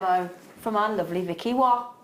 From our lovely Vicky Watt.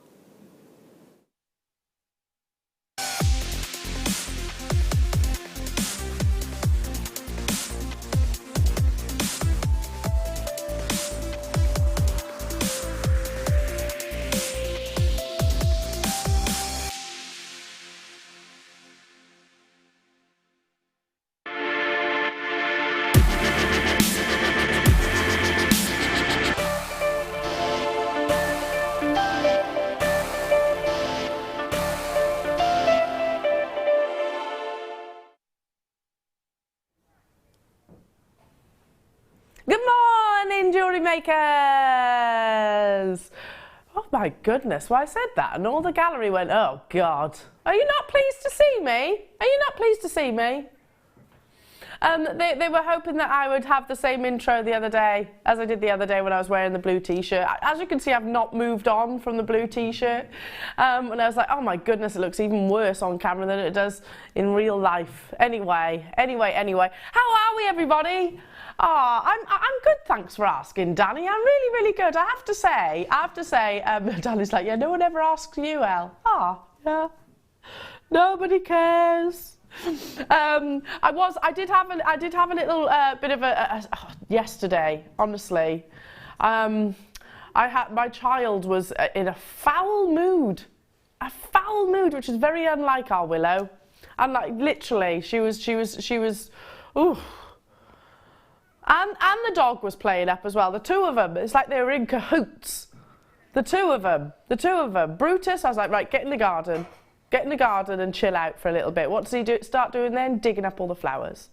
Good morning, jewellery makers! Oh my goodness, well I said that and all the gallery went, oh God. Are you not pleased to see me? Are you not pleased to see me? They were hoping that I would have the same intro the other day as I did the other day when I was wearing the blue t-shirt. As you can see, I've not moved on from the blue t-shirt. And I was like, oh my goodness, it looks even worse on camera than it does in real life. Anyway. How are we, everybody? Oh, I'm good, thanks for asking, Danny. I'm really good. I have to say, Danny's like, yeah, no one ever asks you, Elle. Ah, yeah. Nobody cares. I did have a little bit of yesterday, honestly. My child was in a foul mood, which is very unlike our Willow. And like literally, she was, ooh. And the dog was playing up as well. The two of them, it's like they were in cahoots. The two of them. Brutus, I was like, right, get in the garden and chill out for a little bit. What does he do? Start doing then? Digging up all the flowers.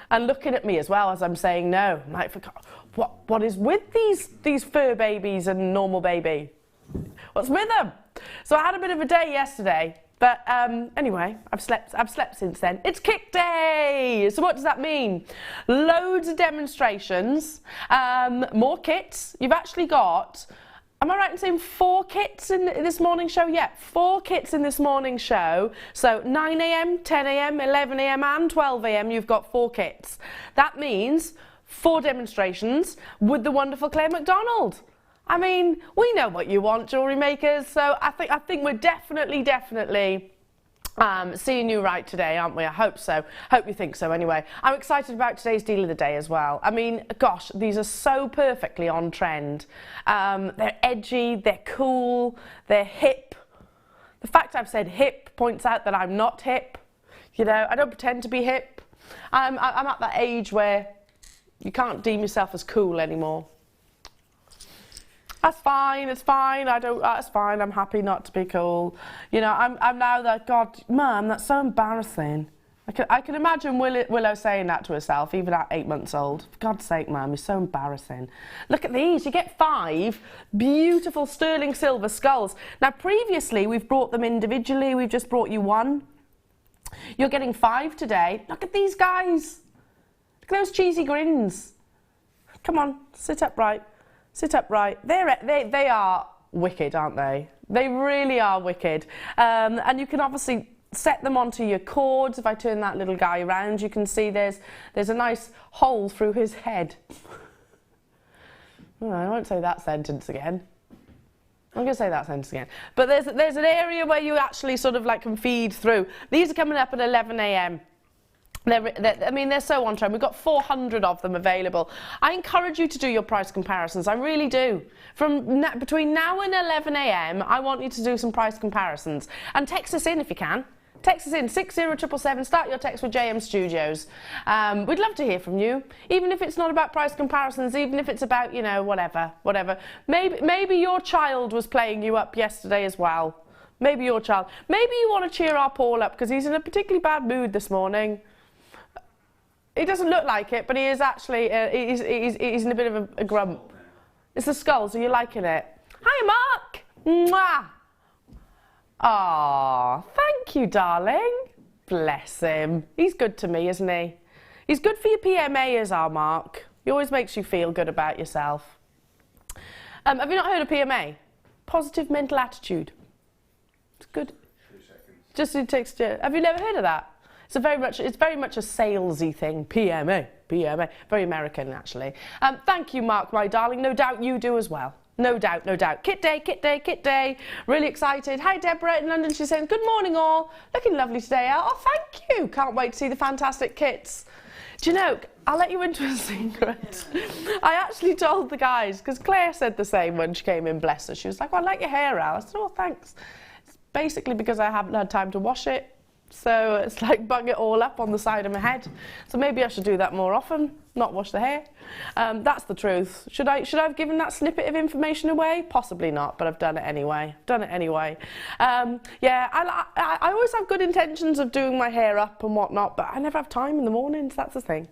And looking at me as well as I'm saying no. I'm like, what is with these fur babies and normal baby? What's with them? So I had a bit of a day yesterday. But anyway, I've slept since then. It's kick day! So what does that mean? Loads of demonstrations, more kits. You've actually got, am I right in saying 4 kits in this morning show? Yeah, 4 kits in this morning show. So 9 AM, 10 AM, 11 AM and 12 AM, you've got 4 kits. That means 4 demonstrations with the wonderful Claire Macdonald. I mean, we know what you want, jewellery makers, so I think we're definitely seeing you right today, aren't we? I hope so. Hope you think so anyway. I'm excited about today's deal of the day as well. I mean, gosh, these are so perfectly on trend. They're edgy, they're cool, they're hip. The fact I've said hip points out that I'm not hip. You know, I don't pretend to be hip. I'm at that age where you can't deem yourself as cool anymore. That's fine, it's fine, that's fine, I'm happy not to be cool. You know, I'm now that, God, Mum, that's so embarrassing. I can imagine Willow saying that to herself, even at 8 months old. For God's sake, Mum, you're so embarrassing. Look at these, you get 5 beautiful sterling silver skulls. Now, previously, we've brought them individually, we've just brought you 1. You're getting 5 today. Look at these guys. Look at those cheesy grins. Come on, sit upright. Sit upright. They are wicked, aren't they? They really are wicked. And you can obviously set them onto your cords. If I turn that little guy around, you can see there's a nice hole through his head. Oh, I won't say that sentence again. I'm going to say that sentence again. But there's an area where you actually sort of like can feed through. These are coming up at 11 AM. I mean, they're so on trend. We've got 400 of them available. I encourage you to do your price comparisons. I really do. Between now and 11 AM, I want you to do some price comparisons. And text us in if you can. Text us in 60777. Start your text with JM Studios. We'd love to hear from you, even if it's not about price comparisons, even if it's about, you know, whatever. Maybe your child was playing you up yesterday as well. Maybe your child. Maybe you want to cheer our Paul up because he's in a particularly bad mood this morning. He doesn't look like it, but he is actually, he's in a bit of a grump. It's the skulls, are you liking it? Hi, Mark! Mwah! Aw, thank you, darling. Bless him. He's good to me, isn't he? He's good for your PMA, is our Mark. He always makes you feel good about yourself. Have you not heard of PMA? Positive mental attitude. It's good. 2 seconds. Just it takes. Have you never heard of that? It's very much a salesy thing. PMA. Very American, actually. Thank you, Mark, my darling. No doubt you do as well. No doubt, no doubt. Kit day, kit day, kit day. Really excited. Hi, Deborah in London. She's saying, good morning, all. Looking lovely today, Elle. Oh, thank you. Can't wait to see the fantastic kits. Do you know, I'll let you into a secret. I actually told the guys, because Claire said the same when she came in, bless her. She was like, well, I like your hair, Elle. I said, oh, thanks. It's basically because I haven't had time to wash it. So it's like bung it all up on the side of my head. So maybe I should do that more often, not wash the hair. That's the truth. Should I have given that snippet of information away? Possibly not, but I've done it anyway. Yeah, I always have good intentions of doing my hair up and whatnot, but I never have time in the mornings, that's the thing.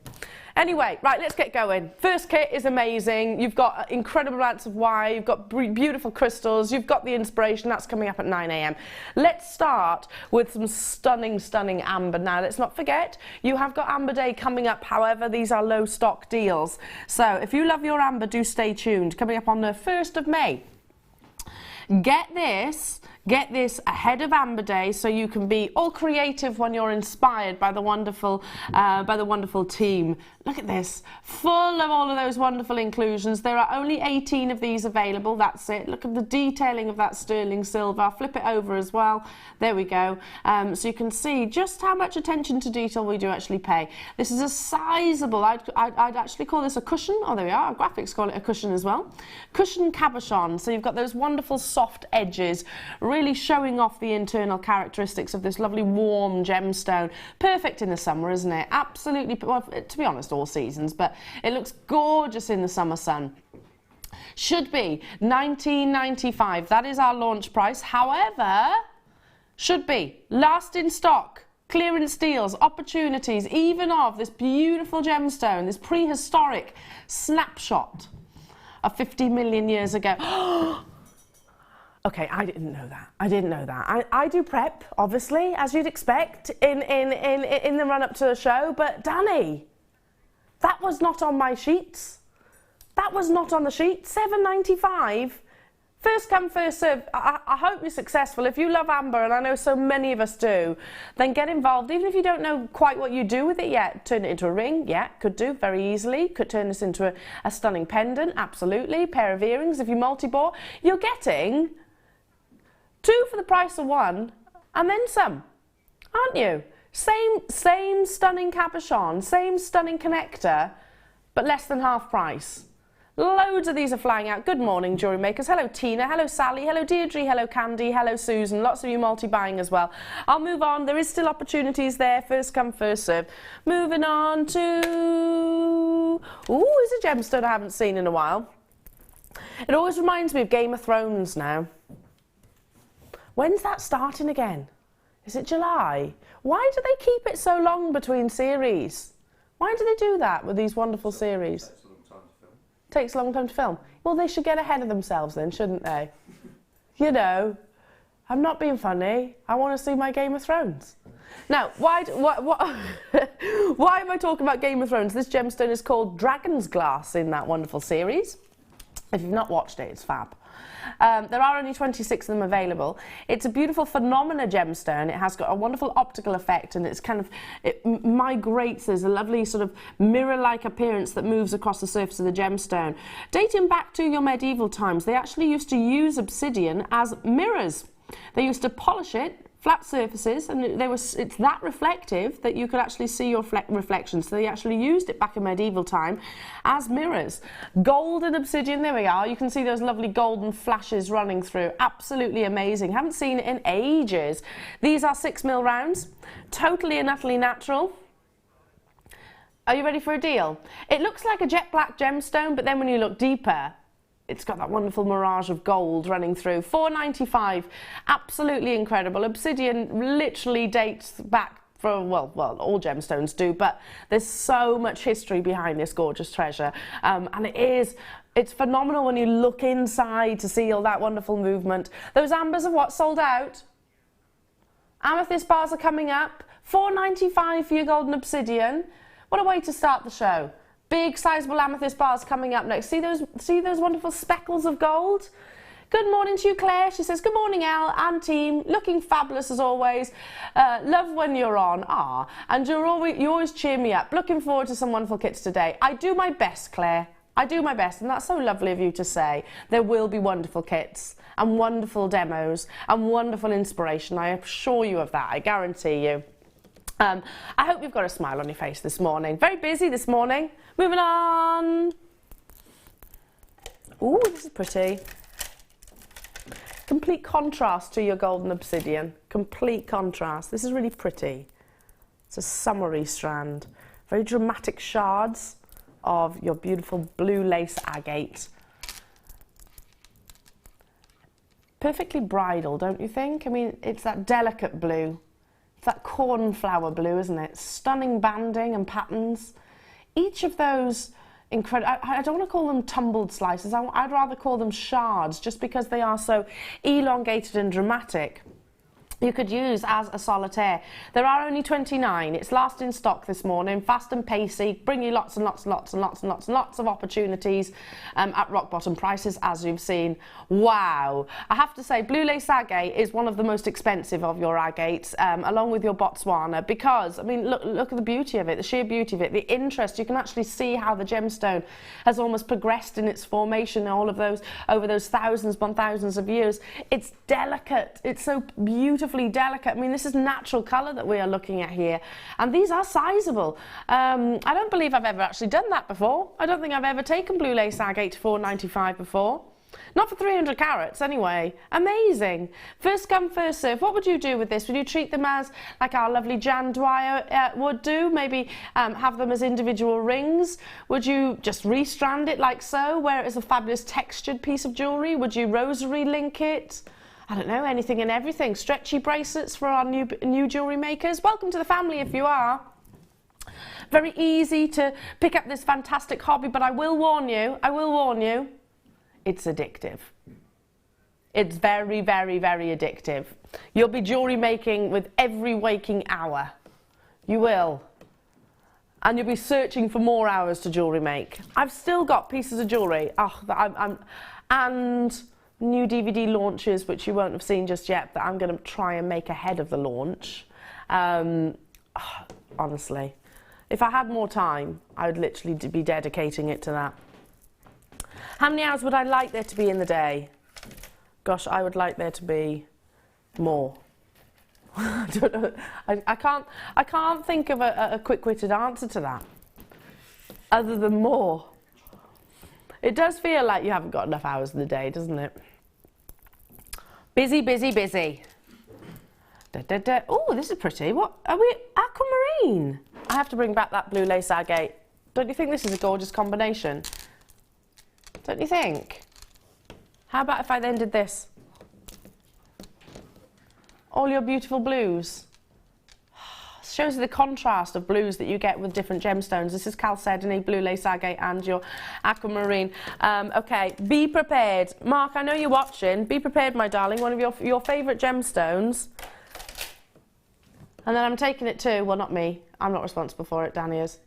Anyway, right, let's get going. First kit is amazing. You've got incredible amounts of wire, you've got beautiful crystals, you've got the inspiration, that's coming up at 9 AM. Let's start with some stunning, stunning amber. Now, let's not forget, you have got Amber Day coming up, however, these are low stock deals. So, if you love your amber, do stay tuned. Coming up on the 1st of May. Get this ahead of Amber Day so you can be all creative when you're inspired by the wonderful team. Look at this, full of all of those wonderful inclusions. There are only 18 of these available, that's it. Look at the detailing of that sterling silver. I'll flip it over as well. There we go. So you can see just how much attention to detail we do actually pay. This is a sizable, I'd actually call this a cushion. Oh, there we are, our graphics call it a cushion as well. Cushion cabochon, so you've got those wonderful soft edges, really showing off the internal characteristics of this lovely warm gemstone. Perfect in the summer, isn't it? Absolutely, well, to be honest, all seasons, but it looks gorgeous in the summer sun. Should be $19.95. That is our launch price. However, should be last in stock. Clearance deals, opportunities, even of this beautiful gemstone, this prehistoric snapshot of 50 million years ago. Okay, I didn't know that. I do prep, obviously, as you'd expect, in the run-up to the show, but Danny, that was not on my sheets. That was not on the sheet. $7.95. First come, first serve. I hope you're successful. If you love amber, and I know so many of us do, then get involved. Even if you don't know quite what you do with it yet. Turn it into a ring, yeah, could do very easily. Could turn this into a stunning pendant, absolutely. Pair of earrings if you multi-bore. You're getting 2 for the price of 1, and then some, aren't you? Same stunning cabochon, same stunning connector, but less than half price. Loads of these are flying out. Good morning, jewellery makers. Hello, Tina. Hello, Sally. Hello, Deirdre. Hello, Candy. Hello, Susan. Lots of you multi-buying as well. I'll move on. There is still opportunities there. First come, first serve. Moving on to... Ooh, is a gemstone I haven't seen in a while. It always reminds me of Game of Thrones now. When's that starting again? Is it July? Why do they keep it so long between series? Why do they do that with these wonderful series? Takes a long time to film. Well, they should get ahead of themselves then, shouldn't they? You know, I'm not being funny. I want to see my Game of Thrones. Now, why am I talking about Game of Thrones? This gemstone is called Dragon's Glass in that wonderful series. If you've not watched it, it's fab. There are only 26 of them available. It's a beautiful phenomena gemstone. It has got a wonderful optical effect, and it migrates. There's a lovely sort of mirror-like appearance that moves across the surface of the gemstone. Dating back to your medieval times, they actually used to use obsidian as mirrors. They used to polish it, flat surfaces, and it's that reflective that you could actually see your reflections. So they actually used it back in medieval time as mirrors. Gold and obsidian, there we are. You can see those lovely golden flashes running through. Absolutely amazing. Haven't seen it in ages. These are 6mm rounds, totally and utterly natural. Are you ready for a deal? It looks like a jet black gemstone, but then when you look deeper, it's got that wonderful mirage of gold running through. $4.95, absolutely incredible. Obsidian literally dates back from, well, all gemstones do, but there's so much history behind this gorgeous treasure. And it's phenomenal when you look inside to see all that wonderful movement. Those ambers are what, sold out? Amethyst bars are coming up. $4.95 for your golden obsidian. What a way to start the show. Big, sizable amethyst bars coming up next. See those wonderful speckles of gold? Good morning to you, Claire. She says, good morning, Elle and team. Looking fabulous as always. Love when you're on. And you always cheer me up. Looking forward to some wonderful kits today. I do my best, Claire. I do my best, and that's so lovely of you to say. There will be wonderful kits and wonderful demos and wonderful inspiration. I assure you of that. I guarantee you. I hope you've got a smile on your face this morning. Very busy this morning. Moving on. Ooh, this is pretty. Complete contrast to your golden obsidian. Complete contrast. This is really pretty. It's a summery strand. Very dramatic shards of your beautiful blue lace agate. Perfectly bridal, don't you think? I mean, it's that delicate blue. It's that cornflower blue, isn't it? Stunning banding and patterns. Each of those incredible, I don't want to call them tumbled slices, I'd rather call them shards, just because they are so elongated and dramatic. You could use as a solitaire. There are only 29. It's last in stock this morning. Fast and pacey. Bring you lots and lots and lots and lots and lots and lots of opportunities at rock bottom prices, as you've seen. Wow. I have to say, blue lace agate is one of the most expensive of your agates, along with your Botswana, because, I mean, look at the beauty of it, the sheer beauty of it, the interest. You can actually see how the gemstone has almost progressed in its formation, all of those, over those thousands upon thousands of years. It's delicate. It's so beautiful. Delicate. I mean, this is natural colour that we are looking at here, and these are sizable. I don't believe I've ever actually done that before. I don't think I've ever taken blue lace agate to £4.95 before. Not for 300 carats anyway. Amazing. First come, first serve. What would you do with this? Would you treat them as, like our lovely Jan Dwyer would do, maybe have them as individual rings? Would you just restrand it like so, wear it as a fabulous textured piece of jewellery? Would you rosary link it? I don't know, anything and everything. Stretchy bracelets for our new jewellery makers. Welcome to the family if you are. Very easy to pick up this fantastic hobby, but I will warn you, it's addictive. It's very, very, very addictive. You'll be jewellery making with every waking hour. You will. And you'll be searching for more hours to jewellery make. I've still got pieces of jewellery. And new DVD launches, which you won't have seen just yet, that I'm going to try and make ahead of the launch. Honestly, if I had more time, I would literally be dedicating it to that. How many hours would I like there to be in the day? Gosh, I would like there to be more. I don't know. I can't think of a quick-witted answer to that, other than more. It does feel like you haven't got enough hours in the day, doesn't it? Busy, busy, busy. Oh, this is pretty. What are we? Aquamarine. I have to bring back that blue lace agate. Don't you think this is a gorgeous combination? Don't you think? How about if I then did this? All your beautiful blues. Shows you the contrast of blues that you get with different gemstones. This is chalcedony, blue lace agate, and your aquamarine. Okay, be prepared. Mark, I know you're watching. Be prepared, my darling. One of your favourite gemstones. And then I'm taking it too. Well, not me. I'm not responsible for it. Danny is.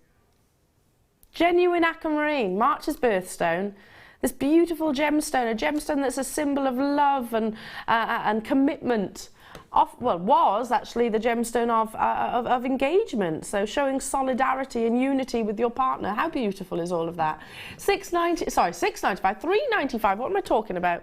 Genuine aquamarine, March's birthstone. This beautiful gemstone, a gemstone that's a symbol of love and commitment. Was actually the gemstone of engagement, so showing solidarity and unity with your partner. How beautiful is all of that? £6.95, £3.95. What am I talking about?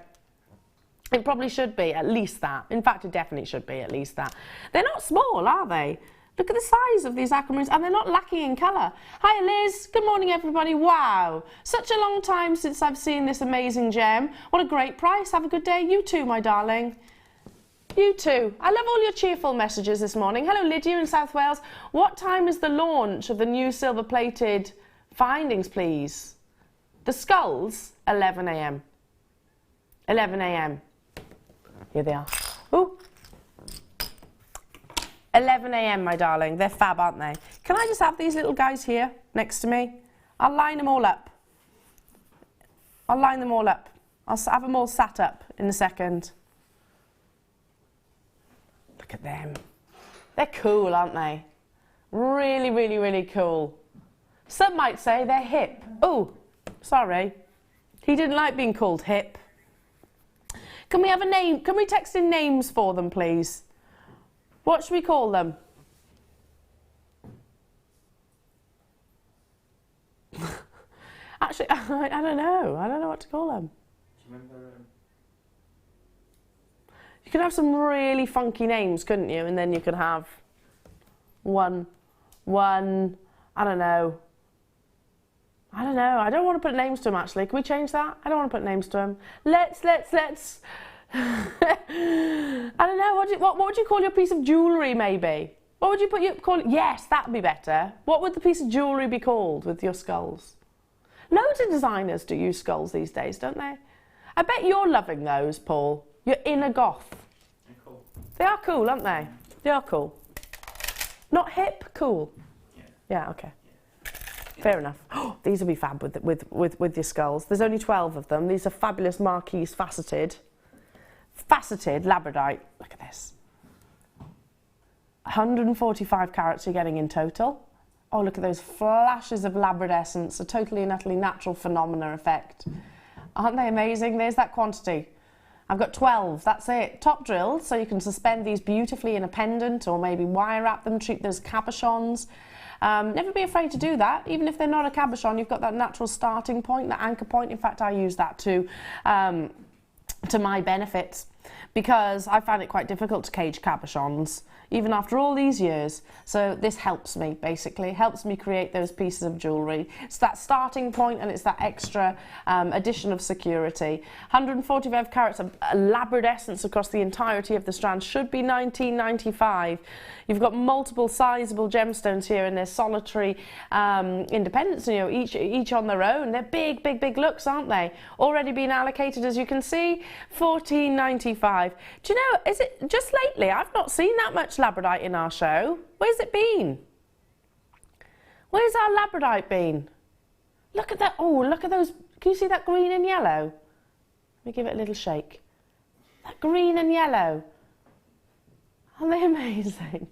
It probably should be at least that. In fact, it definitely should be at least that. They're not small, are they? Look at the size of these aquamarines, and they're not lacking in colour. Hi Liz, good morning everybody. Wow, such a long time since I've seen this amazing gem. What a great price. Have a good day. You too, my darling. You too. I love all your cheerful messages this morning. Hello Lydia in South Wales. What time is the launch of the new silver-plated findings, please? The skulls, 11 a.m. 11 a.m. Here they are. Ooh. 11 a.m, my darling. They're fab, aren't they? Can I just have these little guys here next to me? I'll line them all up. I'll line them all up. I'll have them all sat up in a second. Look at them. They're cool, aren't they? Really, really, really cool. Some might say they're hip. Oh, sorry. He didn't like being called hip. Can we have a name? Can we text in names for them, please? What should we call them? Actually, I don't know. I don't know what to call them. Do you remember? You could have some really funky names, couldn't you? And then you could have one, I don't know. I don't want to put names to them, actually. Can we change that? I don't want to put names to them. Let's. I don't know. What would you call your piece of jewellery, maybe? What would you call it? Yes, that would be better. What would the piece of jewellery be called with your skulls? Loads of designers do use skulls these days, don't they? I bet you're loving those, Paul. You're inner goth. They're cool. They are cool, aren't they? They are cool. Not hip, cool. Yeah. Yeah, okay. Fair enough. Oh, these will be fab with your skulls. There's only 12 of them. These are fabulous marquise faceted Labradorite. Look at this. 145 carats you're getting in total. Oh, look at those flashes of labradescence, a totally and utterly natural phenomena effect. Aren't they amazing? There's that quantity. I've got 12, that's it. Top drilled, so you can suspend these beautifully in a pendant or maybe wire wrap them, treat those cabochons. Never be afraid to do that. Even if they're not a cabochon, you've got that natural starting point, that anchor point. In fact, I use that to my benefit, because I find it quite difficult to cage cabochons, even after all these years. So this helps me, basically, helps me create those pieces of jewellery. It's that starting point and it's that extra addition of security. 145 carats of labradescence across the entirety of the strand should be $19.95. You've got multiple sizable gemstones here, and they're solitary independents, you know, each on their own. They're big, big, big looks, aren't they? Already been allocated, as you can see, $14.95. Do you know, is it just lately? I've not seen that much Labradorite in our show. Where's it been? Where's our Labradorite been? Look at that. Oh, look at those. Can you see that green and yellow? Let me give it a little shake. That green and yellow. Aren't they amazing?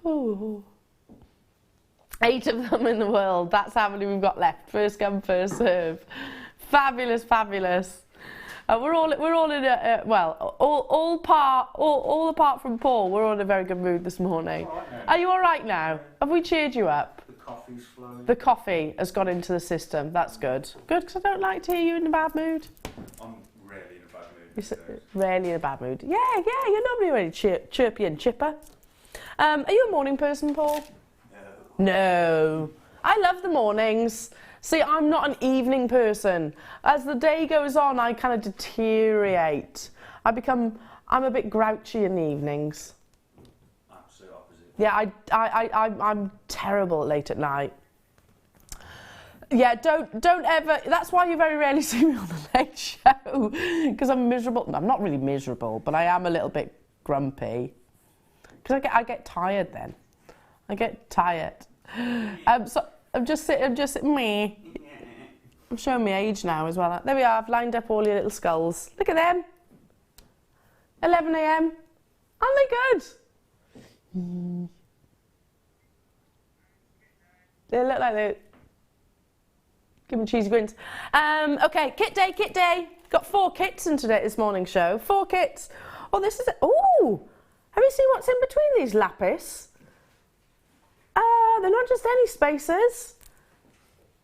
Ooh. 8 of them in the world. That's how many we've got left. First come, first serve. Fabulous, fabulous. We're all in a well, all apart from Paul. We're all in a very good mood this morning. Are you all right now? Have we cheered you up? The coffee's flowing. The coffee has got into the system. That's good. Good, because I don't like to hear you in a bad mood. I'm rarely in a bad mood. You're rarely in a bad mood. Yeah, you're normally really chirpy and chipper. Are you a morning person, Paul? No. I love the mornings. See, I'm not an evening person. As the day goes on, I kind of deteriorate. I'm a bit grouchy in the evenings. Absolute opposite. Yeah, I'm terrible late at night. Yeah, don't ever. That's why you very rarely see me on the Late Show, because I'm miserable. No, I'm not really miserable, but I am a little bit grumpy. Because I get tired then. I get tired. So I'm just me. I'm showing my age now as well. There we are. I've lined up all your little skulls. Look at them. 11 a.m. Aren't they good? They look like they give them cheesy grins. Okay, kit day. Got 4 kits in this morning's show. 4 kits. Oh, this is. Oh, have you seen what's in between these lapis? They're not just any spacers.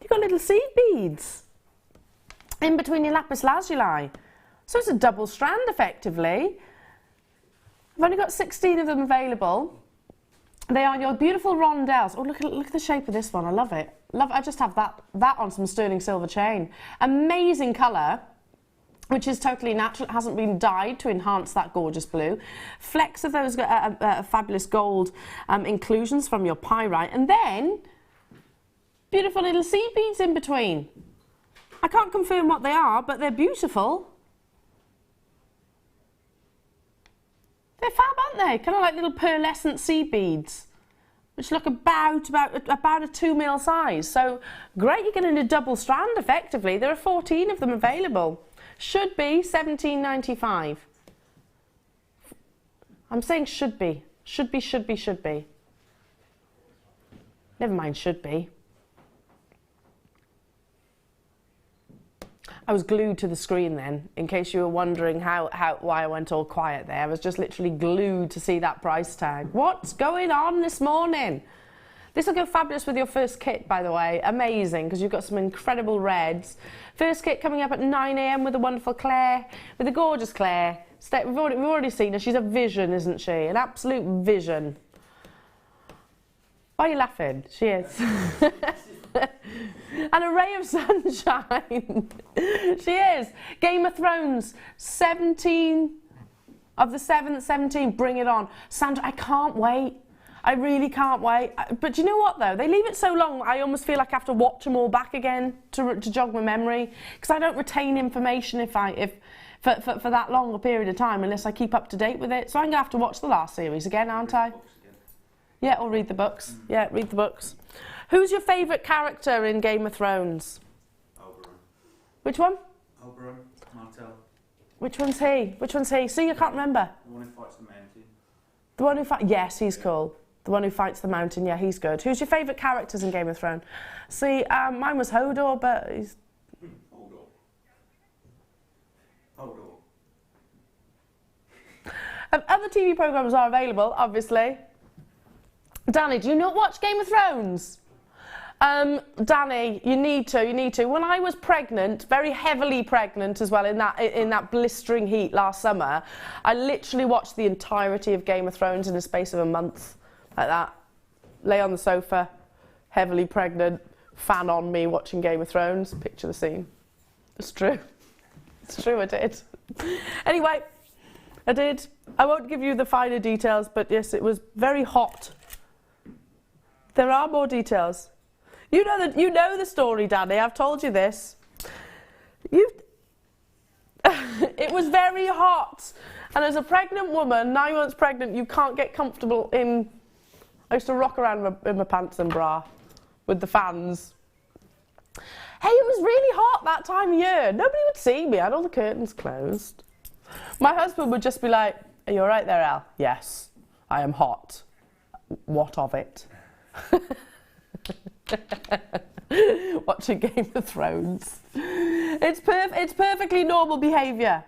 You've got little seed beads in between your lapis lazuli. So it's a double strand, effectively. I've only got 16 of them available. They are your beautiful rondelles. Oh, look at the shape of this one. I love it. I just have that on some sterling silver chain. Amazing colour, which is totally natural. It hasn't been dyed to enhance that gorgeous blue. Flecks of those fabulous gold inclusions from your pyrite. And then, beautiful little seed beads in between. I can't confirm what they are, but they're beautiful. They're fab, aren't they? Kind of like little pearlescent seed beads, which look about a 2 mil size. So great, you're getting a double strand, effectively. There are 14 of them available. Should be $17.95. I'm saying should be. Should be. Never mind should be. I was glued to the screen then, in case you were wondering why I went all quiet there. I was just literally glued to see that price tag. What's going on this morning? This will go fabulous with your first kit, by the way. Amazing, because you've got some incredible reds. First kit coming up at 9 AM with the wonderful Claire, with the gorgeous Claire. We've already seen her. She's a vision, isn't she? An absolute vision. Why are you laughing? She is. An array of sunshine. She is. Game of Thrones, 17 of the 7th, 17. Bring it on. Sandra, I can't wait. I really can't wait. But do you know what, though? They leave it so long, I almost feel like I have to watch them all back again to jog my memory, because I don't retain information for that long a period of time unless I keep up to date with it. So I'm going to have to watch the last series again, aren't I? Yeah, or read the books. Yeah, read the books. Who's your favourite character in Game of Thrones? Oberon. Which one? Oberon. Martell. Which one's he? Which one's he? See, I can't remember. The one who fights the mountain. The one who fights... Yes, he's cool. The one who fights the mountain, yeah, he's good. Who's your favourite characters in Game of Thrones? See, mine was Hodor, but he's... Hodor. Other TV programmes are available, obviously. Danny, do you not watch Game of Thrones? Danny, you need to. When I was pregnant, very heavily pregnant as well, in that blistering heat last summer, I literally watched the entirety of Game of Thrones in the space of a month, like that. Lay on the sofa, heavily pregnant, fan on me, watching Game of Thrones. Picture the scene. It's true. It's true, I did. Anyway, I did. I won't give you the finer details, but yes, it was very hot. There are more details. You know the story, Danny. I've told you this. It was very hot, and as a pregnant woman, 9 months pregnant, you can't get comfortable in. I used to rock around in my pants and bra with the fans. Hey, it was really hot that time of year. Nobody would see me. I had all the curtains closed. My husband would just be like, "Are you all right there, Elle?" "Yes, I am hot." "What of it?" Watching Game of Thrones. It's perfectly normal behaviour.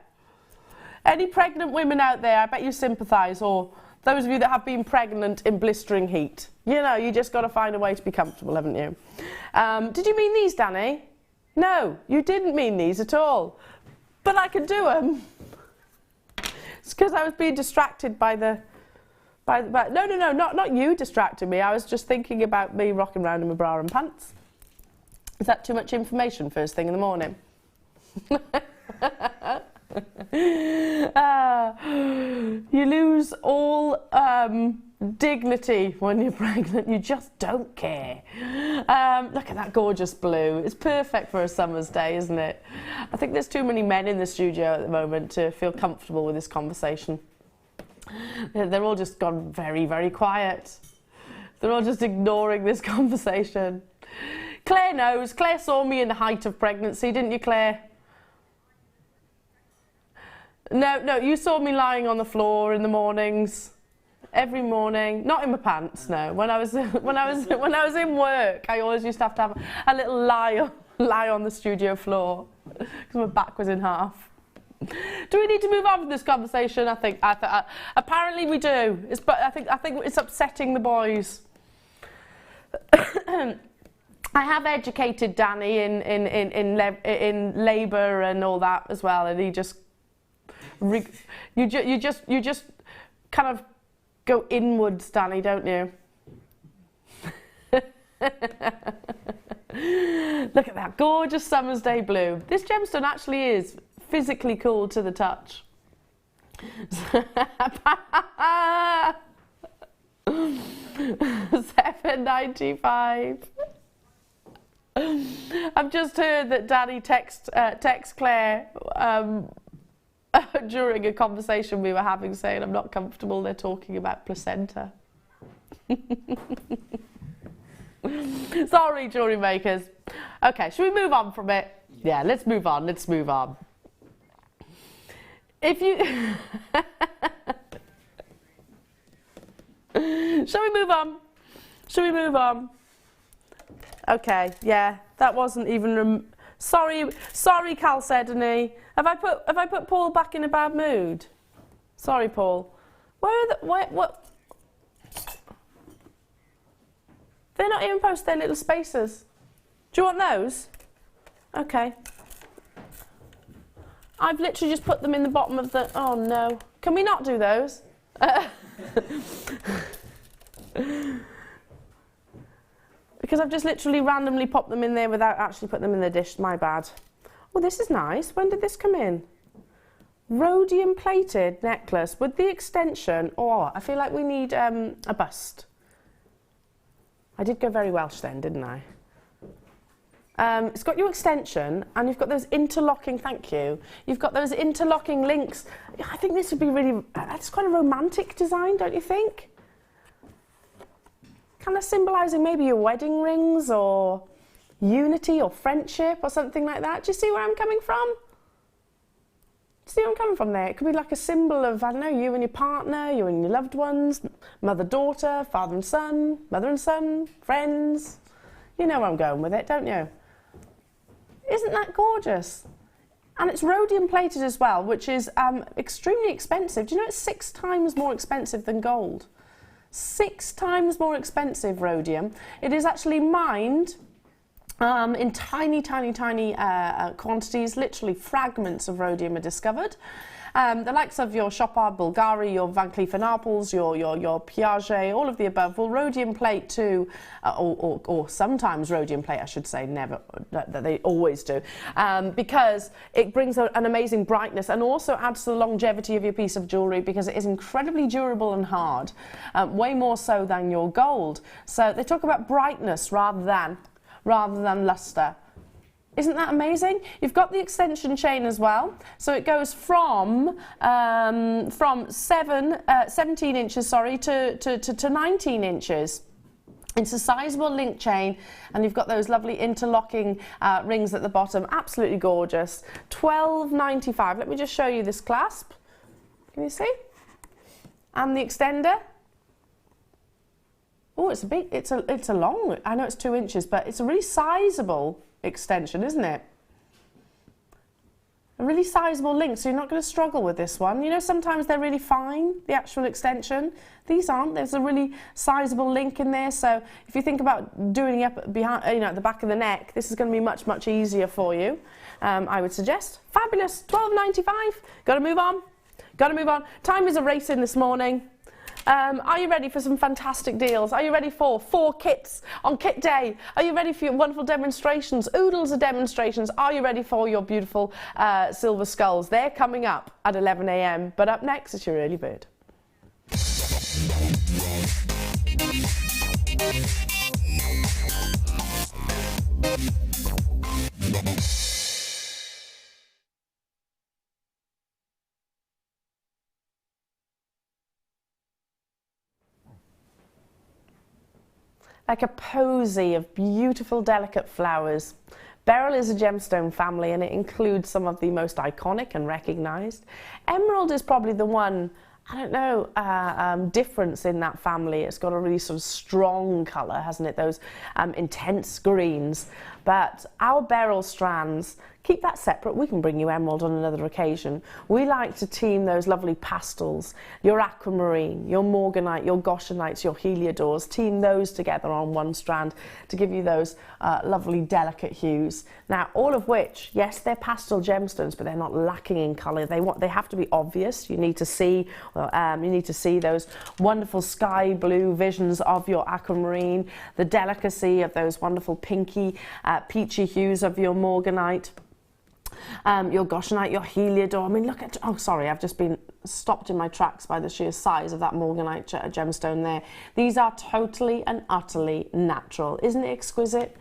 Any pregnant women out there, I bet you sympathise, or those of you that have been pregnant in blistering heat. You know, you just got to find a way to be comfortable, haven't you? Did you mean these, Danny? No, you didn't mean these at all. But I can do them. It's because I was being distracted by the... No, not you distracting me. I was just thinking about me rocking around in my bra and pants. Is that too much information first thing in the morning? You lose all dignity when you're pregnant. You just don't care. Look at that gorgeous blue. It's perfect for a summer's day, isn't it? I think there's too many men in the studio at the moment to feel comfortable with this conversation. They're all just gone very, very quiet. They're all just ignoring this conversation. Claire knows. Claire saw me in the height of pregnancy, didn't you, Claire? No, you saw me lying on the floor in the mornings, every morning. Not in my pants, no. When I was in work, I always used to have a little lie on the studio floor because my back was in half. Do we need to move on from this conversation? I think apparently we do. But I think it's upsetting the boys. I have educated Danny in labour and all that as well, and he just you just kind of go inwards, Danny, don't you? Look at that gorgeous summer's day blue. This gemstone actually is physically cool to the touch. $7.95. I've just heard that Danny text Claire during a conversation we were having, saying I'm not comfortable. They're talking about placenta. Sorry, jewellery makers. Okay, should we move on from it? Yeah, let's move on. Let's move on. If you... Shall we move on? Shall we move on? Okay, yeah, that wasn't even Sorry, Chalcedony. Have I put Paul back in a bad mood? Sorry, Paul. What? They're not even posted their little spacers. Do you want those? Okay. I've literally just put them in the bottom of the... Oh, no. Can we not do those? Because I've just literally randomly popped them in there without actually putting them in the dish. My bad. Oh, this is nice. When did this come in? Rhodium-plated necklace with the extension. Oh, I feel like we need a bust. I did go very Welsh then, didn't I? It's got your extension, and you've got those interlocking, thank you, you've got those interlocking links. I think this would be really, that's quite a romantic design, don't you think? Kind of symbolising maybe your wedding rings, or unity, or friendship, or something like that. Do you see where I'm coming from? Do you see where I'm coming from there? It could be like a symbol of, I don't know, you and your partner, you and your loved ones, mother-daughter, father and son, mother and son, friends. You know where I'm going with it, don't you? Isn't that gorgeous? And it's rhodium plated as well, which is extremely expensive. Do you know it's 6 times more expensive than gold? 6 times more expensive, rhodium. It is actually mined in tiny quantities. Literally fragments of rhodium are discovered. The likes of your Chopard Bulgari, your Van Cleef & Arpels, your Piaget, all of the above will rhodium plate too, or sometimes rhodium plate, I should say, never, that they always do, because it brings an amazing brightness and also adds to the longevity of your piece of jewellery, because it is incredibly durable and hard, way more so than your gold. So they talk about brightness rather than lustre. Isn't that amazing? You've got the extension chain as well. So it goes from 17 inches, sorry, to 19 inches. It's a sizable link chain, and you've got those lovely interlocking rings at the bottom. Absolutely gorgeous. $12.95. Let me just show you this clasp. Can you see? And the extender. Oh, it's a big, it's a long, I know it's 2 inches, but it's a really sizable extension, isn't it? A really sizable link, so you're not going to struggle with this one. You know, sometimes they're really fine, the actual extension. These aren't. There's a really sizable link in there, so if you think about doing it up behind, you know, at the back of the neck, this is going to be much easier for you. I would suggest. Fabulous. $12.95. Got to move on. Got to move on. Time is a racing this morning. Are you ready for some fantastic deals? Are you ready for 4 kits on kit day? Are you ready for your wonderful demonstrations, oodles of demonstrations? Are you ready for your beautiful silver skulls? They're coming up at 11 a.m. But up next is your early bird. Like a posy of beautiful, delicate flowers. Beryl is a gemstone family, and it includes some of the most iconic and recognised. Emerald is probably the one, I don't know, difference in that family. It's got a really sort of strong colour, hasn't it? Those intense greens. But our Beryl strands, keep that separate. We can bring you emerald on another occasion. We like to team those lovely pastels, your aquamarine, your morganite, your goshenite, your heliodors, team those together on one strand to give you those lovely delicate hues. Now, all of which, yes, they're pastel gemstones, but they're not lacking in colour. They have to be obvious. You need to see those wonderful sky blue visions of your aquamarine, the delicacy of those wonderful pinky, peachy hues of your morganite. Your goshenite, your heliodor. I mean, look at, oh sorry, I've just been stopped in my tracks by the sheer size of that morganite gemstone there. These are totally and utterly natural. Isn't it exquisite?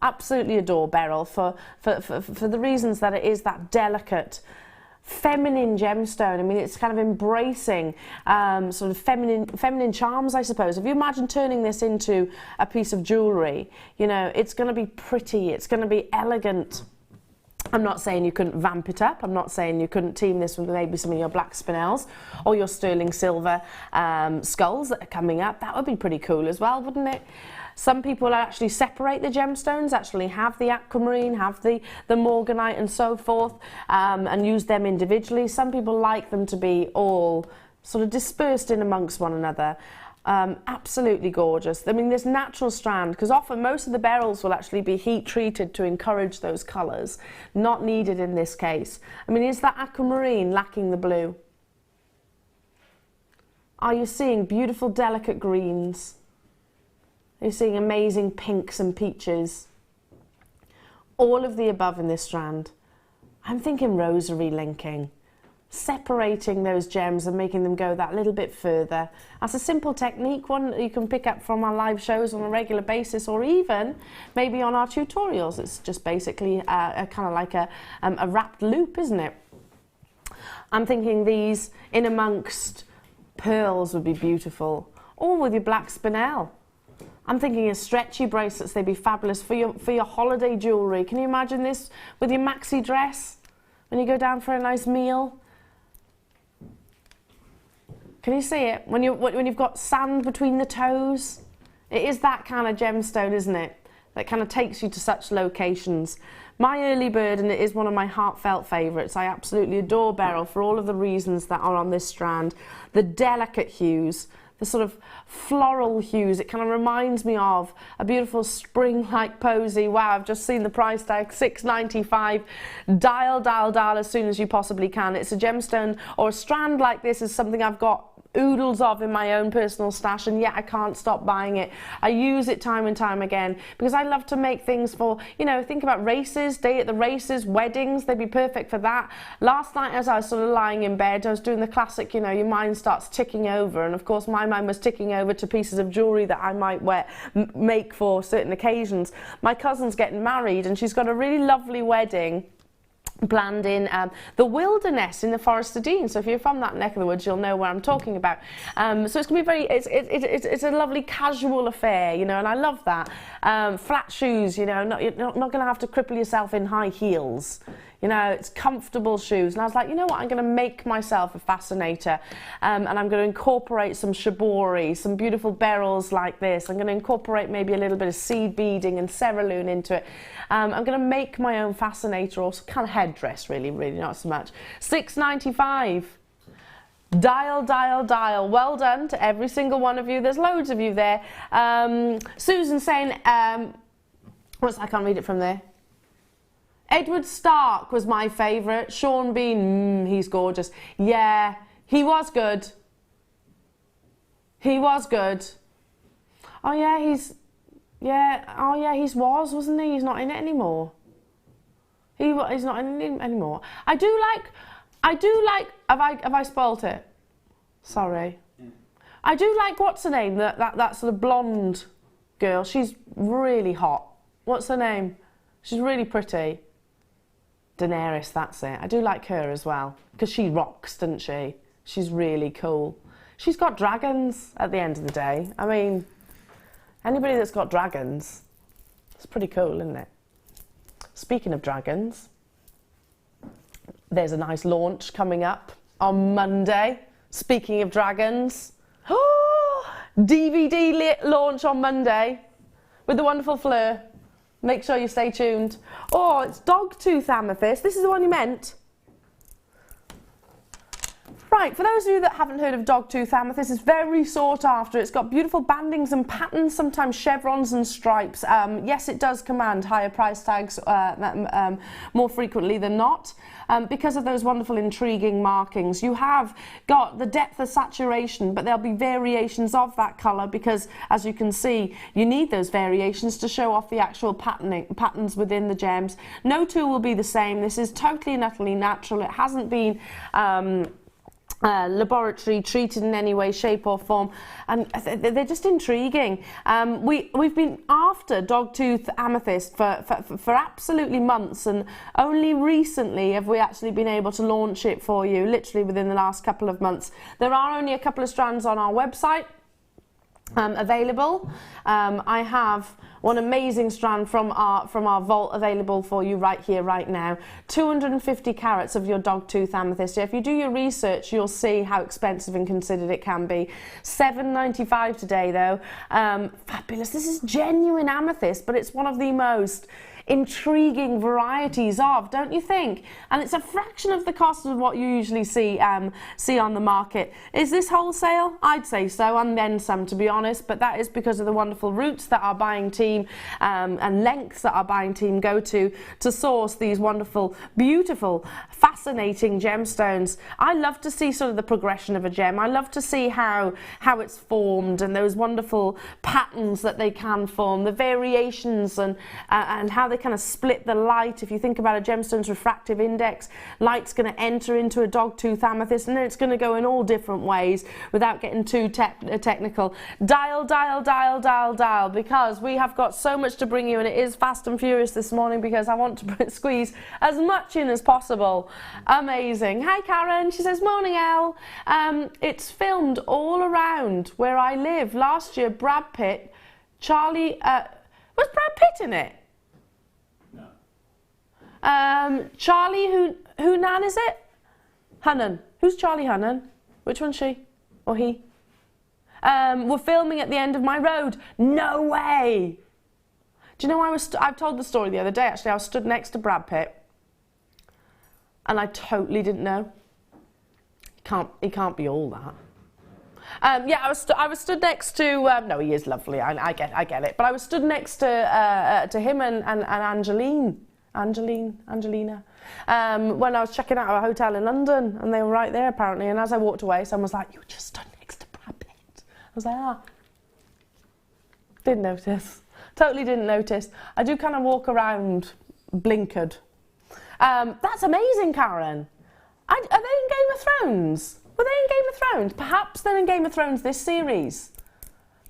Absolutely adore Beryl for the reasons that it is that delicate, feminine gemstone. I mean, it's kind of embracing sort of feminine charms, I suppose. If you imagine turning this into a piece of jewellery, you know, it's going to be pretty, it's going to be elegant. I'm not saying you couldn't vamp it up. I'm not saying you couldn't team this with maybe some of your black spinels or your sterling silver skulls that are coming up. That would be pretty cool as well, wouldn't it? Some people actually separate the gemstones, actually have the aquamarine, have the morganite and so forth, and use them individually. Some people like them to be all sort of dispersed in amongst one another. Absolutely gorgeous. I mean, this natural strand, because often most of the beryls will actually be heat treated to encourage those colours. Not needed in this case. I mean, is that aquamarine lacking the blue? Are you seeing beautiful, delicate greens? Are you seeing amazing pinks and peaches? All of the above in this strand. I'm thinking rosary linking. Separating those gems and making them go that little bit further. That's a simple technique, one that you can pick up from our live shows on a regular basis, or even maybe on our tutorials. It's just basically a kind of like a wrapped loop, isn't it? I'm thinking these in amongst pearls would be beautiful, or with your black spinel. I'm thinking of stretchy bracelets. They'd be fabulous for your holiday jewellery. Can you imagine this with your maxi dress when you go down for a nice meal? Can you see it? When you've got sand between the toes? It is that kind of gemstone, isn't it? That kind of takes you to such locations. My early bird, and it is one of my heartfelt favourites. I absolutely adore Beryl for all of the reasons that are on this strand. The delicate hues, the sort of floral hues. It kind of reminds me of a beautiful spring-like posy. Wow, I've just seen the price tag, $6.95. Dial as soon as you possibly can. It's a gemstone or a strand like this is something I've got oodles of in my own personal stash, and yet I can't stop buying it. I use it time and time again because I love to make things for, you know, think about races, day at the races, weddings. They'd be perfect for that. Last night as I was sort of lying in bed, I was doing the classic, you know, your mind starts ticking over, and of course my mind was ticking over to pieces of jewellery that I might make for certain occasions. My cousin's getting married and she's got a really lovely wedding planned in the wilderness in the Forest of Dean. So if you're from that neck of the woods, you'll know where I'm talking about. So it's going to be very, it's a lovely casual affair, you know, and I love that. Flat shoes, you know, you're not going to have to cripple yourself in high heels. You know, it's comfortable shoes. And I was like, you know what, I'm going to make myself a fascinator, and I'm going to incorporate some shibori, some beautiful beryls like this. I'm going to incorporate maybe a little bit of seed beading and cerulean into it. I'm going to make my own fascinator, or kind of headdress, really, not so much. $6.95. Dial. Well done to every single one of you. There's loads of you there. Susan saying, I can't read it from there. Edward Stark was my favourite. Sean Bean, he's gorgeous. Yeah, he was good. He was good. Oh yeah, he's wasn't he? He's not in it anymore. He's not in it anymore. I do like, have I spoilt it? Sorry. Yeah. I do like, what's her name? That sort of blonde girl. She's really hot. What's her name? She's really pretty. Daenerys, that's it. I do like her as well, because she rocks, doesn't she? She's really cool. She's got dragons at the end of the day. I mean, anybody that's got dragons, it's pretty cool, isn't it? Speaking of dragons, there's a nice launch coming up on Monday. Speaking of dragons, DVD launch on Monday with the wonderful Fleur. Make sure you stay tuned. Oh, it's Dogtooth Amethyst. This is the one you meant. Right, for those of you that haven't heard of Dogtooth Amethyst, it's very sought after. It's got beautiful bandings and patterns, sometimes chevrons and stripes. Yes, it does command higher price tags more frequently than not, because of those wonderful intriguing markings. You have got the depth of saturation, but there'll be variations of that colour because, as you can see, you need those variations to show off the actual patterns within the gems. No two will be the same. This is totally and utterly natural. It hasn't been laboratory treated in any way, shape or form, and they're just intriguing. We've been after Dogtooth Amethyst for absolutely months, and only recently have we actually been able to launch it for you, literally within the last couple of months. There are only a couple of strands on our website available. I have One amazing strand from our vault available for you right here, right now. 250 carats of your dogtooth amethyst. Yeah, if you do your research, you'll see how expensive and considered it can be. $7.95 today, though. Fabulous. This is genuine amethyst, but it's one of the most intriguing varieties of, don't you think? And it's a fraction of the cost of what you usually see on the market. Is this wholesale? I'd say so, and then some, to be honest, but that is because of the wonderful routes that our buying team and lengths that our buying team go to source these wonderful, beautiful, fascinating gemstones. I love to see sort of the progression of a gem. I love to see how it's formed and those wonderful patterns that they can form, the variations and how they kind of split the light. If you think about a gemstone's refractive index, light's going to enter into a dogtooth amethyst and then it's going to go in all different ways without getting too technical. Dial, dial, dial, dial, dial, because we have got so much to bring you, and it is fast and furious this morning because I want to squeeze as much in as possible. Amazing. Hi Karen, she says, morning Elle. It's filmed all around where I live. Last year Brad Pitt, Charlie, was Brad Pitt in it? Charlie Hunan, is it? Hunan. Who's Charlie Hunan? Which one's she? Or he? We're filming at the end of my road. No way! Do you know I've told the story the other day, actually. I was stood next to Brad Pitt and I totally didn't know. He can't be all that. Yeah, I was stood next to. No, he is lovely. I get it. But I was stood next to him and Angelina, when I was checking out a hotel in London, and they were right there apparently. And as I walked away, someone was like, "You were just stood next to Brad Pitt." I was like, "Ah, didn't notice. Totally didn't notice." I do kind of walk around blinkered. That's amazing, Karen. Are they in Game of Thrones? Were they in Game of Thrones? Perhaps they're in Game of Thrones this series.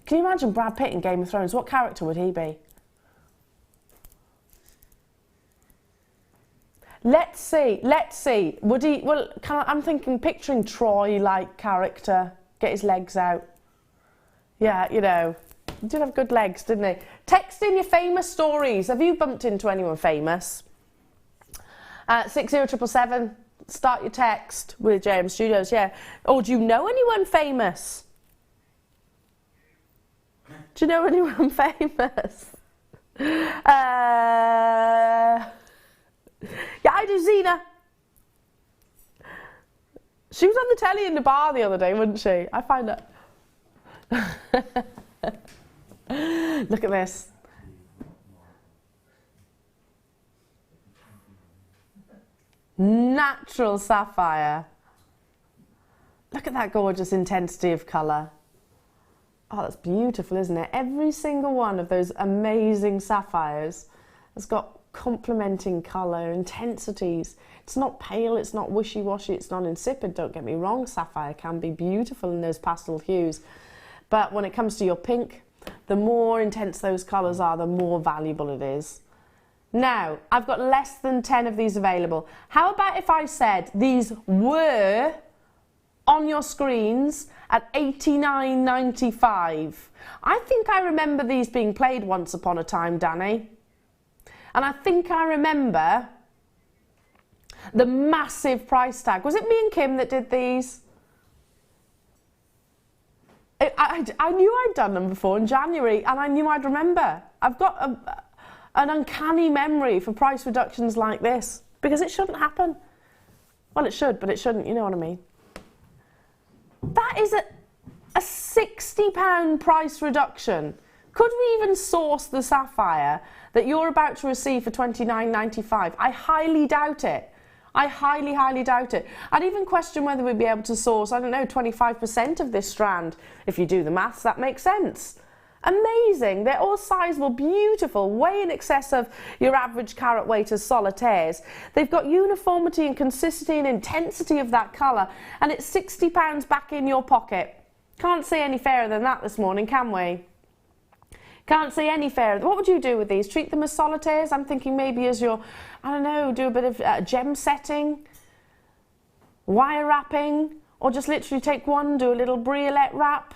Can you imagine Brad Pitt in Game of Thrones? What character would he be? Let's see. Would he, well, I'm picturing Troy-like character, get his legs out. Yeah, you know, he did have good legs, didn't he? Text in your famous stories. Have you bumped into anyone famous? 60777, start your text with JM Studios, yeah. Or do you know anyone famous? Do you know anyone famous? Yeah, I do, Zena. She was on the telly in the bar the other day, wasn't she? I find that. Look at this. Natural sapphire. Look at that gorgeous intensity of colour. Oh, that's beautiful, isn't it? Every single one of those amazing sapphires has got complementing colour, intensities. It's not pale, it's not wishy-washy, it's not insipid, don't get me wrong. Sapphire can be beautiful in those pastel hues. But when it comes to your pink, the more intense those colours are, the more valuable it is. Now, I've got less than 10 of these available. How about if I said these were on your screens at $89.95? I think I remember these being played once upon a time, Danny. And I think I remember the massive price tag. Was it me and Kim that did these? I knew I'd done them before in January, and I knew I'd remember. I've got an uncanny memory for price reductions like this, because it shouldn't happen. Well, it should, but it shouldn't, you know what I mean. That is a £60 price reduction. Could we even source the sapphire that you're about to receive for $29.95? I highly doubt it. I highly, highly doubt it. I'd even question whether we'd be able to source, I don't know, 25% of this strand. If you do the maths, that makes sense. Amazing. They're all sizable, beautiful, way in excess of your average carat weight as solitaires. They've got uniformity and consistency and intensity of that colour, and it's £60 back in your pocket. Can't say any fairer than that this morning, can we? Can't say any fairer. What would you do with these? Treat them as solitaires? I'm thinking maybe as your, I don't know, do a bit of gem setting, wire wrapping, or just literally take one, do a little briolette wrap.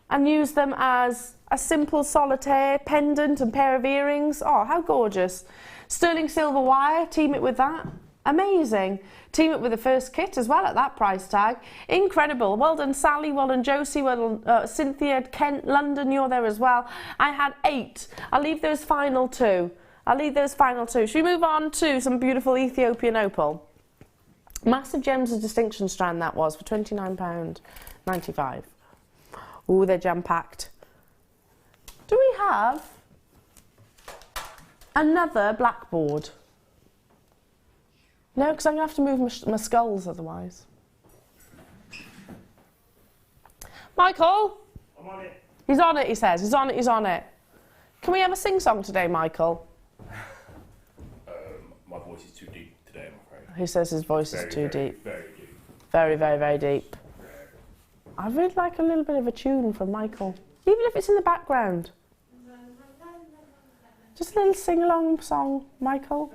and use them as a simple solitaire pendant and pair of earrings. Oh, how gorgeous. Sterling silver wire, team it with that. Amazing. Team it with the first kit as well at that price tag. Incredible. Well done, Sally. Well done, Josie. Well done, Cynthia, Kent, London. You're there as well. I had 8. I'll leave those final 2. Should we move on to some beautiful Ethiopian opal? Massive Gems of Distinction strand that was for £29.95. Ooh, they're jam-packed. Do we have another blackboard? No, because I'm going to have to move my skulls otherwise. Michael? I'm on it. He's on it, he says. He's on it, he's on it. Can we have a sing-song today, Michael? My voice is too deep today, I'm afraid. He says his voice is too deep. Very deep. Very, very, very deep. I would like a little bit of a tune from Michael, even if it's in the background. Just a little sing-along song, Michael.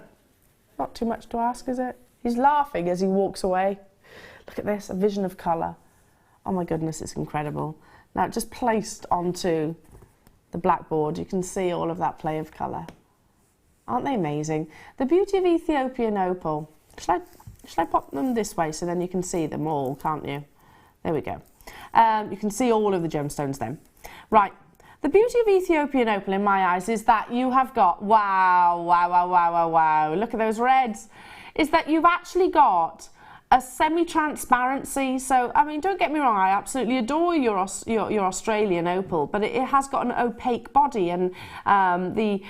Not too much to ask, is it? He's laughing as he walks away. Look at this, a vision of colour. Oh my goodness, it's incredible. Now, just placed onto the blackboard, you can see all of that play of colour. Aren't they amazing? The beauty of Ethiopian opal. Shall I pop them this way so then you can see them all, can't you? There we go. You can see all of the gemstones then. Right. The beauty of Ethiopian opal in my eyes is that you have got, wow, look at those reds, is that you've actually got a semi-transparency. So, I mean, don't get me wrong, I absolutely adore your Australian opal, but it has got an opaque body, and the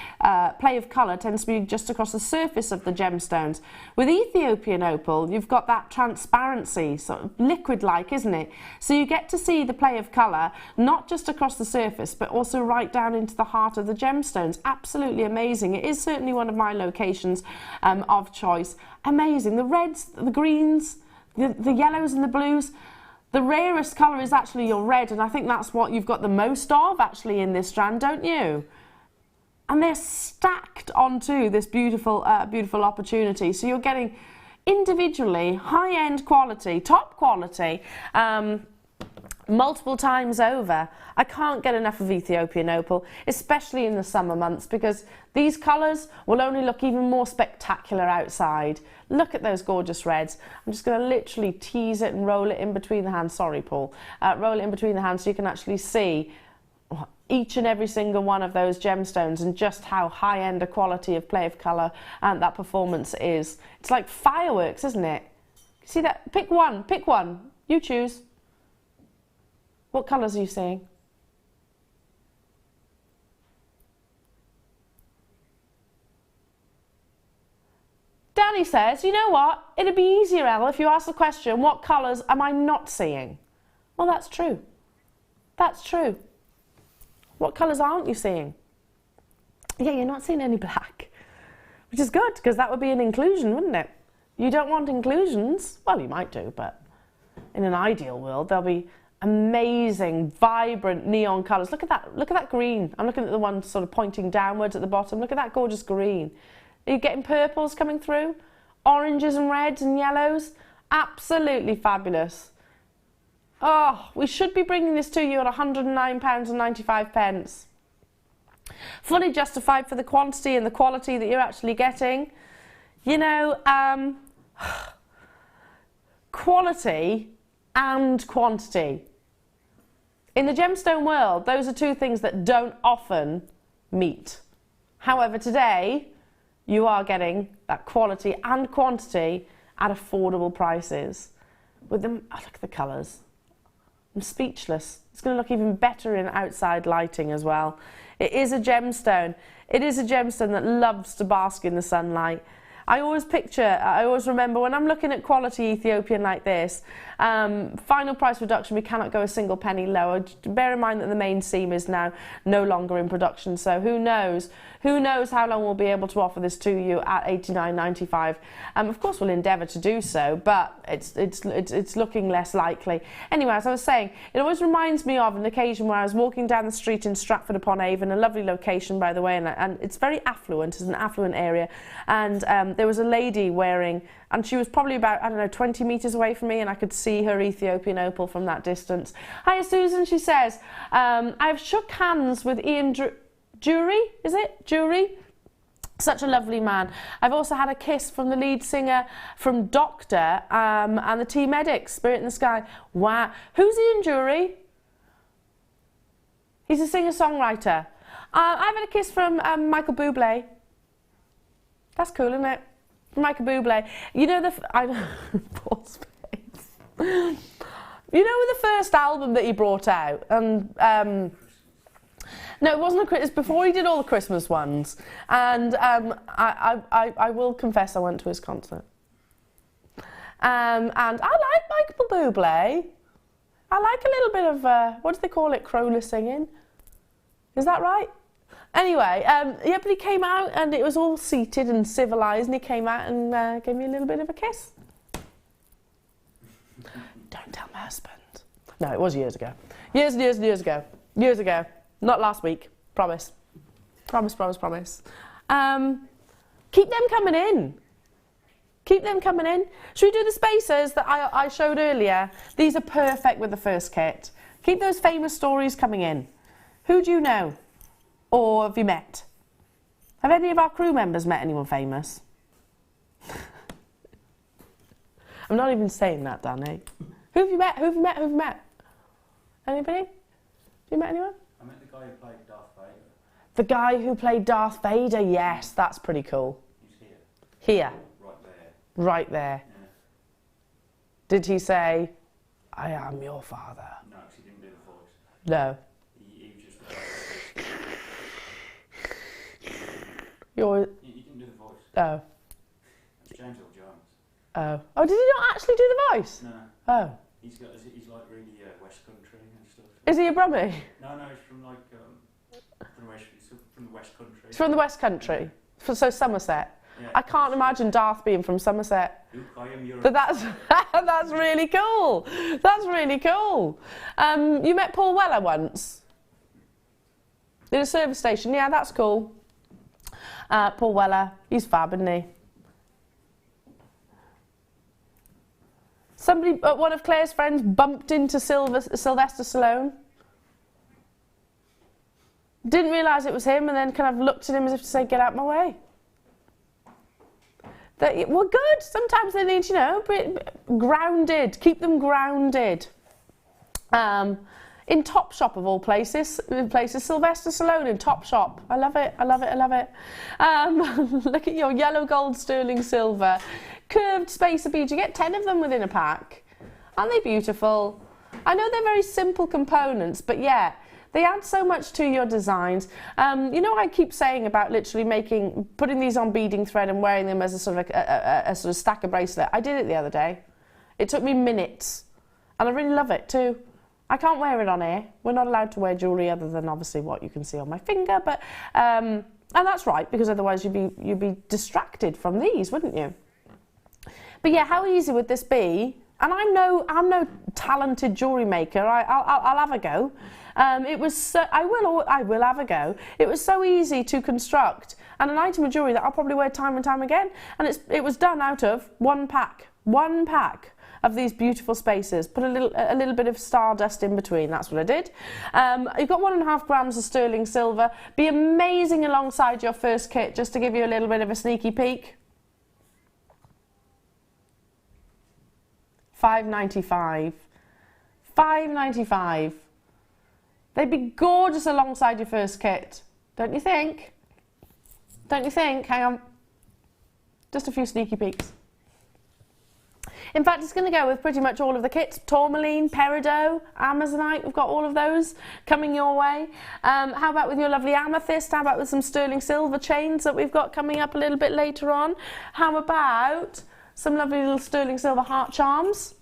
play of colour tends to be just across the surface of the gemstones. With Ethiopian opal, you've got that transparency, sort of liquid-like, isn't it? So you get to see the play of colour, not just across the surface, but also right down into the heart of the gemstones. Absolutely amazing. It is certainly one of my locations of choice. Amazing. The reds, the greens, the yellows and the blues. The rarest colour is actually your red, and I think that's what you've got the most of actually in this strand, don't you? And they're stacked onto this beautiful, beautiful opportunity. So you're getting individually high-end quality, top quality, multiple times over. I can't get enough of Ethiopian opal, especially in the summer months, because these colours will only look even more spectacular outside. Look at those gorgeous reds. I'm just going to literally tease it and roll it in between the hands. Sorry, Paul. Roll it in between the hands so you can actually see each and every single one of those gemstones and just how high-end a quality of play of colour and that performance is. It's like fireworks, isn't it? See that? Pick one. You choose. What colours are you seeing? Danny says, you know what? It'd be easier, Elle, if you ask the question, what colours am I not seeing? Well, that's true. That's true. What colours aren't you seeing? Yeah, you're not seeing any black, which is good, because that would be an inclusion, wouldn't it? You don't want inclusions. Well, you might do, but in an ideal world, there'll be amazing, vibrant neon colours. Look at that green. I'm looking at the one sort of pointing downwards at the bottom. Look at that gorgeous green. Are you getting purples coming through? Oranges and reds and yellows? Absolutely fabulous. Oh, we should be bringing this to you at £109.95. Fully justified for the quantity and the quality that you're actually getting. You know, quality and quantity. In the gemstone world, those are two things that don't often meet. However, today, you are getting that quality and quantity at affordable prices. With them, oh, look at the colours. I'm speechless. It's going to look even better in outside lighting as well. It is a gemstone. It is a gemstone that loves to bask in the sunlight. I always remember when I'm looking at quality Ethiopian like this, final price reduction, we cannot go a single penny lower. Bear in mind that the main seam is now no longer in production, so who knows how long we'll be able to offer this to you at £89.95. Of course we'll endeavour to do so, but it's looking less likely. Anyway, as I was saying, it always reminds me of an occasion where I was walking down the street in Stratford-upon-Avon, a lovely location by the way, and it's very affluent, it's an affluent area, and there was a lady wearing, and she was probably about, I don't know, 20 metres away from me, and I could see her Ethiopian opal from that distance. Hiya Susan, she says, I've shook hands with Ian Jury, is it? Jury? Such a lovely man. I've also had a kiss from the lead singer from Doctor and the Team Medics, Spirit in the Sky. Wow. Who's Ian Jury? He's a singer-songwriter. I've had a kiss from Michael Bublé. That's cool, isn't it? Michael Bublé. You know Paul's face. You know the first album that he brought out? And no, it wasn't it was before he did all the Christmas ones. And I will confess I went to his concert. And I like Michael Bublé. I like a little bit of, what do they call it, Crowler singing? Is that right? Anyway, yeah, but he came out and it was all seated and civilised, and he came out and gave me a little bit of a kiss. Don't tell my husband. No, it was years ago. Years and years and years ago. Years ago. Not last week. Promise. Promise, promise, promise. Keep them coming in. Keep them coming in. Should we do the spacers that I showed earlier? These are perfect with the first kit. Keep those famous stories coming in. Who do you know? Or have you met? Have any of our crew members met anyone famous? I'm not even saying that, Danny. Who have you met? Who have you met? Who have you met? Anybody? Have you met anyone? I met the guy who played Darth Vader. The guy who played Darth Vader, yes, that's pretty cool. He's here. Here? Right there. Right there. Yeah. Did he say, I am your father? No, because he didn't do the voice. No. He was just You're... He didn't do the voice. Oh. That's James Earl Jones. Oh. Oh, did he not actually do the voice? No. Oh. He's like really West Country and stuff. Is he a Brummie? No, he's from like from the West Country. He's from the West Country. So Somerset. Yeah. I can't imagine Darth being from Somerset. Luke, I am your... But that's really cool. That's really cool. You met Paul Weller once? In a service station. Yeah, that's cool. Paul Weller, he's fab, isn't he? Somebody, one of Claire's friends, bumped into Sylvester Stallone. Didn't realise it was him, and then kind of looked at him as if to say, get out my way. Well, good. Sometimes they need, you know, grounded. Keep them grounded. In Topshop of all places, Sylvester Stallone in Topshop. I love it, I love it, I love it. Look at your yellow, gold, sterling, silver. Curved spacer beads. You get 10 of them within a pack. Aren't they beautiful? I know they're very simple components, but yeah, they add so much to your designs. You know, I keep saying about literally putting these on beading thread and wearing them as a sort of stacker bracelet. I did it the other day. It took me minutes, and I really love it too. I can't wear it on air. We're not allowed to wear jewellery other than obviously what you can see on my finger, but and that's right, because otherwise you'd be distracted from these, wouldn't you? But yeah, how easy would this be? And I'm no talented jewellery maker. I'll have a go. I will have a go. It was so easy to construct, and an item of jewellery that I'll probably wear time and time again. And it was done out of one pack of these beautiful spacers. Put a little bit of stardust in between. That's what I did. You've got 1.5 grams of sterling silver. Be amazing alongside your first kit, just to give you a little bit of a sneaky peek. $5.95. $5.95. They'd be gorgeous alongside your first kit, don't you think? Don't you think? Hang on. Just a few sneaky peeks. In fact, it's going to go with pretty much all of the kits. Tourmaline, Peridot, Amazonite, we've got all of those coming your way. How about with your lovely amethyst? How about with some sterling silver chains that we've got coming up a little bit later on? How about some lovely little sterling silver heart charms?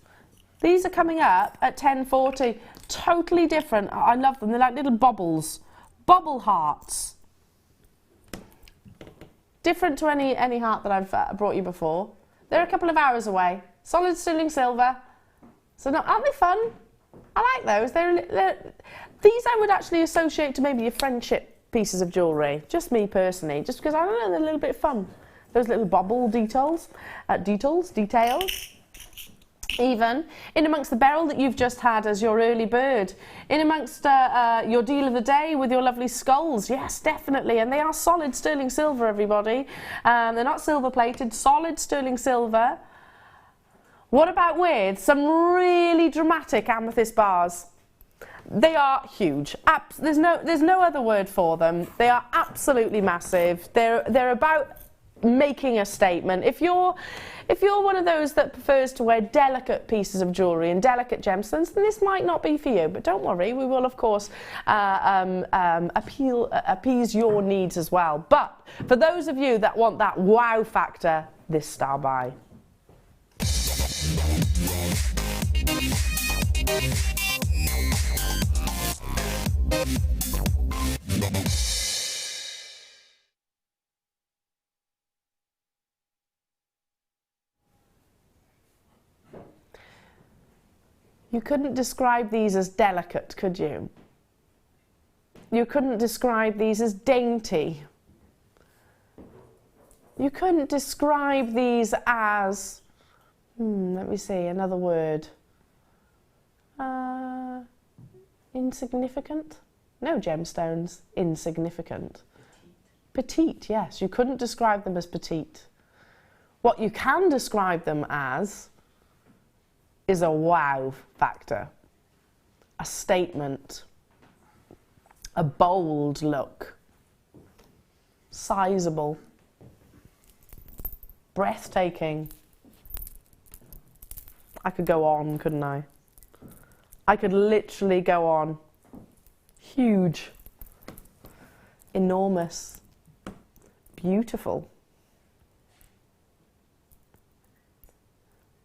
These are coming up at $10.40. Totally different. I love them. They're like little bubbles. Bubble hearts. Different to any heart that I've brought you before. They're a couple of hours away. Solid sterling silver. So aren't they fun? I like those. These I would actually associate to maybe your friendship pieces of jewellery. Just me personally. Just because I don't know, they're a little bit fun. those little bobble details, details. Even in amongst the Beryl that you've just had as your early bird, in amongst your deal of the day with your lovely skulls, yes, definitely, and they are solid sterling silver, everybody. They're not silver plated, solid sterling silver. What about with some really dramatic amethyst bars? They are huge. There's no other word for them. They are absolutely massive. They're about making a statement. If you're one of those that prefers to wear delicate pieces of jewellery and delicate gemstones, then this might not be for you. But don't worry, we will of course appease your needs as well. But for those of you that want that wow factor, this star buy. You couldn't describe these as delicate, could you? You couldn't describe these as dainty. You couldn't describe these as, let me see, another word. Insignificant? No gemstones, insignificant. Petite, yes, you couldn't describe them as petite. What you can describe them as is a wow factor, a statement, a bold look, sizable, breathtaking. I could go on, couldn't I? I could literally go on. Huge, enormous, beautiful.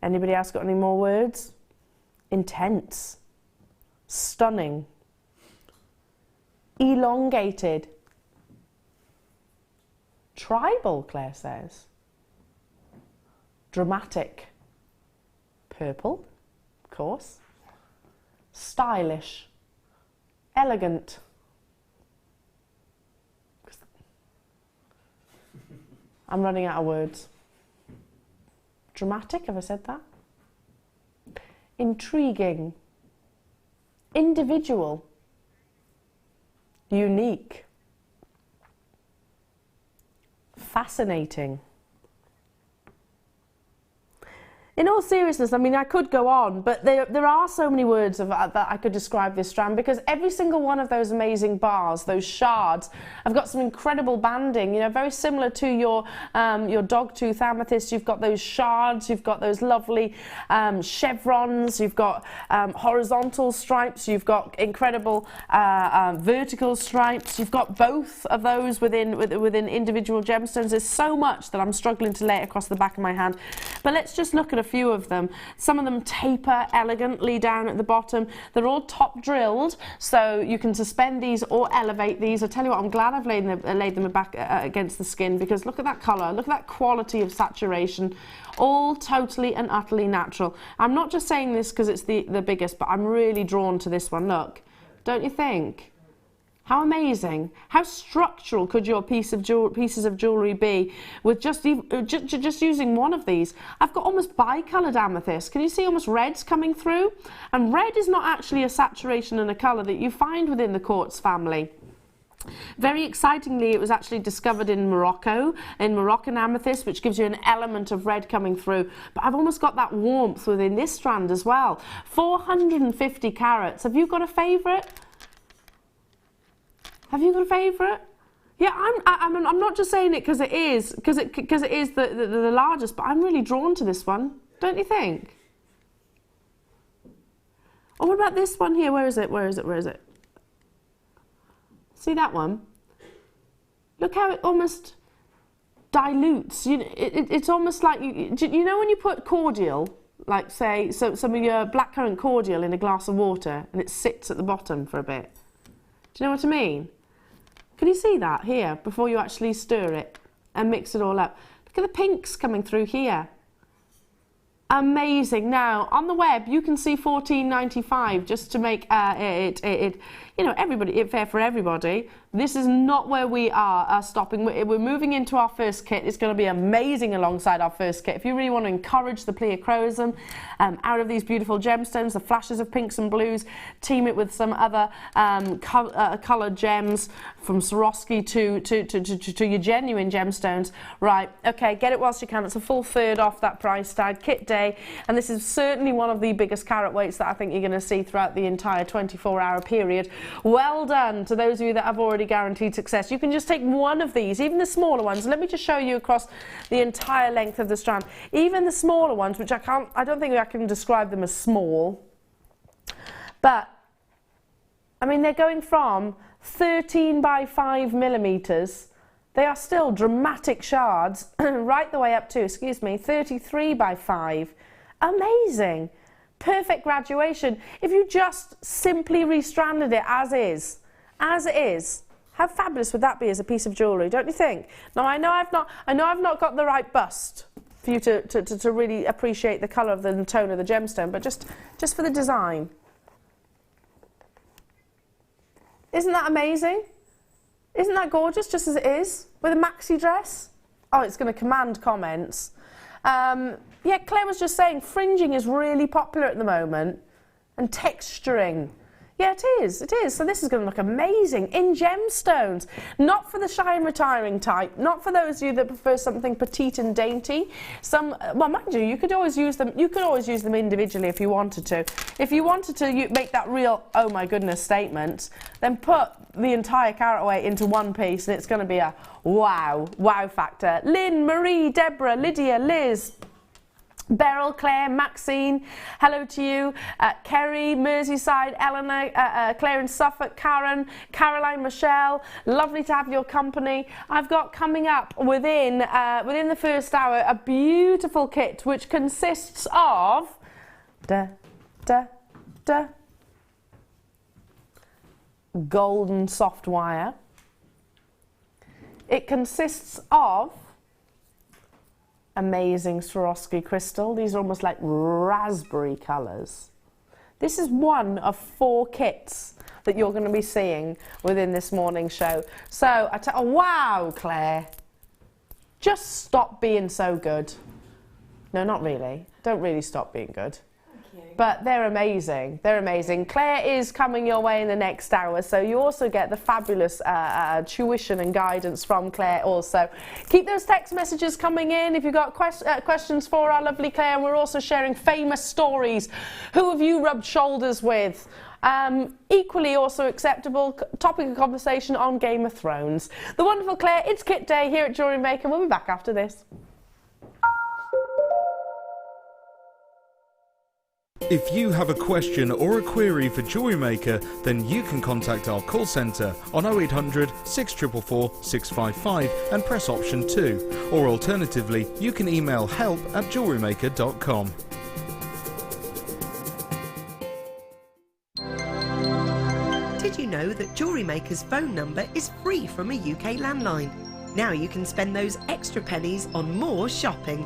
Anybody else got any more words? Intense, stunning, elongated, tribal, Claire says, dramatic, purple, of course, stylish, elegant. I'm running out of words. Dramatic, have I said that? Intriguing, individual, unique, fascinating. In all seriousness, I mean, I could go on, but there are so many words that I could describe this strand, because every single one of those amazing bars, those shards, have got some incredible banding, you know, very similar to your dogtooth amethyst. You've got those shards, you've got those lovely chevrons, you've got horizontal stripes, you've got incredible vertical stripes, you've got both of those within individual gemstones. There's so much that I'm struggling to lay across the back of my hand, but let's just look at a few of them. Some of them taper elegantly down at the bottom. They're all top drilled, so you can suspend these or elevate these. I tell you what, I'm glad I've laid them back against the skin, because look at that colour, look at that quality of saturation, all totally and utterly natural. I'm not just saying this because it's the biggest, but I'm really drawn to this one. Look, don't you think? How amazing! How structural could your pieces of jewellery be with just using one of these? I've got almost bicoloured amethyst. Can you see almost reds coming through? And red is not actually a saturation and a colour that you find within the quartz family. Very excitingly, it was actually discovered in Morocco, in Moroccan amethyst, which gives you an element of red coming through. But I've almost got that warmth within this strand as well. 450 carats. Have you got a favourite? Have you got a favourite? Yeah, I'm not just saying it because it is the largest, but I'm really drawn to this one, don't you think? Oh, what about this one here? Where is it? Where is it? Where is it? See that one? Look how it almost dilutes. It's almost like you know when you put cordial, like say some of your blackcurrant cordial in a glass of water, and it sits at the bottom for a bit. Do you know what I mean? Can you see that here before you actually stir it and mix it all up? Look at the pinks coming through here. Amazing. Now on the web you can see $14.95 just to make it you know, fair for everybody. This is not where we are stopping. We're moving into our first kit. It's going to be amazing alongside our first kit. If you really want to encourage the pleochrosm out of these beautiful gemstones, the flashes of pinks and blues, team it with some other coloured gems from Swarovski to your genuine gemstones. Right, okay, get it whilst you can. It's a full third off that price tag, kit day, and this is certainly one of the biggest carat weights that I think you're going to see throughout the entire 24-hour period. Well done to those of you that have already guaranteed success. You can just take one of these, even the smaller ones. Let me just show you across the entire length of the strand. Even the smaller ones, which I don't think I can describe them as small, but I mean, they're going from 13 by 5 millimeters. They are still dramatic shards right the way up to, 33 by 5. Amazing. Perfect graduation. If you just simply restranded it as it is, how fabulous would that be as a piece of jewellery, don't you think? Now I know I've not got the right bust for you to really appreciate the colour of the tone of the gemstone, but just for the design. Isn't that amazing? Isn't that gorgeous, just as it is, with a maxi dress? Oh, it's going to command comments. Yeah, Claire was just saying fringing is really popular at the moment, and texturing. Yeah, it is. So this is going to look amazing in gemstones. Not for the shy and retiring type, not for those of you that prefer something petite and dainty. Well, mind you, you could always use them individually if you wanted to. If you wanted to make that real, oh my goodness statement, then put the entire carat weight into one piece and it's going to be a wow factor. Lynn, Marie, Deborah, Lydia, Liz, Beryl, Claire, Maxine, hello to you, Kerry, Merseyside, Eleanor, Claire in Suffolk, Karen, Caroline, Michelle, lovely to have your company. I've got coming up within the first hour a beautiful kit which consists of golden soft wire. It consists of amazing Swarovski crystal. These are almost like raspberry colours. This is one of 4 kits that you're going to be seeing within this morning show. So, oh wow, Claire. Just stop being so good. No, not really. Don't really stop being good. But they're amazing. They're amazing. Claire is coming your way in the next hour, so you also get the fabulous tuition and guidance from Claire also. Keep those text messages coming in if you've got questions for our lovely Claire, and we're also sharing famous stories. Who have you rubbed shoulders with? Equally also acceptable topic of conversation on Game of Thrones. The wonderful Claire, it's kit day here at Jewellery Maker. We'll be back after this. If you have a question or a query for Jewellery Maker, then you can contact our call centre on 0800 644 655 and press option 2, or alternatively you can email help@jewellerymaker.com. Did you know that Jewellery Maker's phone number is free from a UK landline? Now you can spend those extra pennies on more shopping.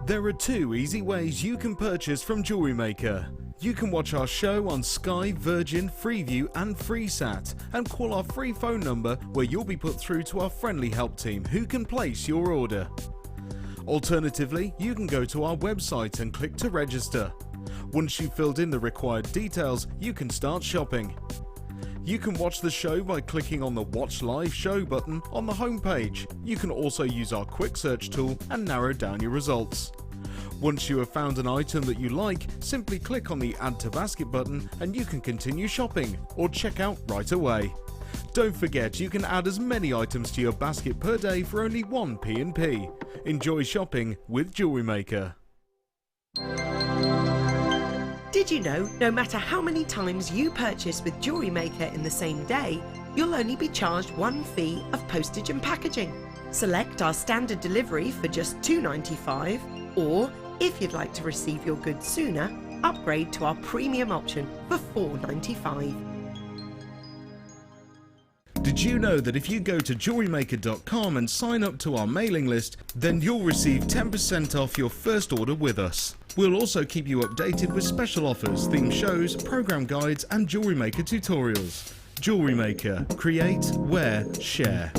There are 2 easy ways you can purchase from Jewellery Maker. You can watch our show on Sky, Virgin, Freeview and FreeSat and call our free phone number where you'll be put through to our friendly help team who can place your order. Alternatively, you can go to our website and click to register. Once you've filled in the required details, you can start shopping. You can watch the show by clicking on the Watch Live Show button on the homepage. You can also use our quick search tool and narrow down your results. Once you have found an item that you like, simply click on the Add to Basket button and you can continue shopping or check out right away. Don't forget you can add as many items to your basket per day for only 1 P&P. Enjoy shopping with Jewellery Maker. Did you know no matter how many times you purchase with Jewellery Maker in the same day, you'll only be charged 1 fee of postage and packaging? Select our standard delivery for just $2.95, or if you'd like to receive your goods sooner, upgrade to our premium option for $4.95. Did you know that if you go to jewellerymaker.com and sign up to our mailing list, then you'll receive 10% off your first order with us. We'll also keep you updated with special offers, theme shows, program guides and Jewellery Maker tutorials. Jewellery Maker. Create, wear, share.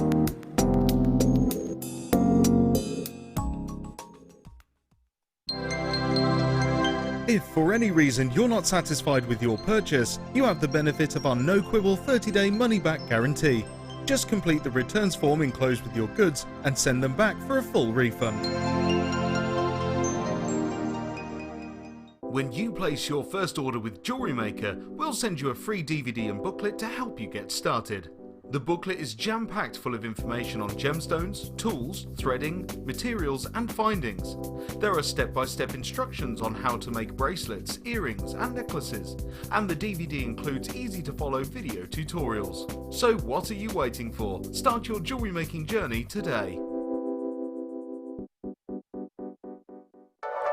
If for any reason you're not satisfied with your purchase, you have the benefit of our no quibble 30-day money-back guarantee. Just complete the returns form enclosed with your goods and send them back for a full refund. When you place your first order with Jewellery Maker, we'll send you a free DVD and booklet to help you get started. The booklet is jam-packed full of information on gemstones, tools, threading, materials and findings. There are step-by-step instructions on how to make bracelets, earrings and necklaces, and the DVD includes easy-to-follow video tutorials. So what are you waiting for? Start your jewellery making journey today.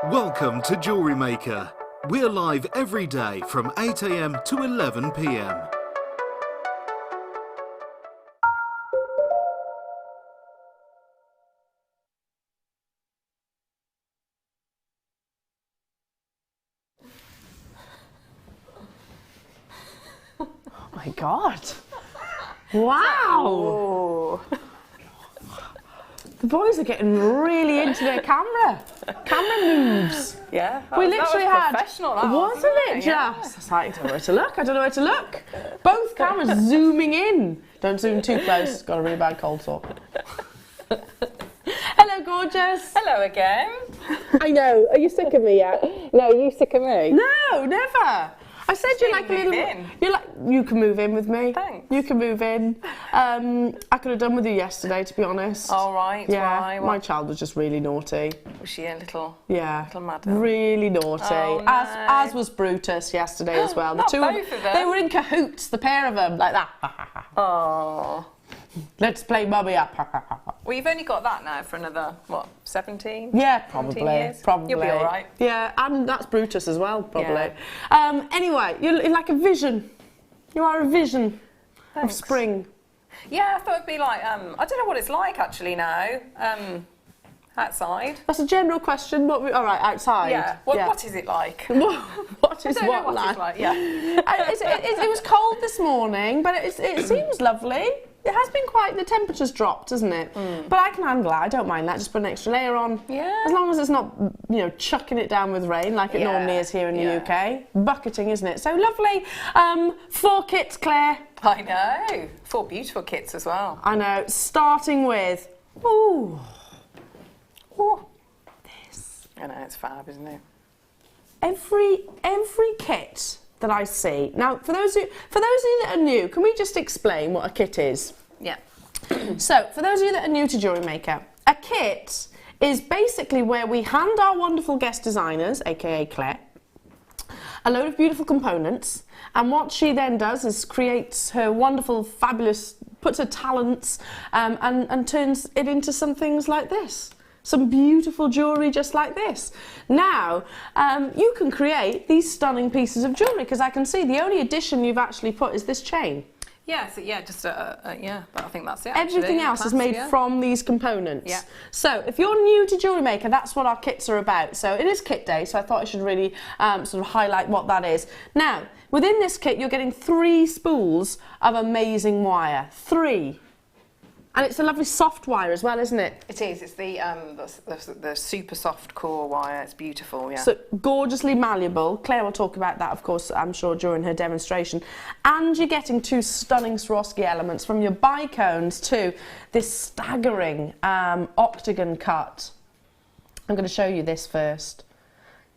Welcome to Jewellery Maker. We're live every day from 8 AM to 11 PM. Oh my God. Wow. The boys are getting really into their camera moves. Yeah, We literally had, professional, that wasn't it just? Yeah. It's like, I don't know where to look, I don't know where to look. Both cameras zooming in. Don't zoom too close, got a really bad cold sore. Hello, gorgeous. Hello again. I know, are you sick of me yet? No, are you sick of me? No, never. I said you're like a little. in. You're like, you can move in with me. Thanks. You can move in. I could have done with you yesterday, to be honest. All right. Yeah, Why? my child was just really naughty. Was she a little? Yeah, Little madam. really naughty. Oh, no. As was Brutus yesterday as well. The Not two both of them. They were in cahoots, the pair of them, like that. Oh. Let's play mummy up. Well, you've only got that now for another, what, 17? Yeah, 17 probably. years? Probably. You'll be all right. Yeah, and that's Brutus as well, probably. Anyway, you're like a vision. You are a vision of Thanks. spring. Yeah, I thought it'd be like, I don't know what it's like actually now, outside. That's a general question. All right, outside. Yeah. What is it like? What is I don't know what it's like, yeah. It was cold this morning, but it seems lovely. It has been quite, the temperature's dropped, hasn't it? But I can handle it, I don't mind that, just put an extra layer on. Yeah. As long as it's not, chucking it down with rain like it Yeah, normally is here in the yeah. UK. Bucketing, isn't it? So lovely. 4 kits, Claire. I know. 4 beautiful kits as well. I know, starting with, this. I know, it's fab, isn't it? Every kit that I see. Now, for those of you that are new, can we just explain what a kit is? Yeah. So, for those of you that are new to Jewellery Maker, a kit is basically where we hand our wonderful guest designers, aka Claire, a load of beautiful components, and what she then does is creates her wonderful, fabulous, puts her talents and turns it into some things like this. Some beautiful jewellery just like this. Now, you can create these stunning pieces of jewellery because I can see the only addition you've actually put is this chain. Yeah, so yeah, just but I think that's it. Everything else is made from these components. Yeah. So if you're new to Jewellery Maker, that's what our kits are about. So it is kit day, so I thought I should really sort of highlight what that is. Now, within this kit, you're getting 3 spools of amazing wire. 3. And it's a lovely soft wire as well, isn't it? It is. It's the super soft core wire. It's beautiful. Yeah. So gorgeously malleable. Claire will talk about that, of course, I'm sure, during her demonstration. And you're getting 2 stunning Swarovski elements, from your bicones to this staggering octagon cut. I'm going to show you this first.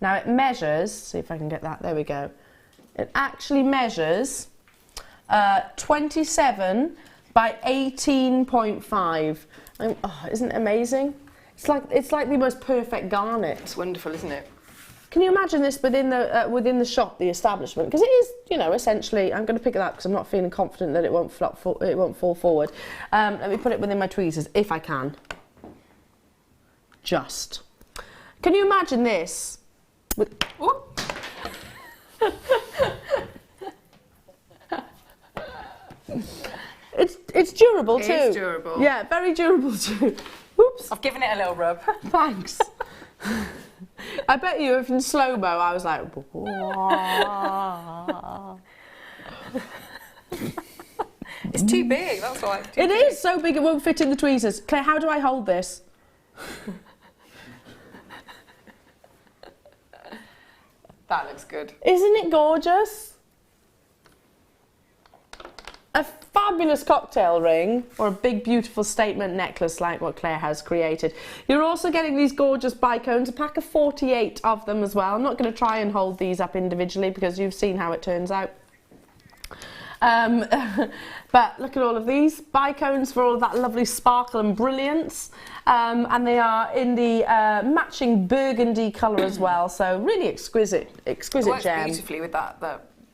Now it measures, see if I can get that, there we go. It actually measures 27 by 18.5. Isn't it amazing? It's like the most perfect garnet. It's wonderful, isn't it? Can you imagine this within the shop, the establishment? Because it is, essentially. I'm going to pick it up because I'm not feeling confident that it won't fall forward. Let me put it within my tweezers if I can. Just. Can you imagine this? It's durable too. It is durable. Yeah, very durable too. Oops. I've given it a little rub. Thanks. I bet you if in slow-mo I was like... It's too big, that's why. It is so big it won't fit in the tweezers. Claire, how do I hold this? That looks good. Isn't it gorgeous? A fabulous cocktail ring or a big beautiful statement necklace like what Claire has created. You're also getting these gorgeous bicones, a pack of 48 of them as well. I'm not going to try and hold these up individually because you've seen how it turns out. But look at all of these bicones for all of that lovely sparkle and brilliance, and they are in the matching burgundy colour as well, so really exquisite It works gem. beautifully with that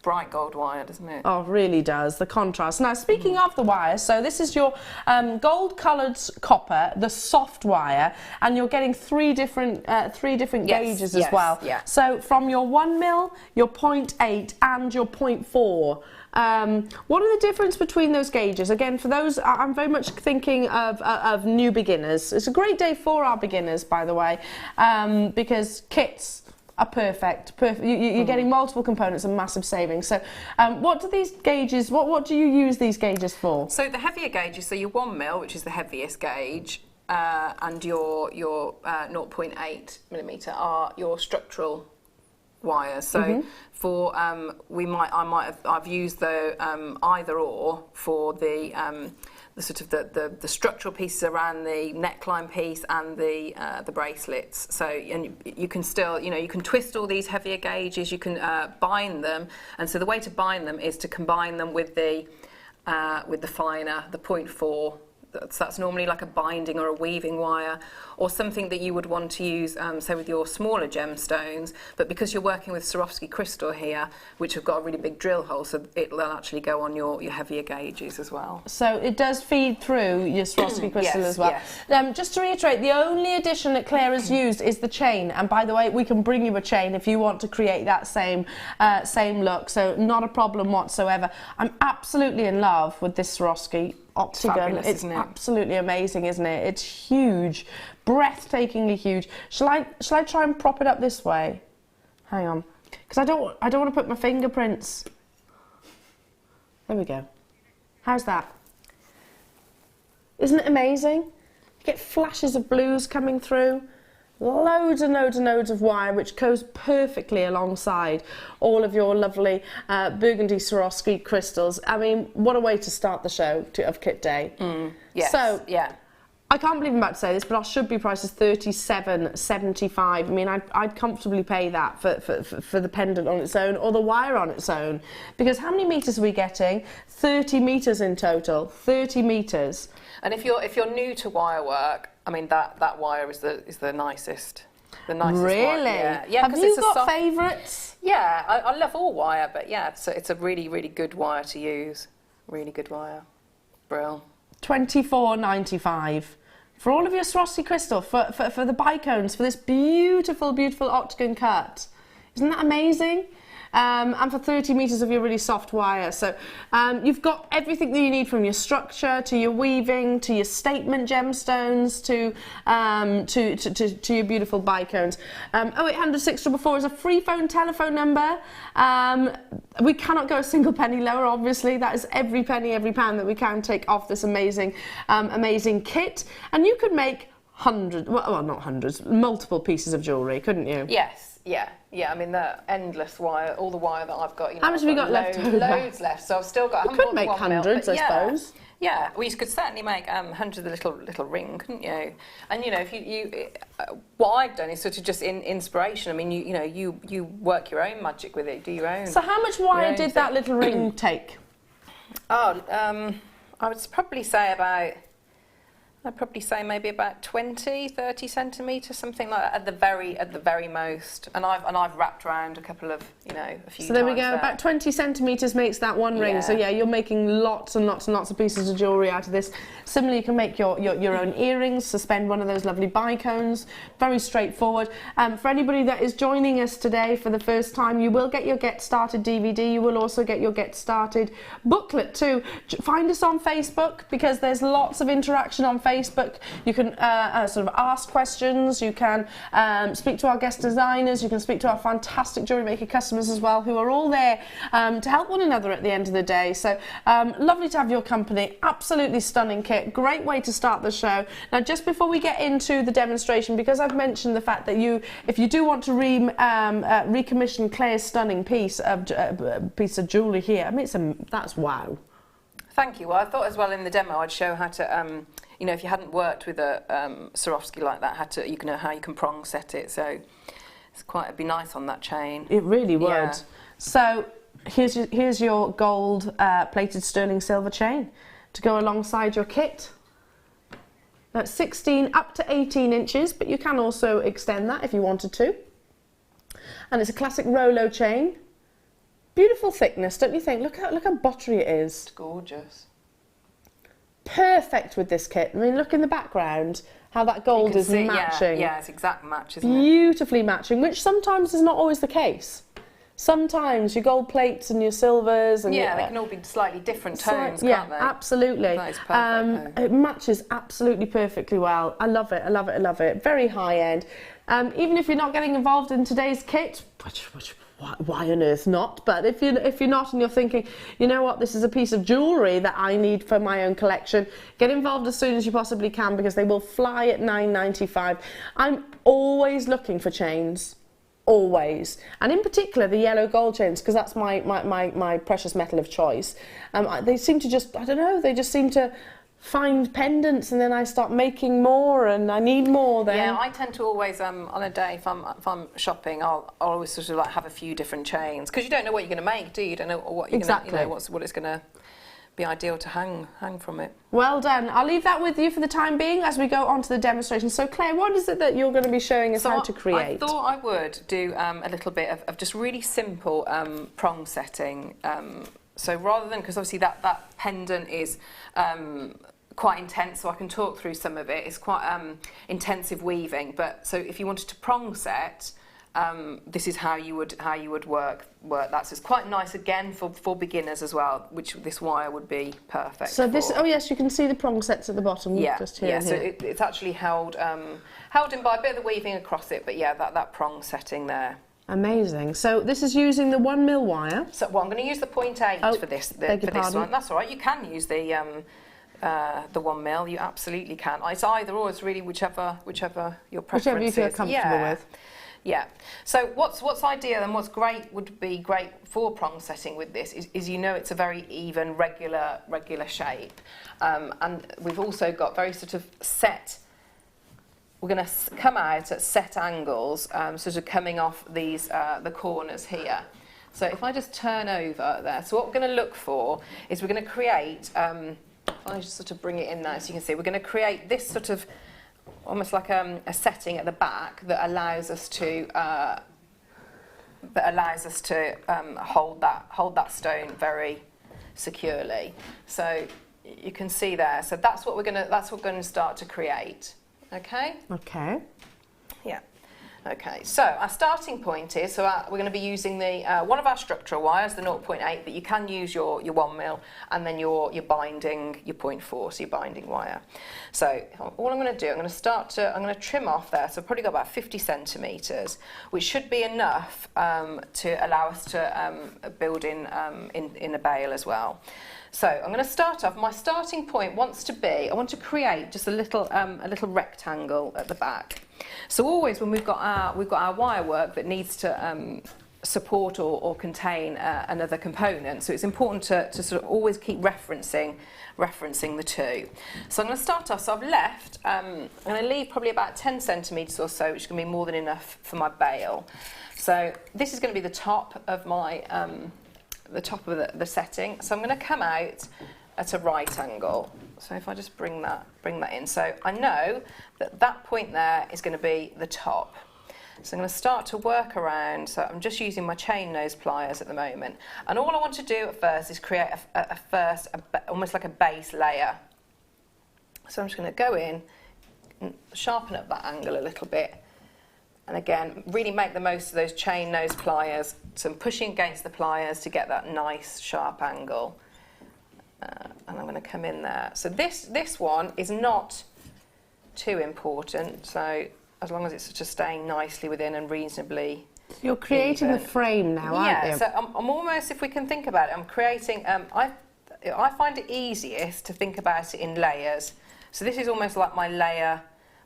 bright gold wire, doesn't it? Oh, it really does, the contrast. Now, speaking of the wire, so this is your gold-coloured copper, the soft wire, and you're getting three different gauges as well. Yeah. So from your 1mm, your 0.8 and your 0.4. What are the difference between those gauges? Again, for those, I'm very much thinking of new beginners. It's a great day for our beginners, by the way, because kits are perfect. You're getting multiple components and massive savings. So what do these gauges, what do you use these gauges for? So the heavier gauges, so your 1mm, which is the heaviest gauge, and your 0.8mm are your structural wires. So for I've used the either or for the sort of the structural pieces around the neckline piece and the bracelets. So and you can still, you can twist all these heavier gauges, you can bind them, and so the way to bind them is to combine them with the finer, the 0.4. That's normally like a binding or a weaving wire, or something that you would want to use, say, with your smaller gemstones. But because you're working with Swarovski crystal here, which have got a really big drill hole, so it'll actually go on your heavier gauges as well. So it does feed through your Swarovski crystal as well. Yes. Just to reiterate, the only addition that Claire has used is the chain. And by the way, we can bring you a chain if you want to create that same look. So not a problem whatsoever. I'm absolutely in love with this Swarovski octagon. Fabulous, it's isn't it? absolutely amazing, isn't it? It's huge, breathtakingly huge. Shall I try and prop it up this way? Hang on, because I don't want to put my fingerprints. There we go. How's that? Isn't it amazing? You get flashes of blues coming through. Loads and loads and loads of wire, which goes perfectly alongside all of your lovely burgundy Swarovski crystals. I mean, what a way to start the show of Kit Day. Yes. So, yeah. I can't believe I'm about to say this, but our should-be price is $37.75. I mean, I'd comfortably pay that for the pendant on its own or the wire on its own. Because how many metres are we getting? 30 metres in total. 30 metres. And if you're new to wire work, I mean that wire is the nicest. The nicest Really? wire. Yeah. Have you got favourites? Yeah, I love all wire, but yeah, it's a really, really good wire to use. Really good wire. Brill. $24.95 for all of your Swarovski crystal, for the bicones, for this beautiful, beautiful octagon cut. Isn't that amazing? And for 30 metres of your really soft wire. So you've got everything that you need, from your structure to your weaving to your statement gemstones to your beautiful bicones. 0800 644 is a free phone telephone number. We cannot go a single penny lower, obviously. That is every penny, every pound that we can take off this amazing, amazing kit. And you could make hundreds, well, not hundreds, multiple pieces of jewellery, couldn't you? Yes. Yeah. I mean, the endless wire, all the wire that I've got. How much have you got left over? Loads left. So I've still got. You could make hundreds, I suppose. Yeah, well, you could certainly make hundreds of little ring, couldn't you? And if you what I've done is sort of just inspiration. I mean, you work your own magic with it, do your own. So how much wire did that little ring take? Oh, I would probably say about I'd probably say maybe about 20, 30 centimetres, something like that, at the very most. And I've wrapped around a couple of, you know, a few. So there we times go. there. About 20 centimetres makes that one ring. Yeah. So yeah, you're making lots and lots and lots of pieces of jewellery out of this. Similarly, you can make your own earrings, suspend one of those lovely bicones. Very straightforward. For anybody that is joining us today for the first time, you will get your Get Started DVD. You will also get your Get Started booklet too. Find us on Facebook, because there's lots of interaction on Facebook. You can sort of ask questions, you can speak to our guest designers, you can speak to our fantastic Jewellery Maker customers as well, who are all there to help one another at the end of the day. So lovely to have your company. Absolutely stunning kit. Great way to start the show. Now, just before we get into the demonstration, because I've mentioned the fact that if you do want to recommission Claire's stunning piece of jewellery here, I mean, that's wow. Thank you. Well, I thought as well in the demo I'd show how to, you know, if you hadn't worked with a Swarovski like that, how you can prong set it. So it'd be nice on that chain. It really would. Yeah. So here's your gold plated sterling silver chain to go alongside your kit. That's 16 up to 18 inches, but you can also extend that if you wanted to. And it's a classic Rolo chain. Beautiful thickness, don't you think? Look how buttery it is. It's gorgeous. Perfect with this kit. I mean, look in the background how that gold is matching. Yeah, it's exact match, isn't it? Beautifully matching, which sometimes is not always the case. Sometimes your gold plates and your silvers and they can all be slightly different tones, can't they? Absolutely. That is perfect. It matches absolutely perfectly well. I love it. I love it. I love it. Very high end. Even if you're not getting involved in today's kit, which why on earth not? But if you're not and you're thinking, you know what, this is a piece of jewellery that I need for my own collection, get involved as soon as you possibly can, because they will fly at £9.95. I'm always looking for chains. Always, and in particular the yellow gold chains, because that's my precious metal of choice. They seem to just, I don't know, they just seem to find pendants, and then I start making more, and I need more then. Yeah, I tend to always on a day, if I'm shopping, I'll always sort of like have a few different chains, because you don't know what you're going to make, do you? You don't know what you're exactly. going to, you know, what it's going to be ideal to hang from it. Well done. I'll leave that with you for the time being as we go on to the demonstration. So Claire, what is it that you're going to be showing us how to create? I thought I would do a little bit of just really simple prong setting. So rather than, because obviously that pendant is quite intense, so I can talk through some of it. It's quite intensive weaving, but so if you wanted to prong set, this is how you would work that. So it's quite nice again for beginners as well, which this wire would be perfect. So this, oh yes, you can see the prong sets at the bottom. Yeah, just here. yeah. And So here. it's actually held in by a bit of the weaving across it, but yeah, that prong setting there. Amazing. So this is using the 1mm wire. So well, I'm going to use the 0.8 for this one. That's all right. You can use the 1mm. You absolutely can. It's either or. It's really whichever your preference Whichever you feel is. comfortable with. Yeah. So what's ideal and what's great would be great for prong setting with this is you know it's a very even, regular shape, and we've also got very sort of set. We're going to come out at set angles, sort of coming off these the corners here. So if I just turn over there, so what we're going to look for is we're going to create. I'll just sort of bring it in now so you can see. We're going to create this sort of almost like a setting at the back that allows us to hold that stone very securely. So you can see there. So that's what we're going to start to create. Okay. Okay. Yeah. Okay, so our starting point is, we're going to be using the one of our structural wires, the 0.8, but you can use your 1mm, and then your binding, your 0.4, so your binding wire. So all I'm going to do, I'm going to trim off there, so I've probably got about 50 centimetres, which should be enough to allow us to build in a bale as well. So I'm going to start off. My starting point wants to be, I want to create just a little rectangle at the back. So always when we've got our wire work that needs to support or contain another component, so it's important to sort of always keep referencing the two. So I'm going to start off. So I've left. I'm going to leave probably about 10 centimetres or so, which is going to be more than enough for my bale. So this is going to be the top of my the top of the setting. So I'm going to come out at a right angle. So if I just bring that in, so I know that that point there is going to be the top. So I'm going to start to work around. So I'm just using my chain nose pliers at the moment, and all I want to do at first is create almost like a base layer. So I'm just going to go in and sharpen up that angle a little bit, and again really make the most of those chain nose pliers. So I'm pushing against the pliers to get that nice sharp angle. And I'm going to come in there. So this one is not too important. So as long as it's just staying nicely within and reasonably. You're creating even. The frame now, aren't you? Yeah. So I'm almost, if we can think about it, I'm creating. I find it easiest to think about it in layers. So this is almost like my layer,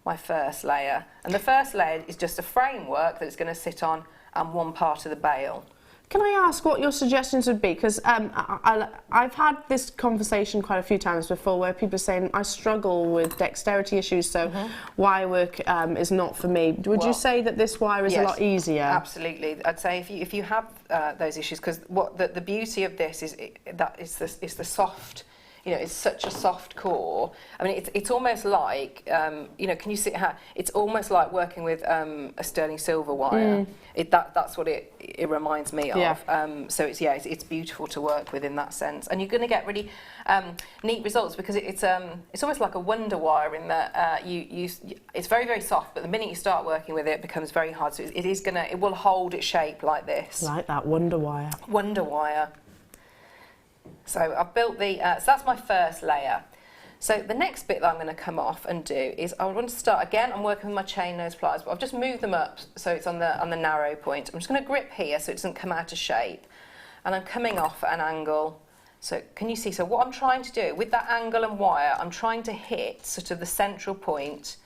my first layer, and the first layer is just a framework that it's going to sit on and one part of the bale. Can I ask what your suggestions would be? Because I've had this conversation quite a few times before where people are saying, I struggle with dexterity issues, so wire work is not for me. Would you say that this wire is a lot easier? Absolutely. I'd say if you have those issues, because what the beauty of this is that it's the soft, you know, it's such a soft core. I mean, it's almost like, you know, can you see how it's almost like working with a sterling silver wire. That's what it reminds me of. Yeah. So it's beautiful to work with in that sense, and you're going to get really neat results because it's almost like a wonder wire in that it's very, very soft, but the minute you start working with it, it becomes very hard. So it will hold its shape like this. Like that wonder wire. Wonder wire. So I've built so that's my first layer. So the next bit that I'm going to come off and do is I want to start again. I'm working with my chain nose pliers, but I've just moved them up so it's on the narrow point. I'm just going to grip here so it doesn't come out of shape, and I'm coming off at an angle. So can you see? So what I'm trying to do with that angle and wire, I'm trying to hit sort of the central point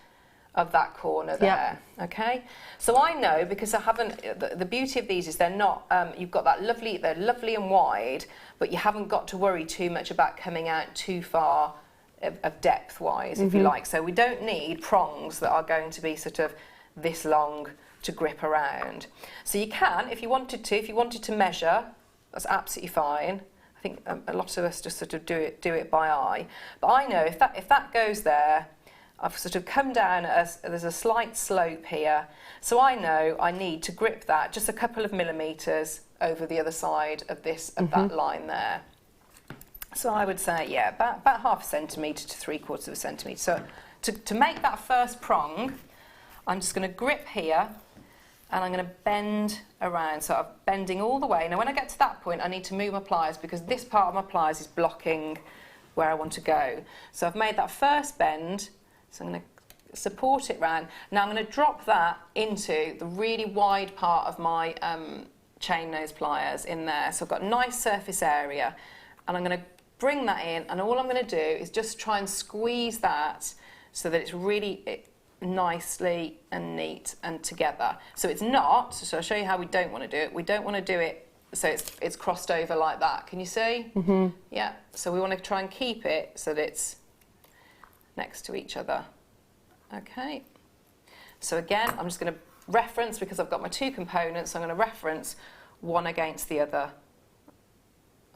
of that corner there. Yep. Okay, so I know because I haven't. The beauty of these is they're not. You've got that lovely. They're lovely and wide, but you haven't got to worry too much about coming out too far of depth-wise, if you like. So we don't need prongs that are going to be sort of this long to grip around. So you can, if you wanted to measure, that's absolutely fine. I think a lot of us just sort of do it by eye. But I know if that goes there. I've sort of come down, there's a slight slope here, so I know I need to grip that just a couple of millimetres over the other side of that line there. So I would say, yeah, about half a centimetre to 3/4 centimetre. So to make that first prong, I'm just going to grip here, and I'm going to bend around. So I'm bending all the way. Now when I get to that point, I need to move my pliers because this part of my pliers is blocking where I want to go. So I've made that first bend. So I'm going to support it round. Now I'm going to drop that into the really wide part of my chain nose pliers in there. So I've got a nice surface area, and I'm going to bring that in, and all I'm going to do is just try and squeeze that so that it's really nicely and neat and together. So it's not, so I'll show you how we don't want to do it. We don't want to do it so it's crossed over like that. Can you see? Mm-hmm. Yeah. So we want to try and keep it so that it's next to each other. Okay, so again I'm just going to reference, because I've got my two components, I'm going to reference one against the other.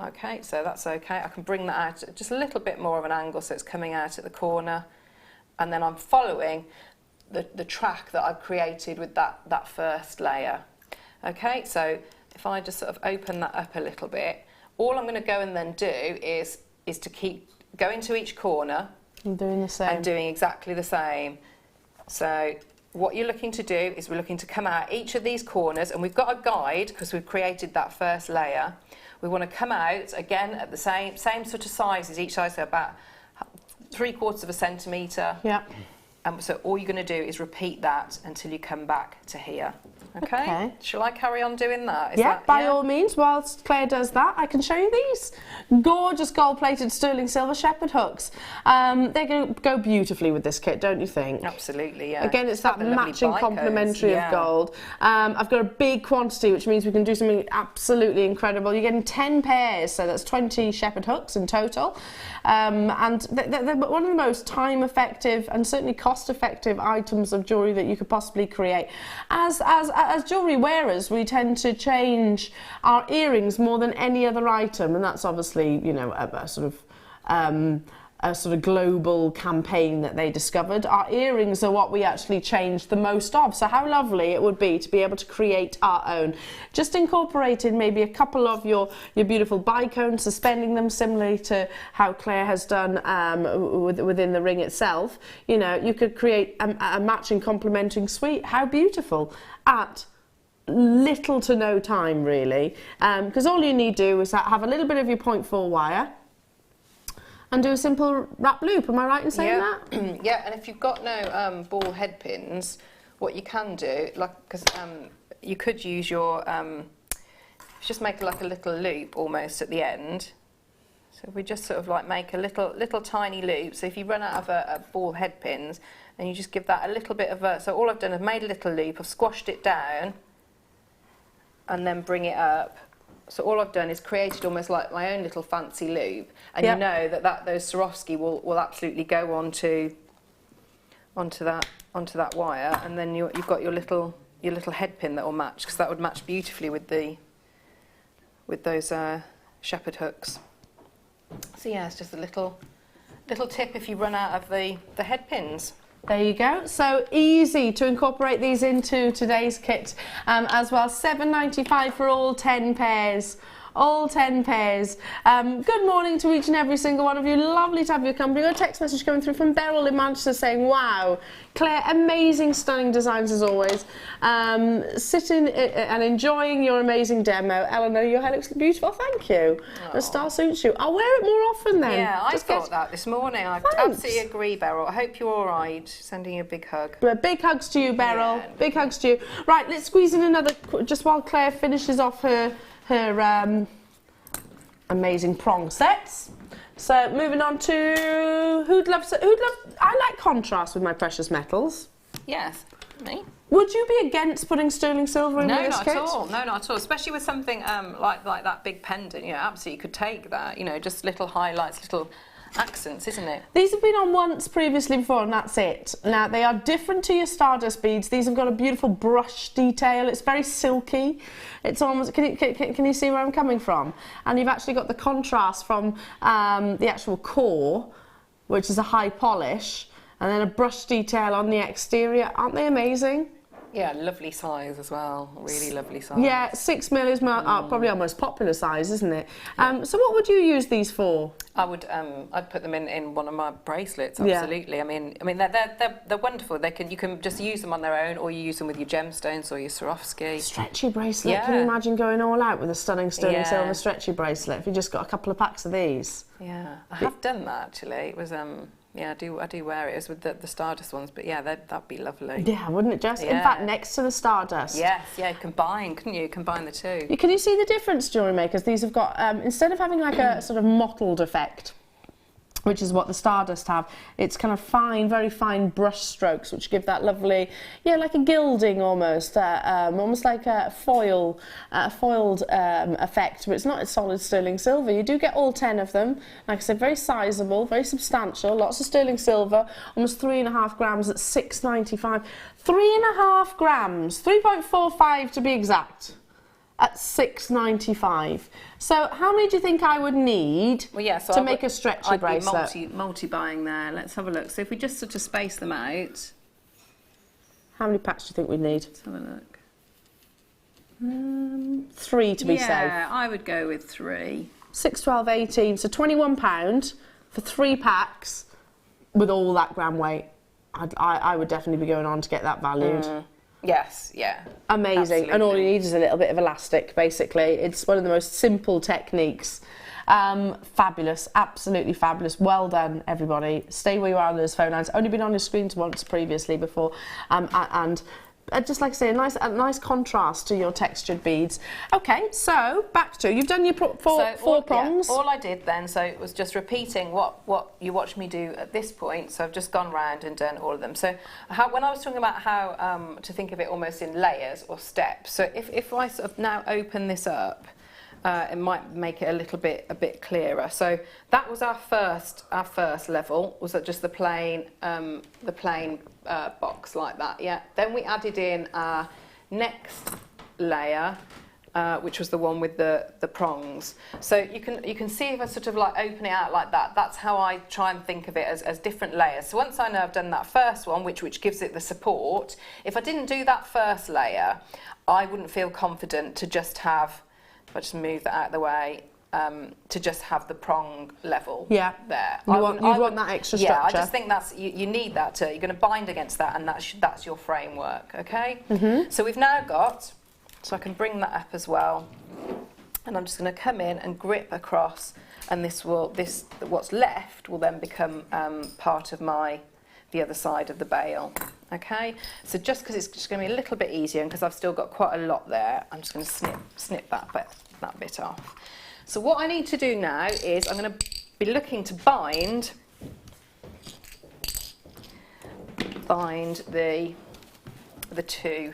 Okay, so that's okay. I can bring that out at just a little bit more of an angle so it's coming out at the corner, and then I'm following the track that I've created with that first layer. Okay, so if I just sort of open that up a little bit, all I'm going to go and then do is to keep going to each corner and doing the same. And doing exactly the same. So what you're looking to do is we're looking to come out each of these corners, and we've got a guide because we've created that first layer. We want to come out again at the same sort of size as each side, so about 3/4 centimetre. Yeah. So all you're going to do is repeat that until you come back to here. Okay. Shall I carry on doing that? By all means. Whilst Claire does that, I can show you these gorgeous gold-plated sterling silver shepherd hooks. They're going to go beautifully with this kit, don't you think? Absolutely, yeah. Again, it's that matching complementary of gold. I've got a big quantity, which means we can do something absolutely incredible. You're getting 10 pairs, so that's 20 shepherd hooks in total. And they're one of the most time-effective and certainly cost-effective items of jewellery that you could possibly create. As jewellery wearers, we tend to change our earrings more than any other item, and that's obviously, you know, a sort of a sort of global campaign that they discovered. Our earrings are what we actually changed the most of, so how lovely it would be to be able to create our own. Just incorporating maybe a couple of your beautiful bicones, suspending them similarly to how Claire has done within the ring itself. You know, you could create a matching complementing suite. How beautiful, at little to no time really, because all you need to do is have a little bit of your 0.4 wire and do a simple wrap loop. Am I right in saying that? Yeah, and if you've got no ball head pins, what you can do, because you could use your, just make like a little loop almost at the end. So we just sort of like make a little tiny loop. So if you run out of a ball head pins, and you just give that a little bit of a, so all I've done is made a little loop, I've squashed it down, and then bring it up. So all I've done is created almost like my own little fancy loop, and you know that those Swarovski will absolutely go onto that wire, and then you've got your little head pin that will match, because that would match beautifully with those shepherd hooks. So yeah, it's just a little tip if you run out of the head pins. There you go. So easy to incorporate these into today's kit as well. £7.95 for all 10 pairs. All 10 pairs. Good morning to each and every single one of you. Lovely to have your company. Got a text message coming through from Beryl in Manchester saying, wow, Claire, amazing, stunning designs as always. Sitting and enjoying your amazing demo. Eleanor, your hair looks beautiful. Thank you. The star suits you. I'll wear it more often then. Yeah, I thought that this morning. I absolutely agree, Beryl. I hope you're all right. Sending you a big hug. Big hugs to you, Beryl. Yeah. Big hugs to you. Right, let's squeeze in another, just while Claire finishes off her amazing prong sets. So moving on to who'd love. I like contrast with my precious metals. Yes, me. Would you be against putting sterling silver in this kit? No, not at all. Especially with something like that big pendant. You know, absolutely, you could take that. You know, just little highlights, little accents, isn't it? These have been on once previously before, and that's it. Now they are different to your stardust beads. These have got a beautiful brush detail. It's very silky. It's almost, can you see where I'm coming from? And you've actually got the contrast from the actual core, which is a high polish, and then a brush detail on the exterior. Aren't they amazing? Yeah, lovely size as well. Really lovely size. Yeah, 6mm is probably our most popular size, isn't it? So what would you use these for? I would. I'd put them in one of my bracelets. Absolutely. Yeah. I mean, they're wonderful. You can just use them on their own, or you use them with your gemstones or your Swarovski. Stretchy bracelet. Yeah. Can you imagine going all out with a stunning sterling silver stretchy bracelet if you just got a couple of packs of these? Yeah, I have done that actually. It was yeah, I do wear it. It was with the Stardust ones, but yeah, that'd be lovely. Yeah, wouldn't it just? Yeah. In fact, next to the Stardust. Yes, yeah, couldn't you? Combine the two. Can you see the difference, jewellery makers? These have got, instead of having like a sort of mottled effect, which is what the Stardust have, it's kind of fine, very fine brush strokes, which give that lovely, yeah, like a gilding almost, almost like a foiled effect, but it's not a solid sterling silver. You do get all 10 of them. Like I said, very sizable, very substantial, lots of sterling silver, almost 3.5 grams at £6.95. 3.5 grams, 3.45 to be exact, at £6.95. So how many do you think I would need to make a stretchy bracelet? I'd be multi-buying there. Let's have a look. So if we just sort of space them out. How many packs do you think we'd need? Let's have a look. 3 to be safe. Yeah, I would go with 3. 6, 12, 18. So £21 for 3 packs with all that gram weight. I would definitely be going on to get that valued. Yes, yeah. Amazing. Absolutely. And all you need is a little bit of elastic, basically. It's one of the most simple techniques. Fabulous, absolutely fabulous. Well done, everybody. Stay where you are on those phone lines. Only been on your screens once previously before, and just like I say, a nice contrast to your textured beads. Okay, so back to you've done your four prongs. Yeah, all I did then, so it was just repeating what you watched me do at this point. So I've just gone round and done all of them. So when I was talking about how to think of it almost in layers or steps. So if I sort of now open this up. It might make it a bit clearer. So that was our first level. Was that just the plain box like that? Yeah. Then we added in our next layer which was the one with the prongs. So you can see if I sort of like open it out like that, that's how I try and think of it as different layers. So once I know I've done that first one, which gives it the support, if I didn't do that first layer, I wouldn't feel confident to just have, if I just move that out of the way, to just have the prong level there. You want that extra structure. Yeah, I just think that's, you need that you're going to bind against that, and that's your framework, okay? So we've now got, so I can bring that up as well, and I'm just going to come in and grip across, and what's left will then become part of the other side of the bale, okay? So just because it's just going to be a little bit easier, and because I've still got quite a lot there, I'm just going to snip that bit off. So what I need to do now is I'm going to be looking to bind the two.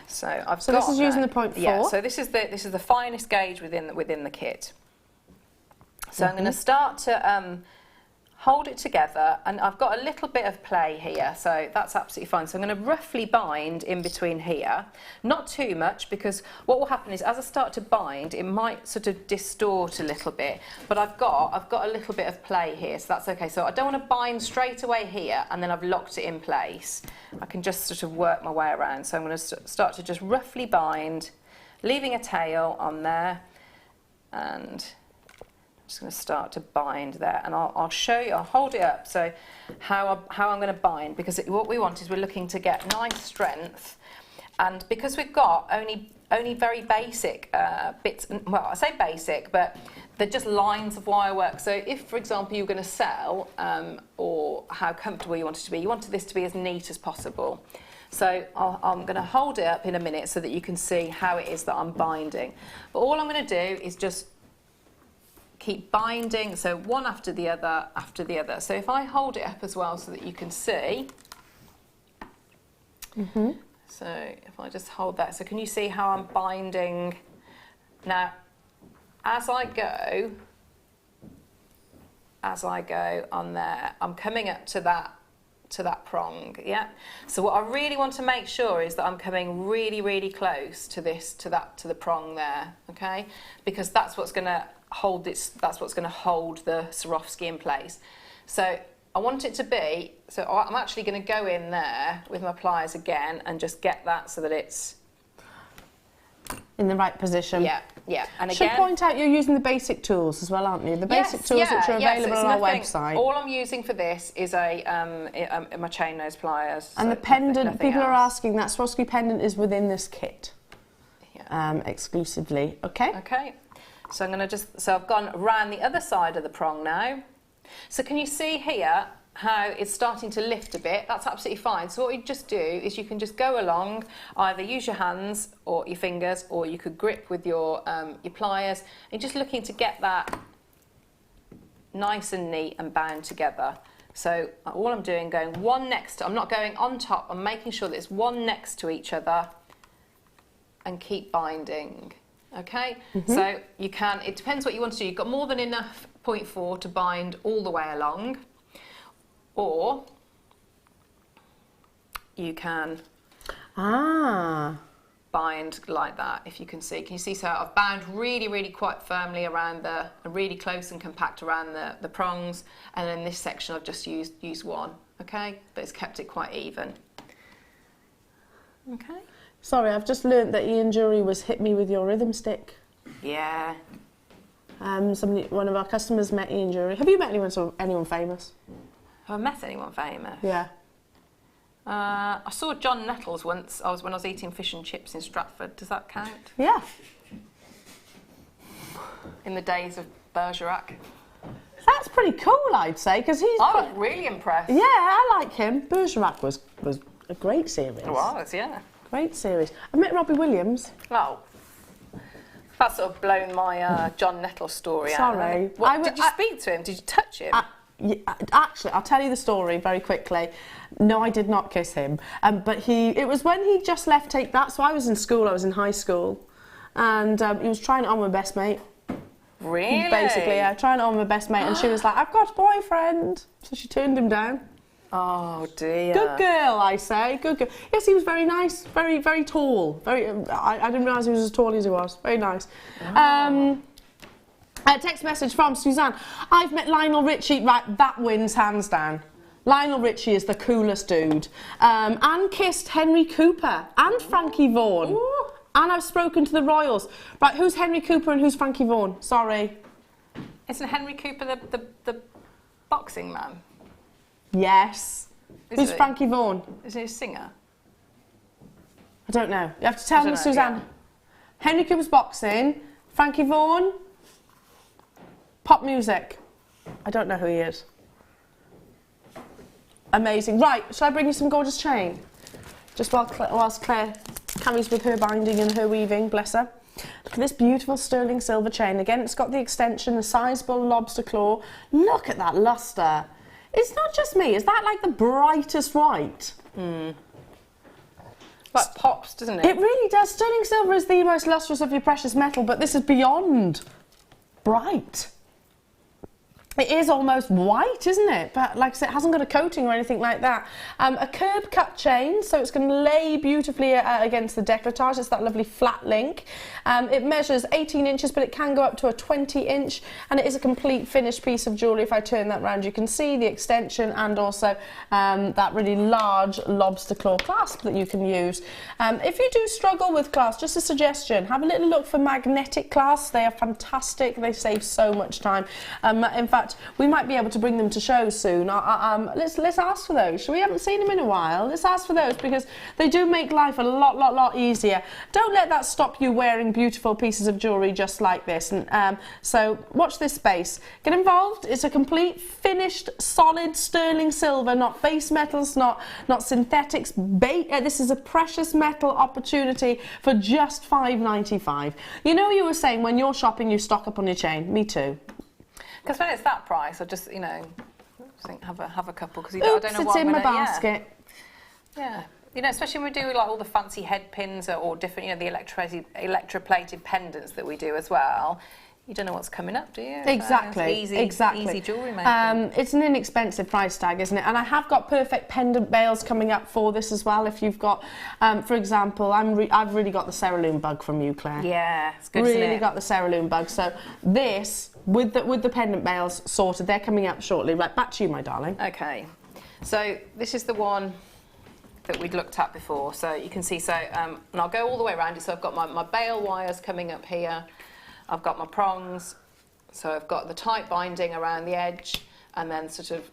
So I've got this is using the 0.4. Yeah. So this is the finest gauge within the kit. So I'm going to start to hold it together, and I've got a little bit of play here, so that's absolutely fine. So I'm going to roughly bind in between here, not too much, because what will happen is as I start to bind, it might sort of distort a little bit, but I've got a little bit of play here, so that's okay. So I don't want to bind straight away here and then I've locked it in place. I can just sort of work my way around. So I'm going to start to just roughly bind, leaving a tail on there, and I'm just going to start to bind there, and I'll show you, I'll hold it up, so how I'm going to bind, because what we want is we're looking to get nice strength, and because we've got only very basic bits, well, I say basic, but they're just lines of wire work. So if, for example, you're going to sell, or how comfortable you want it to be, you wanted this to be as neat as possible. So I'm going to hold it up in a minute so that you can see how it is that I'm binding. But all I'm going to do is just keep binding, so one after the other after the other. So if I hold it up as well so that you can see, so if I just hold that, so can you see how I'm binding? Now as I go on there, I'm coming up to that prong, yeah? So what I really want to make sure is that I'm coming really, really close to the prong there, okay? Because that's what's going to hold the Swarovski in place. So I want it to be, so I'm actually going to go in there with my pliers again and just get that so that it's in the right position. Yeah. And should again, point out you're using the basic tools as well, aren't you? The basic tools which are available on our website. All I'm using for this is my chain nose pliers. And so the pendant, nothing people are else. asking, that Swarovski pendant is within this kit, exclusively. Okay. Okay. So I'm going to so I've gone around the other side of the prong now. So can you see here how it's starting to lift a bit? That's absolutely fine. So what you just do is you can just go along, either use your hands or your fingers, or you could grip with your pliers, and just looking to get that nice and neat and bound together. So all I'm doing, going one next to, I'm not going on top, I'm making sure that it's one next to each other, and keep binding. Okay, so you can, it depends what you want to do. You've got more than enough 0.4 to bind all the way along, or you can bind like that, if you can see. Can you see? So I've bound really, really quite firmly around really close and compact around the prongs, and then this section I've just used one, okay? But it's kept it quite even. Okay. Sorry, I've just learnt that Ian Jury was hit me with your rhythm stick. Yeah. One of our customers met Ian Jury. Have you met anyone famous? Have I met anyone famous? Yeah. I saw John Nettles once. When I was eating fish and chips in Stratford. Does that count? Yeah. In the days of Bergerac. That's pretty cool, I'd say, because he's. I was really impressed. Yeah, I like him. Bergerac was a great series. It was, yeah. Great series. I met Robbie Williams. Oh. That's sort of blown my John Nettles story out. Sorry. Did you speak to him? Did you touch him? Actually, I'll tell you the story very quickly. No, I did not kiss him. But it was when he just left Take That. So I was in school, I was in high school. And he was trying it on with my best mate. Really? Basically, yeah, trying it on with my best mate. And she was like, I've got a boyfriend. So she turned him down. Oh dear. Good girl, I say. Good girl. Yes, he was very nice. Very, very tall. Very. I didn't realise he was as tall as he was. Very nice. Oh. A text message from Suzanne. I've met Lionel Richie. Right, that wins hands down. Lionel Richie is the coolest dude. And kissed Henry Cooper and Frankie Vaughan. Ooh. And I've spoken to the Royals. Right, who's Henry Cooper and who's Frankie Vaughan? Sorry. Isn't Henry Cooper the boxing man? Yes. Who's it? Frankie Vaughan? Isn't he a singer? I don't know. You have to tell I me, don't know, Suzanne. yeah. Henry Cooper's boxing. Frankie Vaughan. Pop music. I don't know who he is. Amazing. Right, shall I bring you some gorgeous chain? Just whilst Claire carries with her binding and her weaving, bless her. Look at this beautiful sterling silver chain. Again, it's got the extension, the sizable lobster claw. Look at that lustre. It's not just me. Is that like the brightest white? Like pops, doesn't it? It really does. Sterling silver is the most lustrous of your precious metal, but this is beyond bright. It is almost white, isn't it? But like I said, it hasn't got a coating or anything like that. A curb cut chain, so it's going to lay beautifully against the décolletage. It's that lovely flat link. It measures 18 inches, but it can go up to a 20 inch, and it is a complete finished piece of jewellery. If I turn that round, you can see the extension and also that really large lobster claw clasp that you can use. If you do struggle with clasps, just a suggestion, have a little look for magnetic clasps. They are fantastic. They save so much time. In fact, we might be able to bring them to shows soon. Let's ask for those. We haven't seen them in a while. Let's ask for those because they do make life a lot easier. Don't let that stop you wearing beautiful pieces of jewellery just like this. And so watch this space. Get involved. It's a complete finished solid sterling silver, not base metals, not synthetics. This is a precious metal opportunity for just $5.95. You know, you were saying when you're shopping you stock up on your chain. Me too. Because when it's that price, I just, think have a couple because I don't know it's what in I'm my gonna, basket. Yeah. Especially when we do like all the fancy head pins or different, the electroplated pendants that we do as well. You don't know what's coming up, do you? Exactly. Easy jewellery making. It's an inexpensive price tag, isn't it? And I have got perfect pendant bales coming up for this as well. If you've got, for example, I've really got the cerulean bug from you, Claire. Yeah, it's good. Really got the cerulean bug. So this with the pendant bales sorted, they're coming up shortly. Right, back to you, my darling. Okay, so this is the one that we'd looked at before. So you can see. So and I'll go all the way around it. So I've got my bale wires coming up here. I've got my prongs, so I've got the tight binding around the edge and then sort of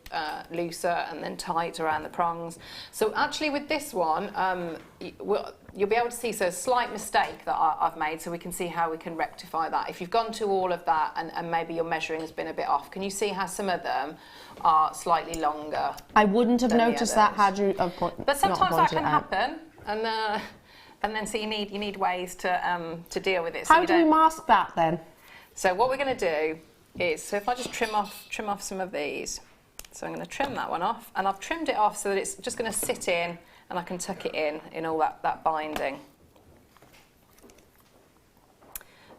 looser and then tight around the prongs. So actually with this one, you'll be able to see, so a slight mistake that I've made, so we can see how we can rectify that. If you've gone to all of that and maybe your measuring has been a bit off, can you see how some of them are slightly longer? I wouldn't have noticed that had you... But sometimes that can happen, and then so you need ways to deal with it. So how do we mask that then? So what we're going to do is, so if I just trim off some of these, so I'm going to trim that one off, and I've trimmed it off so that it's just going to sit in, and I can tuck it in all that binding.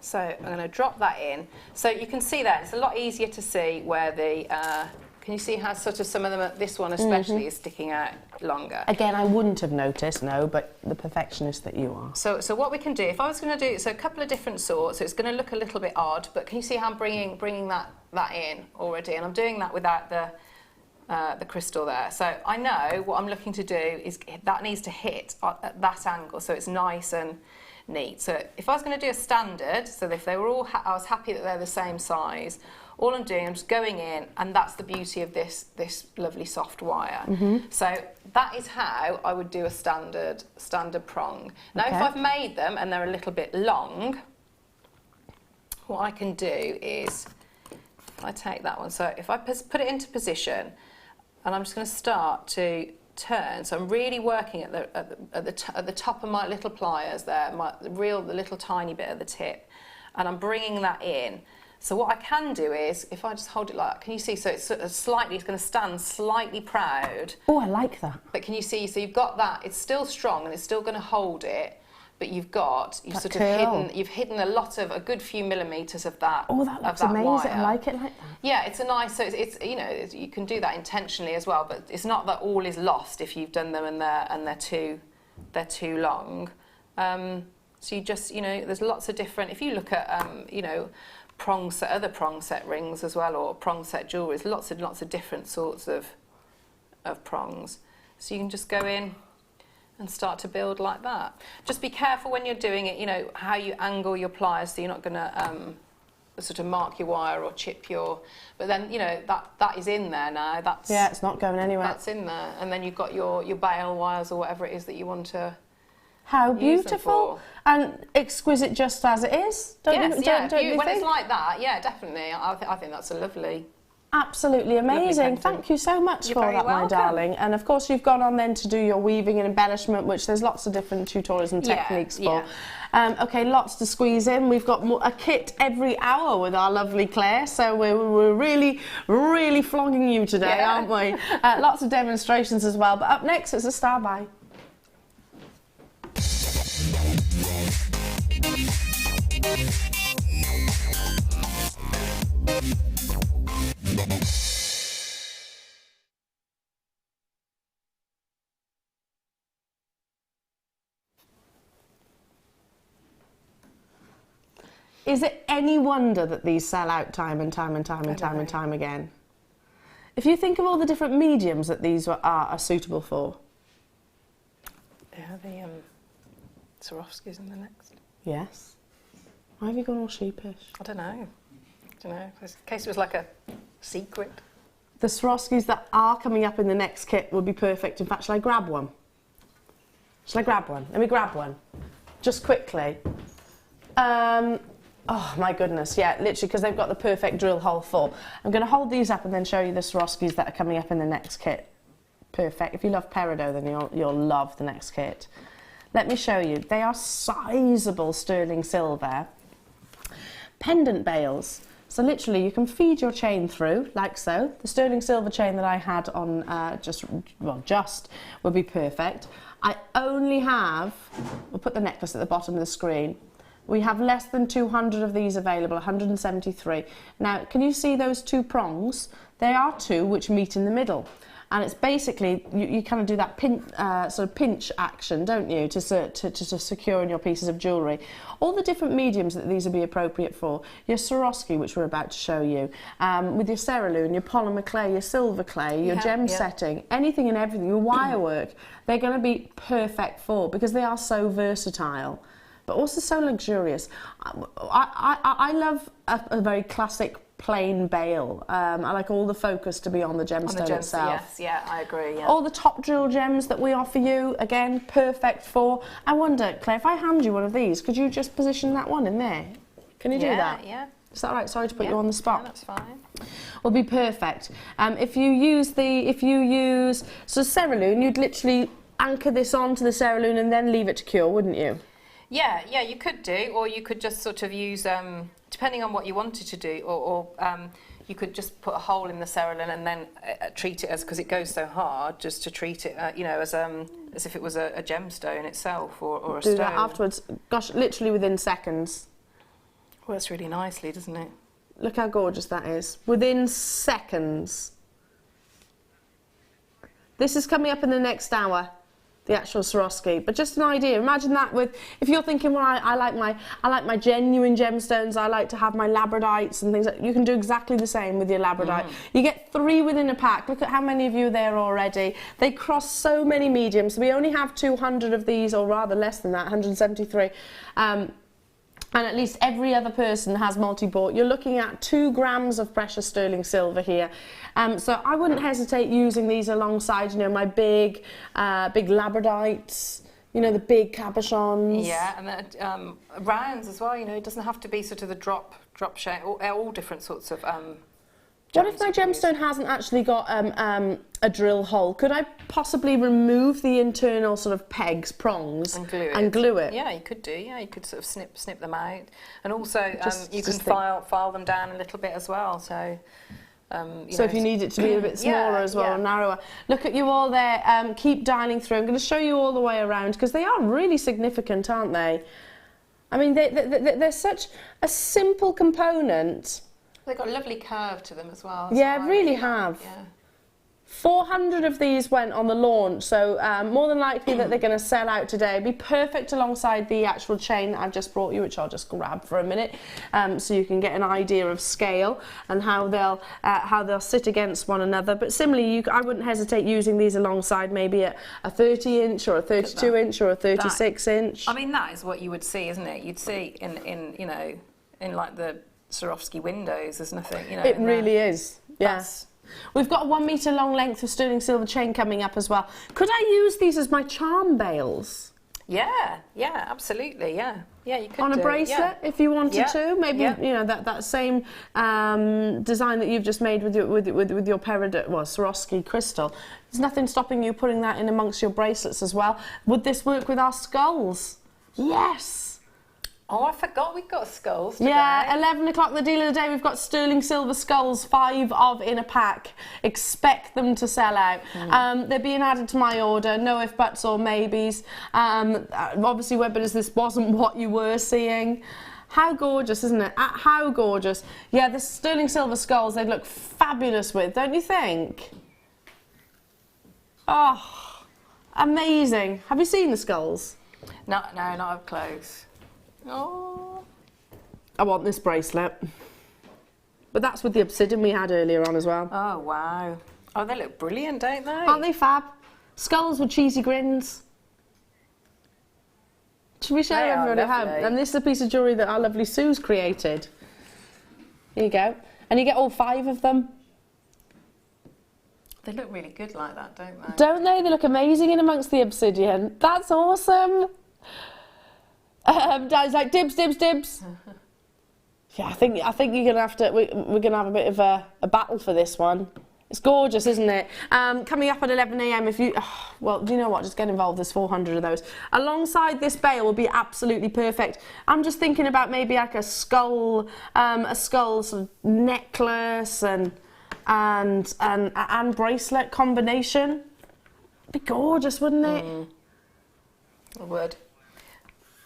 So I'm going to drop that in. So you can see that it's a lot easier to see where the. Can you see how sort of some of them, this one especially, is sticking out longer? Again, I wouldn't have noticed, no, but the perfectionist that you are. So what we can do, if I was going to do, so a couple of different sorts, so it's going to look a little bit odd, but can you see how I'm bringing that in already? And I'm doing that without the crystal there. So I know what I'm looking to do is that needs to hit at that angle, so it's nice and neat. So if I was going to do a standard, so if they were all, I was happy that they're the same size. All I'm doing, I'm just going in, and that's the beauty of this lovely soft wire. So that is how I would do a standard prong. Now, if I've made them and they're a little bit long, what I can do is, if I take that one, so if I put it into position, and I'm just going to start to turn, so I'm really working at the top of my little pliers there, the little tiny bit at the tip, and I'm bringing that in. So what I can do is, if I just hold it like that, can you see? So it's sort of slightly, it's going to stand slightly proud. Oh, I like that. But can you see? So you've got that. It's still strong and it's still going to hold it, but you've That sort curl. of hidden a good few millimetres of that. Oh, that looks of that amazing. I wire. like it like that. Yeah, it's a nice. So it's you know you can do that intentionally as well, but it's not that all is lost if you've done them and they're too long. So you just there's lots of different. If you look at other prong set rings as well, or prong set jewellery, there's lots of different sorts of prongs. So you can just go in and start to build like that. Just be careful when you're doing it, how you angle your pliers, so you're not going to sort of mark your wire or chip your. But then that is in there now. Yeah, it's not going anywhere. That's in there, and then you've got your bale wires or whatever it is that you want to. How use them beautiful for. and exquisite, just as it is. Don't Yes, you, yeah. don't you When think? it's like that, yeah, definitely. I think that's a lovely. Absolutely amazing. pendant. Thank you so much You're for very that, my welcome. darling. And of course, you've gone on then to do your weaving and embellishment, which there's lots of different tutorials and Yeah, techniques for. Okay, lots to squeeze in. We've got a kit every hour with our lovely Claire, so we're really, really flogging you today, Yeah. aren't we? Lots of demonstrations as well. But up next, it's a star by. Is it any wonder that these sell out time and time and time and time and time again? If you think of all the different mediums that these are suitable for. Yeah, the Swarovskis in the next. Yes. Why have you gone all sheepish? I don't know. In case it was like a secret. The Swarovskis that are coming up in the next kit would be perfect. In fact, shall I grab one? Shall I grab one? Let me grab one. Just quickly. Oh my goodness, yeah, literally, because they've got the perfect drill hole full. I'm going to hold these up and then show you the Swarovskis that are coming up in the next kit. Perfect. If you love Peridot, then you'll love the next kit. Let me show you. They are sizable sterling silver pendant bales. So literally, you can feed your chain through, like so. The sterling silver chain that I had on just would be perfect. I only have, we'll put the necklace at the bottom of the screen. We have less than 200 of these available, 173. Now, can you see those two prongs? They are two which meet in the middle. And it's basically, you kind of do that sort of pinch action, don't you, to secure in your pieces of jewellery. All the different mediums that these would be appropriate for. Your Swarovski, which we're about to show you, with your cerulean, your polymer clay, your silver clay, your gem setting, anything and everything, your wire work, they're going to be perfect for, because they are so versatile, but also so luxurious. I love a very classic plain bale. I like all the focus to be on the gemstone itself. Yes, yeah, I agree. Yeah. All the top drill gems that we offer you, again, perfect for. I wonder, Claire, if I hand you one of these, could you just position that one in there? Can you do that? Yeah. Is that right? Sorry to put you on the spot. Yeah, that's fine. Will be perfect. If you use cerulean, you'd literally anchor this onto the cerulean and then leave it to cure, wouldn't you? Yeah, you could do, or you could just sort of use, depending on what you wanted to do, or you could just put a hole in the cerulean and then treat it as, because it goes so hard, just to treat it, as if it was a gemstone itself or a stone. Do that afterwards. Gosh, literally within seconds. Works really nicely, doesn't it? Look how gorgeous that is. Within seconds. This is coming up in the next hour. The actual Swarovski, but just an idea. Imagine that with, if you're thinking, well, I like my genuine gemstones. I like to have my labradorites and things. You can do exactly the same with your labradorite. You get 3 within a pack. Look at how many of you are there already. They cross so many mediums. We only have 200 of these, or rather less than that, 173. And at least every other person has multi-bought. You're looking at 2 grams of precious sterling silver here. So I wouldn't hesitate using these alongside, my big labradorites, the big cabochons. Yeah, and then rounds as well. It doesn't have to be sort of the drop shape, all different sorts of. What if my gemstone hasn't actually got a drill hole? Could I possibly remove the internal sort of pegs, prongs, and glue it? Yeah, you could do. Yeah, you could sort of snip them out, and also you can just file them down a little bit as well. So So if you need it to be a bit smaller as well, narrower. Look at you all there. Keep dialing through. I'm going to show you all the way around because they are really significant, aren't they? I mean, they're such a simple component. They've got a lovely curve to them as well. Yeah, really have. Yeah. 400 of these went on the launch, so more than likely that they're going to sell out today. It'd be perfect alongside the actual chain that I've just brought you, which I'll just grab for a minute, so you can get an idea of scale and how they'll sit against one another. But similarly, I wouldn't hesitate using these alongside maybe a 30-inch or a 32-inch or a 36-inch. I mean, that is what you would see, isn't it? You'd see in you know, in like the Swarovski windows. There's nothing, you know. It really is. Yes. We've got a 1 metre long length of sterling silver chain coming up as well. Could I use these as my charm bales? Yeah, absolutely, yeah, you could on a bracelet if you wanted to. Maybe you know that same design that you've just made with your Peridot, well, Swarovski crystal. There's nothing stopping you putting that in amongst your bracelets as well. Would this work with our skulls? Yes. Oh, I forgot we've got skulls today. Yeah, 11 o'clock, the deal of the day. We've got sterling silver skulls, 5 of in a pack. Expect them to sell out. They're being added to my order. No if, buts or maybes. Obviously, Webbers, this wasn't what you were seeing. How gorgeous, isn't it? How gorgeous. Yeah, the sterling silver skulls, they'd look fabulous with, don't you think? Oh, amazing. Have you seen the skulls? No, not up close. Oh, I want this bracelet. But that's with the obsidian we had earlier on as well. Oh, wow. Oh, they look brilliant, don't they? Aren't they fab? Skulls with cheesy grins. Should we show everybody how? And this is a piece of jewellery that our lovely Sue's created. Here you go. And you get all 5 of them. They look really good like that, don't they? Don't they? They look amazing in amongst the obsidian. That's awesome. Dad's like, dibs, dibs, dibs. Yeah, I think you're gonna have to. We're gonna have a bit of a battle for this one. It's gorgeous, isn't it? Coming up at 11 a.m. If you, well, do you know what? Just get involved. There's 400 of those. Alongside this bale will be absolutely perfect. I'm just thinking about maybe like a skull sort of necklace and bracelet combination. It'd be gorgeous, wouldn't it? It would.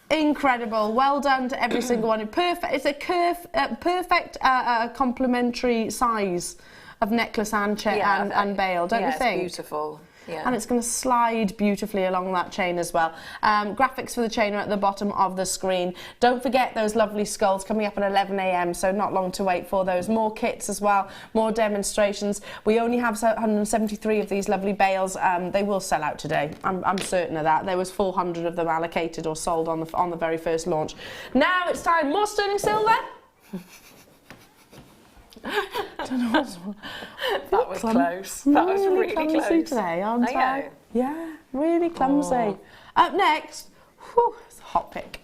Incredible. Well done to every single one. Perfect. It's a perfect complementary size of necklace and bale, don't you think? It's beautiful. Yeah. And it's going to slide beautifully along that chain as well. Graphics for the chain are at the bottom of the screen. Don't forget those lovely skulls coming up at 11 a.m, so not long to wait for those. More kits as well, more demonstrations. We only have 173 of these lovely bales. They will sell out today. I'm certain of that. There was 400 of them allocated or sold on the very first launch. Now it's time. More sterling silver. Don't know what's wrong. That was close. That was really clumsy close today, aren't I? Yeah, really clumsy. Oh. Up next, it's a hot pick.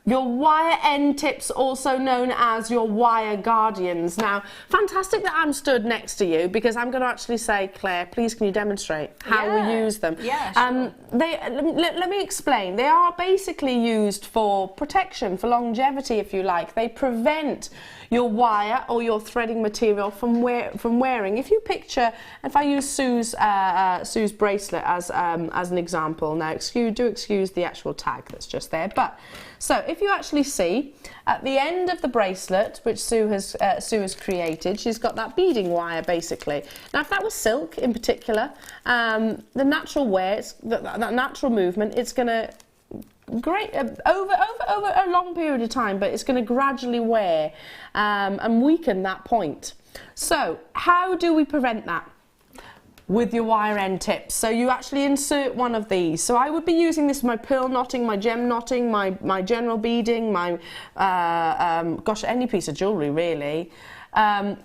Your wire end tips, also known as your wire guardians. Now, fantastic that I'm stood next to you because I'm going to actually say, Claire, please can you demonstrate how we use them? Yeah, sure. Let me explain. They are basically used for protection, for longevity, if you like. They prevent your wire or your threading material from wearing. If you picture, if I use Sue's bracelet as an example. Now, do excuse the actual tag that's just there, but. So if you actually see at the end of the bracelet, which Sue has created, she's got that beading wire basically. Now if that was silk in particular, the natural wear, that natural movement, it's going to over a long period of time, but it's going to gradually wear and weaken that point. So how do we prevent that? With your wire end tips. So you actually insert one of these. So I would be using this for my pearl knotting, my gem knotting, my general beading, my gosh, any piece of jewellery really. Now,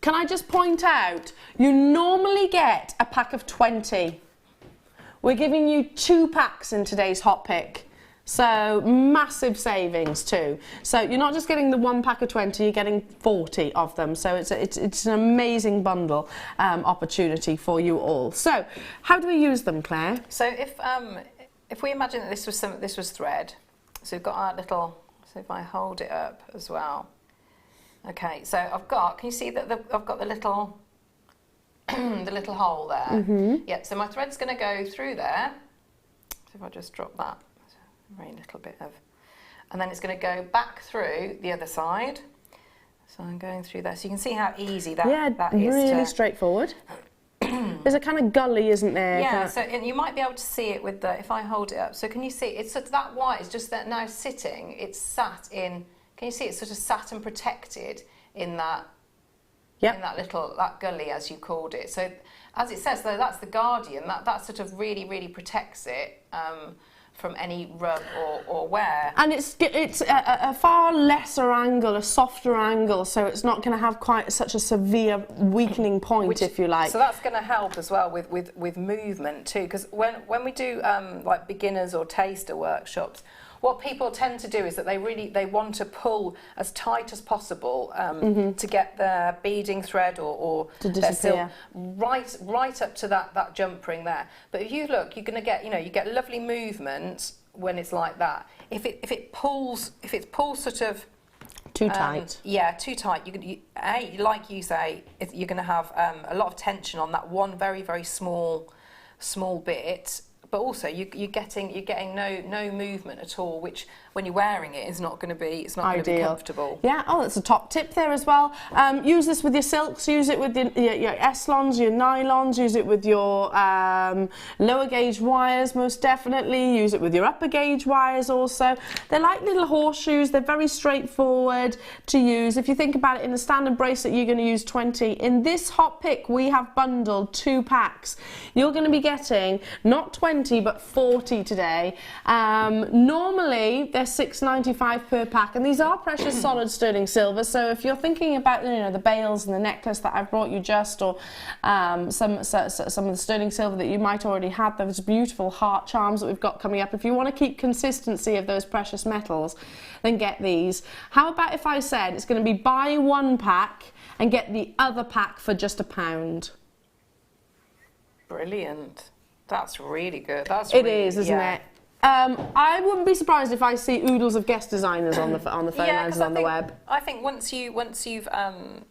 can I just point out, you normally get a pack of 20. We're giving you 2 packs in today's hot pick. So massive savings too. So you're not just getting the 1 pack of 20, you're getting 40 of them. So it's an amazing bundle opportunity for you all. So how do we use them, Claire? So if we imagine that this was thread, so we've got our little. So if I hold it up as well. Okay, so I've got. Can you see that I've got the little the little hole there? Mm-hmm. Yeah. So my thread's going to go through there. So if I just drop that. Very little bit of, and then it's going to go back through the other side. So I'm going through there, so you can see how easy that is. Really straightforward. There's a kind of gully, isn't there? Yeah. So and you might be able to see it with the if I hold it up. So can you see it's sort of that white is just that now sitting. It's sat in. Can you see it's sort of sat and protected in that? Yep. In that gully, as you called it. So as it says though, that's the guardian. That sort of really protects it. From any rub or wear. And it's a far lesser angle, a softer angle, so it's not going to have quite such a severe weakening point, if you like. So that's going to help as well with movement too, because when we do like beginners or taster workshops, what people tend to do is that they want to pull as tight as possible to get their beading thread or their silk right up to that jump ring there. But if you look, you're going to get you get lovely movement when it's like that. If it pulls sort of too tight. Yeah, too tight. Like you say, you're going to have a lot of tension on that one very small bit. But also you're getting no movement at all, which when you're wearing it is not going to be comfortable. Yeah. Oh, that's a top tip there as well. Use this with your silks. Use it with your Eslons, your nylons. Use it with your lower gauge wires, most definitely. Use it with your upper gauge wires also. They're like little horseshoes. They're very straightforward to use. If you think about it, in a standard bracelet, you're going to use 20. In this hot pick, we have bundled 2 packs. You're going to be getting not 20 but 40 today. Normally they're $6.95 per pack, and these are precious solid sterling silver. So if you're thinking about the bales and the necklace that I've brought you just, or some of the sterling silver that you might already have, those beautiful heart charms that we've got coming up, if you want to keep consistency of those precious metals, then get these. How about if I said it's going to be buy 1 pack and get the other pack for just £1? Brilliant. That's really good. It is, isn't it? I wouldn't be surprised if I see oodles of guest designers on the phone lines and on the web. I think once you've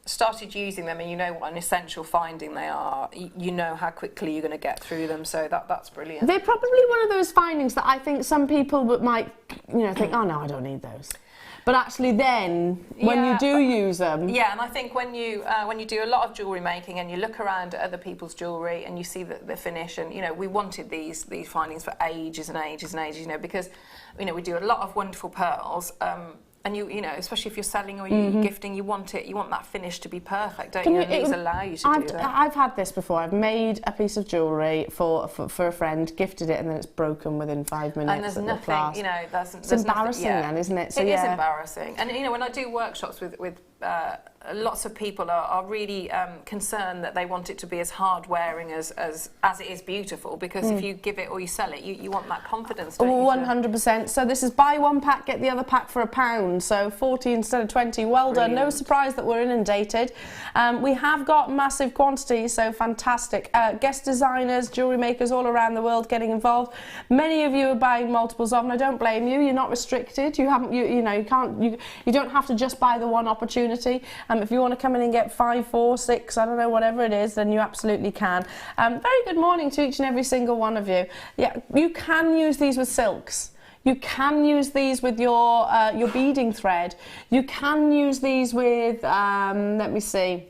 started using them and you know what an essential finding they are, you know how quickly you're going to get through them. So that's brilliant. They're probably one of those findings that I think some people might think, oh no, I don't need those. But actually then, when you do use them... Yeah, and I think when you do a lot of jewellery making and you look around at other people's jewellery and you see the finish, and, we wanted these findings for ages and ages and ages, because, we do a lot of wonderful pearls, and especially if you're selling or you're gifting, you want that finish to be perfect, don't you? And these allow you to do that. I've had this before. I've made a piece of jewellery for a friend, gifted it, and then it's broken within 5 minutes. And there's nothing, it's embarrassing then, isn't it? So it is embarrassing. And when I do workshops with lots of people are really concerned that they want it to be as hard wearing as it is beautiful, because if you give it or you sell it, you want that confidence, don't you? 100%. So this is buy 1 pack, get the other pack for £1. So 40 instead of 20. Well done. No surprise that we're inundated. We have got massive quantities, so fantastic. Guest designers, jewellery makers all around the world getting involved. Many of you are buying multiples of them. I don't blame you. You're not restricted. You don't have to just buy the one opportunity. If you want to come in and get 5, 4, 6, I don't know, whatever it is, then you absolutely can. Very good morning to each and every single one of you. Yeah, you can use these with silks. You can use these with your beading thread. You can use these with, let me see.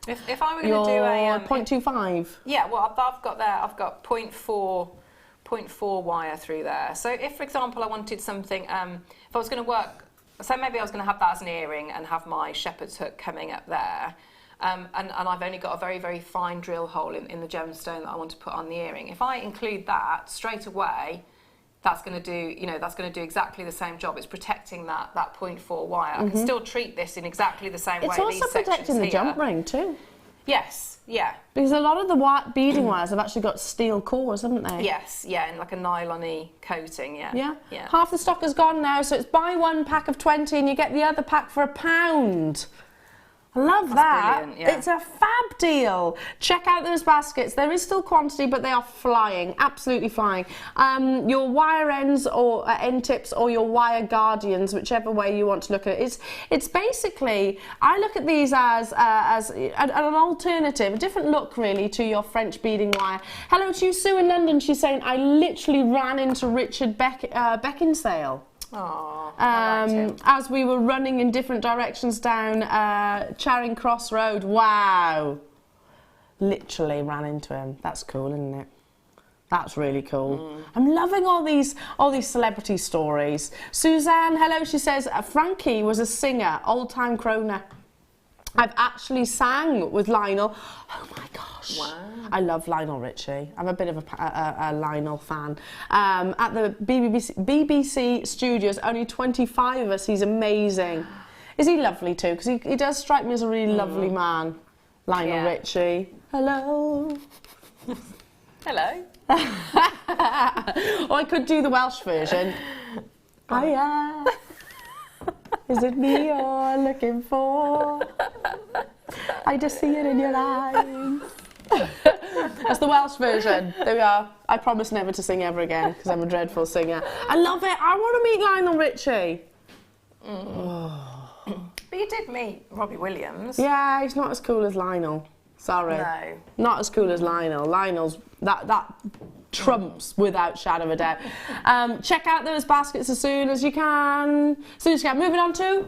If I were going to do a 0.25. Yeah, well, I've got 0.4 wire through there. So if, for example, I wanted something, if I was going to work. So maybe I was going to have that as an earring and have my shepherd's hook coming up there, and I've only got a very fine drill hole in the gemstone that I want to put on the earring. If I include that straight away, that's going to do exactly the same job. It's protecting that 0.4 wire. I can still treat this in exactly the same way. It's also protecting the jump ring too. Yes, yeah. Because a lot of the beading wires have actually got steel cores, haven't they? Yes, yeah, and like a nylon-y coating, yeah. Yeah? Yeah. Half the stock is gone now, so it's buy one pack of 20 and you get the other pack for £1. I love that. Brilliant, yeah. It's a fab deal. Check out those baskets. There is still quantity, but they are flying, absolutely flying. Your wire ends or end tips or your wire guardians, whichever way you want to look at it. It's basically, I look at these as an alternative, a different look really to your French beading wire. Hello to you, Sue in London. She's saying, I literally ran into Richard Beckinsale. Oh, As we were running in different directions down Charing Cross Road. Wow. Literally ran into him. That's cool, isn't it? That's really cool. I'm loving all these celebrity stories. Suzanne, hello, she says, Frankie was a singer, old-time croner. I've actually sang with Lionel. Oh my gosh. Wow. I love Lionel Richie. I'm a bit of a Lionel fan. At the BBC studios, only 25 of us. He's amazing. Is he lovely too? Because he does strike me as a really lovely man. Lionel Richie. Hello. Hello. Or I could do the Welsh version. Hiya. Is it me you're looking for? I just see it in your eyes. That's the Welsh version. There we are. I promise never to sing ever again because I'm a dreadful singer. I love it. I want to meet Lionel Richie. But you did meet Robbie Williams. Yeah, he's not as cool as Lionel. Sorry. No. Not as cool as Lionel. Lionel's that trumps without shadow of a doubt. Check out those baskets as soon as you can. Moving on to.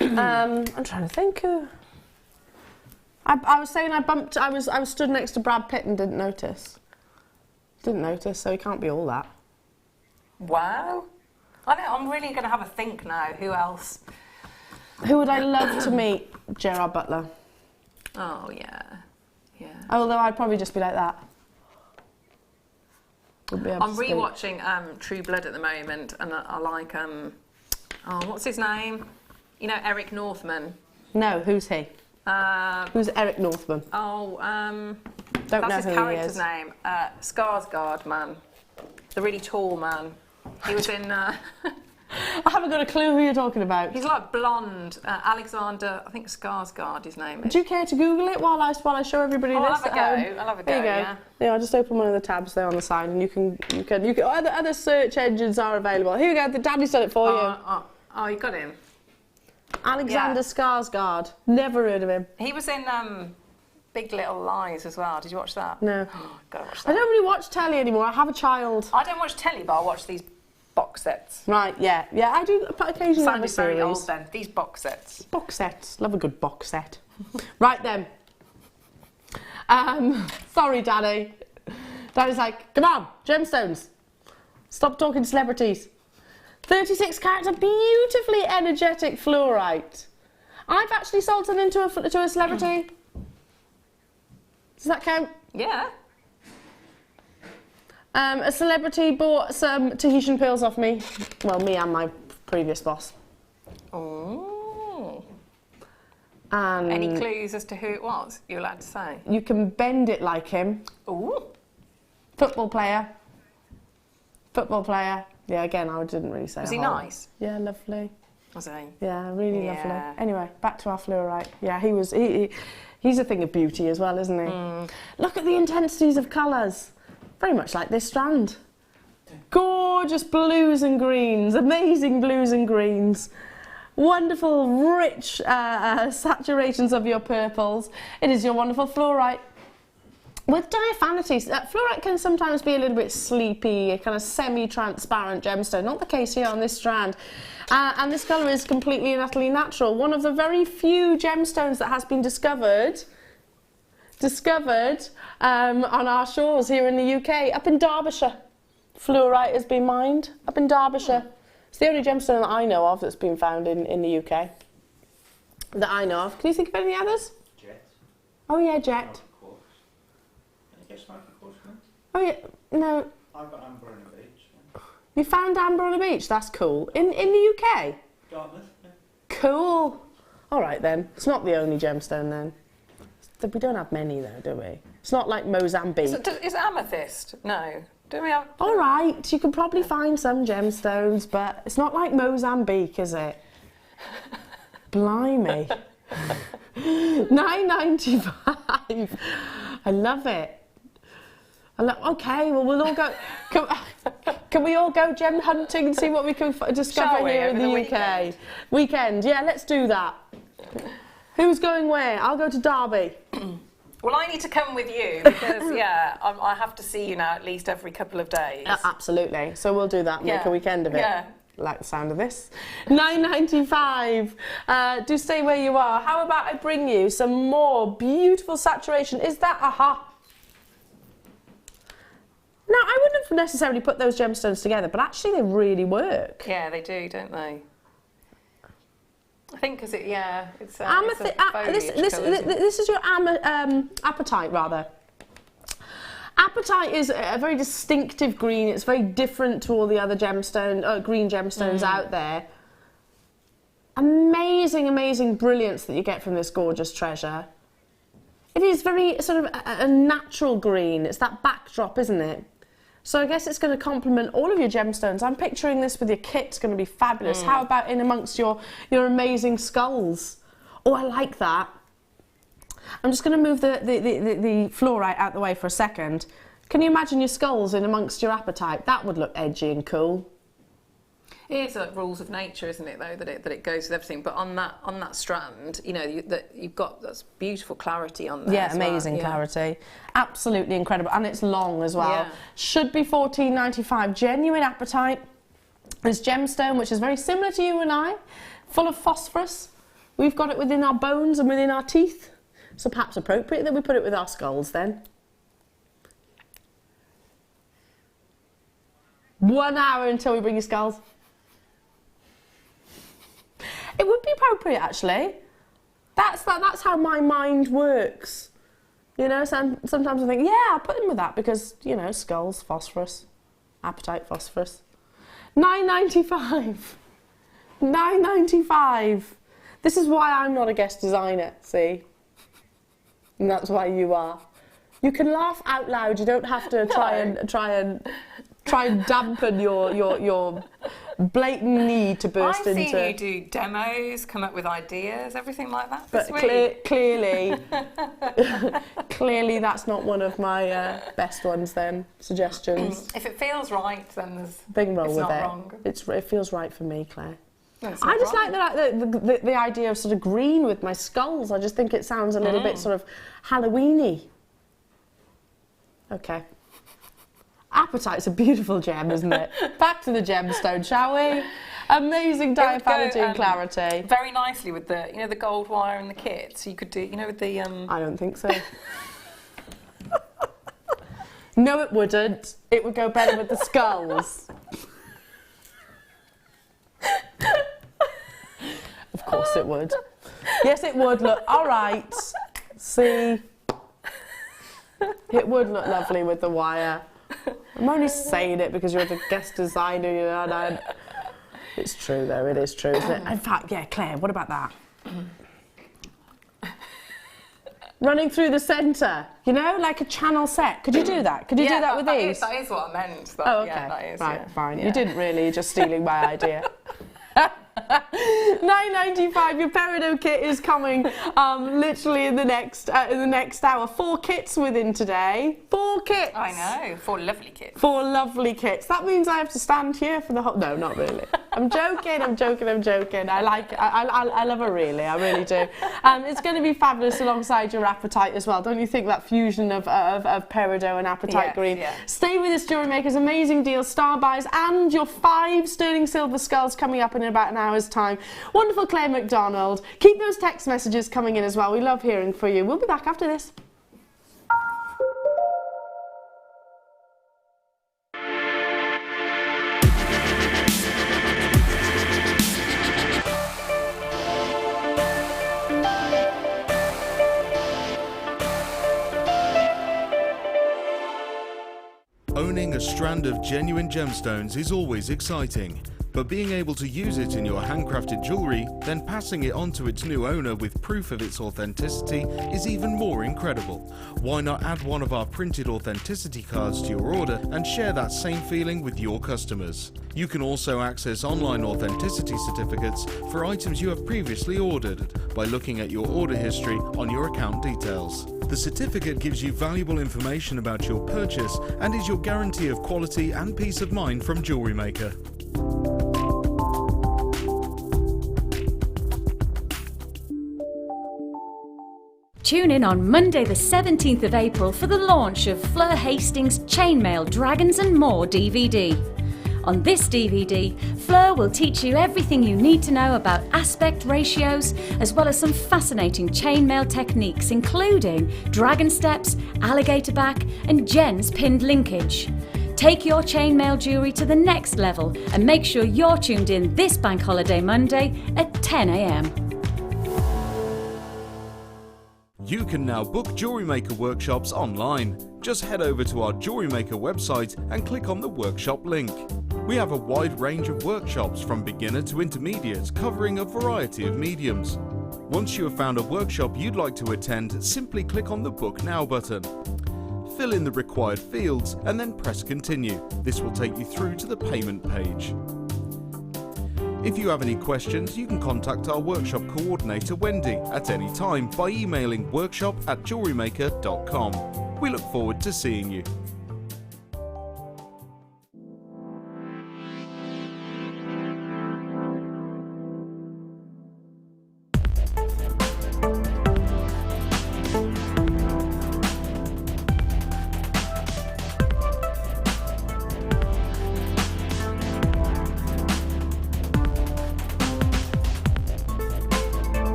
I'm trying to think. I was saying I was stood next to Brad Pitt and didn't notice. So he can't be all that. Wow. I know. I'm really going to have a think now. Who else? Who would I love to meet? Gerard Butler. Oh yeah. Yeah. Although I'd probably just be like that. I'm rewatching True Blood at the moment, and I like what's his name? You know, Eric Northman. No, who's he? Who's Eric Northman? That's his character's name. Skarsgård man, the really tall man. He was in. I haven't got a clue who you're talking about. He's like blonde. Alexander, I think Skarsgård. His name is. Do you care to Google it while I show everybody this? I'll have a go. I'll have a go. There you go. Yeah. Yeah, I'll just open one of the tabs there on the side, and you can. Other search engines are available. Here you go. The Daddy's done it for you. Oh, you got him. Alexander Skarsgård. Never heard of him. He was in Big Little Lies as well. Did you watch that? No. Oh, gotta watch that. I don't really watch telly anymore. I have a child. I don't watch telly, but I watch these box sets. Right, yeah. I do occasionally have a Sounded very old series. then. These box sets. Box sets. Love a good box set. Right then. Sorry, Daddy. Daddy's like, come on, gemstones. Stop talking celebrities. 36 carats of beautifully energetic fluorite. I've actually sold something to a celebrity. Does that count? Yeah. A celebrity bought some Tahitian pearls off me. Well, me and my previous boss. Oh. And Any clues as to who it was you're allowed to say? you can bend it like him. Ooh. Football player. Yeah, again, I didn't really say. Was he nice? Yeah, lovely. Was he? Yeah, really Yeah. lovely. Anyway, back to our fluorite. Yeah, he's a thing of beauty as well, isn't he? Look at the intensities of colours. Very much like this strand. Gorgeous blues and greens, amazing blues and greens. Wonderful, rich saturations of your purples. It is your wonderful fluorite. With diaphanities, fluorite can sometimes be a little bit sleepy, a kind of semi-transparent gemstone. Not the case here on this strand. And this colour is completely and utterly natural. One of the very few gemstones that has been discovered on our shores here in the UK, up in Derbyshire. Fluorite has been mined up in Derbyshire. It's the only gemstone that I know of that's been found in the UK. That I know of. Can you think of any others? Jet. Oh yeah, jet. Quartz. Can you get smoky quartz from it? Oh yeah, no. I've got amber on the beach. Yeah. You found amber on a beach? That's cool. In the UK? Dartmouth. Yeah. Cool. All right then. It's not the only gemstone then. We don't have many though, do we? It's not like Mozambique. So, is amethyst? No. Do we have? All right, you could probably find some gemstones, but it's not like Mozambique, is it? Blimey. £9.95. I love it. Okay, well, we'll all go. Can we all go gem hunting and see what we can discover here in the UK? Weekend, yeah, let's do that. Who's going where? I'll go to Derby. Well, I need to come with you because, yeah, I have to see you now at least every couple of days. Absolutely. So we'll do that. Make a weekend of it. Yeah. Like the sound of this. £9.95. Do stay where you are. How about I bring you some more beautiful saturation? Is that aha? Now, I wouldn't have necessarily put those gemstones together, but actually they really work. Yeah, they do, don't they? I think because it's Amethyst. This is your apatite, rather. Apatite is a very distinctive green. It's very different to all the other green gemstones out there. Amazing, amazing brilliance that you get from this gorgeous treasure. It is very sort of a natural green. It's that backdrop, isn't it? So I guess it's going to complement all of your gemstones. I'm picturing this with your kit. It's going to be fabulous. How about in amongst your amazing skulls? Oh, I like that. I'm just going to move the fluorite out the way for a second. Can you imagine your skulls in amongst your apatite? That would look edgy and cool. It is like rules of nature, isn't it? Though that it goes with everything. But on that strand, you know, you've got that's beautiful clarity on there. Yeah, amazing clarity, absolutely incredible, and it's long as well. Yeah. Should be £14.95. Genuine apatite. This gemstone, which is very similar to you and I, full of phosphorus. We've got it within our bones and within our teeth. So perhaps appropriate that we put it with our skulls then. 1 hour until we bring your skulls. It would be appropriate, actually. That's how my mind works. You know, sometimes I think, yeah, I'll put them with that because, you know, skulls, phosphorus, apatite, phosphorus. £9.95. £9.95. This is why I'm not a guest designer, see? And that's why you are. You can laugh out loud. You don't have to try and dampen your blatant need to burst into. I've seen you do demos, come up with ideas, everything like that. But clearly, that's not one of my best ones. Then suggestions. If it feels right, then there's nothing wrong with not it. Wrong. It feels right for me, Claire. No, I just like the idea of sort of green with my skulls. I just think it sounds a little bit sort of Halloween-y. Okay. Apatite's a beautiful gem, isn't it? Back to the gemstone, shall we? Amazing diaphanity and clarity. Very nicely with the gold wire and the kit. So you could do, with the I don't think so. No, it wouldn't. It would go better with the skulls. Of course it would. Yes, it would. Look, all right. See, it would look lovely with the wire. I'm only saying it because you're the guest designer, you know. And it's true, though. It is true, isn't it? In fact, yeah, Claire, what about that? Running through the centre, like a channel set. Could you do that? Could you do that with these? That is what I meant. Oh, okay. Yeah, that is, right, fine. Yeah. You didn't really. You're just stealing my idea. £9.95. Your Peridot kit is coming literally in the next hour. 4 kits within today. 4 kits. I know. 4 lovely kits. 4 lovely kits. That means I have to stand here for the whole. No, not really. I'm joking. I like it. I love it really. I really do. It's going to be fabulous alongside your apatite as well. Don't you think that fusion of Peridot and apatite green? Yeah. Stay with us, Jewellery Makers. Amazing deals, star buys, and your 5 sterling silver skulls coming up in about an hour's time. Wonderful Claire Macdonald. Keep those text messages coming in as well. We love hearing from you. We'll be back after this. Owning a strand of genuine gemstones is always exciting, But being able to use it in your handcrafted jewellery, then passing it on to its new owner with proof of its authenticity is even more incredible. Why not add one of our printed authenticity cards to your order and share that same feeling with your customers? You can also access online authenticity certificates for items you have previously ordered by looking at your order history on your account details. The certificate gives you valuable information about your purchase and is your guarantee of quality and peace of mind from Jewellery Maker. Tune in on Monday the 17th of April for the launch of Fleur Hastings' Chainmail Dragons and More DVD. On this DVD, Fleur will teach you everything you need to know about aspect ratios, as well as some fascinating chainmail techniques, including dragon steps, alligator back, and Jen's pinned linkage. Take your chainmail jewellery to the next level and make sure you're tuned in this Bank Holiday Monday at 10 a.m. You can now book Jewellery Maker workshops online. Just head over to our Jewellery Maker website and click on the workshop link. We have a wide range of workshops from beginner to intermediate, covering a variety of mediums. Once you have found a workshop you'd like to attend, simply click on the Book Now button. Fill in the required fields and then press Continue. This will take you through to the payment page. If you have any questions, you can contact our workshop coordinator Wendy at any time by emailing workshop@jewellerymaker.com. We look forward to seeing you.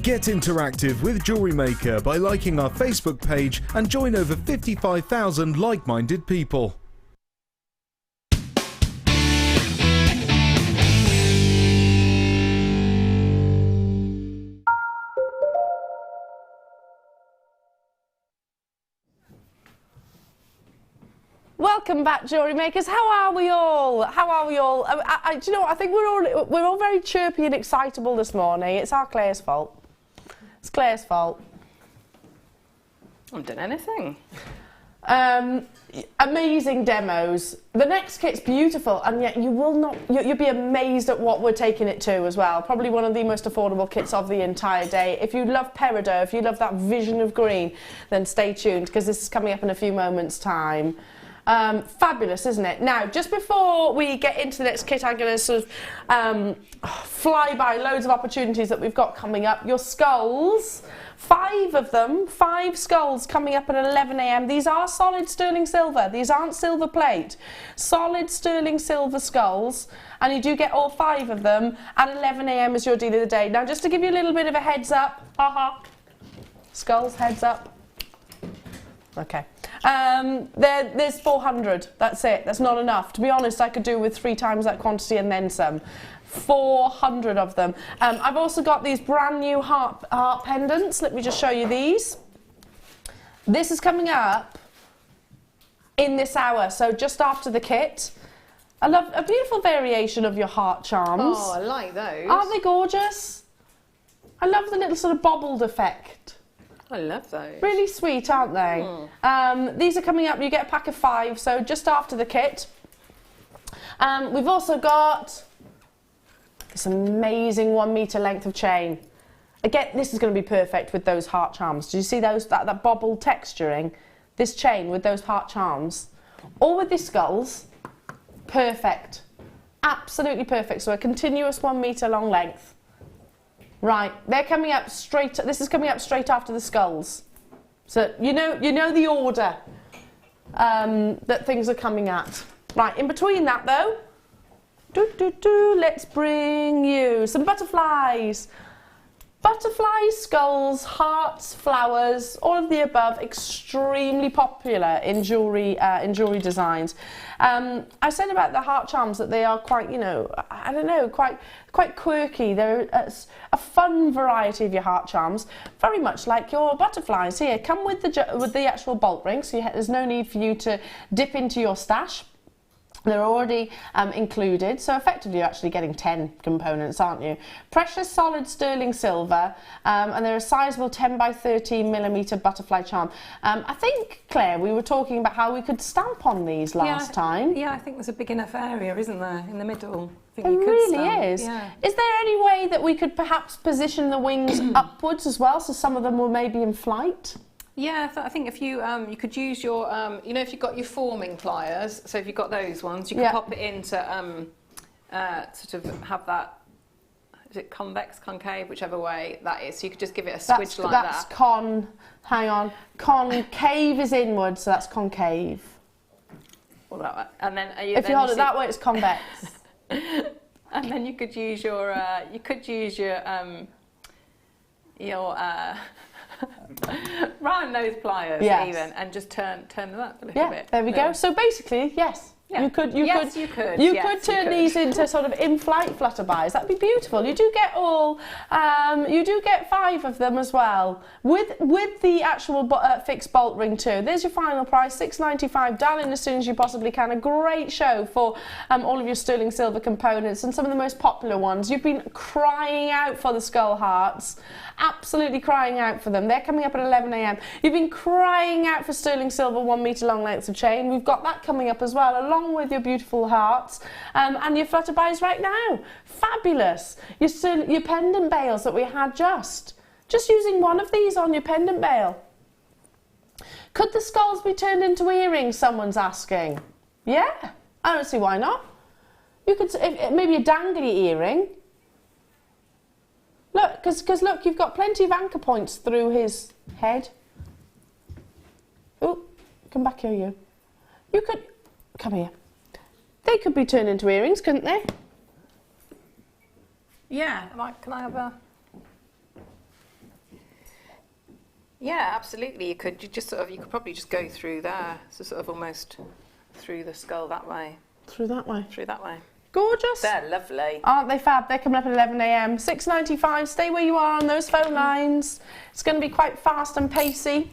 Get interactive with Jewellery Maker by liking our Facebook page and join over 55,000 like-minded people. Welcome back, Jewellery Makers. How are we all? How are we all? Do you know what? I think we're all very chirpy and excitable this morning. It's our Claire's fault. It's Claire's fault. I haven't done anything. Amazing demos. The next kit's beautiful, and yet you'll be amazed at what we're taking it to as well. Probably one of the most affordable kits of the entire day. If you love Peridot, if you love that vision of green, then stay tuned, because this is coming up in a few moments' time. Fabulous, isn't it? Now, just before we get into the next kit, I'm going to sort of fly by loads of opportunities that we've got coming up. Your skulls, 5 of them, 5 skulls coming up at 11 a.m. These are solid sterling silver. These aren't silver plate. Solid sterling silver skulls, and you do get all 5 of them at 11 a.m. is your deal of the day. Now, just to give you a little bit of a heads up, skulls, heads up. Okay. There's 400. That's it. That's not enough. To be honest, I could do with 3 times that quantity and then some. 400 of them. I've also got these brand new heart pendants. Let me just show you these. This is coming up in this hour, so just after the kit. I love a beautiful variation of your heart charms. Oh, I like those. Aren't they gorgeous? I love the little sort of bobbled effect. I love those. Really sweet, aren't they? These are coming up. You get a pack of 5, so just after the kit. We've also got this amazing 1 metre length of chain. Again, this is going to be perfect with those heart charms. Do you see those that bobble texturing? This chain with those heart charms, or with these skulls, perfect. Absolutely perfect. So a continuous 1 metre long length. Right, they're coming up straight. This is coming up straight after the skulls, so you know the order that things are coming at. Right, in between that though, let's bring you some butterflies. Butterflies, skulls, hearts, flowers, all of the above, extremely popular in jewellery designs. I said about the heart charms that they are quite, you know, I don't know, quite quirky. They're a fun variety of your heart charms, very much like your butterflies. Here, come with the actual bolt ring, so there's no need for you to dip into your stash. They're already included, so effectively you're actually getting 10 components, aren't you? Precious solid sterling silver, and they're a sizable 10 by 13 millimetre butterfly charm. I think, Claire, we were talking about how we could stamp on these last time. Yeah, I think there's a big enough area, isn't there, in the middle? I think It you could really stamp. is. Yeah. Is there any way that we could perhaps position the wings upwards as well, so some of them were maybe in flight? Yeah, I think if you you could use your you know, if you've got your forming pliers, so if you've got those ones, you can pop it into sort of have that, is it convex, concave, whichever way that is. So you could just give it a switch like that. Hang on, concave is inward, so that's concave. Or that way. And then if you hold it that way, it's convex. And then you could use your round nose pliers even, and just turn them up a little bit. There we go. So basically, yes. Yeah. You could turn these into sort of in-flight flutterbys. That'd be beautiful. You do get you do get 5 of them as well with the actual fixed bolt ring too. There's your final price, $6.95. Dial in as soon as you possibly can. A great show for all of your sterling silver components and some of the most popular ones. You've been crying out for the skull hearts, absolutely crying out for them. They're coming up at 11 a.m. You've been crying out for sterling silver 1 metre long lengths of chain. We've got that coming up as well, along with your beautiful hearts and your flutterbys right now. Fabulous. Your pendant bales that we had just using one of these on your pendant bale. Could the skulls be turned into earrings, someone's asking? Yeah, I don't see why not. You could maybe a dangly earring. Look, because look, you've got plenty of anchor points through his head. Oh, come back here, you. You could come here. They could be turned into earrings, couldn't they? Yeah. Can I have a? Yeah, absolutely. You could. You could probably just go through there, so sort of almost through the skull that way. Through that way. Through that way. Gorgeous. They're lovely. Aren't they fab? They're coming up at 11 a.m. $6.95. Stay where you are on those phone lines. It's going to be quite fast and pacey.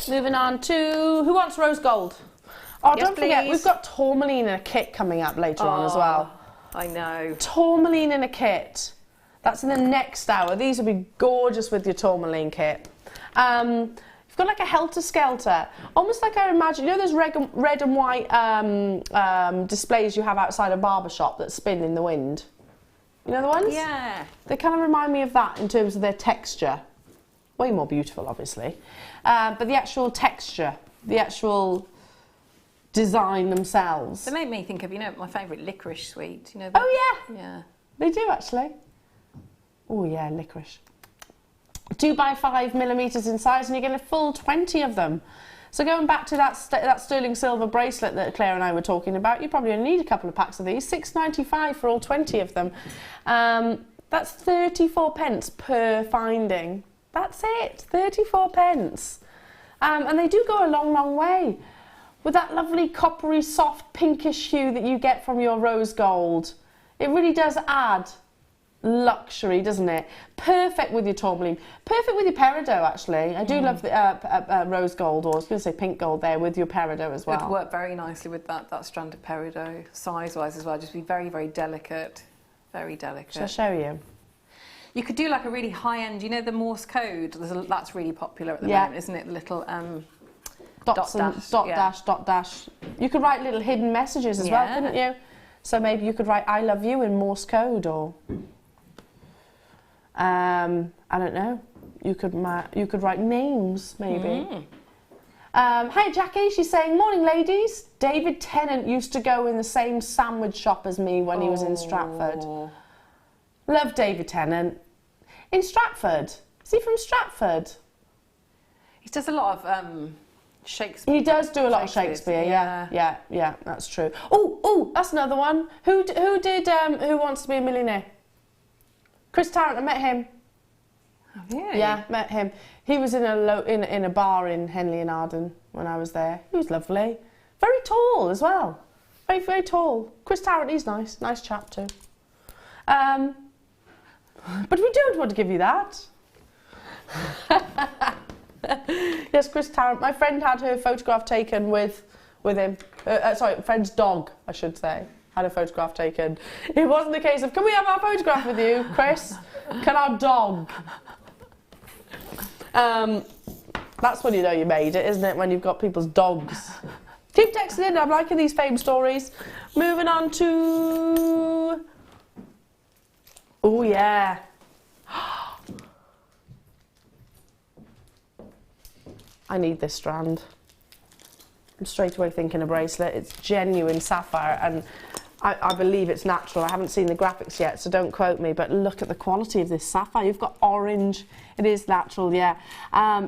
Moving on to who wants rose gold? Oh, Yes, don't forget, please. we've got Tourmaline in a kit coming up later on as well. I know. Tourmaline in a kit. That's in the next hour. These will be gorgeous with your Tourmaline kit. You've got like a helter-skelter, almost like I imagine, you know those red and white displays you have outside a barber shop that spin in the wind? You know the ones? Yeah. They kind of remind me of that in terms of their texture. Way more beautiful, obviously. But the actual texture, the actual design themselves. They make me think of, you know, my favourite licorice sweet. You know. The, Oh yeah. Yeah. They do actually. Oh yeah, licorice. 2 by 5 millimetres in size, and you get a full 20 of them. So going back to that sterling silver bracelet that Claire and I were talking about, you probably only need a couple of packs of these. $6.95 for all 20 of them. That's 34 pence per finding. That's it, 34 pence. And they do go a long, long way. With that lovely coppery, soft, pinkish hue that you get from your rose gold. It really does add luxury, doesn't it? Perfect with your tourmaline. Perfect with your peridot, actually. I do love the rose gold, or I was going to say pink gold there, with your peridot as well. It would work very nicely with that strand of peridot, size-wise as well. Just be very, very delicate. Very delicate. Shall I show you? You could do like a really high-end, you know, the Morse code? That's really popular at the moment, isn't it? The little Dots and dot dash. You could write little hidden messages as well, couldn't you? So maybe you could write "I love you" in Morse code, or I don't know. You could write names, maybe. Hey Jackie, she's saying, morning ladies. David Tennant used to go in the same sandwich shop as me when he was in Stratford. Love David Tennant. In Stratford? Is he from Stratford? He does a lot of Shakespeare. He does do a lot of Shakespeare, yeah, that's true. Oh, that's another one. Who did Who Wants to Be a Millionaire? Chris Tarrant, I met him. Yeah, met him. He was in a bar in Henley and Arden when I was there. He was lovely. Very tall as well. Very, very tall. Chris Tarrant, he's nice. Nice chap too. But we don't want to give you that. Yes, Chris Tarrant. My friend had her photograph taken with him. Sorry, friend's dog, I should say, had a photograph taken. It wasn't the case of, can we have our photograph with you, Chris? Can our dog? That's when you know you made it, isn't it? When you've got people's dogs. Keep texting in. I'm liking these fame stories. Moving on to... Oh, yeah. I need this strand. I'm straight away thinking a bracelet. It's genuine sapphire, and I believe it's natural. I haven't seen the graphics yet, so don't quote me, but look at the quality of this sapphire. You've got orange. It is natural, yeah.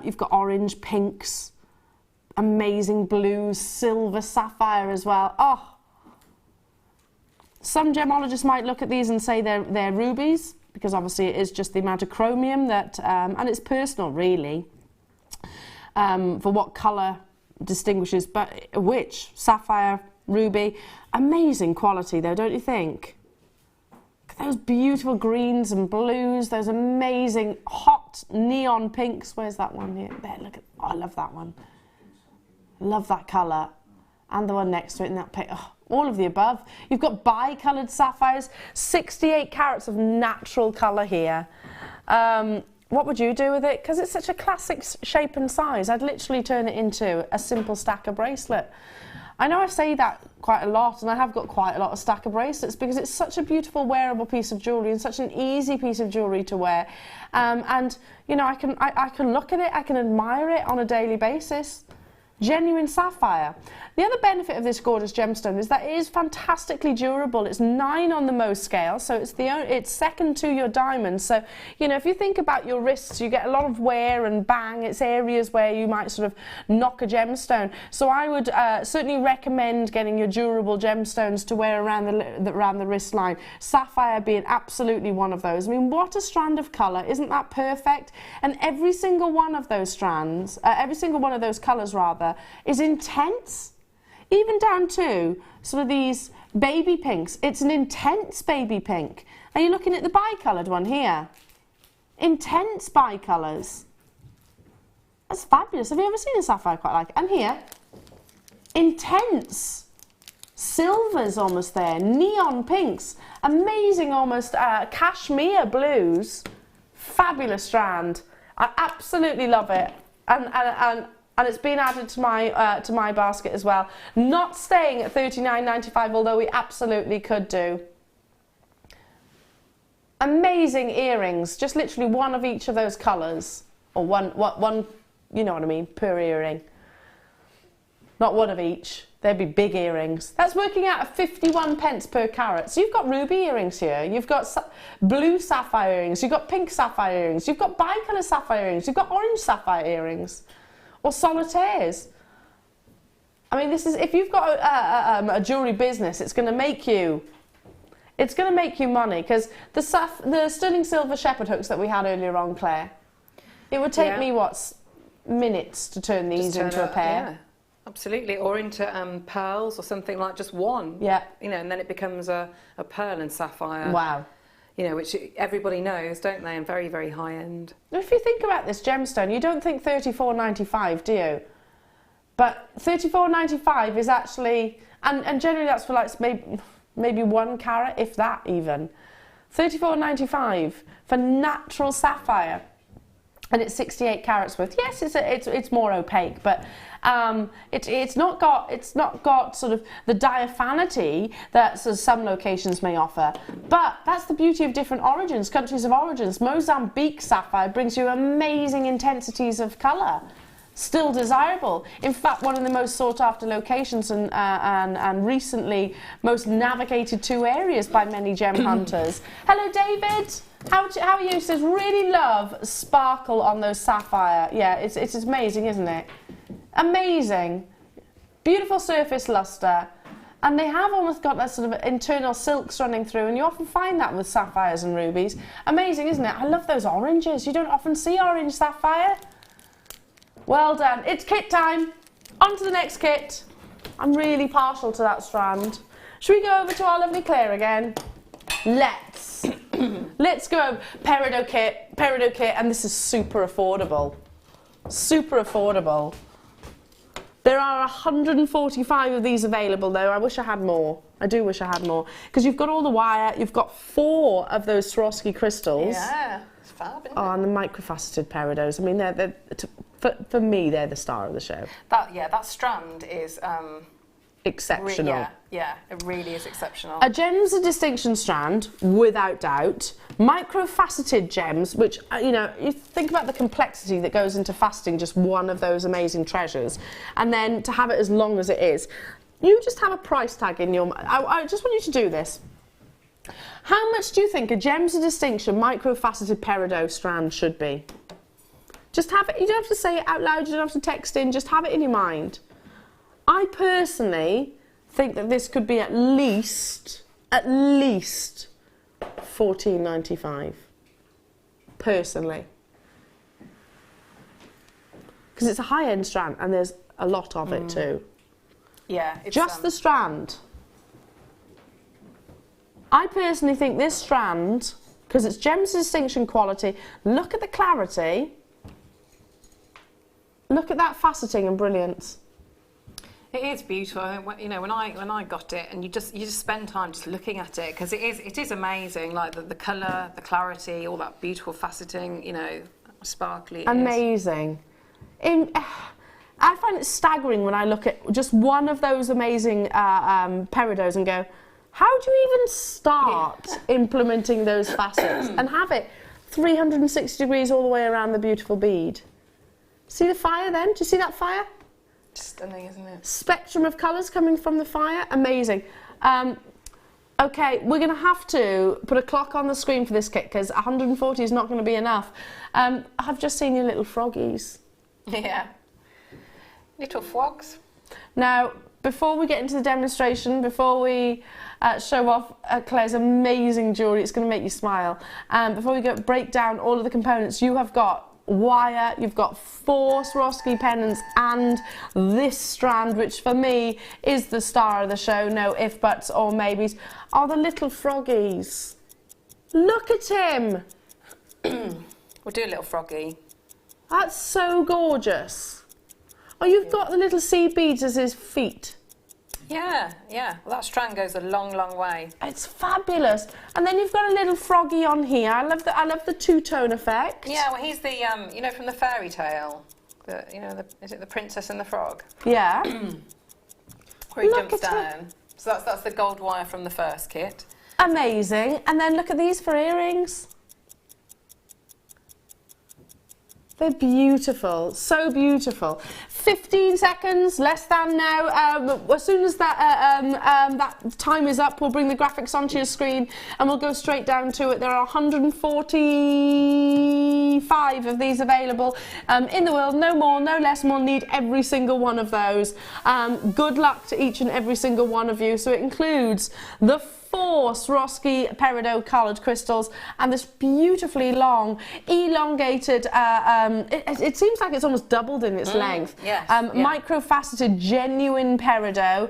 You've got orange, pinks, amazing blues, silver sapphire as well. Oh! Some gemologists might look at these and say they're rubies, because obviously it is just the amount of chromium that, and it's personal really, for what colour distinguishes, but which? Sapphire, ruby. Amazing quality though, don't you think? Those beautiful greens and blues, those amazing hot neon pinks. Where's that one here? There, look at, oh, I love that one. Love that colour. And the one next to it in that pink. Oh, all of the above. You've got bi-coloured sapphires, 68 carats of natural colour here. What would you do with it? Because it's such a classic shape and size. I'd literally turn it into a simple stacker bracelet. I know I say that quite a lot, and I have got quite a lot of stacker bracelets because it's such a beautiful wearable piece of jewellery and such an easy piece of jewellery to wear. And, you know, I can look at it, I can admire it on a daily basis. Genuine sapphire. The other benefit of this gorgeous gemstone is that it is fantastically durable. It's 9 on the Mohs scale, so it's second to your diamond. So, you know, if you think about your wrists, you get a lot of wear and bang. It's areas where you might sort of knock a gemstone. So I would certainly recommend getting your durable gemstones to wear around the wrist line. Sapphire being absolutely one of those. I mean, what a strand of colour. Isn't that perfect? And every single one of those strands, every single one of those colours rather, is intense. Even down to sort of these baby pinks. It's an intense baby pink. Are you looking at the bi-coloured one here? Intense bi-colours. That's fabulous. Have you ever seen a sapphire quite like it? And here, intense silvers almost there, neon pinks, amazing almost cashmere blues. Fabulous strand. I absolutely love it. And it's been added to my basket as well. Not staying at $39.95, although we absolutely could do. Amazing earrings, just literally one of each of those colours, or one, you know what I mean, per earring. Not one of each. They'd be big earrings. That's working out at 51 pence per carat. So you've got ruby earrings here. You've got blue sapphire earrings. You've got pink sapphire earrings. You've got bi-colour sapphire earrings. You've got orange sapphire earrings. Or solitaires. I mean, this is, if you've got a jewellery business, it's going to make you money, because the sterling silver shepherd hooks that we had earlier on, Claire, it would take me, what, minutes to turn these into a pair. Yeah, absolutely. Or into pearls or something like just one. Yeah. You know, and then it becomes a pearl and sapphire. Wow. You know, which everybody knows, don't they? And very, very high end. If you think about this gemstone, you don't think $34.95, do you? But $34.95 is actually, and generally that's for like maybe 1 carat, if that even. $34.95 for natural sapphire. And it's 68 carats worth. Yes, it's more opaque, but it's not got sort of the diaphanity that sort of some locations may offer. But that's the beauty of different origins, countries of origins. Mozambique sapphire brings you amazing intensities of colour. Still desirable. In fact, one of the most sought after locations and recently most navigated to areas by many gem hunters. Hello, David. How are you? Says really love sparkle on those sapphire. Yeah, it's amazing, isn't it? Amazing. Beautiful surface luster. And they have almost got that sort of internal silks running through, and you often find that with sapphires and rubies. Amazing, isn't it? I love those oranges. You don't often see orange sapphire. Well done. It's kit time. On to the next kit. I'm really partial to that strand. Should we go over to our lovely Claire again? Let's. Let's go over Peridot kit, and this is super affordable. Super affordable. There are 145 of these available though. I wish I had more. I do wish I had more. Because you've got all the wire, you've got 4 of those Swarovski crystals. Yeah, it's fab, isn't it? Oh, and the microfaceted peridots. I mean, for me, they're the star of the show. That strand is Exceptional. Yeah, it really is exceptional. A gems of distinction strand, without doubt. Microfaceted gems, which, you know, you think about the complexity that goes into faceting just one of those amazing treasures, and then to have it as long as it is. You just have a price tag in your mind. I just want you to do this. How much do you think a gems of distinction microfaceted peridot strand should be? Just have it. You don't have to say it out loud. You don't have to text in. Just have it in your mind. I personally think that this could be at least $14.95. Personally, because it's a high-end strand and there's a lot of it too. Yeah, it's, just the strand. I personally think this strand, because it's gems of distinction quality. Look at the clarity. Look at that faceting and brilliance. It is beautiful. You know, when I got it, and you just spend time just looking at it, because it is amazing. Like the colour, the clarity, all that beautiful faceting. You know, sparkly. Amazing. I find it staggering when I look at just one of those amazing peridots and go, how do you even start implementing those facets and have it 360 degrees all the way around the beautiful bead? See the fire then? Do you see that fire? Stunning, isn't it? Spectrum of colours coming from the fire. Amazing. Okay, we're going to have to put a clock on the screen for this kit because 140 is not going to be enough. I've just seen your little froggies. Yeah. Little frogs. Now, before we get into the demonstration, before we show off Claire's amazing jewellery, it's going to make you smile. Before we break down all of the components, you have got wire, you've got 4 Swarovski pendants and this strand, which for me is the star of the show, no if, buts or maybes, are the little froggies. Look at him. We'll do a little froggy. That's so gorgeous. Oh, you've got the little sea beads as his feet. Yeah, yeah. Well, that strand goes a long, long way. It's fabulous. And then you've got a little froggy on here. I love the two-tone effect. Yeah, well, he's the, you know, from the fairy tale. Is it the Princess and the Frog? Yeah. Where he Look jumps at down. So that's the gold wire from the first kit. Amazing. And then look at these for earrings. They're beautiful, so beautiful. 15 seconds, less than now. As soon as that time is up, we'll bring the graphics onto your screen and we'll go straight down to it. There are 145 of these available in the world, no more, no less, and we'll need every single one of those. Good luck to each and every single one of you. So it includes the 4 Swarovski peridot coloured crystals and this beautifully long, elongated, it seems like it's almost doubled in its length. Yes, microfaceted genuine peridot.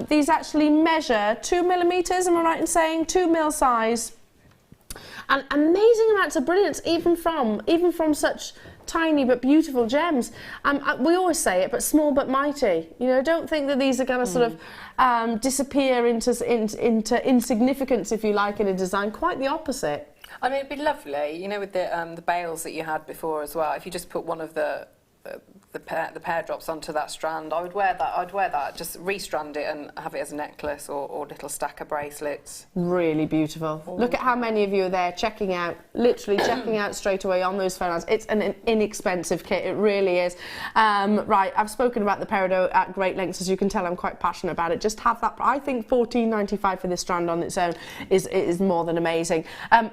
These actually measure 2 millimetres, am I right in saying? 2 mil size. And amazing amounts of brilliance, even from such tiny but beautiful gems. We always say it, but small but mighty. You know, don't think that these are going to sort of disappear into insignificance, if you like, in a design. Quite the opposite. I mean, it'd be lovely, you know, with the bales that you had before as well. If you just put one of the pear drops onto that strand, I would wear that. I'd wear that. Just restrand it and have it as a necklace or little stack of bracelets. Really beautiful. Look at how many of you are there checking out, literally checking out straight away on those phones. It's an inexpensive kit. It really is. Right, I've spoken about the peridot at great lengths. As you can tell, I'm quite passionate about it. Just have that. I think $14.95 for this strand on its own is more than amazing.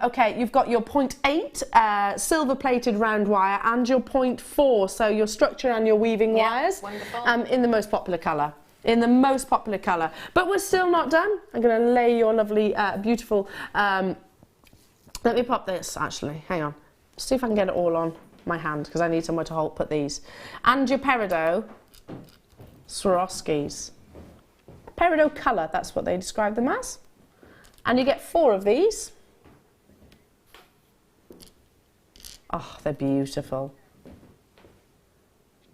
Okay, you've got your 0.8 silver-plated round wire and your 0.4, so your structure and your weaving wires wonderful. in the most popular colour. in the most popular colour. But we're still not done. I'm going to lay your lovely, beautiful... let me pop this, actually. Hang on. See if I can get it all on my hand, because I need somewhere to put these. And your Peridot Swarovskis. Peridot colour, that's what they describe them as. And you get 4 of these. Oh, they're beautiful.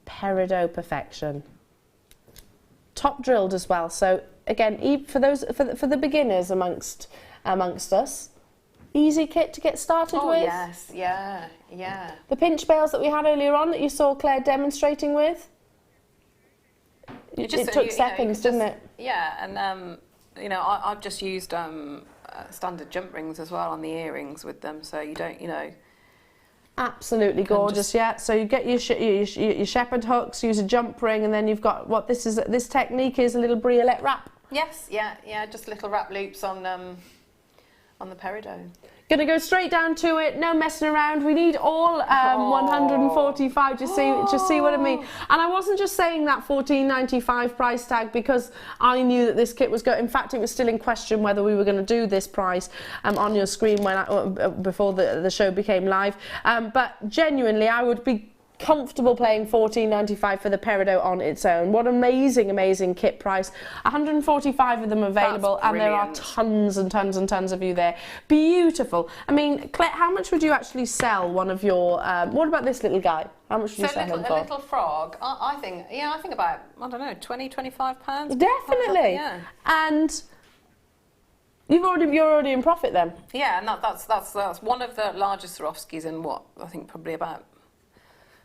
Peridot perfection. Top drilled as well. So again, for the beginners amongst us, easy kit to get started with. Oh yes, yeah, yeah. The pinch bales that we had earlier on that you saw Claire demonstrating with. It took seconds, didn't it? Yeah, and you know, I've just used standard jump rings as well on the earrings with them, so you don't, you know. Absolutely gorgeous, yeah. So you get your shepherd hooks, use a jump ring, and then you've got what this technique is, a little briolette wrap. Yes, yeah, just little wrap loops on the Peridot. Gonna go straight down to it, no messing around. We need all 145 to see what I mean. And I wasn't just saying that $14.95 price tag because I knew that this kit was going. In fact, it was still in question whether we were going to do this price on your screen before the show became live. But genuinely, I would be comfortable paying $14.95 for the Peridot on its own. What amazing kit price. 145 of them available, and there are tons and tons and tons of you there. Beautiful. I mean, Claire, how much would you actually sell one of your what about this little guy? How much would you sell him for? A little frog, I think about, I don't know, 20-25 pounds. Definitely. Yeah. And you're already in profit then. Yeah, and that's one of the largest Swarovskis, and what I think probably about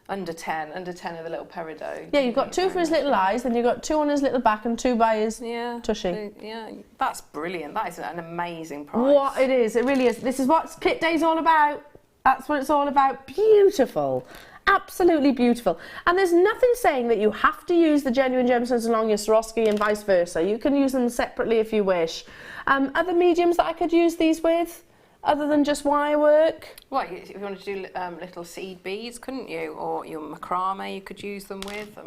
under 10 of the little Peridot. Yeah, you've got 2 for his little eyes, then you've got 2 on his little back and 2 by his tushy. Yeah, that's brilliant. That is an amazing price. What it is, it really is. This is what Kit Day's all about. That's what it's all about. Beautiful. Absolutely beautiful. And there's nothing saying that you have to use the genuine gemstones along your Swarovski and vice versa. You can use them separately if you wish. Other mediums that I could use these with? Other than just wire work? Well, if you wanted to do little seed beads, couldn't you? Or your macrame, you could use them with.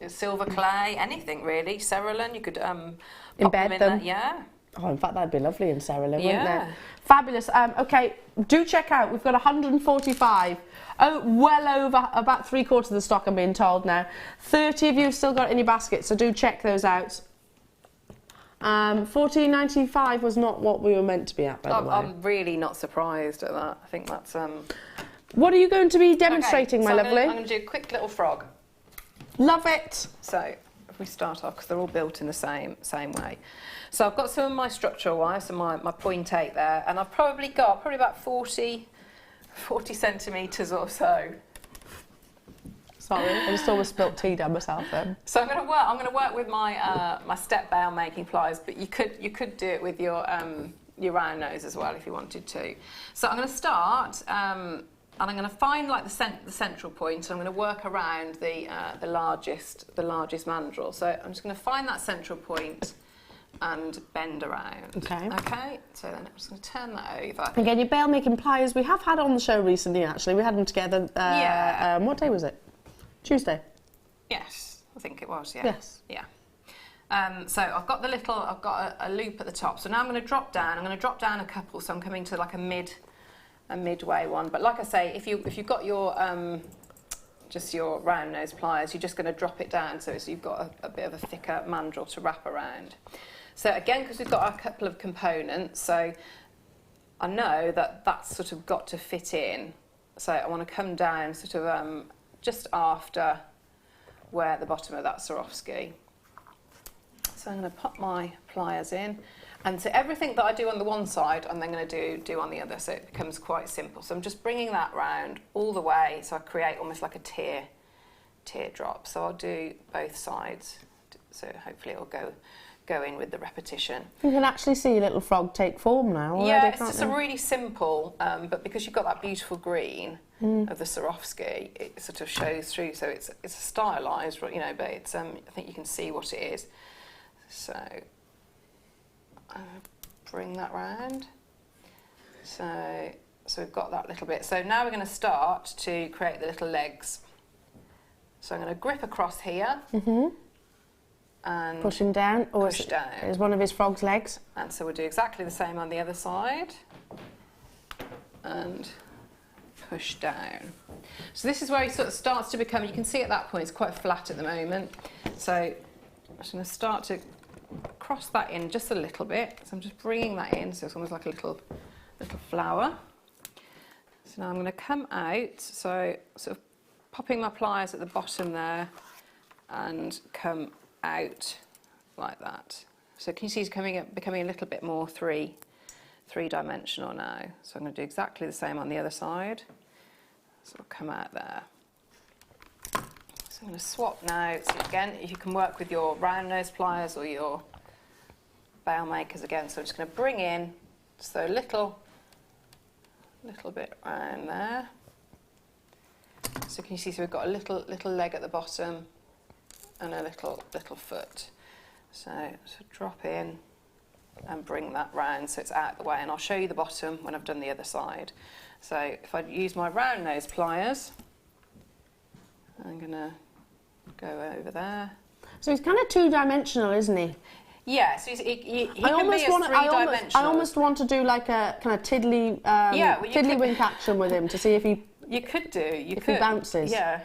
Silver clay, anything really. Cerulean, you could embed them. Yeah. Oh, in fact, that'd be lovely in cerulean, wouldn't Yeah. it? Fabulous. Okay, do check out. We've got 145. Oh, well over about 3/4 of the stock, I'm being told now. 30 of you have still got it in your basket, so do check those out. $14.95 was not what we were meant to be at, by the way. I'm really not surprised at that. I think that's... What are you going to be demonstrating, okay, my lovely? I'm going to do a quick little frog. Love it. So, if we start off, because they're all built in the same way. So I've got some of my structural wire, so my 0.8 there, and I've probably got about 40 centimetres or so. Sorry, I just almost spilt tea down myself then. So I'm going to work with my my step bale making pliers, but you could do it with your round nose as well if you wanted to. So I'm going to start, and I'm going to find like the central point. So I'm going to work around the largest mandrel. So I'm just going to find that central point and bend around. Okay. Okay. So then I'm just going to turn that over. Again, your bale making pliers we have had on the show recently. Actually, we had them together. Yeah. What day was it? Tuesday. Yes, I think it was. Yeah. Yes. Yeah. So I've got a loop at the top. So now I'm going to drop down. I'm going to drop down a couple. So I'm coming to like a midway one. But like I say, if you've got your just your round nose pliers, you're just going to drop it down so you've got a bit of a thicker mandrel to wrap around. So again, because we've got a couple of components, so I know that that's sort of got to fit in. So I want to come down sort of just after where the bottom of that Swarovski. So I'm going to pop my pliers in, and so everything that I do on the one side I'm then going to do on the other, so it becomes quite simple. So I'm just bringing that round all the way, so I create almost like a teardrop. So I'll do both sides, so hopefully it'll go in with the repetition. You can actually see a little frog take form now already, yeah, it's can't just you? a really simple, but because you've got that beautiful green of the Swarovski, it sort of shows through. So it's a stylised, but it's I think you can see what it is. So bring that round. So we've got that little bit. So now we're going to start to create the little legs. So I'm going to grip across here. and push him down, or push down. is one of his frog's legs. And so we'll do exactly the same on the other side. And push down. So this is where he sort of starts to become, you can see at that point it's quite flat at the moment. So I'm just going to start to cross that in just a little bit. So I'm just bringing that in, so it's almost like a little flower. So now I'm going to come out, so sort of popping my pliers at the bottom there and come out like that. So can you see it's becoming a little bit more three-dimensional now. So I'm going to do exactly the same on the other side. So I'll come out there. So I'm going to swap now. So again, you can work with your round nose pliers or your bale makers again. So I'm just going to bring in just a little bit around there. So can you see? So we've got a little leg at the bottom and a little foot. So drop in and bring that round so it's out of the way, and I'll show you the bottom when I've done the other side. So if I use my round nose pliers, I'm going to go over there. So he's kind of two-dimensional, isn't he? Yeah, so he can be as three-dimensional. I almost want to do like a kind of tiddly, tiddlywink action with him to see if he... You could do. If he bounces. Yeah.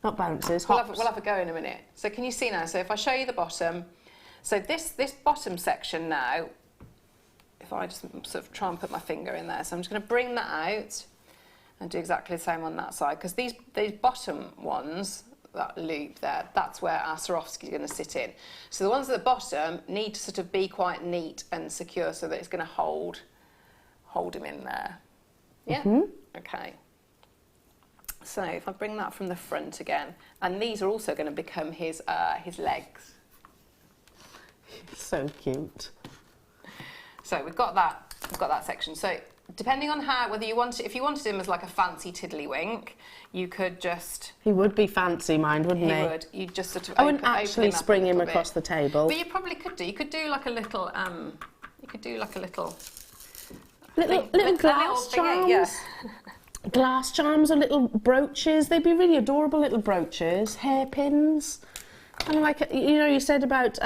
Not bounces, We'll hops. have a go in a minute. So can you see now? So if I show you the bottom, so this bottom section now, if I just sort of try and put my finger in there, so I'm just going to bring that out and do exactly the same on that side, because these bottom ones, that loop there, that's where our Swarovski is going to sit in. So the ones at the bottom need to sort of be quite neat and secure so that it's going to hold him in there. Yeah? Mm-hmm. Okay. So if I bring that from the front again, and these are also going to become his legs. So cute. So we've got that section. So depending on whether you want, if you wanted him as like a fancy tiddlywink, you could just. He would be fancy, mind, wouldn't he? He would. You'd just sort of. I wouldn't actually spring him across the table. But you probably could do. You could do like a little. You could do like a little. Little glass charms. Yeah. Glass charms or little brooches. They'd be really adorable little brooches. Hairpins. Kind of like, you know, you said about,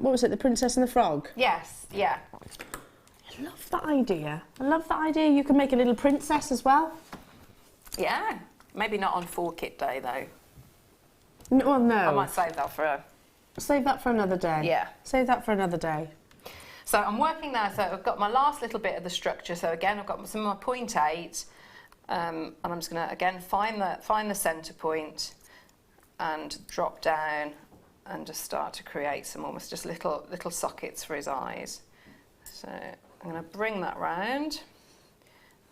what was it, the Princess and the Frog? Yes, yeah. I love that idea. I love that idea. You can make a little princess as well. Yeah. Maybe not on full kit day, though. No, well, no. I might save that for a... Save that for another day. Yeah. Save that for another day. So I'm working there, so I've got my last little bit of the structure. So again, I've got some of my 0.8. And I'm just going to again find the centre point and drop down and just start to create some almost just little sockets for his eyes. So I'm going to bring that round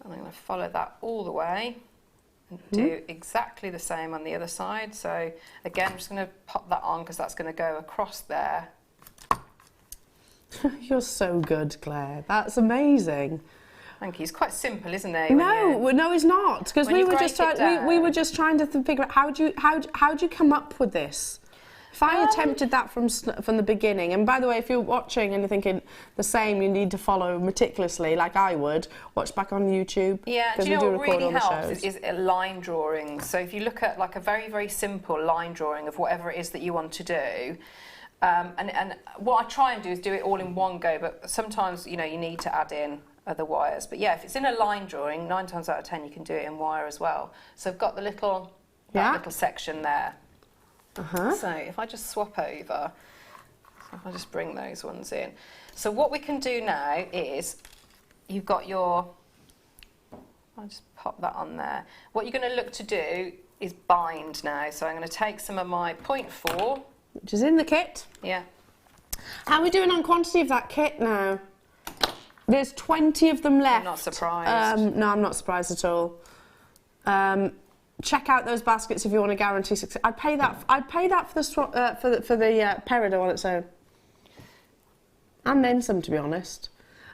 and I'm going to follow that all the way and do exactly the same on the other side. So again, I'm just going to pop that on because that's going to go across there. You're so good, Claire. That's amazing. Thank you. It's quite simple, isn't it? No, it's not. Because we were just trying to figure out how do you come up with this. If I attempted that from the beginning, and by the way, if you're watching and you're thinking the same, you need to follow meticulously, like I would. Watch back on YouTube. Yeah, do you know what really helps is line drawing. So if you look at like a very, very simple line drawing of whatever it is that you want to do, and what I try and do is do it all in one go, but sometimes you need to add in other wires. But yeah, if it's in a line drawing, 9 times out of 10 you can do it in wire as well. So I've got the little section there. So if I just swap over, if I just bring those ones in. So what we can do now is, you've got your, I'll just pop that on there. What you're going to look to do is bind now. So I'm going to take some of my 0.4. Which is in the kit. Yeah. How are we doing on quantity of that kit now? There's 20 of them left. I'm not surprised. No, I'm not surprised at all. Check out those baskets if you want to guarantee success. I'd pay that for the Peridot on its own, and then some, to be honest.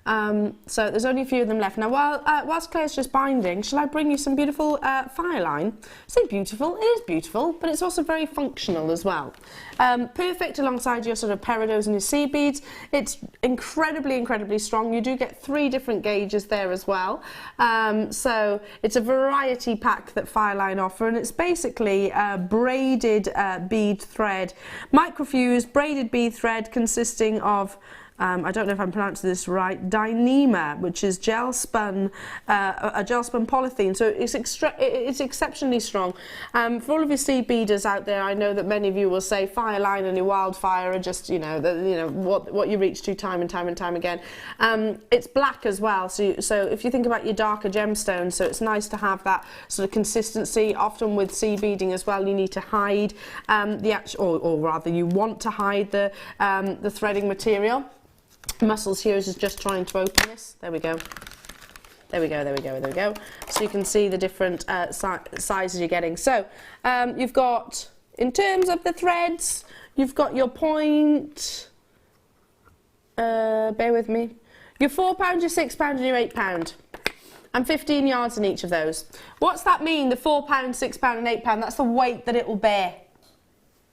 So there's only a few of them left. Now, whilst Claire's just binding, shall I bring you some beautiful fireline? I say beautiful, it is beautiful, but it's also very functional as well. Perfect alongside your sort of peridots and your sea beads. It's incredibly, incredibly strong. You do get 3 different gauges there as well. So it's a variety pack that Fireline offer, and it's basically braided bead thread, microfused braided bead thread consisting of I don't know if I'm pronouncing this right, Dyneema, which is gel spun, a gel spun polythene. So it's exceptionally strong. For all of your sea beaders out there, I know that many of you will say Fireline and your Wildfire are just, what you reach to time and time and time again. It's black as well, so if you think about your darker gemstones, so it's nice to have that sort of consistency. Often with sea beading as well, you need to hide the actual, or rather, you want to hide the threading material. Muscles here is just trying to open this. There we go. There we go, there we go, there we go. So you can see the different sizes you're getting. So you've got, in terms of the threads, you've got your point, bear with me, your £4, your £6 and your £8. And 15 yards in each of those. What's that mean, the £4, £6 and £8? That's the weight that it will bear.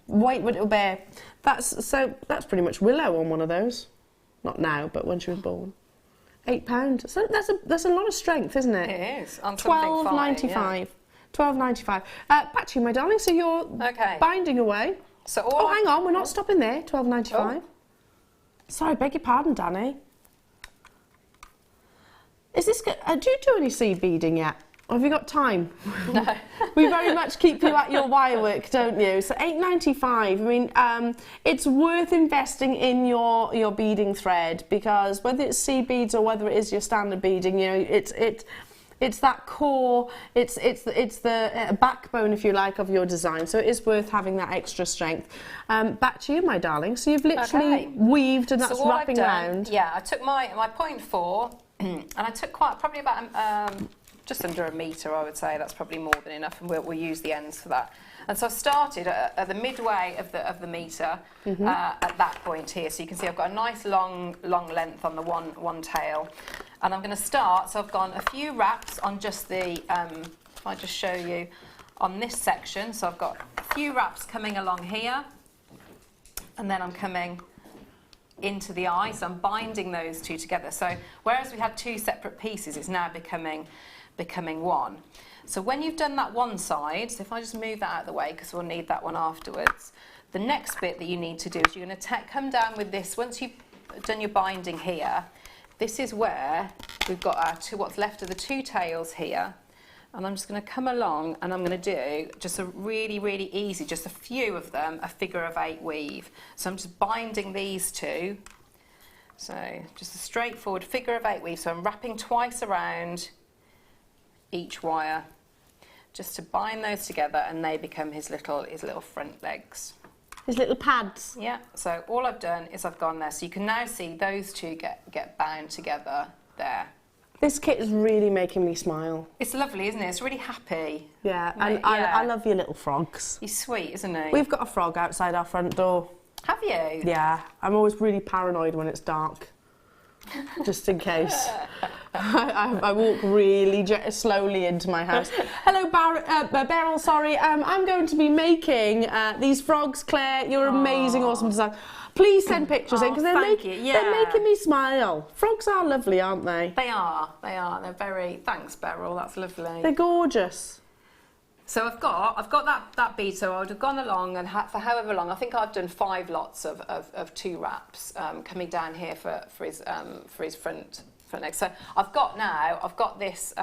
Weight what it will bear. That's pretty much Willow on one of those. Not now, but when she was born. £8. So that's a lot of strength, isn't it? It is. On £12.95. Yeah. £12.95. Back to you, my darling. So you're binding away. So hang on, we're not stopping there. £12.95. Oh. Sorry, beg your pardon, Danny. Is this good? Do you do any seed beading yet? Or have you got time? No. We very much keep you at your wire work, don't you? So £8.95. I mean, it's worth investing in your beading thread, because whether it's sea beads or whether it is your standard beading, it's that core, it's the backbone, if you like, of your design. So it is worth having that extra strength. Back to you, my darling. So you've literally weaved, and that's wrapping around. Yeah, I took my 0.4, and I took probably about just under a metre, I would say. That's probably more than enough, and we'll use the ends for that. And so I started at the midway of the metre, at that point here. So you can see I've got a nice long length on the one tail, and I'm going to start. So I've gone a few wraps on just the. If I just show you on this section, so I've got a few wraps coming along here, and then I'm coming into the eye. So I'm binding those two together. So whereas we had 2 separate pieces, it's now becoming one. So when you've done that one side, so if I just move that out of the way, because we'll need that one afterwards, the next bit that you need to do is you're going to come down with this. Once you've done your binding here, this is where we've got our what's left of the 2 tails here, and I'm just going to come along and I'm going to do just a really, really easy, just a few of them, a figure of 8 weave. So I'm just binding these 2. So just a straightforward figure of 8 weave. So I'm wrapping twice around each wire, just to bind those together, and they become his little front legs. His little pads. Yeah. So all I've done is I've gone there. So you can now see those 2 get bound together there. This kit is really making me smile. It's lovely, isn't it? It's really happy. Yeah, and I love your little frogs. He's sweet, isn't he? We've got a frog outside our front door. Have you? Yeah, I'm always really paranoid when it's dark, just in case. I walk really slowly into my house. Hello, Beryl, sorry. I'm going to be making these frogs, Claire. You're amazing, awesome design. Please send pictures in, because they're making me smile. Frogs are lovely, aren't they? They are. They're very... Thanks, Beryl. That's lovely. They're gorgeous. So I've got that bead. So I would have gone along, and for however long, I think I've done 5 lots of 2 wraps coming down here for his front leg. So I've got this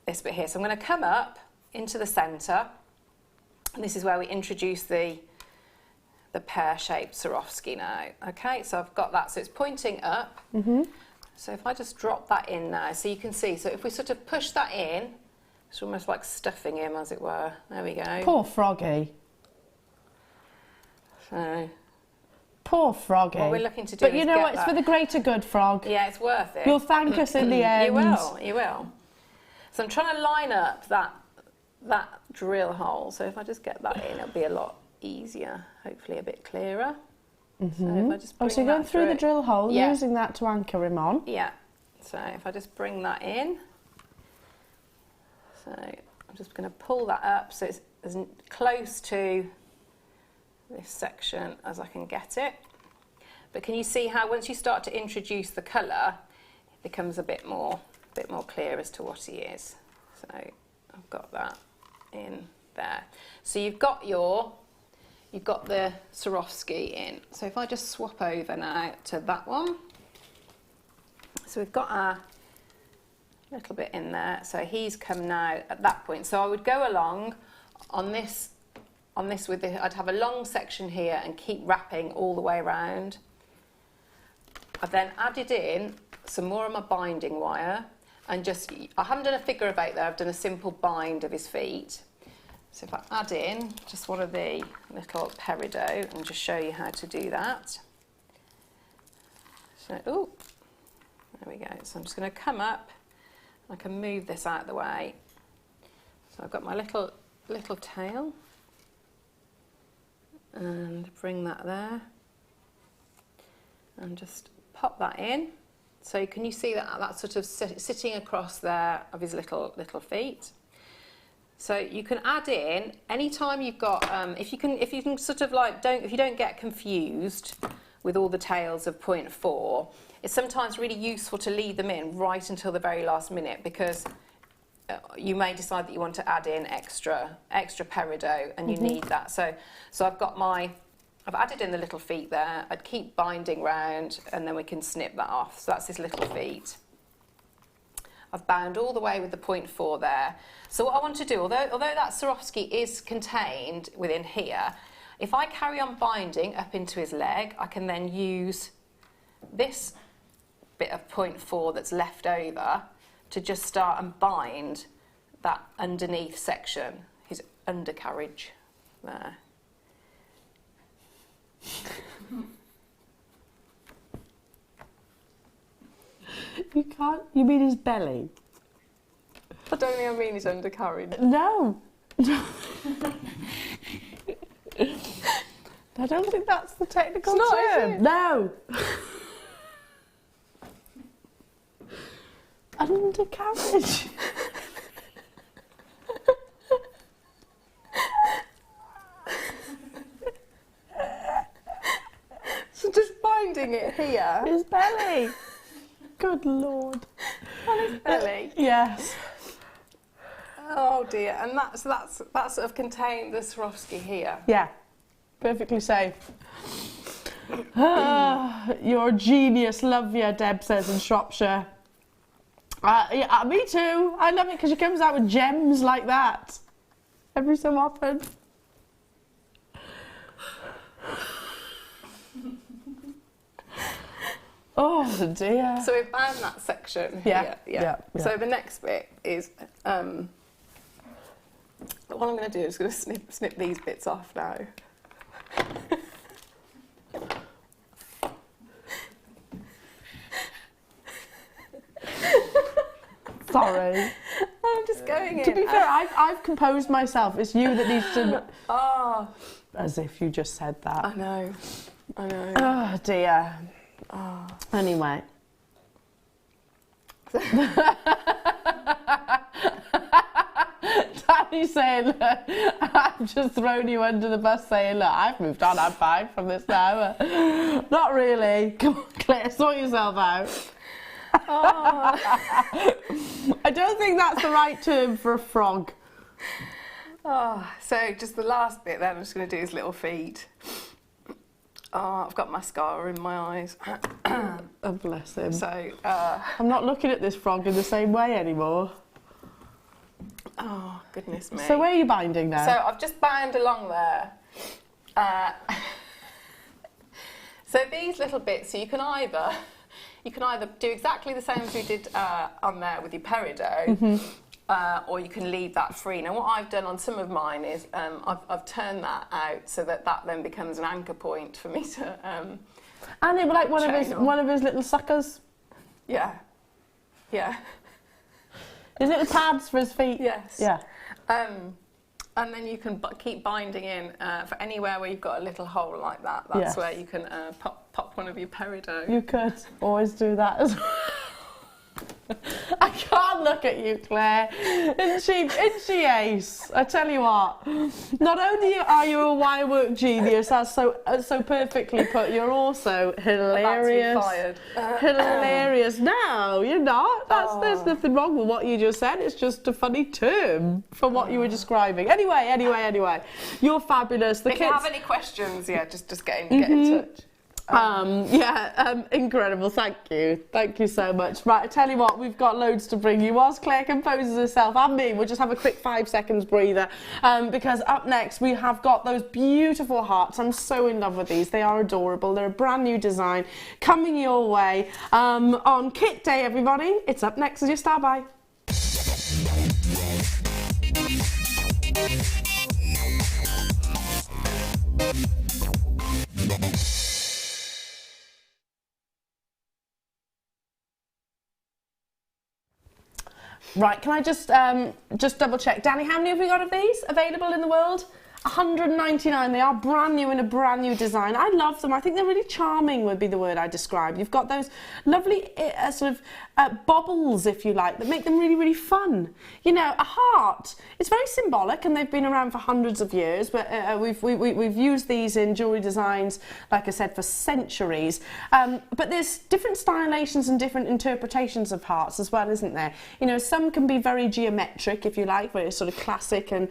this bit here. So I'm going to come up into the centre, and this is where we introduce the pear-shaped Swarovski now. Okay, so I've got that. So it's pointing up. So if I just drop that in now, so you can see. So if we sort of push that in, it's almost like stuffing him, as it were. There we go. Poor Froggy. So poor Froggy. what we're looking to do But you know what? It's for the greater good, Frog. Yeah, it's worth it. You'll thank us in the end. You will. So I'm trying to line up that drill hole. So if I just get that in, it'll be a lot easier, hopefully a bit clearer. So if I just bring so you're going that through the drill hole, Yeah. using that to anchor him on. Yeah. So if I just bring that in, so I'm just going to pull that up so it's as close to this section as I can get it. But can you see how once you start to introduce the colour, it becomes a bit more clear as to what he is. So I've got that in there. So you've got the Swarovski in. So if I just swap over now to that one. So we've got our little bit in there. So he's come now at that point. So I would go along on this with the, I'd have a long section here and keep wrapping all the way around. I've then added in some more of my binding wire and just, I haven't done a figure of 8 there, I've done a simple bind of his feet. So if I add in just one of the little Peridot and just show you how to do that. So, oh, there we go. So I'm just going to come up, I can move this out of the way. So I've got my little tail and bring that there and just pop that in. So can you see that that's sort of sitting across there of his little feet? So you can add in anytime you've got if you can sort of like if you don't get confused with all the tails of 0.4, it's sometimes really useful to leave them in right until the very last minute, because you may decide that you want to add in extra Peridot and you need that. So I've added in the little feet there. I'd keep binding round and then we can snip that off. So that's his little feet. I've bound all the way with the 0.4 there. So what I want to do, although that Swarovski is contained within here, if I carry on binding up into his leg, I can then use this bit of 0.4 that's left over to just start and bind that underneath section, his undercarriage there. You can't, you mean his belly? I don't think I mean his undercarriage. No. I don't think that's the technical It's not, term. is it? No. Undercarriage. So just binding it here His belly. Good Lord. on his belly. Yes. Oh dear, and that sort of contained the Swarovski here. Yeah. Perfectly safe. You're a genius. Love you, Deb says in Shropshire. Yeah, me too. I love it because she comes out with gems like that every so often. Oh dear. So we've bound that section. Yeah, here, yeah. So the next bit is what I'm going to do is going to snip these bits off now. Sorry. I'm just going in. To be fair, I've composed myself. It's you that needs to. Oh, As if you just said that. I know. Oh dear. Oh. Anyway. Danny's saying, look, I've just thrown you under the bus saying, look, I've moved on, I'm fine from this now. Not really. Come on, Claire, sort yourself out. Oh. I don't think that's the right term for a frog. Oh, so just the last bit then, I'm just going to do his little feet. Oh, I've got mascara in my eyes. Oh, bless him. So, I'm not looking at this frog in the same way anymore. oh, goodness me. So where are you binding now? So I've just bound along there. So these little bits, so you can either do exactly the same as we did on there with your Peridot, or you can leave that free. Now what I've done on some of mine is I've turned that out so that then becomes an anchor point for me to. And it was like one of his little suckers. Yeah. Yeah. His little pads for his feet. Yes. Yeah. And then you can keep binding in for anywhere where you've got a little hole like that. That's Yes. where you can pop one of your peridot. You could always do that as well. I can't look at you, Claire. Isn't she ace? I tell you what. Not only are you a wire work genius, that's so perfectly put, you're also hilarious. About to be fired. Hilarious. No, you're not. There's nothing wrong with what you just said. It's just a funny term for what you were describing. Anyway. You're fabulous. If you have any questions, just get in touch. Incredible. Thank you so much. Right, I tell you what, we've got loads to bring you. Whilst Claire composes herself and me, we'll just have a quick 5 seconds breather, because up next we have got those beautiful hearts. I'm so in love with these. They are adorable. They're a brand new design coming your way on Kit Day, everybody. It's up next as your star by. Right, can I just double check? Danny, how many have we got of these available in the world? 199. They are brand new in a brand new design. I love them. I think they're really charming would be the word I describe. You've got those lovely sort of bobbles, if you like, that make them really, really fun. You know, a heart, it's very symbolic and they've been around for hundreds of years, but we've used these in jewellery designs, like I said, for centuries. But there's different stylizations and different interpretations of hearts as well, isn't there? You know, some can be very geometric, if you like, very sort of classic and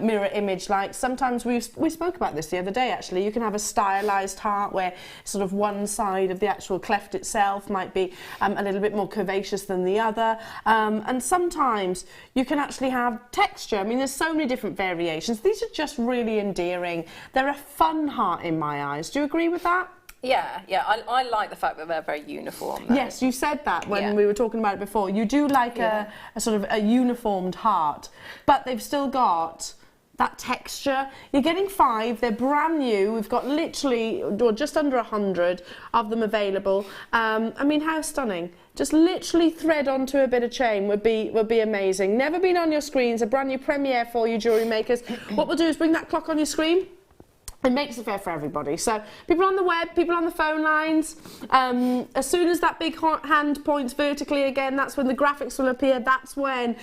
mirror image-like. Sometimes we spoke about this the other day, actually. You can have a stylised heart where sort of one side of the actual cleft itself might be a little bit more curvaceous than the other. And sometimes you can actually have texture. I mean, there's so many different variations. These are just really endearing. They're a fun heart in my eyes. Do you agree with that? Yeah, I like the fact that they're very uniform, though. Yes, you said that when we were talking about it before. You do like a sort of a uniformed heart, but they've still got that texture. You're getting 5, they're brand new. We've got literally, or just under 100 of them available. I mean, how stunning. Just literally thread onto a bit of chain would be amazing. Never been on your screens, a brand new premiere for you jewellery makers. What we'll do is bring that clock on your screen. It makes it fair for everybody. So people on the web, people on the phone lines, as soon as that big hand points vertically again, that's when the graphics will appear. That's when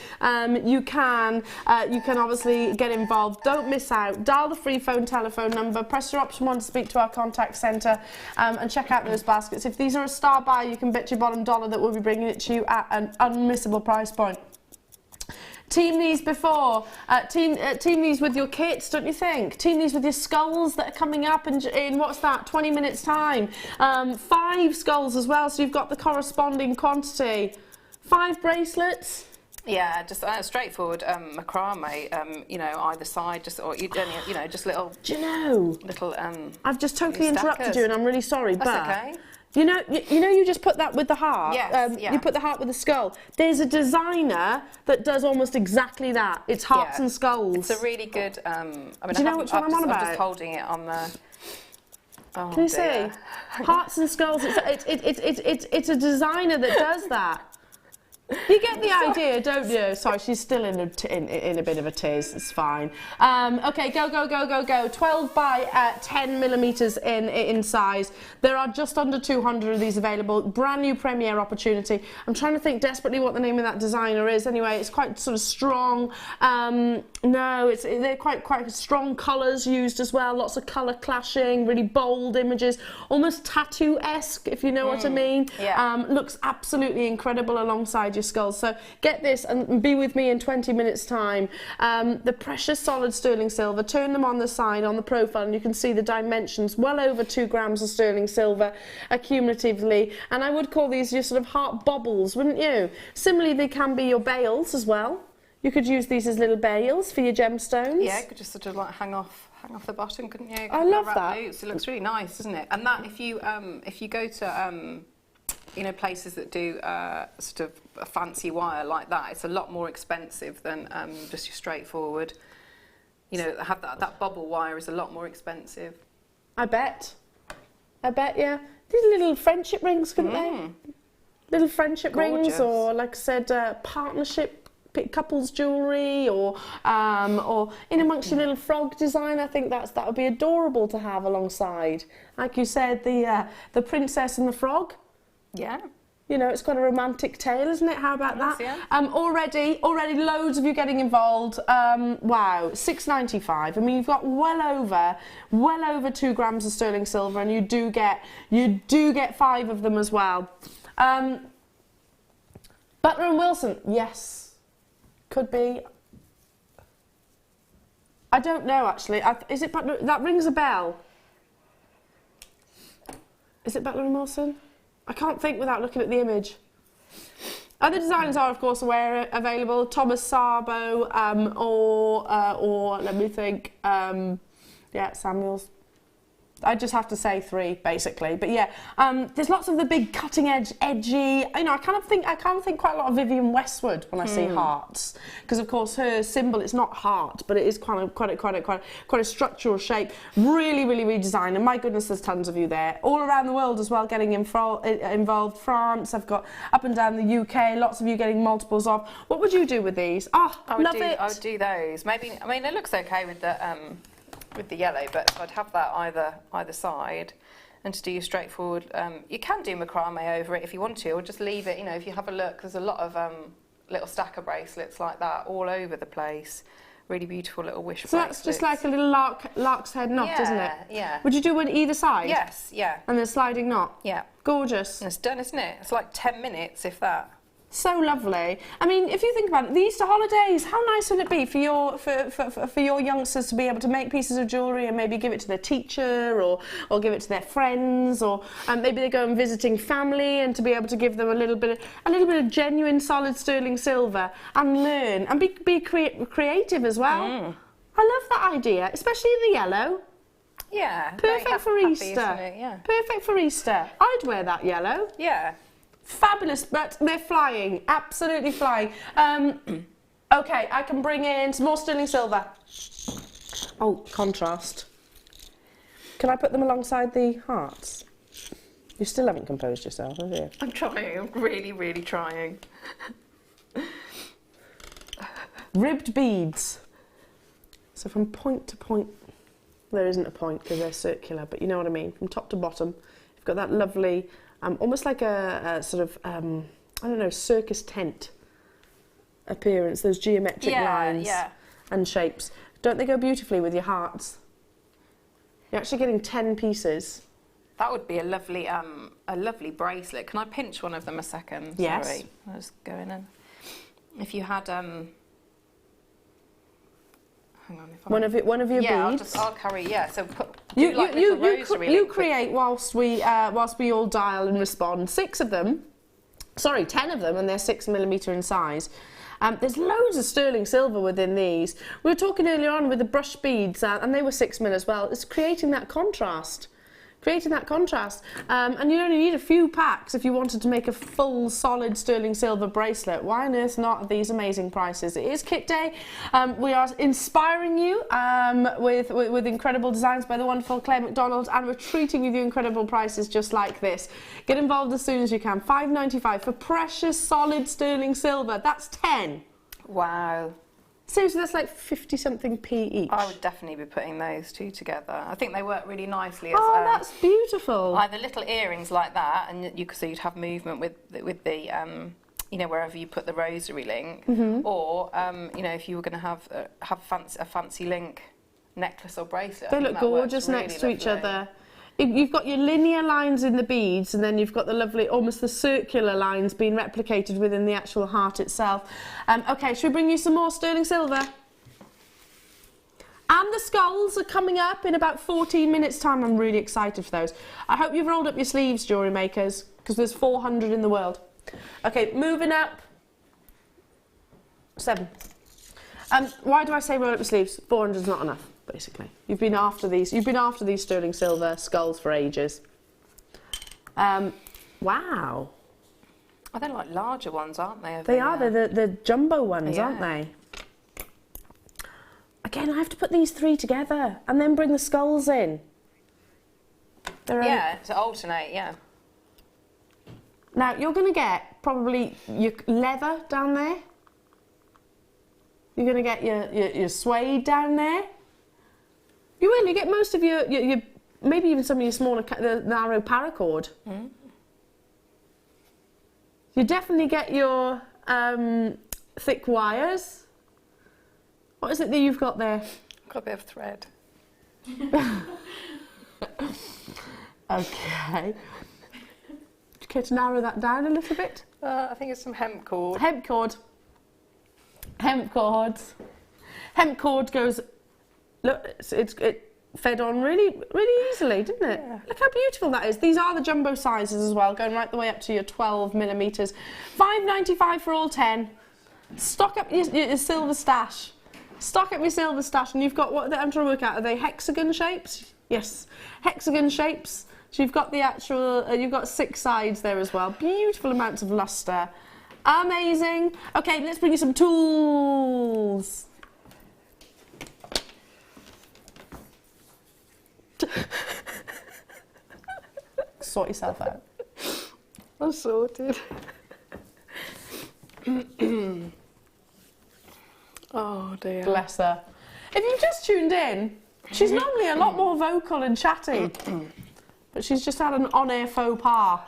you can obviously get involved. Don't miss out. Dial the free phone telephone number, press your option 1 to speak to our contact centre, and check out those baskets. If these are a star buy, you can bet your bottom dollar that we'll be bringing it to you at an unmissable price point. Team these before, team these with your kits, don't you think? Team these with your skulls that are coming up in what's that, 20 minutes time. 5 skulls as well, so you've got the corresponding quantity. 5 bracelets. Yeah, just straightforward macrame, you know, either side, just or you know, just little. Do you know? Little. I've just totally interrupted you, and I'm really sorry. That's but okay. You know, you just put that with the heart. Yes, You put the heart with the skull. There's a designer that does almost exactly that. It's hearts and skulls. It's a really good. I mean, do you know which one I'm on about? I'm just holding it on the. Oh, can you see? Hearts and skulls. It's a designer that does that. You get the idea, don't you? Sorry, she's still in a bit of a tease. It's fine. Okay, go. 12 by 10 millimeters in size. There are just under 200 of these available. Brand new premiere opportunity. I'm trying to think desperately what the name of that designer is. Anyway, it's quite sort of strong. They're quite strong colours used as well. Lots of colour clashing, really bold images, almost tattoo-esque, if you know what I mean. Yeah. Looks absolutely incredible alongside your skulls. So get this and be with me in 20 minutes time. The precious solid sterling silver, turn them on the side on the profile and you can see the dimensions, well over 2 grams of sterling silver accumulatively, and I would call these your sort of heart bobbles, wouldn't you? Similarly, they can be your bales as well. You could use these as little bales for your gemstones. Yeah, you could just sort of like hang off the bottom, couldn't you? I love that. Boots. It looks really nice, doesn't it? And that if you go to you know, places that do sort of a fancy wire like that, it's a lot more expensive than just your straightforward. You know, have that bobble wire is a lot more expensive. I bet, yeah. These little friendship rings, couldn't they? Little friendship rings, or like I said, partnership couples jewellery, or in amongst your little frog design. I think that would be adorable to have alongside. Like you said, the princess and the frog. Yeah. You know, it's got a romantic tale, isn't it? How about that? Yeah. Already loads of you getting involved. Wow, $6.95. I mean, you've got well over 2 grams of sterling silver, and you do get 5 of them as well. Butler and Wilson, yes, could be. I don't know actually. Is it Butler? That rings a bell. Is it Butler and Wilson? I can't think without looking at the image. Other designs are, of course, available. Thomas Sabo, or let me think. Yeah, Samuels. I just have to say 3 basically, but yeah, there's lots of the big cutting edge, edgy. You know, I kind of think quite a lot of Vivienne Westwood when I see hearts, because of course her symbol, it's not heart, but it is quite a structural shape. Really designed, and my goodness, there's tons of you there, all around the world as well, getting involved. France, I've got up and down the UK, lots of you getting multiples of. What would you do with these? Oh, love it. I would do those. Maybe. I mean, it looks okay with the yellow, but I'd have that either side, and to do your straightforward, you can do macrame over it if you want to, or just leave it. You know, if you have a look, there's a lot of little stacker bracelets like that all over the place. Really beautiful little wish bracelets. So that's just like a little lark's head knot, isn't it? Yeah. Would you do one either side? Yes, yeah. And then a sliding knot? Yeah. Gorgeous. And it's done, isn't it? It's like 10 minutes, if that. So lovely. I mean, if you think about it, the Easter holidays, how nice would it be for your youngsters to be able to make pieces of jewellery and maybe give it to their teacher, or give it to their friends, or maybe they go and visiting family, and to be able to give them a little bit of genuine solid sterling silver and learn and be creative as well. I love that idea, especially the yellow. Yeah. Perfect for Easter. Isn't it? Yeah. Perfect for Easter. I'd wear that yellow. Yeah. Fabulous, but they're flying, absolutely flying. Okay, I can bring in some more sterling silver. Oh, contrast. Can I put them alongside the hearts? You still haven't composed yourself, have you? I'm trying, I'm really trying. Ribbed beads. So from point to point, there isn't a point because they're circular, but you know what I mean. From top to bottom, you've got that lovely, almost like a sort of, I don't know, circus tent appearance, those geometric lines and shapes. Don't they go beautifully with your hearts? You're actually getting 10 pieces. That would be a lovely bracelet. Can I pinch one of them a second? Yes. Sorry, I was going in. If you had, hang on. If one of your beads. I'll carry. Yeah. So you create whilst we all dial and respond. 10 of them, and they're 6mm in size. There's loads of sterling silver within these. We were talking earlier on with the brush beads, and they were 6mm as well. It's creating that contrast. And you only need a few packs if you wanted to make a full solid sterling silver bracelet. Why on earth not at these amazing prices? It is kit day. We are inspiring you with incredible designs by the wonderful Claire Macdonald, and we're treating you with incredible prices just like this. Get involved as soon as you can. $5.95 for precious solid sterling silver. That's 10. Wow. Seriously, that's like 50-something p each. I would definitely be putting those two together. I think they work really nicely as that's beautiful. either little earrings like that, and so you'd have movement with the you know, wherever you put the rosary link, or you know, if you were going to have a fancy link necklace or bracelet. They look gorgeous next to each other. You've got your linear lines in the beads, and then you've got the lovely, almost the circular lines being replicated within the actual heart itself. Okay, should we bring you some more sterling silver? And the skulls are coming up in about 14 minutes' time. I'm really excited for those. I hope you've rolled up your sleeves, jewellery makers, because there's 400 in the world. Okay, moving up. 7. Why do I say roll up your sleeves? 400 is not enough. Basically, you've been after these sterling silver skulls for ages. Wow. Oh, they're like larger ones, aren't they? They are. They're the jumbo ones, aren't they? Again, I have to put these 3 together and then bring the skulls in. To alternate. Yeah. Now you're going to get probably your leather down there. You're going to get your suede down there. You will. You get most of your maybe even some of your smaller, the narrow paracord. Mm. You definitely get your thick wires. What is it that you've got there? Got a bit of thread. Okay. Do you care to narrow that down a little bit? I think it's some hemp cord. Hemp cord. Hemp cord. Hemp cord goes. Look, it fed on really easily, didn't it? Yeah. Look how beautiful that is. These are the jumbo sizes as well, going right the way up to your 12 millimeters. $5.95 for all 10. Stock up your silver stash. Stock up your silver stash, and you've got what I'm trying to work out. Are they hexagon shapes? Yes, hexagon shapes. So you've got the actual. You've got 6 sides there as well. Beautiful amounts of luster. Amazing. Okay, let's bring you some tools. Sort yourself out. I'm sorted. Oh dear. Bless her. If you've just tuned in, she's normally a lot more vocal and chatty, but she's just had an on-air faux pas,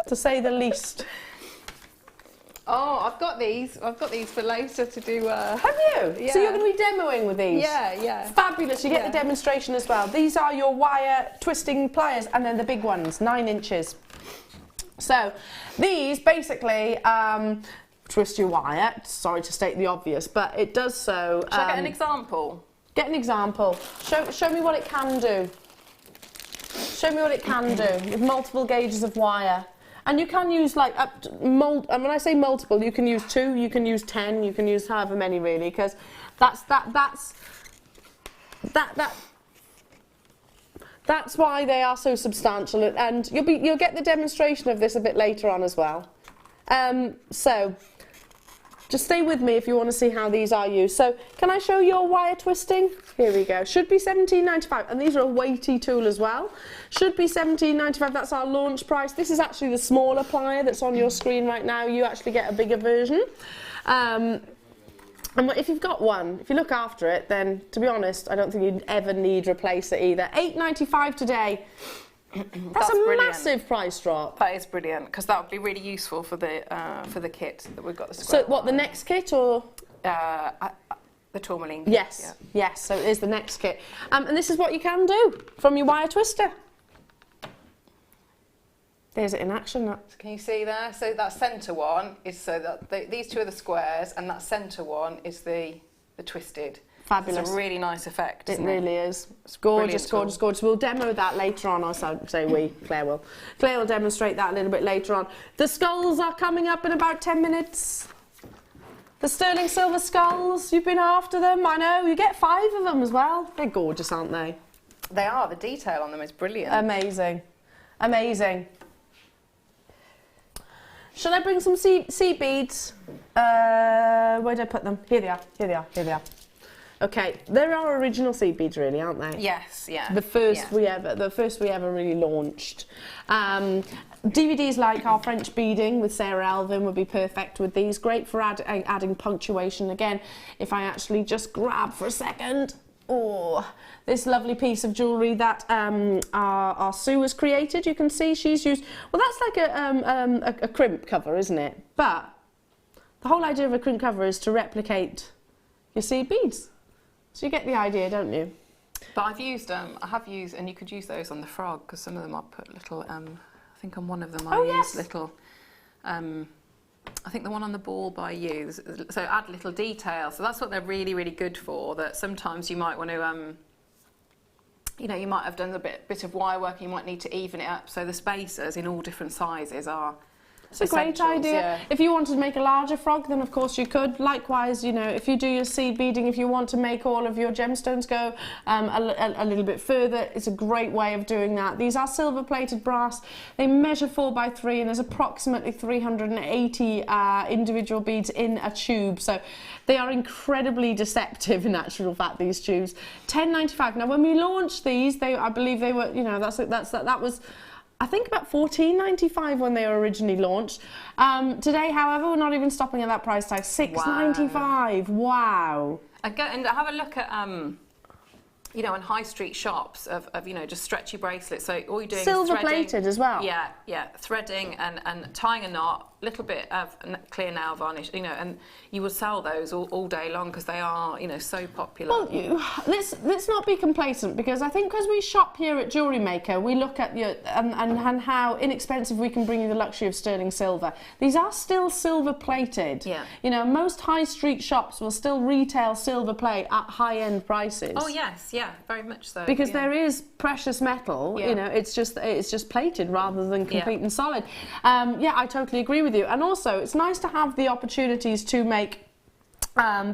to say the least. Oh, I've got these for later to do. Have you? Yeah. So you're going to be demoing with these? Yeah. Fabulous. You get the demonstration as well. These are your wire twisting pliers, and then the big ones, 9 inches. So these basically twist your wire. Sorry to state the obvious, but it does so. Shall I get an example? Get an example. Show me what it can do. Show me what it can do with multiple gauges of wire. And you can use like up to and when I say multiple, you can use 2, you can use 10, you can use however many really, because that's why they are so substantial, and you'll get the demonstration of this a bit later on as well. So just stay with me if you want to see how these are used. So can I show your wire twisting? Here we go. Should be $17.95, and these are a weighty tool as well. Should be $17.95. That's our launch price. This is actually the smaller plier that's on your screen right now. You actually get a bigger version. And if you've got one, if you look after it, then to be honest, I don't think you'd ever need to replace it either. $8.95 today. That's a brilliant. Massive price drop. That is brilliant, because that would be really useful for the kit that we've got. The so what, the next kit or? The Tourmaline. Yes, yes. So it is the next kit, and this is what you can do from your wire twister. There's it in action. Can you see there? So that centre one is these two are the squares, and that centre one is the twisted. Fabulous. It's a really nice effect. It really is. It's gorgeous, gorgeous, gorgeous. We'll demo that later on. I'll say we. Claire will. Claire will demonstrate that a little bit later on. The skulls are coming up in about 10 minutes. The sterling silver skulls. You've been after them. I know. You get 5 of them as well. They're gorgeous, aren't they? They are. The detail on them is brilliant. Amazing. Amazing. Shall I bring some sea beads? Where did I put them? Here they are. Here they are. Here they are. Okay, they're our original seed beads, really, aren't they? Yes, yeah. The first we ever really launched. DVDs like our French Beading with Sarah Elvin would be perfect with these. Great for adding punctuation. Again, if I actually just grab for a second, this lovely piece of jewellery that our Sue has created. You can see she's used. Well, that's like a crimp cover, isn't it? But the whole idea of a crimp cover is to replicate your seed beads. So you get the idea, don't you? But I have used, and you could use those on the frog, because some of them I put little, I think on one of them I used little, I think the one on the ball by you, so add little detail. So that's what they're really, really good for, that sometimes you might want to, you might have done a bit of wire work and you might need to even it up. So the spacers in all different sizes are It's a great idea. Yeah. If you wanted to make a larger frog, then of course you could. Likewise, if you do your seed beading, if you want to make all of your gemstones go a little bit further, it's a great way of doing that. These are silver-plated brass. They measure 4 by 3, and there's approximately 380 individual beads in a tube. So they are incredibly deceptive in actual fact, these tubes. $10.95. Now, when we launched these, I believe they were, that was I think about $14.95 when they were originally launched. Today, however, we're not even stopping at that price tag. $6.95. Wow. And go and have a look at you know, in high street shops of you know, just stretchy bracelets. So all you're doing Silver is threading. plated as well. Yeah, threading and tying a knot, little bit of clear nail varnish, you know, and you will sell those all day long because they are, you know, so popular. Well, let's not be complacent, because I think because we shop here at Jewellery Maker, we look at and how inexpensive we can bring you the luxury of sterling silver. These are still silver plated. Yeah. You know, most high street shops will still retail silver plate at high end prices. Oh yes, yeah, very much so. Because yeah. there is precious metal, Yeah. you know, it's just plated rather than complete and solid. Yeah, I totally agree with you. And also, it's nice to have the opportunities to make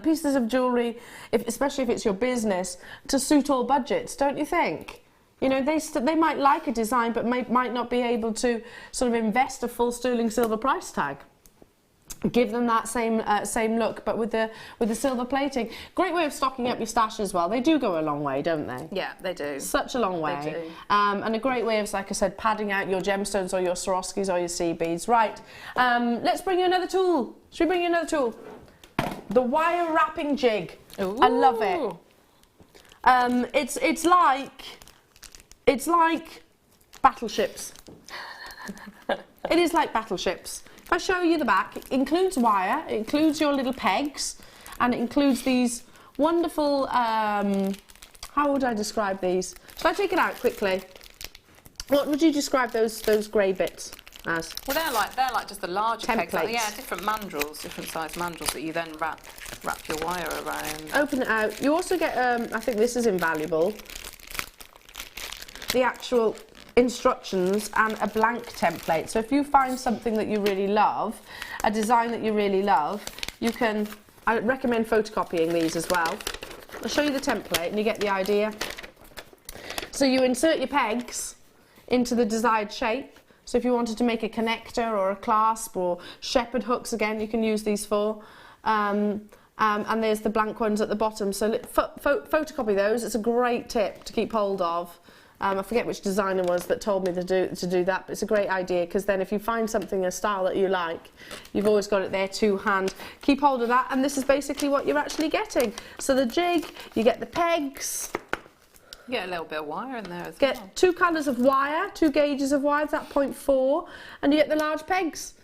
pieces of jewellery, especially if it's your business, to suit all budgets, don't you think? You know, they might like a design but might not be able to sort of invest a full sterling silver price tag. Give them that same look, but with the silver plating. Great way of stocking up your stash as well. They do go a long way, don't they? Yeah, they do. Such a long way. They do. And a great way of, like I said, padding out your gemstones or your Swarovskis or your sea beads. Right, let's bring you another tool. Should we bring you another tool? The wire wrapping jig. Ooh. I love it. It's like battleships. It is like battleships. If I show you the back, it includes wire, it includes your little pegs, and it includes these wonderful, how would I describe these? Shall I take it out quickly? What would you describe those grey bits as? Well, they're like just the larger pegs. Templates. Yeah, different mandrels, different size mandrels that you then wrap your wire around. Open it out. You also get, I think this is invaluable, the actual instructions and a blank template. So if you find something that you really love, a design that you really love, you can, I recommend photocopying these as well. I'll show you the template and you get the idea. So you insert your pegs into the desired shape. So if you wanted to make a connector or a clasp or shepherd hooks, again, you can use these for. And there's the blank ones at the bottom. So photocopy those. It's a great tip to keep hold of. I forget which designer was that told me to do that, but it's a great idea, because then if you find something, a style that you like, you've always got it there to hand. Keep hold of that, and this is basically what you're actually getting. So the jig, you get the pegs. You get a little bit of wire in there as well. Get 2 colours of wire, 2 gauges of wire, that's 0.4, and you get the large pegs.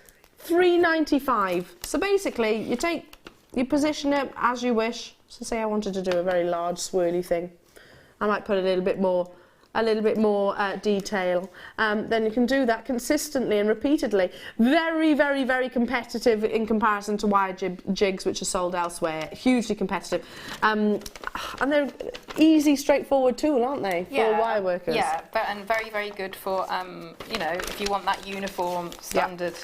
$3.95. So basically, you position it as you wish. So say I wanted to do a very large swirly thing, I might put a little bit more detail, then you can do that consistently and repeatedly. Very, very, very competitive in comparison to wire jigs which are sold elsewhere. Hugely competitive. And they're easy, straightforward tool, aren't they, for wire workers? Yeah, and very, very good for, you know, if you want that uniform, standard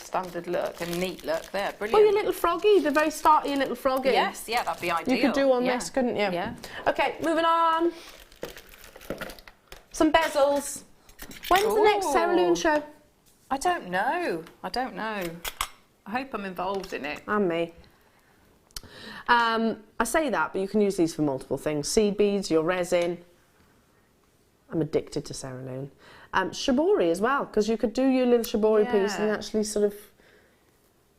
look and neat look, they're brilliant. Or your little froggy, the very start of your little froggy. Yes, yeah, that'd be ideal. You could do on this, couldn't you? Yeah. Okay, moving on. Some bezels. When's the next Sarah Loon show? I don't know. I hope I'm involved in it. And me. I say that, but you can use these for multiple things. Seed beads, your resin. I'm addicted to Sarah Loon. Shibori as well, because you could do your little shibori piece and actually sort of,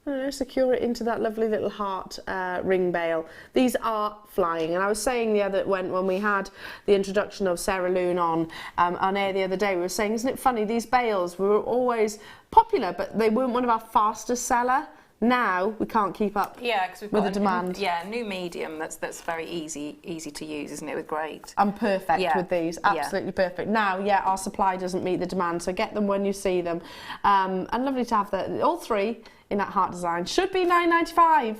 I don't know, secure it into that lovely little heart ring bale. These are flying, and I was saying when we had the introduction of Sarah Loon on air the other day, we were saying, isn't it funny, these bales were always popular, but they weren't one of our fastest seller. Now we can't keep up because we've with got the demand. New medium that's very easy to use, isn't it? With great. I'm perfect with these, absolutely perfect. Now, our supply doesn't meet the demand, so get them when you see them. And lovely to have all 3 in that heart design. Should be £9.95.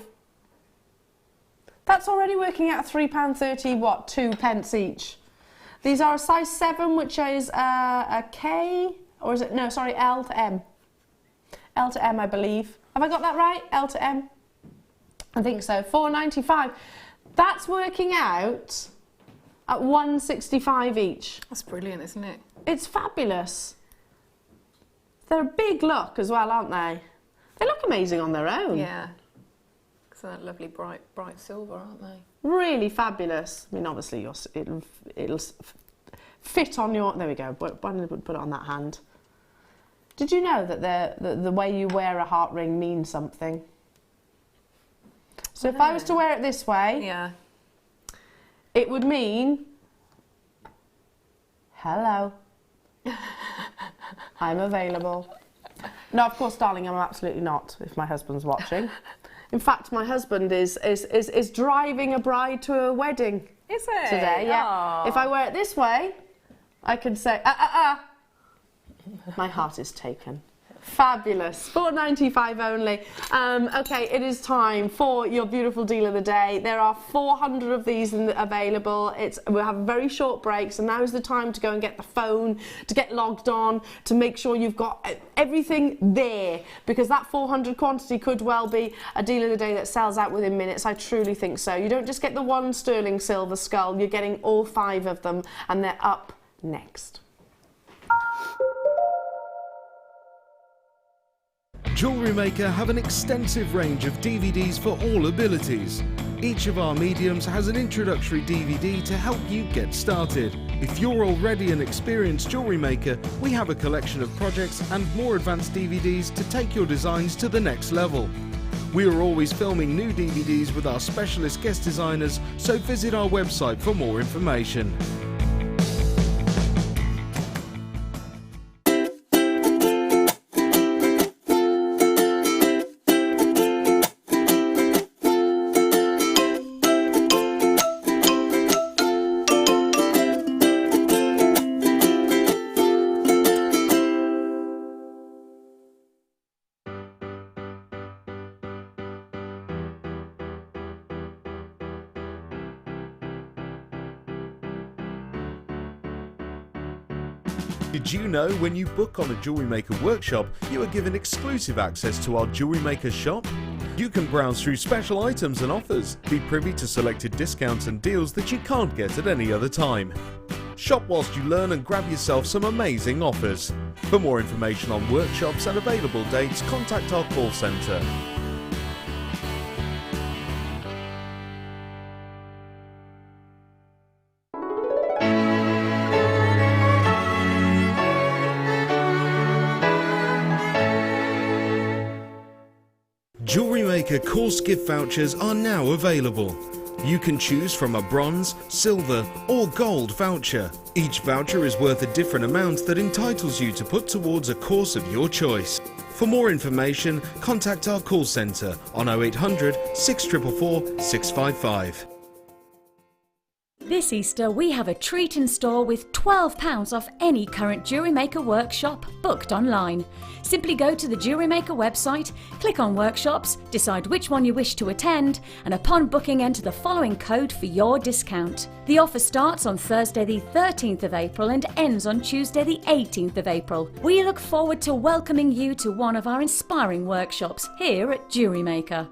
That's already working out £3.30, what, 2 pence each. These are a size 7, which is a K, or is it, no, sorry, L to M. L to M, I believe. Have I got that right? L to M? I think so. £4.95. That's working out at £1.65 each. That's brilliant, isn't it? It's fabulous. They're a big look as well, aren't they? They look amazing on their own. Yeah. Because they're lovely bright silver, aren't they? Really fabulous. I mean, obviously, it'll fit on your... There we go. Why don't we put it on that hand? Did you know that the way you wear a heart ring means something? So if I was to wear it this way, Yeah. it would mean, hello, I'm available. No, of course, darling, I'm absolutely not, if my husband's watching. In fact, my husband is driving a bride to a wedding. Is it? Today, yeah. Aww. If I wear it this way, I could say, my heart is taken. Fabulous. £4.95 only. Okay, it is time for your beautiful deal of the day. There are 400 of these available. We'll have very short breaks, and now is the time to go and get the phone, to get logged on, to make sure you've got everything there, because that 400 quantity could well be a deal of the day that sells out within minutes. I truly think so. You don't just get the one sterling silver skull, you're getting all 5 of them, and they're up next. Jewellery Maker have an extensive range of DVDs for all abilities. Each of our mediums has an introductory DVD to help you get started. If you're already an experienced jewellery maker, we have a collection of projects and more advanced DVDs to take your designs to the next level. We are always filming new DVDs with our specialist guest designers, so visit our website for more information. Did you know when you book on a Jewellery Maker workshop, you are given exclusive access to our Jewellery Maker shop? You can browse through special items and offers, be privy to selected discounts and deals that you can't get at any other time. Shop whilst you learn and grab yourself some amazing offers. For more information on workshops and available dates, contact our call centre. Jewellery Maker course gift vouchers are now available. You can choose from a bronze, silver or gold voucher. Each voucher is worth a different amount that entitles you to put towards a course of your choice. For more information, contact our call centre on 0800 644 655. This Easter we have a treat in store with £12 off any current Jewellery Maker workshop booked online. Simply go to the Jewellery Maker website, click on workshops, decide which one you wish to attend, and upon booking enter the following code for your discount. The offer starts on Thursday the 13th of April and ends on Tuesday the 18th of April. We look forward to welcoming you to one of our inspiring workshops here at Jewellery Maker.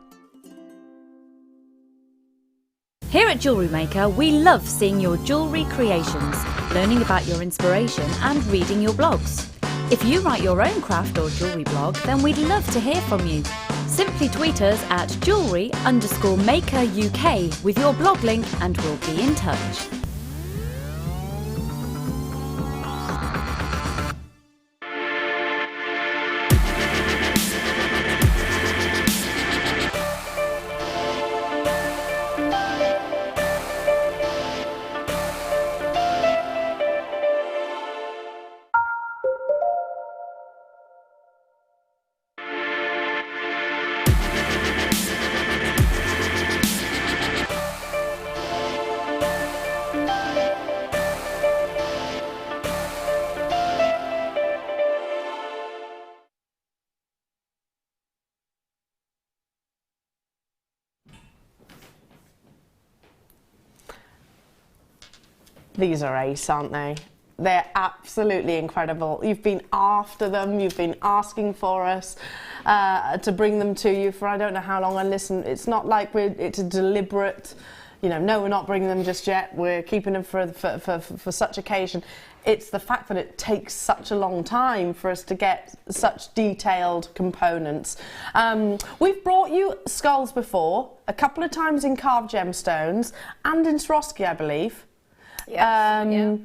Here at Jewellery Maker, we love seeing your jewellery creations, learning about your inspiration and reading your blogs. If you write your own craft or jewellery blog, then we'd love to hear from you. Simply tweet us at jewellery_maker UK with your blog link and we'll be in touch. These are ace, aren't they? They're absolutely incredible. You've been after them, you've been asking for us to bring them to you for I don't know how long. And listen, it's not like it's a deliberate, you know, no, we're not bringing them just yet, we're keeping them for such occasion. It's the fact that it takes such a long time for us to get such detailed components. We've brought you skulls before, a couple of times in carved gemstones and in Swarovski, I believe. Yes, yeah.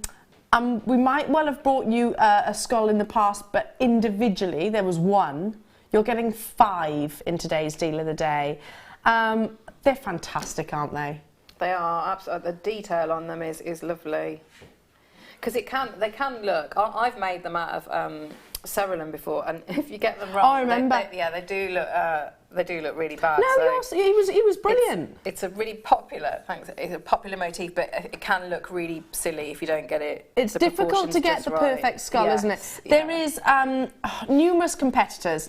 We might well have brought you a skull in the past, but individually there was one. You're getting 5 in today's deal of the day. They're fantastic, aren't they? They are absolutely. The detail on them is lovely. Because they can look. I've made them out of cerulean before, and if you get them wrong, Oh, I remember. they do look. They do look really bad. No, so he was brilliant. It's a really popular. It's a popular motif, but it can look really silly if you don't get it. It's the difficult to get proportions the just right. perfect skull, Yes, isn't it? yeah. There is numerous competitors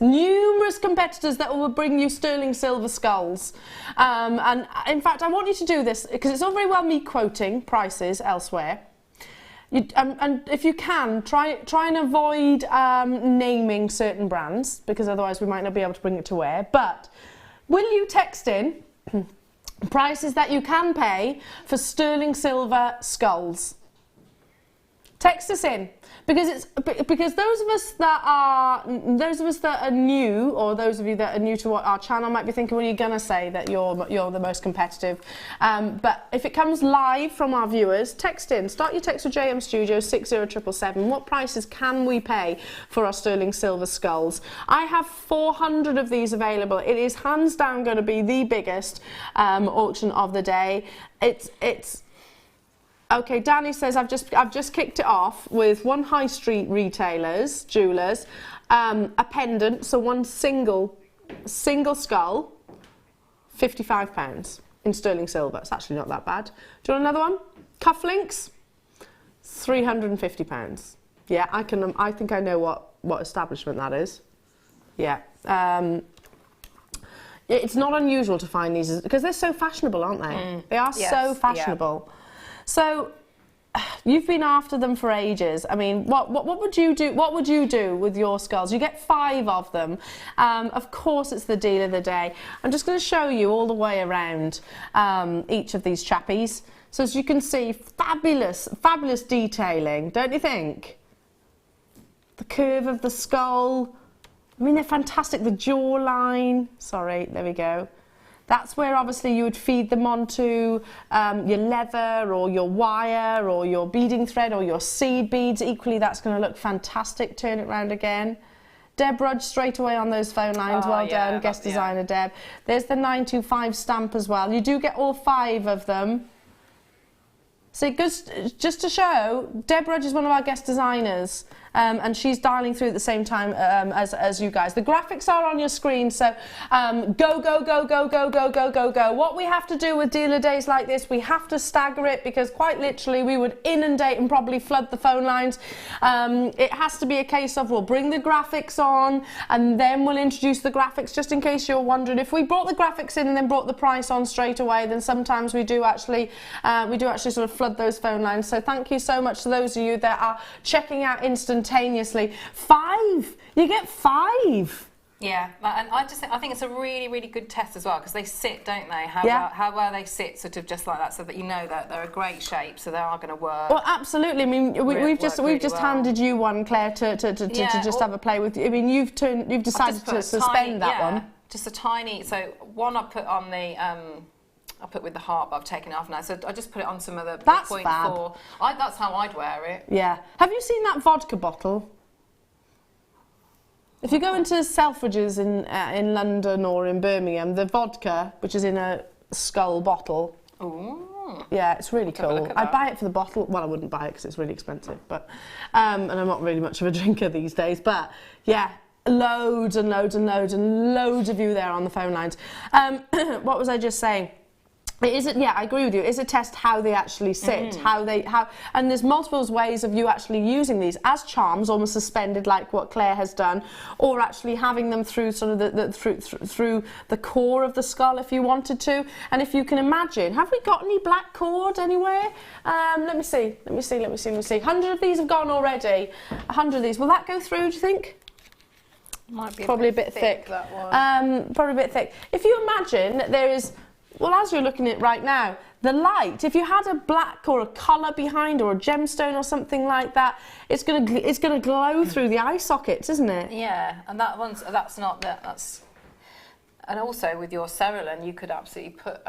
that will bring you sterling silver skulls. And in fact, I want you to do this because it's all very well me quoting prices elsewhere. And if you can, try and avoid naming certain brands, because otherwise we might not be able to bring it to air. But will you text in prices that you can pay for sterling silver skulls? Text us in, because those of us that are new, or those of you that are new to our channel might be thinking, well, you're gonna say that you're the most competitive. But if it comes live from our viewers, text in. Start your text with JM Studio 60777. What prices can we pay for our sterling silver skulls? I have 400 of these available. It is hands down going to be the biggest auction of the day. It's Okay, Danny says I've just kicked it off with one high street jewellers, a pendant, so one single skull, £55 in sterling silver. It's actually not that bad. Do you want another one? Cufflinks, £350. Yeah, I think I know what establishment that is. Yeah. It's not unusual to find these because they're so fashionable, aren't they? They are so fashionable. Yeah. So you've been after them for ages. I mean, what would you do? What would you do with your skulls? You get 5 of them. Of course, it's the deal of the day. I'm just going to show you all the way around each of these chappies. So as you can see, fabulous detailing, don't you think? The curve of the skull. I mean, they're fantastic. The jawline. Sorry, there we go. That's where obviously you would feed them onto your leather or your wire or your beading thread or your seed beads. Equally, that's going to look fantastic. Turn it round again. Deb Rudge straight away on those phone lines. Well done, guest designer Deb. There's the 925 stamp as well. You do get all 5 of them. So just to show, Deb Rudge is one of our guest designers, and she's dialing through at the same time as you guys. The graphics are on your screen, so go. What we have to do with dealer days like this, we have to stagger it because quite literally we would inundate and probably flood the phone lines. It has to be a case of we'll bring the graphics on and then we'll introduce the graphics, just in case you're wondering. If we brought the graphics in and then brought the price on straight away, then sometimes we do actually sort of flood those phone lines. So thank you so much to those of you that are checking out instantaneously. 5, you get 5. Yeah, and I think it's a really, really good test as well because they sit, don't they? How well they sit, sort of just like that, so that you know that they're a great shape, so they are going to work. Well, absolutely. I mean, we've just handed you one, Claire, to just have a play with. I mean, you've decided to suspend that one. Just a tiny. So one I put on the. I put with the heart, but I've taken it off now. So I just put it on some of the 0.4. That's how I'd wear it. Yeah. Have you seen that vodka bottle? If you go into Selfridges in London or in Birmingham, the vodka, which is in a skull bottle. Ooh. Yeah, it's really cool. I'd buy it for the bottle. Well, I wouldn't buy it because it's really expensive, but and I'm not really much of a drinker these days. But yeah, loads of you there on the phone lines. What was I just saying? I agree with you. It's a test how they actually sit, and there's multiple ways of you actually using these as charms, almost suspended like what Claire has done, or actually having them through sort of through the core of the skull if you wanted to. And if you can imagine, have we got any black cord anywhere? Let me see. 100 of these have gone already. 100 of these. Will that go through? Do you think? Might be probably a bit thick. That one. Probably a bit thick. If you imagine that there is. Well, as you're looking at it right now, the light, if you had a black or a colour behind or a gemstone or something like that, it's gonna glow through the eye sockets, isn't it? Yeah, and that's And also with your cerulean, you could absolutely put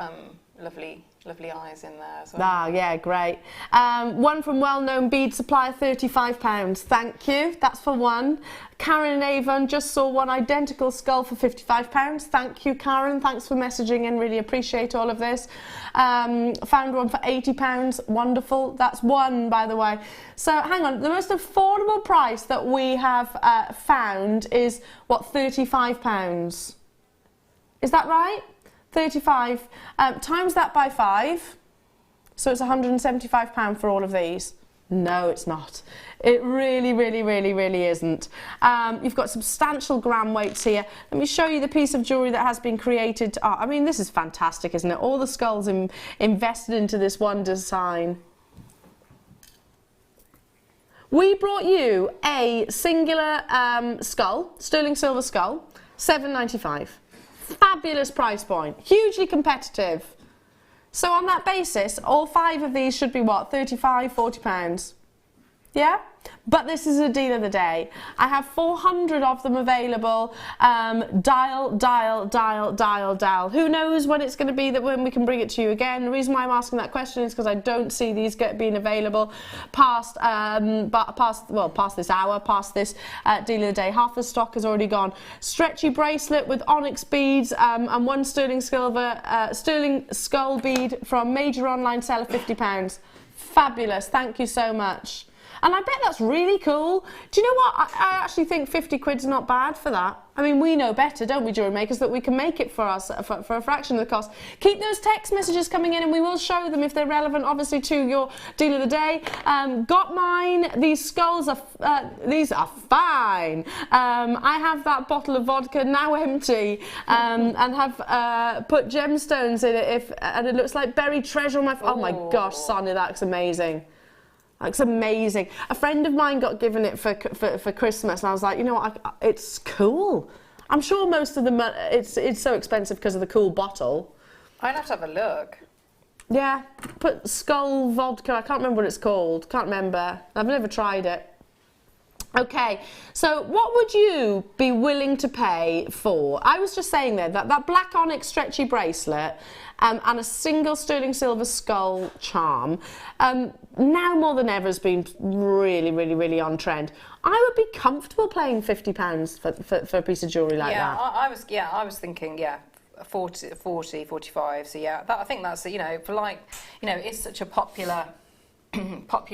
lovely eyes in there as well. Ah, yeah, great. One from well-known bead supplier, £35. Thank you. That's for one. Karen in Avon just saw one identical skull for £55. Thank you, Karen. Thanks for messaging in. Really appreciate all of this. Found one for £80. Wonderful. That's one, by the way. So hang on. The most affordable price that we have found is, what, £35? Is that right? 35 times that by 5, so it's £175 for all of these. No, it's not. It really isn't. You've got substantial gram weights here. Let me show you the piece of jewellery that has been created. Oh, I mean, this is fantastic, isn't it? All the skulls invested into this one design. We brought you a singular skull, sterling silver skull, £7.95. Fabulous price point, hugely competitive. So on that basis, all 5 of these should be what, £35, £40? Yeah? But this is a deal of the day. I have 400 of them available. Dial. Who knows when it's going to be that when we can bring it to you again? The reason why I'm asking that question is because I don't see these being available past this hour, past this deal of the day. Half the stock has already gone. Stretchy bracelet with onyx beads and one sterling skull bead from major online seller, £50. Fabulous. Thank you so much. And I bet that's really cool. Do you know what? I actually think 50 quid's not bad for that. I mean, we know better, don't we, jewellery makers, that we can make it for us for a fraction of the cost. Keep those text messages coming in and we will show them if they're relevant, obviously, to your deal of the day. Got mine. These skulls are, these are fine. I have that bottle of vodka now empty and have put gemstones in it and it looks like buried treasure on my... Oh my gosh, Sonia, that's amazing. That's amazing. A friend of mine got given it for Christmas and I was like, you know what, it's cool. I'm sure most of them, it's so expensive because of the cool bottle. I'd have to have a look. Yeah, put skull vodka, I can't remember what it's called, can't remember. I've never tried it. Okay, so what would you be willing to pay for? I was just saying there that black onyx stretchy bracelet and a single sterling silver skull charm now more than ever has been really on trend. I would be comfortable paying £50 for a piece of jewellery like that. I was thinking 40, 45. So yeah, I think that's, you know, for like, you know, it's such a popular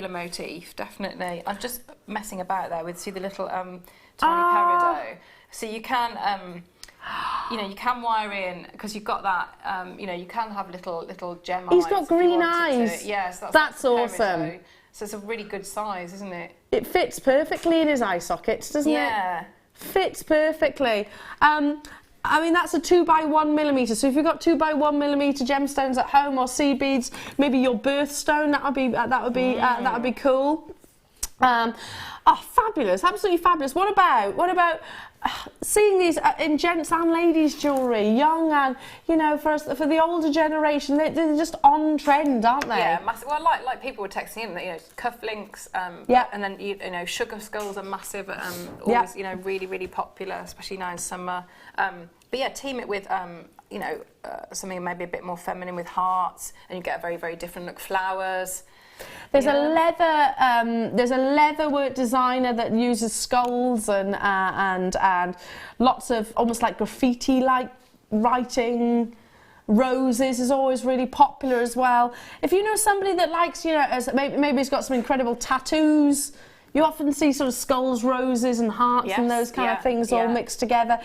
motif, definitely. I'm just messing about there with, see the little tiny peridot. So you can, you know, you can wire in, because you've got that, you know, you can have little gem eyes. He's got green eyes. Yes, that's awesome. Peridot. So it's a really good size, isn't it? It fits perfectly in his eye sockets, doesn't it? Yeah. Fits perfectly. I mean, that's a 2x1mm. So if you've got 2x1mm gemstones at home or sea beads, maybe your birthstone, that would be cool. Oh, fabulous! Absolutely fabulous. What about seeing these in gents and ladies jewellery, young and, you know, for the older generation, they're just on trend, aren't they? Yeah, massive. Well, like people were texting in that, you know, cufflinks, and then you know, sugar skulls are massive, always, you know, really popular, especially now in summer. But yeah, team it with you know, something maybe a bit more feminine with hearts, and you get a very different look. Flowers. There's a leatherwork designer that uses skulls and lots of almost like graffiti-like writing. Roses is always really popular as well. If you know somebody that likes, you know, maybe he's got some incredible tattoos. You often see sort of skulls, roses and hearts and those kind of things all mixed together.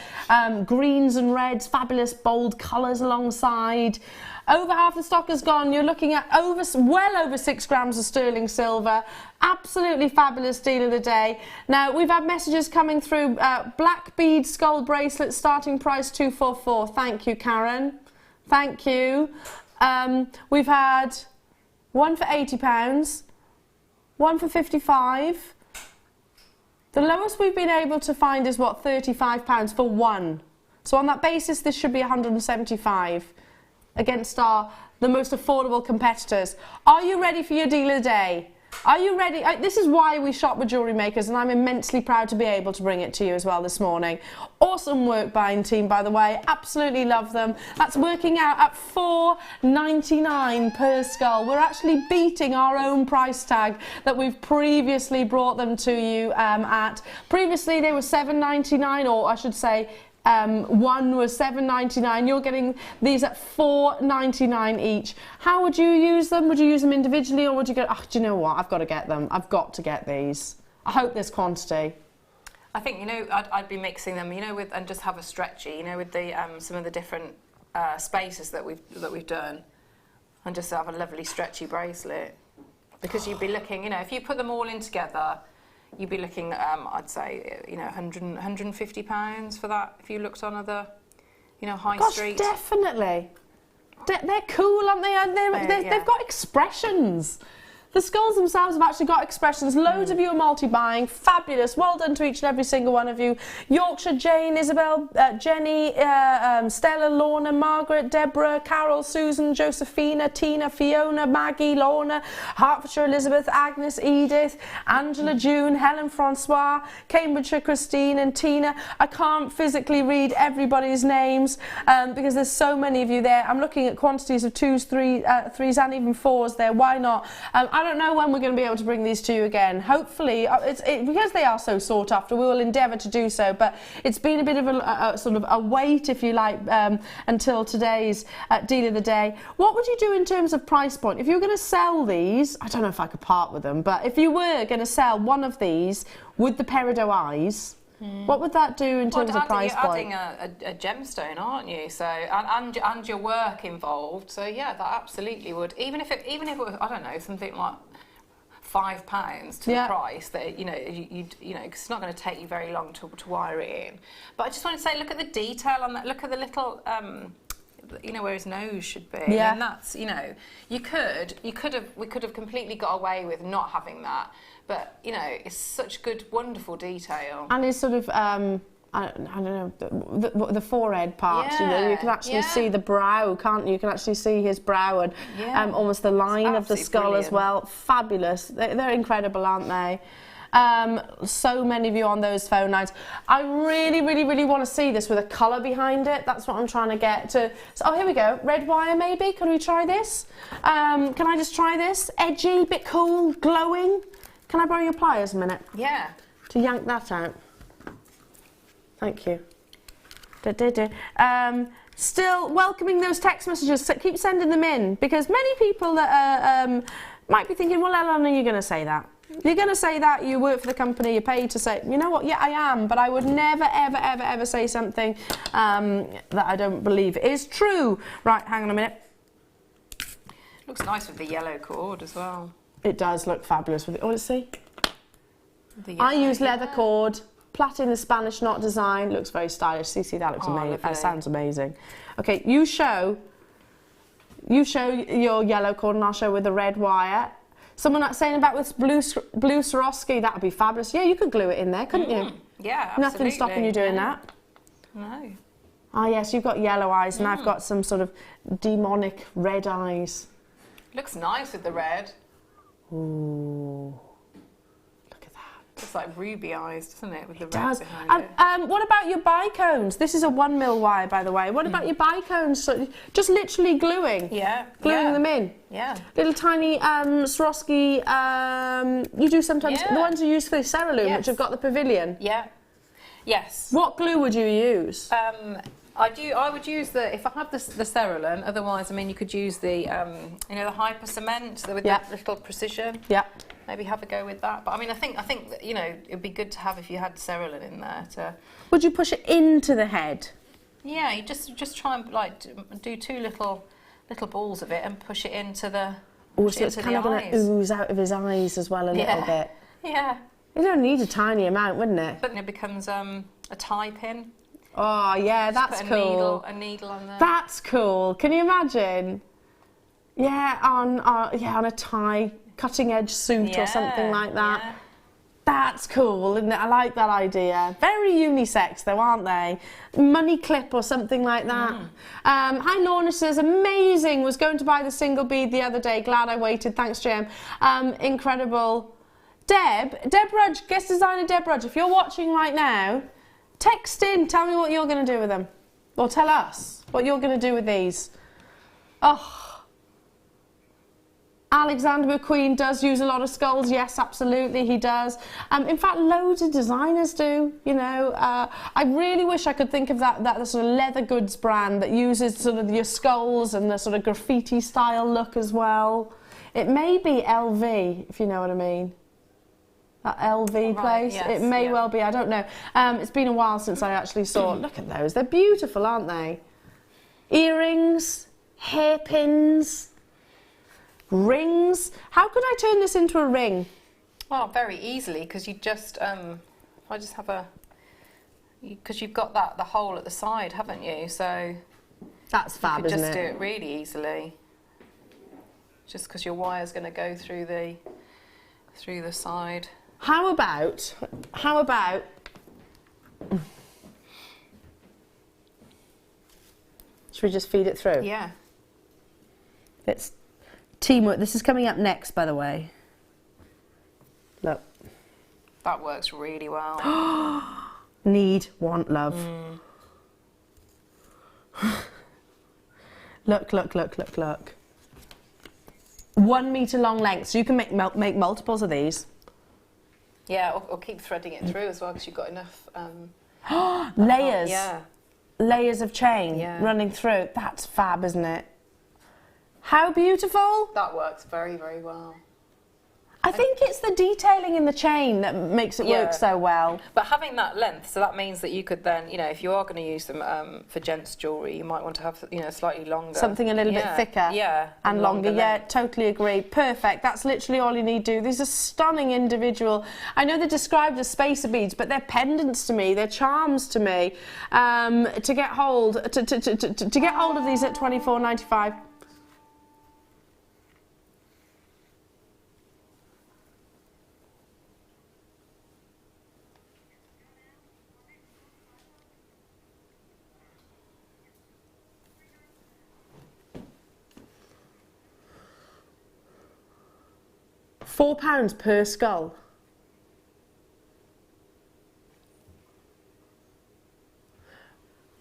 Greens and reds, fabulous bold colours alongside. Over half the stock has gone. You're looking at well over 6 grams of sterling silver. Absolutely fabulous deal of the day. Now, we've had messages coming through. Black bead skull bracelet, starting price £244. Thank you, Karen. Thank you. We've had one for £80, one for £55. The lowest we've been able to find is, what, £35 for one. So on that basis, this should be £175 against the most affordable competitors. Are you ready for your deal of the day? Are you ready? This is why we shop with Jewellery Makers, and I'm immensely proud to be able to bring it to you as well this morning. Awesome work buying team, by the way. Absolutely love them. That's working out at $4.99 per skull. We're actually beating our own price tag that we've previously brought them to you at. Previously, they were $7.99, or I should say, one was $7.99. You're getting these at $4.99 each. How would you use them? Would you use them individually, or would you go, oh, do you know what? I've got to get them. I've got to get these. I hope there's quantity. I think, you know, I'd be mixing them, you know, with, and just have a stretchy, you know, with the some of the different spaces that we've done, and just have a lovely stretchy bracelet. Because you'd be looking, you know, if you put them all in together, you'd be looking at, I'd say, you know, £150 for that if you looked on other, you know, high street. Definitely. They're cool, aren't they? They've got expressions. The skulls themselves have actually got expressions. Loads of you are multi-buying. Fabulous. Well done to each and every single one of you. Yorkshire, Jane, Isabel, Jenny, Stella, Lorna, Margaret, Deborah, Carol, Susan, Josephina, Tina, Fiona, Maggie, Lorna, Hertfordshire, Elizabeth, Agnes, Edith, Angela, June, Helen, Francois, Cambridgeshire, Christine and Tina. I can't physically read everybody's names because there's so many of you there. I'm looking at quantities of twos, threes and even fours there. Why not? I don't know when we're going to be able to bring these to you again. Hopefully, because they are so sought after, we will endeavour to do so. But it's been a bit of a sort of a wait, if you like, until today's deal of the day. What would you do in terms of price point? If you were going to sell these, I don't know if I could part with them, but if you were going to sell one of these with the Peridot eyes, what would that do in terms of price point? You're adding a gemstone, aren't you? So and your work involved. So yeah, that absolutely would. Even if it was, I don't know, something like £5 to the price that you know because it's not going to take you very long to wire it in. But I just want to say, look at the detail on that. Look at the little. You know where his nose should be, and that's, you know, we could have completely got away with not having that, but you know, it's such good, wonderful detail. And his sort of I don't know, the forehead part, you know, you can actually see the brow, can't you? You can actually see his brow and almost the line of the skull brilliant as well. Fabulous. They're incredible, aren't they? So many of you on those phone lines. I really, really, really want to see this with a colour behind it. That's what I'm trying to get to. So, oh, here we go. Red wire, maybe. Can we try this? Can I just try this? Edgy, bit cool, glowing. Can I borrow your pliers a minute? Yeah. To yank that out. Thank you. Still welcoming those text messages. So keep sending them in, because many people that might be thinking, well, Elle, are you going to say that? You're going to say that, you work for the company, you're paid to say, you know what, yeah, I am, but I would never, ever, ever, ever say something that I don't believe is true. Right, hang on a minute. Looks nice with the yellow cord as well. It does look fabulous with it. Oh, let's see. I use leather cord, plaiting the Spanish knot design. Looks very stylish. See, that looks amazing. That sounds amazing. Okay, you show your yellow cord and I'll show with the red wire. Someone that's saying about with blue Swarovski, that would be fabulous. Yeah, you could glue it in there, couldn't you? Yeah, absolutely. Nothing stopping you doing that. No. Ah, yes, you've got yellow eyes and I've got some sort of demonic red eyes. Looks nice with the red. Ooh. Look at that. It's like ruby eyes, doesn't it, with the red behind it? What about your bicones? This is a 1mm wire, by the way. What about your bicones? So just literally gluing. Yeah. Gluing them in. Yeah. Little tiny Swarovski. You do sometimes the ones you use for the cerulean, which have got the pavilion. Yeah. Yes. What glue would you use? I would use if I have the cerulean. Otherwise, I mean, you could use the you know, the hyper cement with that little precision. Yeah. Maybe have a go with that. But I mean, I think that, you know, it'd be good to have if you had cerulean in there to. Would you push it into the head? Yeah, you just try and like do two little balls of it and push it into the. Oh, so it's kind of going to ooze out of his eyes as well a little bit. Yeah. You don't need a tiny amount, wouldn't it? But then it becomes a tie pin. Oh yeah, that's cool. A needle on there. That's cool. Can you imagine? Yeah, on a tie, cutting edge suit or something like that. That's cool, isn't it? I like that idea. Very unisex though, aren't they? Money clip or something like that. Hi Lorna says, amazing. Was going to buy the single bead the other day. Glad I waited. Thanks, Jim. Incredible. Deb Rudge, guest designer Deb Rudge, if you're watching right now, text in, tell me what you're going to do with them. Or tell us what you're going to do with these. Oh. Alexander McQueen does use a lot of skulls. Yes, absolutely, he does. In fact, loads of designers do, you know. I really wish I could think of that sort of leather goods brand that uses sort of your skulls and the sort of graffiti style look as well. It may be LV, if you know what I mean. That LV place. Yes, it may well be, I don't know. It's been a while since I actually saw it. Look at those, they're beautiful, aren't they? Earrings, hairpins, rings. How could I turn this into a ring? Well, very easily, because you just, I just have because you've got the hole at the side, haven't you? So that's fab, you could isn't just it? do it really easily. Just because your wire's going to go through the side. How about? Should we just feed it through? Yeah. It's teamwork. This is coming up next, by the way. Look. That works really well. Need, want, love. Look. 1 meter long length, so you can make multiples of these. Yeah, or keep threading it through as well, because you've got enough... layers. Yeah. Layers of chain running through. That's fab, isn't it? How beautiful. That works very, very well. I think it's the detailing in the chain that makes it work so well. But having that length, so that means that you could then, you know, if you are going to use them for gents' jewellery, you might want to have, you know, slightly longer. Something a little bit thicker. Yeah. And longer. Yeah, totally agree. Perfect. That's literally all you need to do. These are stunning individual. I know they're described as spacer beads, but they're pendants to me. They're charms to me. To get hold of these at $24.95. £4 per skull.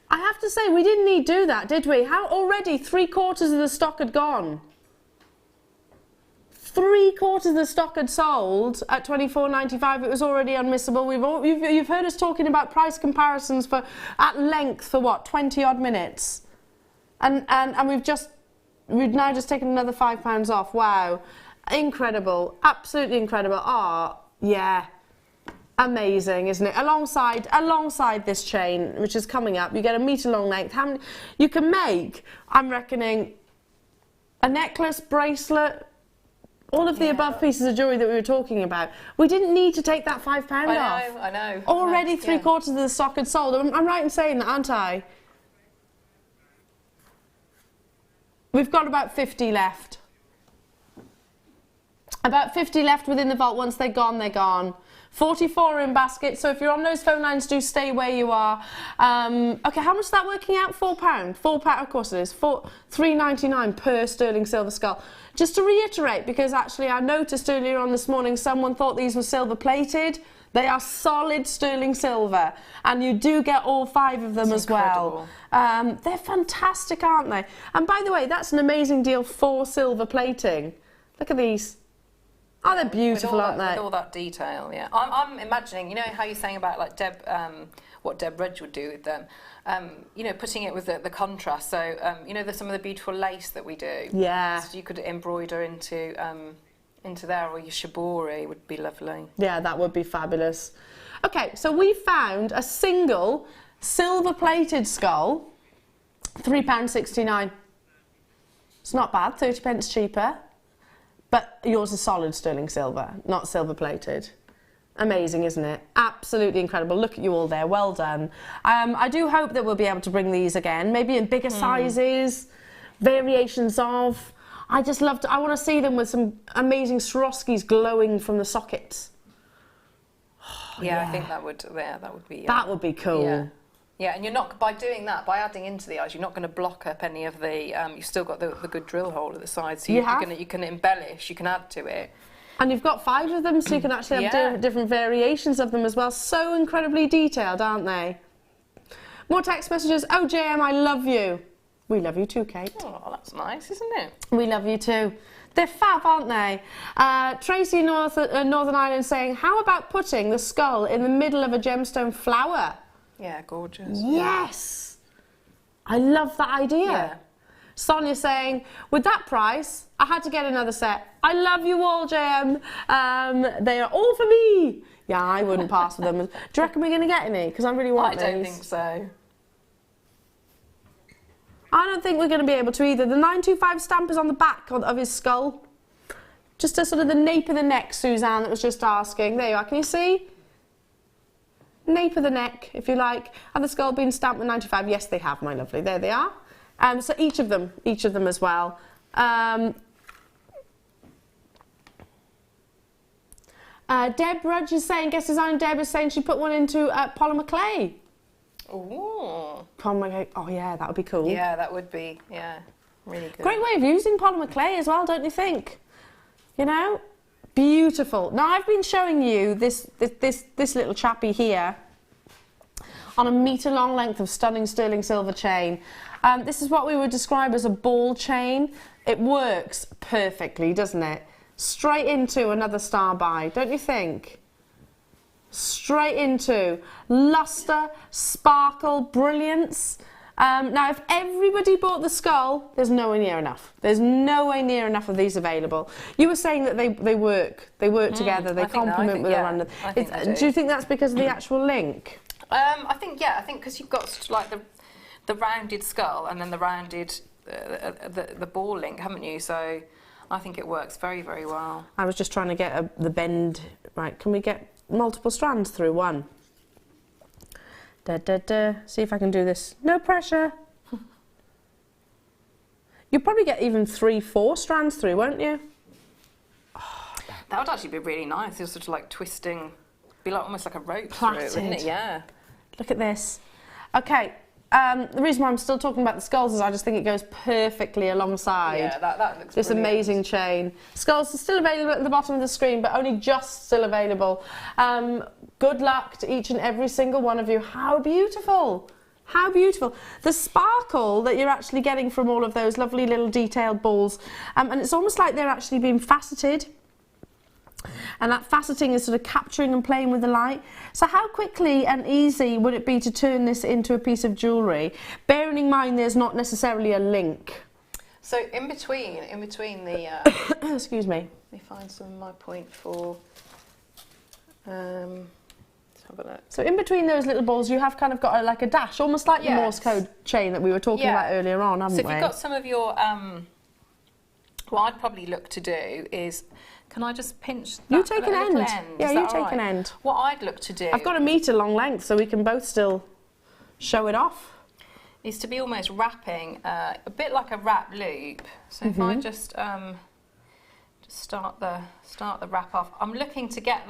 I have to say, we didn't need to do that, did we? How already 3/4 of the stock had gone. 3/4 of the stock had sold at $24.95. It was already unmissable. You've heard us talking about price comparisons at length for what, 20 odd minutes, and we've now just taken another £5 off. Wow. Incredible, absolutely incredible. Ah, yeah, amazing, isn't it? Alongside this chain, which is coming up, you get 1 meter long length. How many you can make? I'm reckoning a necklace, bracelet, all of the above pieces of jewellery that we were talking about. We didn't need to take that £5 off. I know. Already 3/4 of the stock had sold. I'm right in saying that, aren't I? We've got about 50 left. About 50 left within the vault. Once they're gone, they're gone. 44 in basket, so if you're on those phone lines, do stay where you are. Okay, how much is that working out? £4? £4, of course it is. $3.99 per sterling silver skull. Just to reiterate, because actually I noticed earlier on this morning someone thought these were silver plated. They are solid sterling silver, and you do get all 5 of them as well. They're fantastic, aren't they? And by the way, that's an amazing deal for silver plating. Look at these. Oh, they're beautiful, aren't they? With all that detail, yeah. I'm imagining, you know how you're saying about like what Deb Rudge would do with them, you know, putting it with the contrast. So, you know, there's some of the beautiful lace that we do. Yeah. So you could embroider into there, or your shibori would be lovely. Yeah, that would be fabulous. Okay, so we found a single silver-plated skull, £3.69. It's not bad, 30p cheaper. But yours is solid sterling silver, not silver-plated. Amazing, isn't it? Absolutely incredible. Look at you all there. Well done. I do hope that we'll be able to bring these again, maybe in bigger sizes, variations of. I want to see them with some amazing Swarovskis glowing from the sockets. Yeah, I think that would be. That would be cool. Yeah. Yeah, and you're not, by doing that, by adding into the eyes, you're not going to block up any of the, you've still got the good drill hole at the side, so you can embellish, you can add to it. And you've got 5 of them, so you can actually have different variations of them as well. So incredibly detailed, aren't they? More text messages. Oh, JM, I love you. We love you too, Kate. Oh, that's nice, isn't it? We love you too. They're fab, aren't they? Tracy Northern Ireland saying, how about putting the skull in the middle of a gemstone flower? Yeah, gorgeous. Yes! I love that idea. Yeah. Sonia saying, with that price, I had to get another set. I love you all, JM. They are all for me. Yeah, I wouldn't pass with them. Do you reckon we're going to get any? Because I really want these. I don't think so. I don't think we're going to be able to either. The 925 stamp is on the back of his skull. Just a sort of the nape of the neck, Suzanne, that was just asking. There you are. Can you see? Nape of the neck, if you like. Have the skull been stamped with 925? Yes, they have, my lovely. There they are. So each of them as well. Deb Rudge is saying, guest designer Deb is saying she put one into polymer clay. Ooh. Polymer clay. Oh yeah, that would be cool. Yeah, that would be, really good. Great way of using polymer clay as well, don't you think? You know? Beautiful. Now I've been showing you this little chappy here on a metre long length of stunning sterling silver chain. This is what we would describe as a ball chain. It works perfectly, doesn't it? Straight into another star buy, don't you think? Straight into luster, sparkle, brilliance. Now, if everybody bought the skull, there's nowhere near enough. There's nowhere near enough of these available. You were saying that they work together, they complement with one another. Do you think that's because of the actual link? I think because you've got sort of like the rounded skull and then the rounded the ball link, haven't you? So I think it works very, very well. I was just trying to get the bend right. Can we get multiple strands through one? See if I can do this. No pressure. You'll probably get even 3-4 strands through, won't you? Oh, that would actually be really nice. It's sort of like twisting, be like almost like a rope Plaited. through, wouldn't it? Yeah. Look at this. Okay. The reason why I'm still talking about the skulls is I just think it goes perfectly alongside that looks this brilliant. Amazing chain. Skulls are still available at the bottom of the screen, but only just still available. Good luck to each and every single one of you. How beautiful! How beautiful. The sparkle that you're actually getting from all of those lovely little detailed balls, and it's almost like they're actually being faceted. And that faceting is sort of capturing and playing with the light. So how quickly and easy would it be to turn this into a piece of jewellery, bearing in mind there's not necessarily a link? So in between the... Excuse me. Let me find some of my point for... let's have a look. So in between those little balls you have kind of got like a dash, almost like the Morse code chain that we were talking about earlier on, haven't we? So if you've got some of your... what I'd probably look to do is... Can I just pinch that? You take an end. Yeah, you take an right? end. What I'd look to do... I've got a metre long length, so we can both still show it off. Is to be almost wrapping, a bit like a wrap loop. So if I just start the wrap off, I'm looking to get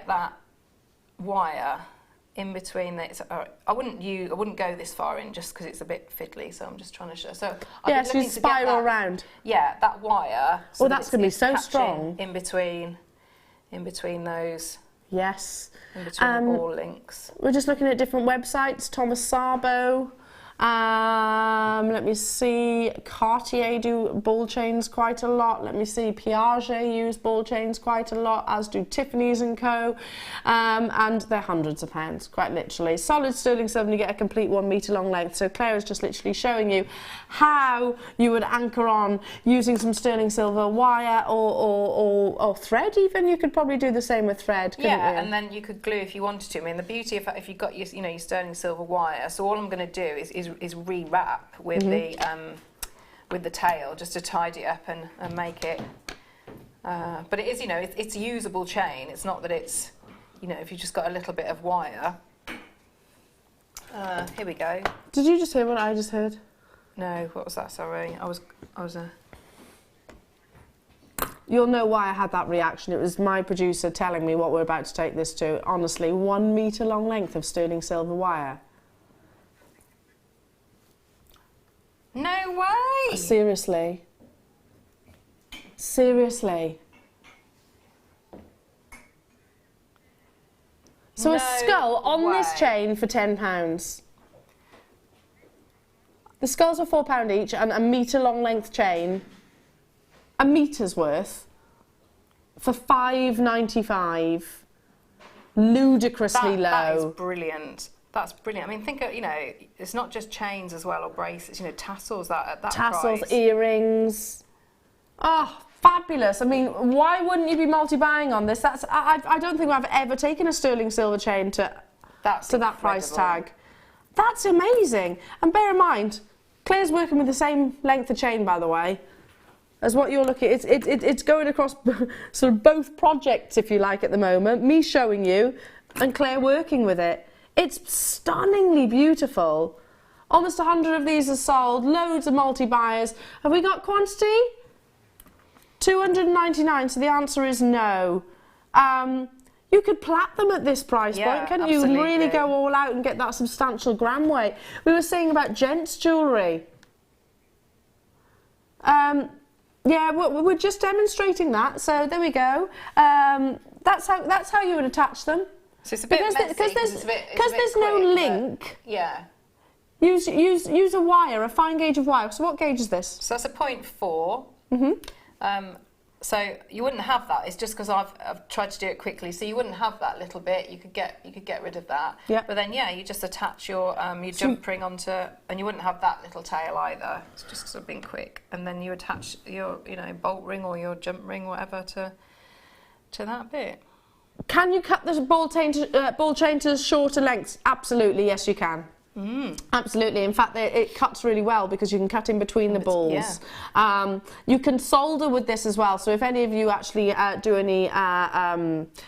that wire in between. I wouldn't go this far in just because it's a bit fiddly. So I'm just trying to show. So yeah, so you spiral around. Yeah, that wire. So that's going to be so strong. In between those. Yes. In between the ball links. We're just looking at different websites. Thomas Sabo. Let me see. Cartier do ball chains quite a lot. Let me see. Piaget use ball chains quite a lot, as do Tiffany's and Co. And they're hundreds of pounds, quite literally. Solid sterling silver, you get a complete 1 metre long length. So Claire is just literally showing you how you would anchor on using some sterling silver wire or thread. Even you could probably do the same with thread. Couldn't you? And then you could glue if you wanted to. I mean, the beauty if you've got your sterling silver wire. So all I'm going to do is re-wrap with the tail just to tidy it up and make it. But it is, it's a usable chain. It's not that it's, if you just got a little bit of wire. Here we go. Did you just hear what I just heard? No, what was that? Sorry, I was You'll know why I had that reaction. It was my producer telling me what we're about to take this to. Honestly, 1 metre long length of sterling silver wire. No way! Seriously. Seriously. So No a skull on this way. chain for £10. The skulls are £4 each and a metre long length chain. A metre's worth for £5.95. Ludicrously low. That is brilliant. That's brilliant. I mean, think of, you know, it's not just chains as well or bracelets, you know, tassels at that Tassels, price. earrings. Oh, fabulous. I mean, why wouldn't you be multi-buying on this? I don't think I've ever taken a sterling silver chain to that price tag. That's amazing. And bear in mind, Claire's working with the same length of chain, by the way, as what you're looking at. It's going across sort of both projects, if you like, at the moment. Me showing you and Claire working with it. It's stunningly beautiful. Almost 100 of these are sold, loads of multi-buyers. Have we got quantity? 299, so the answer is no. You could plat them at this price point, couldn't you? Absolutely. Really go all out and get that substantial gram weight. We were saying about gents' jewellery. Yeah, we're just demonstrating that, so there we go. That's how you would attach them. So it's a bit messy Because there's no quick, link. Yeah. Use a wire, a fine gauge of wire. So what gauge is this? So that's a 0.4. So you wouldn't have that. It's just because I've tried to do it quickly. So you wouldn't have that little bit. You could get rid of that. Yeah. But then you just attach your jump ring onto, and you wouldn't have that little tail either. It's just sort of being quick. And then you attach your bolt ring or your jump ring, whatever, to that bit. Can you cut the ball chain to shorter lengths? Absolutely, yes, you can. Absolutely. In fact, it cuts really well because you can cut in between the balls. Yeah. You can solder with this as well. So if any of you actually do any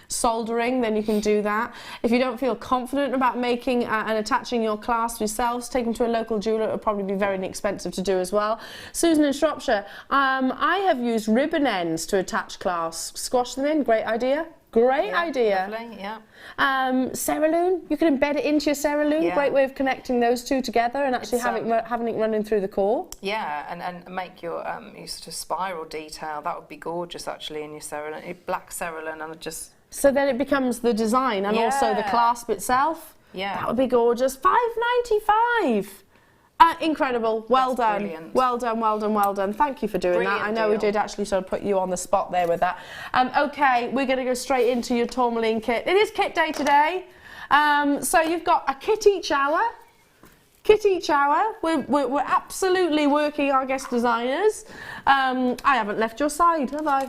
soldering, then you can do that. If you don't feel confident about making and attaching your clasp yourselves, take them to a local jeweller. It will probably be very inexpensive to do as well. Susan in Shropshire, I have used ribbon ends to attach clasps. Squash them in, great idea. Great idea. Lovely, yeah. Cerulean, you can embed it into your cerulean. Yeah. Great way of connecting those two together and actually having it running through the core. Yeah, and make your sort of spiral detail. That would be gorgeous actually in your cerulean, black cerulean, and just. So then it becomes the design and also the clasp itself. Yeah. That would be gorgeous. £5.95. Incredible. Well done. Brilliant. Well done, well done, well done. Thank you for doing that. I know we did actually sort of put you on the spot there with that. Okay, we're going to go straight into your Tourmaline kit. It is kit day today. So you've got a kit each hour. Kit each hour. We're absolutely working our guest designers. I haven't left your side, have I?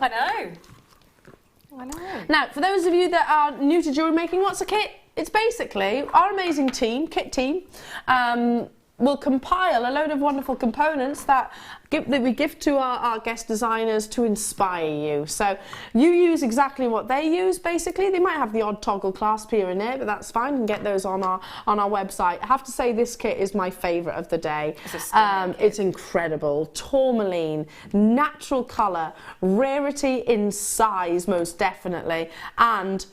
I know. Now, for those of you that are new to jewellery making, what's a kit? It's basically our amazing team, kit team, will compile a load of wonderful components that we give to our guest designers to inspire you. So you use exactly what they use, basically. They might have the odd toggle clasp here and there, but that's fine. You can get those on our website. I have to say this kit is my favourite of the day. It's incredible. Tourmaline, natural colour, rarity in size, most definitely, and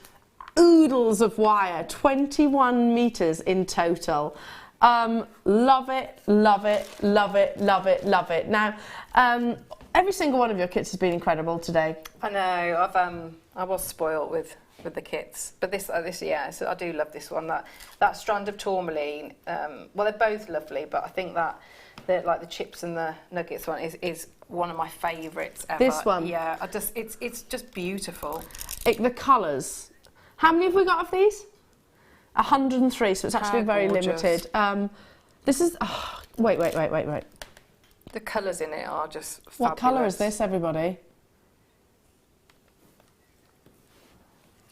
oodles of wire, 21 metres in total. Love it, love it, love it, love it, love it. Now, every single one of your kits has been incredible today. I know. I was spoilt with the kits, but this so I do love this one. That strand of tourmaline. Well, they're both lovely, but I think that the chips and the nuggets one is one of my favourites ever. This one, yeah. It's just beautiful. The colours. How many have we got of these? 103, so it's actually very limited. This is... Oh, wait. The colours in it are just fabulous. What colour is this, everybody?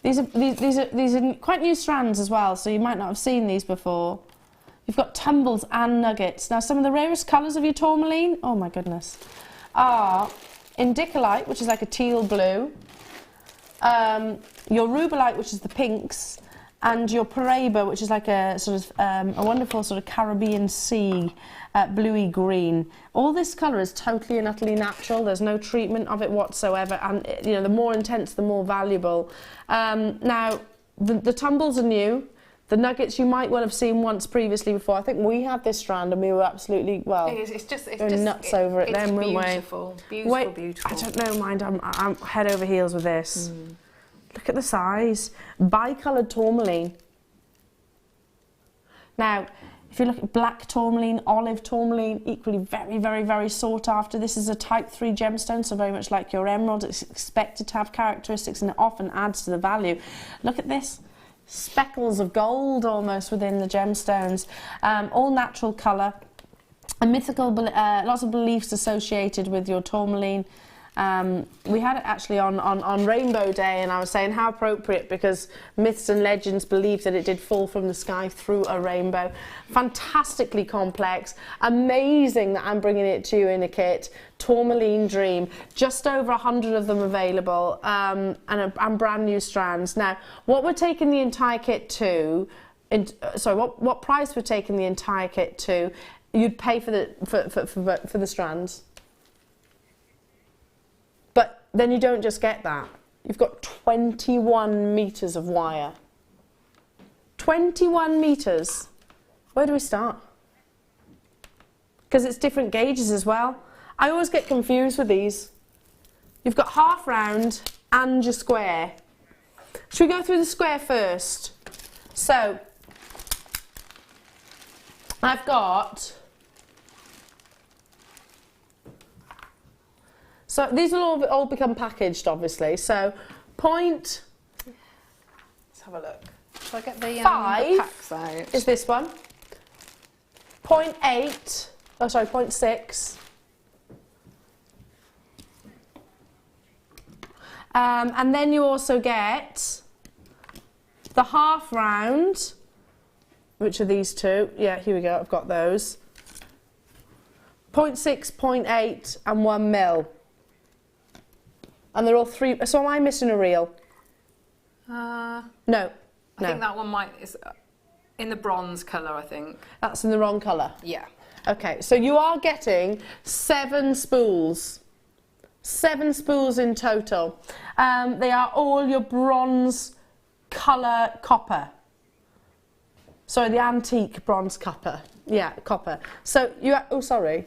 These are quite new strands as well, so you might not have seen these before. You've got tumbles and nuggets. Now, some of the rarest colours of your tourmaline, oh my goodness, are indicolite, which is like a teal blue, your rubellite, which is the pinks, and your Peridot, which is like a sort of a wonderful sort of Caribbean sea bluey green. All this colour is totally and utterly natural. There's no treatment of it whatsoever, and you know, the more intense, the more valuable. Now, the tumbles are new. The nuggets you might well have seen once previously before. I think we had this strand and we were absolutely, well, it's just nuts over it then, weren't we? Beautiful, beautiful. I don't know, mind, I'm head over heels with this. Look at the size. Bicoloured tourmaline. Now, if you look at black tourmaline, olive tourmaline, equally very, very, very sought after. This is a type 3 gemstone, so very much like your emerald. It's expected to have characteristics and it often adds to the value. Look at this. Speckles of gold almost within the gemstones. All natural colour. A mythical, lots of beliefs associated with your tourmaline. We had it actually on Rainbow Day, and I was saying how appropriate, because myths and legends believe that it did fall from the sky through a rainbow. Fantastically complex, amazing that I'm bringing it to you in a kit. Tourmaline Dream, just over 100 of them available, and brand new strands. Now, what we're taking the entire kit to, what price we're taking the entire kit to, you'd pay for the strands. But then you don't just get that. You've got 21 metres of wire. 21 metres. Where do we start? Because it's different gauges as well. I always get confused with these. You've got half round and your square. Should we go through the square first? So, I've got... So these will all become packaged, obviously. So, let's have a look. Shall I get the 5 packs out? Is this one. 0.8, 0.6. And then you also get the half round, which are these two. Yeah, here we go, I've got those. 0.6, 0.8 and 1 mil. And they're all 3, so am I missing a reel? No. I think that one is in the bronze colour, I think. That's in the wrong colour? Yeah. Okay, so you are getting 7 spools. 7 spools in total. They are all your bronze colour copper. Sorry, the antique bronze copper. Yeah, copper. So you... Oh, sorry.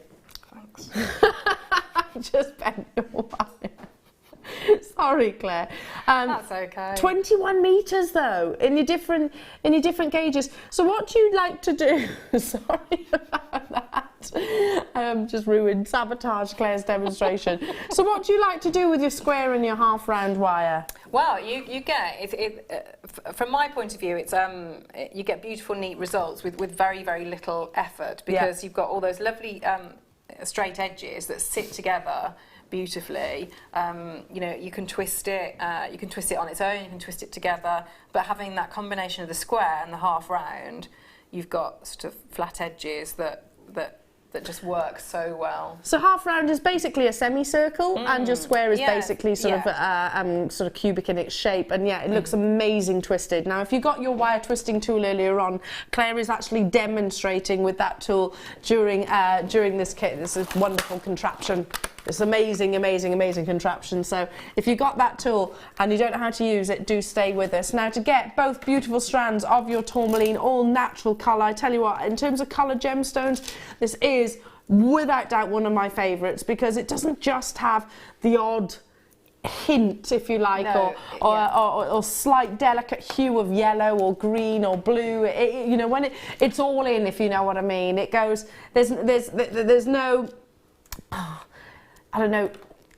Thanks. I just bent your wire. Sorry, Claire. That's okay. 21 metres though, in your different gauges. So what do you like to do? Sorry about that. Just ruined, sabotage Claire's demonstration. So what do you like to do with your square and your half round wire? Well, you get from my point of view, it's you get beautiful, neat results with very, very little effort, because you've got all those lovely straight edges that sit together beautifully. You know, you can twist it on its own, you can twist it together, but having that combination of the square and the half round, you've got sort of flat edges that just work so well. So half round is basically a semicircle, and your square is basically sort of cubic in its shape, and it looks amazing twisted. Now, if you got your wire twisting tool earlier on, Claire is actually demonstrating with that tool during this kit. This is a wonderful contraption. It's amazing, amazing, amazing contraption. So if you got that tool and you don't know how to use it, do stay with us. Now, to get both beautiful strands of your tourmaline, all natural colour, I tell you what, in terms of colour gemstones, this is without doubt one of my favourites, because it doesn't just have the odd hint, if you like, or slight delicate hue of yellow or green or blue. You know, when it's all in, if you know what I mean. It goes. There's no. I don't know,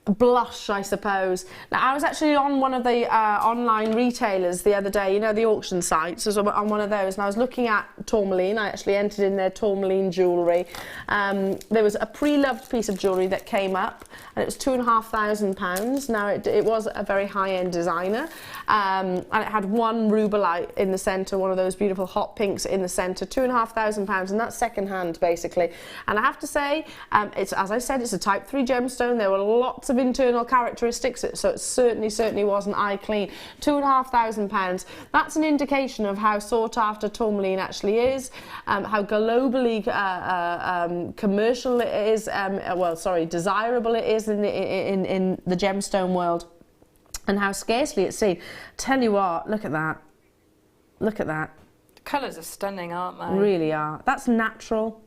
blush, I suppose. Now, I was actually on one of the online retailers the other day, you know, the auction sites. I was on one of those, and I was looking at tourmaline. I actually entered in their tourmaline jewellery. There was a pre-loved piece of jewellery that came up, and it was £2,500. Now, it was a very high-end designer, and it had one rubellite in the centre, one of those beautiful hot pinks in the centre, £2,500, and that's second-hand, basically. And I have to say, it's, as I said, it's a Type 3 gemstone. There were lots of internal characteristics, so it certainly wasn't eye clean. £2,500. That's an indication of how sought after tourmaline actually is, how globally commercial it is, desirable it is in the gemstone world, and how scarcely it's seen. Tell you what, look at that. Look at that. The colours are stunning, aren't they? Really are. That's natural.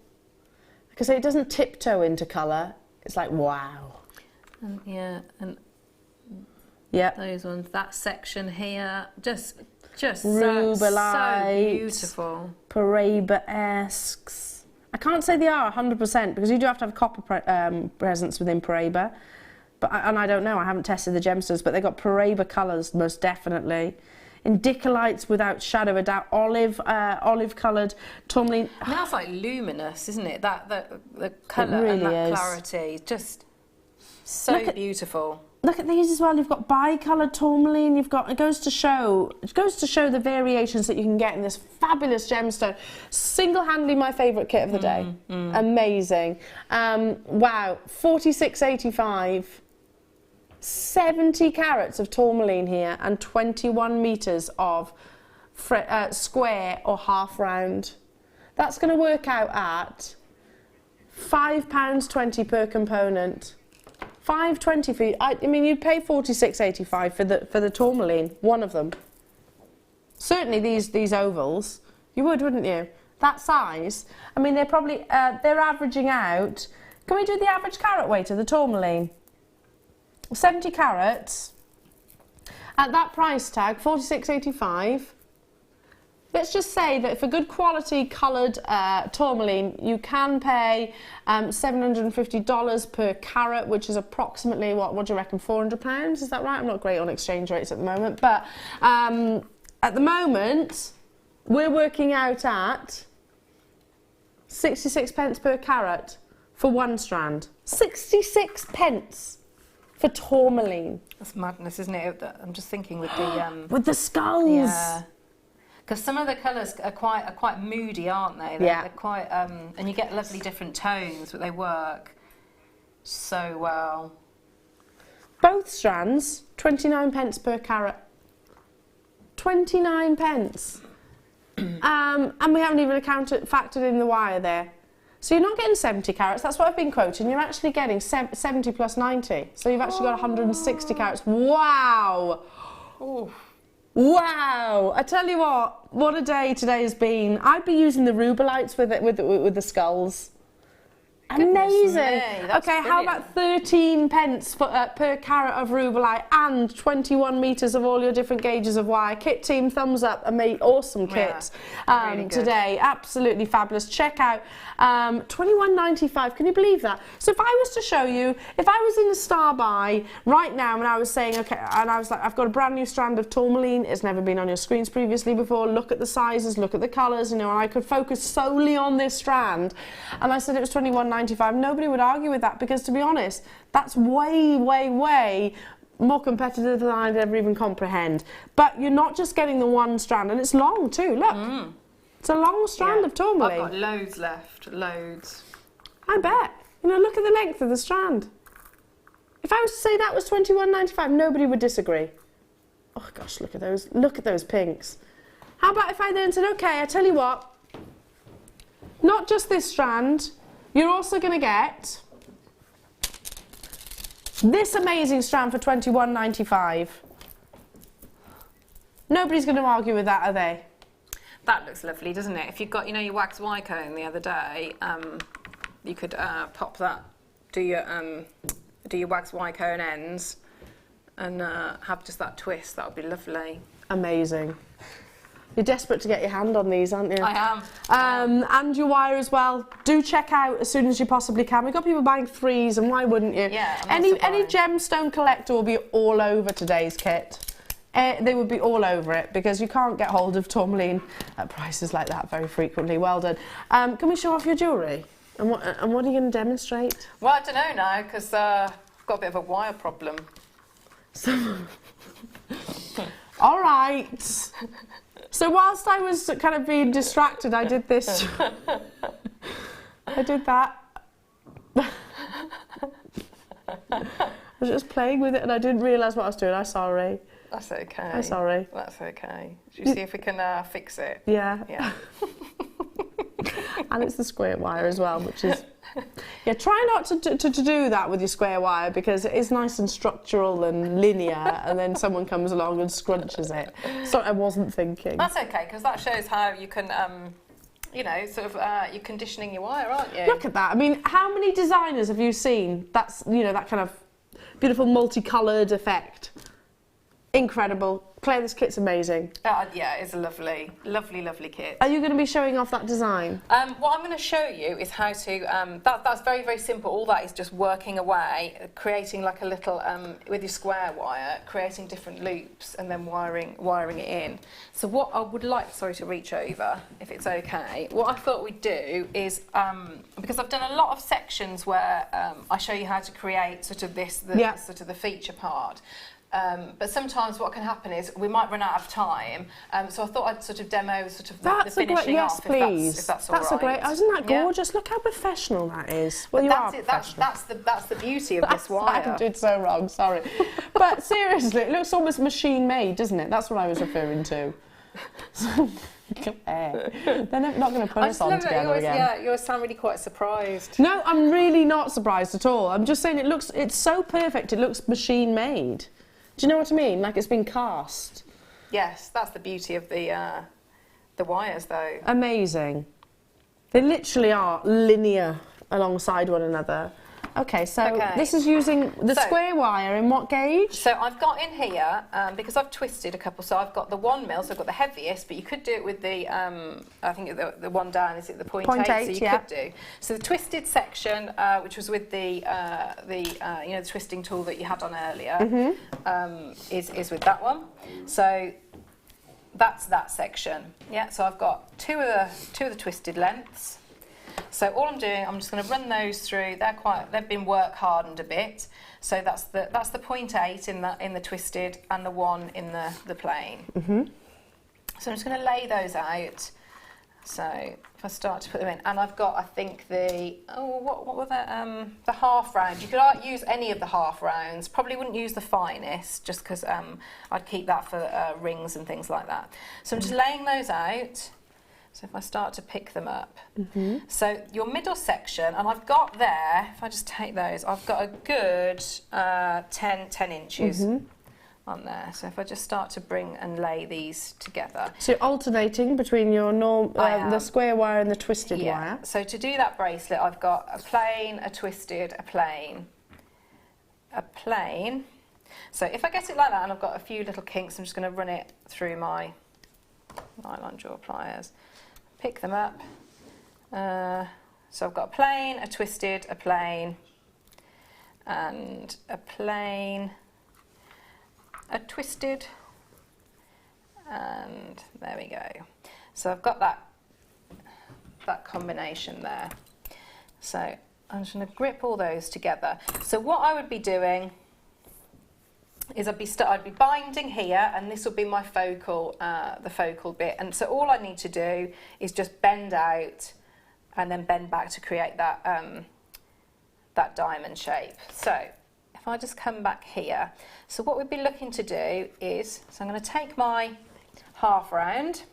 Because it doesn't tiptoe into colour. It's like, wow. And Yep. those ones, that section here, just Rubellite, so beautiful. Paraiba-esques. I can't say they are 100% because you do have to have copper presence within Paraiba. And I don't know, I haven't tested the gemstones, but they've got Paraiba colours, most definitely. Indicolites, without shadow of a doubt, olive-coloured, tourmaline. And that's like luminous, isn't it? The colour really and that is. clarity, just so beautiful. Look at these as well. You've got bi-coloured tourmaline. You've got it goes to show the variations that you can get in this fabulous gemstone. Single-handedly my favourite kit of the day. Amazing. Wow, $46.85. 70 carats of tourmaline here and 21 metres of square or half round. That's going to work out at £5.20 per component. $5.20 for I mean, you'd pay $46.85 for the tourmaline, one of them. Certainly these ovals, you would, wouldn't you? That size. I mean, they're probably they're averaging out. Can we do the average carat weight of the tourmaline? 70 carats at that price tag, $46.85. Let's just say that for good quality coloured tourmaline, you can pay $750 per carat, which is approximately, what do you reckon, £400? Is that right? I'm not great on exchange rates at the moment, but at the moment, we're working out at 66 pence per carat for one strand. 66 pence for tourmaline. That's madness, isn't it? I'm just thinking with the with the skulls. Yeah. Because some of the colours are quite moody, aren't they? They're quite, and you get lovely different tones, but they work so well. Both strands, 29 pence per carat. 29 pence. And we haven't even factored in the wire there. So you're not getting 70 carats, that's what I've been quoting. You're actually getting 70 plus 90. So you've actually got 160 carats. Wow! Ooh. Wow! I tell you what a day today has been. I'd be using the rubellites with the skulls. Amazing. Okay, how about 13 pence per carat of rubellite and 21 metres of all your different gauges of wire? Kit team, thumbs up. Awesome kit really today. Absolutely fabulous. Check out $21.95. Can you believe that? So if I was to show you, if I was in a star buy right now and I was saying, okay, and I was like, I've got a brand new strand of tourmaline. It's never been on your screens previously before. Look at the sizes, look at the colours, you know, and I could focus solely on this strand. And I said it was $21.95. Nobody would argue with that because, to be honest, that's way, way, way more competitive than I'd ever even comprehend. But you're not just getting the one strand, and it's long too, look. It's a long strand of tourmaline. I've got loads left, loads. I bet. You know, look at the length of the strand. If I was to say that was $21.95, nobody would disagree. Oh gosh, look at those pinks. How about if I then said, okay, I tell you what, not just this strand, you're also going to get this amazing strand for $21.95. Nobody's going to argue with that, are they? That looks lovely, doesn't it? If you've got, you know, your wax Y cone the other day, you could pop that, do your wax Y cone ends, and have just that twist. That would be lovely. Amazing. You're desperate to get your hand on these, aren't you? I am. And your wire as well. Do check out as soon as you possibly can. We've got people buying threes, and why wouldn't you? Yeah. Any gemstone collector will be all over today's kit. They would be all over it because you can't get hold of tourmaline at prices like that very frequently. Well done. Can we show off your jewellery? And what are you going to demonstrate? Well, I don't know now because I've got a bit of a wire problem. All right. So whilst I was kind of being distracted, I did this. I did that. I was just playing with it and I didn't realise what I was doing. I'm sorry. That's okay. I'm sorry. That's okay. Should we see if we can fix it? Yeah. Yeah. And it's the square wire as well, which is... Yeah, try not to do that with your square wire because it is nice and structural and linear and then someone comes along and scrunches it. So I wasn't thinking. That's okay, because that shows how you can, you know, sort of, you're conditioning your wire, aren't you? Look at that. I mean, how many designers have you seen? That's, you know, that kind of beautiful multicoloured effect. Incredible. Claire, this kit's amazing. Yeah, it's a lovely, lovely, lovely kit. Are you going to be showing off that design? What I'm going to show you is how to, that's very, very simple. All that is just working away, creating like a little, with your square wire, creating different loops and then wiring it in. So what I would like, sorry to reach over, if it's okay, what I thought we'd do is, because I've done a lot of sections where I show you how to create sort of this, sort of the feature part. But sometimes what can happen is we might run out of time, so I thought I'd sort of demo sort of the finishing yes, off, please. if that's all right. That's a great. Isn't that gorgeous? Yeah. Look how professional that is. Well, you are professional. That's the beauty of this wire. I did so wrong. Sorry, but seriously, it looks almost machine made, doesn't it? That's what I was referring to. They're not going to put us on together again. Yeah, you always sound really quite surprised. No, I'm really not surprised at all. I'm just saying it's so perfect. It looks machine made. Do you know what I mean? Like it's been cast. Yes, that's the beauty of the wires, though. Amazing. They literally are linear alongside one another. Okay, so this is using the square wire in what gauge? So I've got in here, because I've twisted a couple, so I've got the 1 mil, so I've got the heaviest, but you could do it with the, I think the one down, is it the 0.8? So you could do. So the twisted section, which was with the you know, the twisting tool that you had on earlier, is with that one. So that's that section. Yeah, so I've got two of the twisted lengths. So all I'm doing, I'm just going to run those through. They've been work hardened a bit. So that's the 0.8 in the twisted and the 1 in the plain. So I'm just going to lay those out. So if I start to put them in, and I've got, I think what were the half round. You could use any of the half rounds. Probably wouldn't use the finest, just because I'd keep that for rings and things like that. So I'm just laying those out. So if I start to pick them up. So your middle section, and I've got there, if I just take those, I've got a good 10 inches on there. So if I just start to bring and lay these together. So you're alternating between your the square wire and the twisted wire. So to do that bracelet, I've got a plain, a twisted, a plain, a plain. So if I get it like that, and I've got a few little kinks, I'm just going to run it through my nylon jaw pliers. Pick them up. So I've got a plain, a twisted, a plain, and a plain, a twisted, and there we go. So I've got that combination there. So I'm just going to grip all those together. So what I would be doing is I'd be binding here, and this will be my focal, the focal bit. And so all I need to do is just bend out and then bend back to create that that diamond shape. So if I just come back here, so what we'd be looking to do is, so I'm going to take my half round,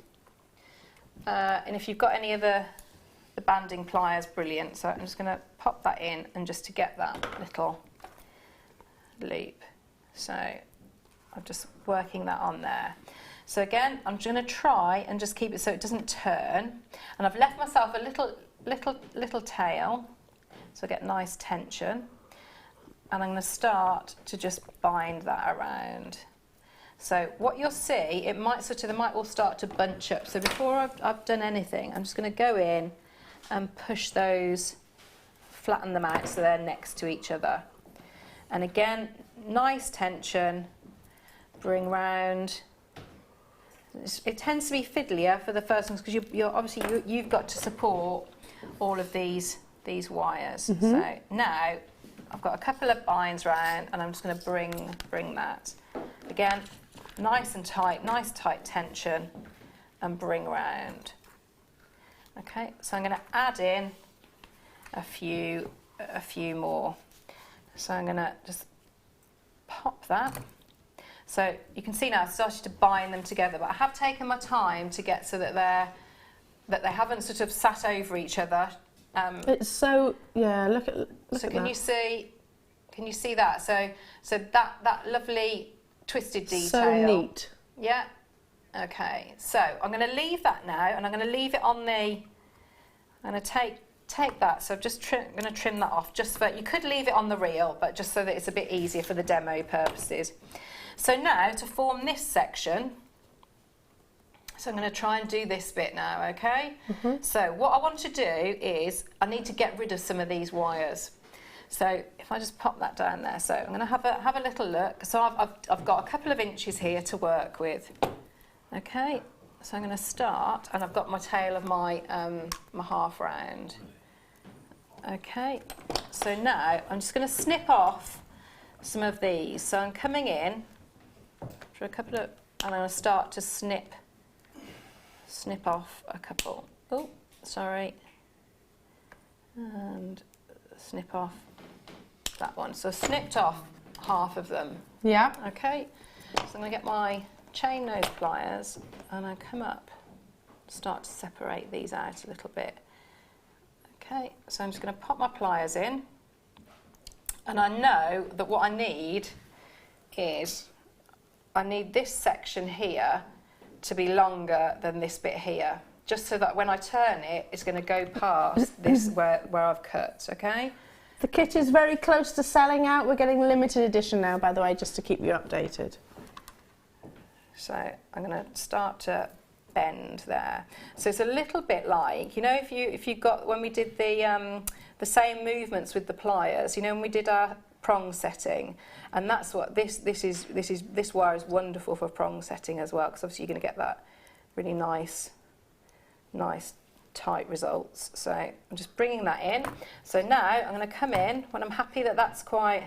and if you've got any of the banding pliers, brilliant. So I'm just going to pop that in, and just to get that little loop. So I'm just working that on there. So again, I'm just going to try and just keep it so it doesn't turn. And I've left myself a little tail, so I get nice tension. And I'm going to start to just bind that around. So what you'll see, they might all start to bunch up. So before I've done anything, I'm just going to go in and push those, flatten them out so they're next to each other. And again, nice tension, bring round. It tends to be fiddlier for the first ones because you've got to support all of these wires. So now I've got a couple of binds round, and I'm just going to bring that again, nice and tight, nice tight tension, and bring round. Okay, so I'm going to add in a few more. So I'm going to just pop that. So you can see now I've started to bind them together, but I have taken my time to get so that they haven't sort of sat over each other. It's so, yeah, look at so can that. you see? Can you see that? So that lovely twisted detail. So neat. Yeah. Okay. So I'm going to leave that now, and I'm going to leave it on the. I'm going to take that. So I'm going to trim that off. Just for, you could leave it on the reel, but just so that it's a bit easier for the demo purposes. So now to form this section. So I'm going to try and do this bit now, okay? So what I want to do is I need to get rid of some of these wires. So if I just pop that down there, so I'm going to have a little look. So I've got a couple of inches here to work with. Okay, so I'm going to start, and I've got my tail of my my half round. Okay, so now I'm just going to snip off some of these. So I'm coming in for a couple of, and I'm going to start to snip off a couple. Oh, sorry. And snip off that one. So snipped off half of them. Yeah. Okay. So I'm going to get my chain nose pliers, and I come up, start to separate these out a little bit. Okay. So I'm just going to pop my pliers in, and I know that what I need is I need this section here to be longer than this bit here, just so that when I turn it, it's going to go past this where I've cut, okay? The kit is very close to selling out. We're getting limited edition now, by the way, just to keep you updated. So I'm going to start to bend there. So it's a little bit like, you know, if you got, when we did the same movements with the pliers, you know, when we did our prong setting, and that's what this wire is wonderful for prong setting as well, because obviously you're going to get that really nice tight results. So I'm just bringing that in. So now I'm going to come in when I'm happy that that's quite,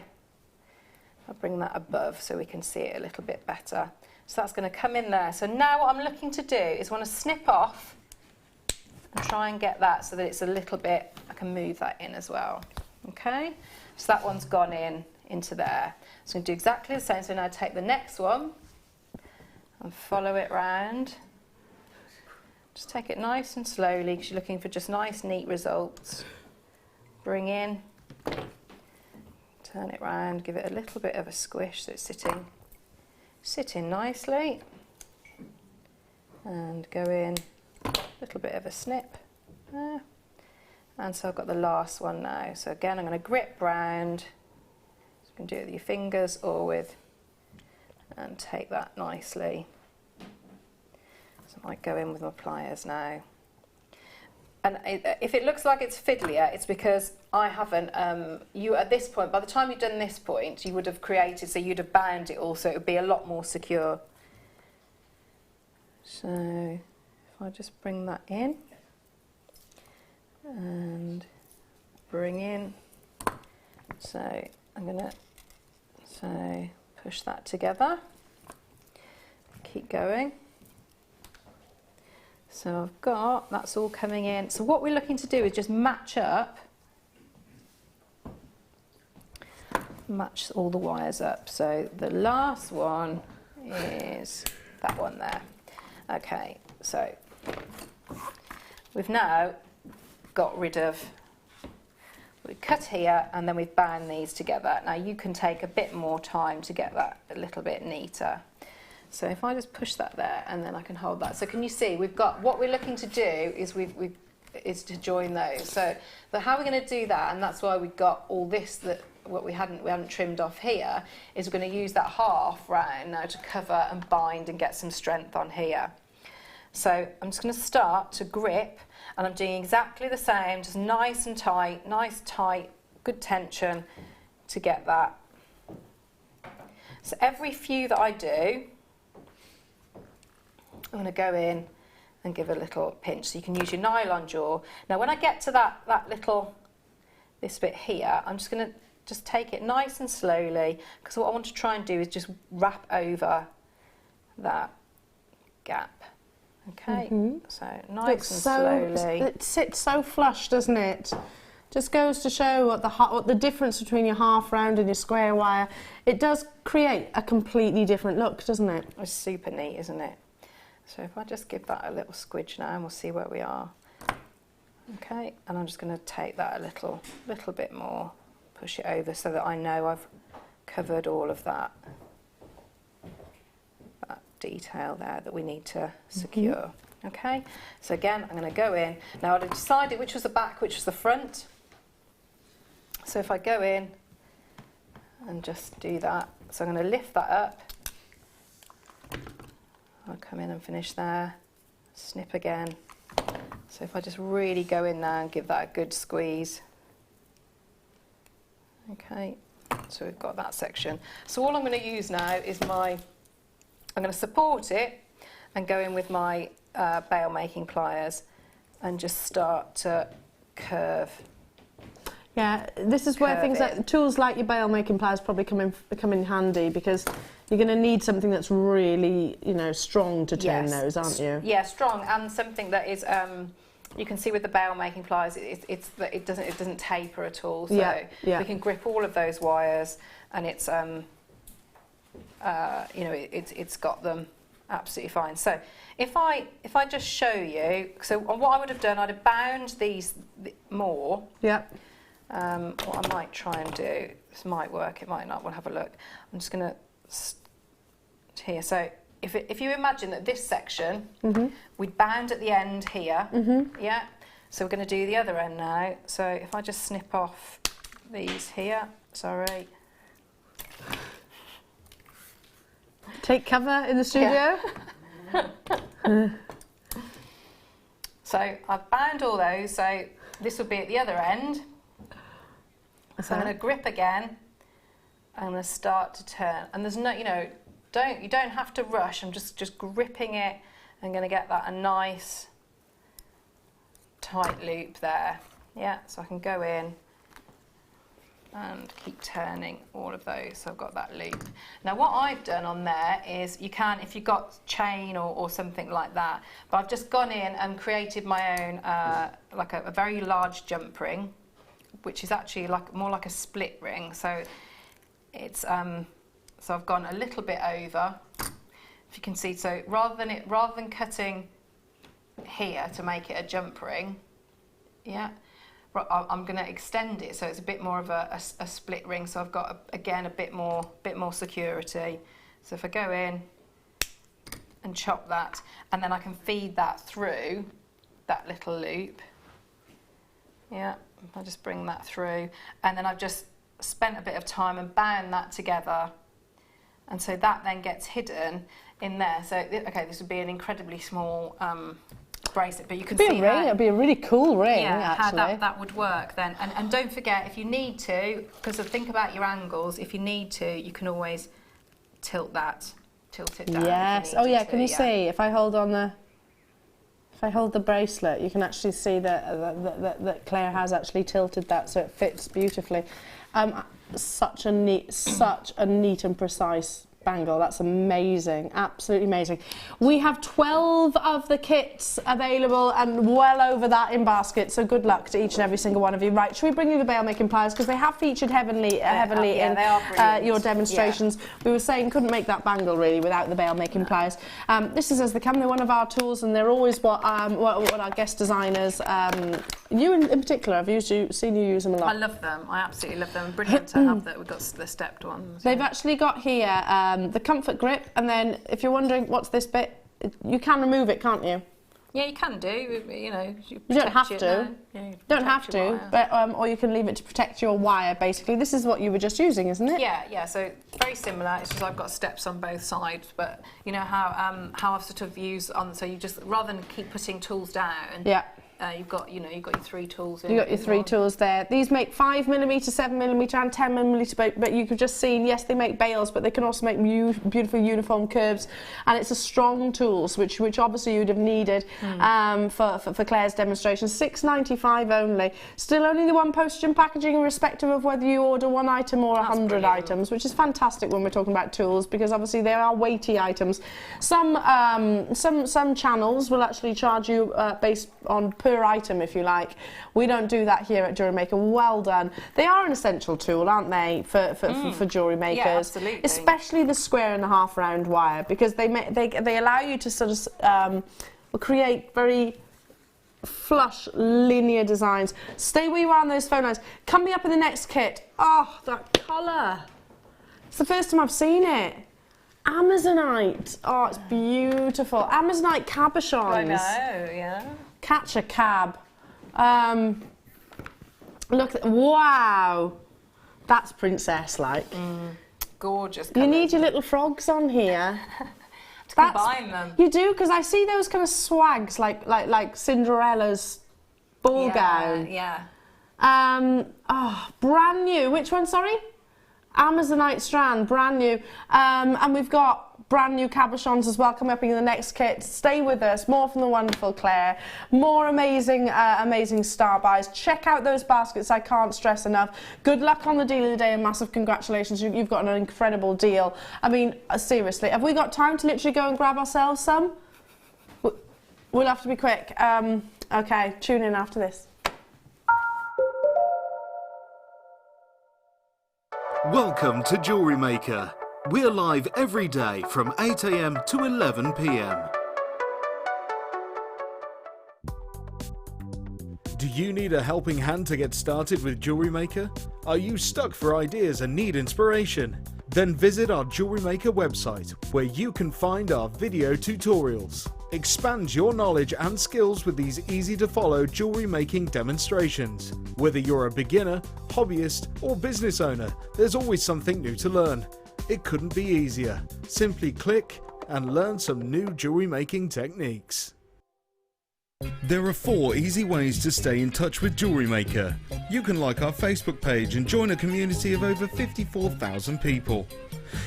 I'll bring that above so we can see it a little bit better. So that's going to come in there. So now what I'm looking to do is want to snip off and try and get that so that it's a little bit, I can move that in as well. Okay, so that one's gone into there. So I'm going to do exactly the same. So now take the next one and follow it round. Just take it nice and slowly because you're looking for just nice, neat results. Bring in, turn it round, give it a little bit of a squish so it's sitting nicely. And go in, a little bit of a snip there. And so I've got the last one now. So again, I'm going to grip round. So you can do it with your fingers or with, and take that nicely. So I might go in with my pliers now. And if it looks like it's fiddlier, it's because I haven't, you at this point, by the time you've done this point, you would have created, so you'd have bound it all, so it would be a lot more secure. So if I just bring that in, and bring in, so I'm going to push that together, keep going. So I've got, that's all coming in. So what we're looking to do is just match all the wires up. So the last one is that one there. Okay, so we've now got rid of, we cut here and then we've bound these together. Now you can take a bit more time to get that a little bit neater. So if I just push that there and then I can hold that. So can you see we've got, what we're looking to do is is to join those. So how we're going to do that, and that's why we've got all this that what we hadn't trimmed off here, is we're going to use that half round now to cover and bind and get some strength on here. So I'm just going to start to grip, and I'm doing exactly the same, just nice and tight, good tension to get that. So every few that I do, I'm going to go in and give a little pinch. So you can use your nylon jaw. Now when I get to this bit here, I'm just going to just take it nice and slowly, because what I want to try and do is just wrap over that gap. Okay, so nice and slowly. It sits so flush, doesn't it? Just goes to show what the difference between your half round and your square wire. It does create a completely different look, doesn't it? It's super neat, isn't it? So if I just give that a little squidge now, and we'll see where we are. Okay, and I'm just going to take that a little bit more, push it over so that I know I've covered all of that detail there that we need to secure. Okay, so again, I'm going to go in. Now I've decided which was the back, which was the front. So if I go in and just do that, so I'm going to lift that up. I'll come in and finish there, snip again. So if I just really go in there and give that a good squeeze. Okay, so we've got that section. So all I'm going to use now is I'm going to support it and go in with my bale making pliers and just start to curve. Yeah, this is where things like tools like your bale making pliers probably come in handy, because you're going to need something that's really, you know, strong to turn those, aren't you? Yeah, strong, and something that is you can see with the bale making pliers, it doesn't taper at all. So we can grip all of those wires, and it's you know, it's got them absolutely fine. So if I just show you, so what I would have done, I'd have bound these more. Yeah. What I might try and do, this might work, it might not, we'll have a look. I'm just going to here. So if you imagine that this section, we'd bound at the end here, yeah? So we're going to do the other end now. So if I just snip off these here, sorry. Take cover in the studio. Yeah. So I've bound all those, so this will be at the other end. So I'm going to grip again. I'm going to start to turn, and there's no, you know, you don't have to rush. I'm just gripping it. I'm going to get that a nice tight loop there. Yeah, so I can go in and keep turning all of those. So I've got that loop. Now what I've done on there is, you can, if you've got chain or something like that, but I've just gone in and created my own like a very large jump ring, which is actually more like a split ring. So it's so I've gone a little bit over, if you can see. So rather than cutting here to make it a jump ring, yeah, I'm going to extend it so it's a bit more of a split ring. So I've got again a bit more security. So if I go in and chop that, and then I can feed that through that little loop. Yeah, I'll just bring that through, and then I've just spent a bit of time and bound that together, and so that then gets hidden in there. So okay, this would be an incredibly small bracelet, but you can see it'd be a really cool ring, actually. How that would work then. And don't forget, if you need to, because think about your angles, if you need to, you can always tilt it down. Yes. Oh yeah, can you see if I hold on if I hold the bracelet, you can actually see that Claire has actually tilted that so it fits beautifully. Such a neat and precise bangle. That's amazing, absolutely amazing. We have 12 of the kits available and well over that in basket, so good luck to each and every single one of you. Right, should we bring you the bale making pliers, because they have featured heavily in your demonstrations. We were saying couldn't make that bangle really without the bale making pliers. This is as they come. They're one of our tools, and they're always what our guest designers, you in particular, I've seen you use them a lot. I love them. I absolutely love them. Brilliant to have that. We've got the stepped ones. They've actually got here the comfort grip, and then if you're wondering what's this bit, you can remove it, can't you? Yeah, you can do. You know, you don't have to. Yeah, don't have to, but or you can leave it to protect your wire. Basically, this is what you were just using, isn't it? Yeah. So very similar. It's just I've got steps on both sides, but you know how I've sort of used on. So you just, rather than keep putting tools down. Yeah. You've got your 3 tools. You've got your 3 tools there. These make 5mm, 7mm, and 10mm. But you could just see, yes, they make bales, but they can also make beautiful uniform curves. And it's a strong tools, which obviously you'd have needed for Claire's demonstration. $6.95 only. Still only the 1 postage and packaging, irrespective of whether you order 1 item or 100 items, which is fantastic when we're talking about tools, because obviously they are weighty items. Some channels will actually charge you based on per per item, if you like. We don't do that here at Jewellery Maker. Well done. They are an essential tool, aren't they, for jewellery makers? Yeah, absolutely. Especially the 1.5 round wire, because they allow you to sort of create very flush linear designs. Stay where you are on those phone lines. Coming up in the next kit, oh, that colour. It's the first time I've seen it. Amazonite. Oh, it's beautiful. Amazonite cabochons. I know, yeah. Catch a cab. Look, wow. That's princess-like. Gorgeous You colours. need your little frogs on here. to combine them. You do, because I see those kind of swags, like Cinderella's ball gown. Yeah. Oh, brand new. Which one, sorry? Amazonite strand, brand new. And we've got brand new cabochons as well coming up in the next kit. Stay with us. More from the wonderful Claire. More amazing, amazing star buys. Check out those baskets. I can't stress enough. Good luck on the deal of the day and massive congratulations. You've got an incredible deal. I mean, seriously, have we got time to literally go and grab ourselves some? We'll have to be quick. Okay, tune in after this. Welcome to Jewellery Maker. We're live every day from 8 AM to 11 PM. Do you need a helping hand to get started with Jewellery Maker? Are you stuck for ideas and need inspiration? Then visit our Jewellery Maker website, where you can find our video tutorials. Expand your knowledge and skills with these easy-to-follow jewellery making demonstrations. Whether you're a beginner, hobbyist, or business owner, there's always something new to learn. It couldn't be easier. Simply click and learn some new jewellery making techniques. There are 4 easy ways to stay in touch with Jewellery Maker. You can like our Facebook page and join a community of over 54,000 people.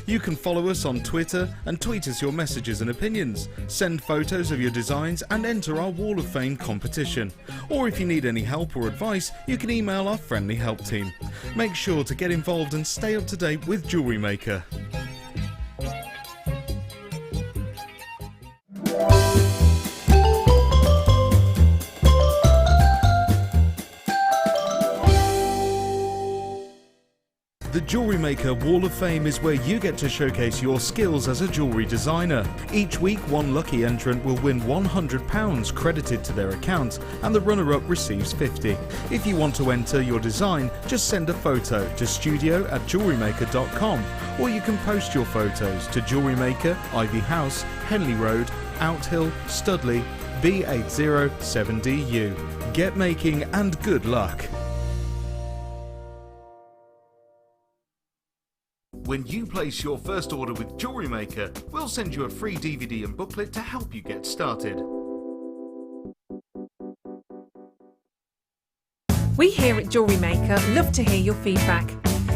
You can follow us on Twitter and tweet us your messages and opinions, send photos of your designs and enter our Wall of Fame competition. Or if you need any help or advice, you can email our friendly help team. Make sure to get involved and stay up to date with Jewellery Maker. The Jewellery Maker Wall of Fame is where you get to showcase your skills as a jewellery designer. Each week, one lucky entrant will win £100 credited to their account, and the runner-up receives £50. If you want to enter your design, just send a photo to studio@jewellerymaker.com, or you can post your photos to Jewellery Maker, Ivy House, Henley Road, Outhill, Studley, B807DU. Get making and good luck. When you place your first order with Jewellery Maker, we'll send you a free DVD and booklet to help you get started. We here at Jewellery Maker love to hear your feedback.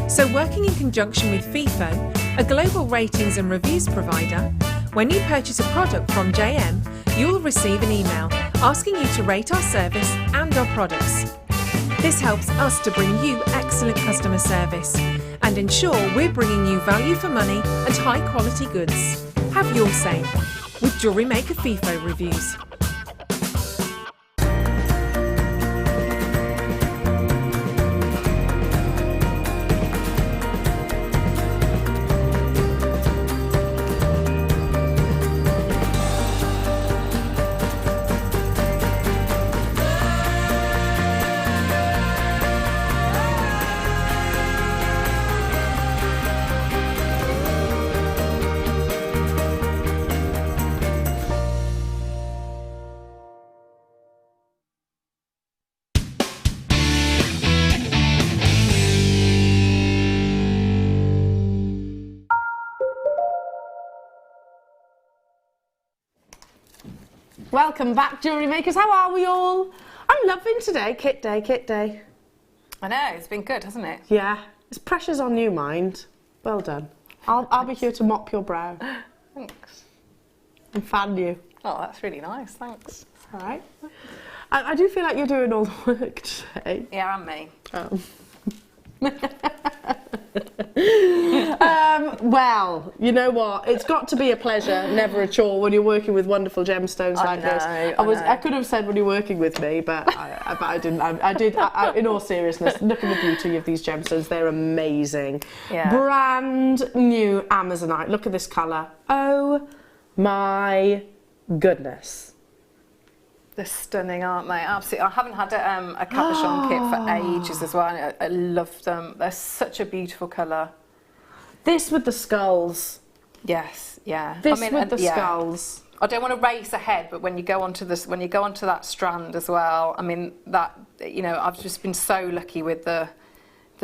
So working in conjunction with FIFO, a global ratings and reviews provider, when you purchase a product from JM, you'll receive an email asking you to rate our service and our products. This helps us to bring you excellent customer service and ensure we're bringing you value for money and high quality goods. Have your say with Jewellery Maker FIFO reviews. Welcome back, Jewellery Makers. How are we all? I'm loving today. Kit day, kit day. I know, it's been good, hasn't it? Yeah, it's pressure's on you, mind. Well done. I'll be here to mop your brow Thanks. and fan you. Oh, that's really nice, thanks. All right. I do feel like you're doing all the work today. Yeah, and me. Well, you know what? It's got to be a pleasure, never a chore, when you're working with wonderful gemstones like this. I could have said when you're working with me, but I didn't. I did. In all seriousness, look at the beauty of these gemstones. They're amazing. Yeah. Brand new Amazonite. Look at this colour. Oh my goodness. They're stunning, aren't they? Absolutely. I haven't had a cabochon kit for ages as well. I love them. They're such a beautiful colour. This with the skulls. Yes, yeah. This with the skulls. I don't want to race ahead, but when you go onto that strand as well, I mean that, you know, I've just been so lucky with the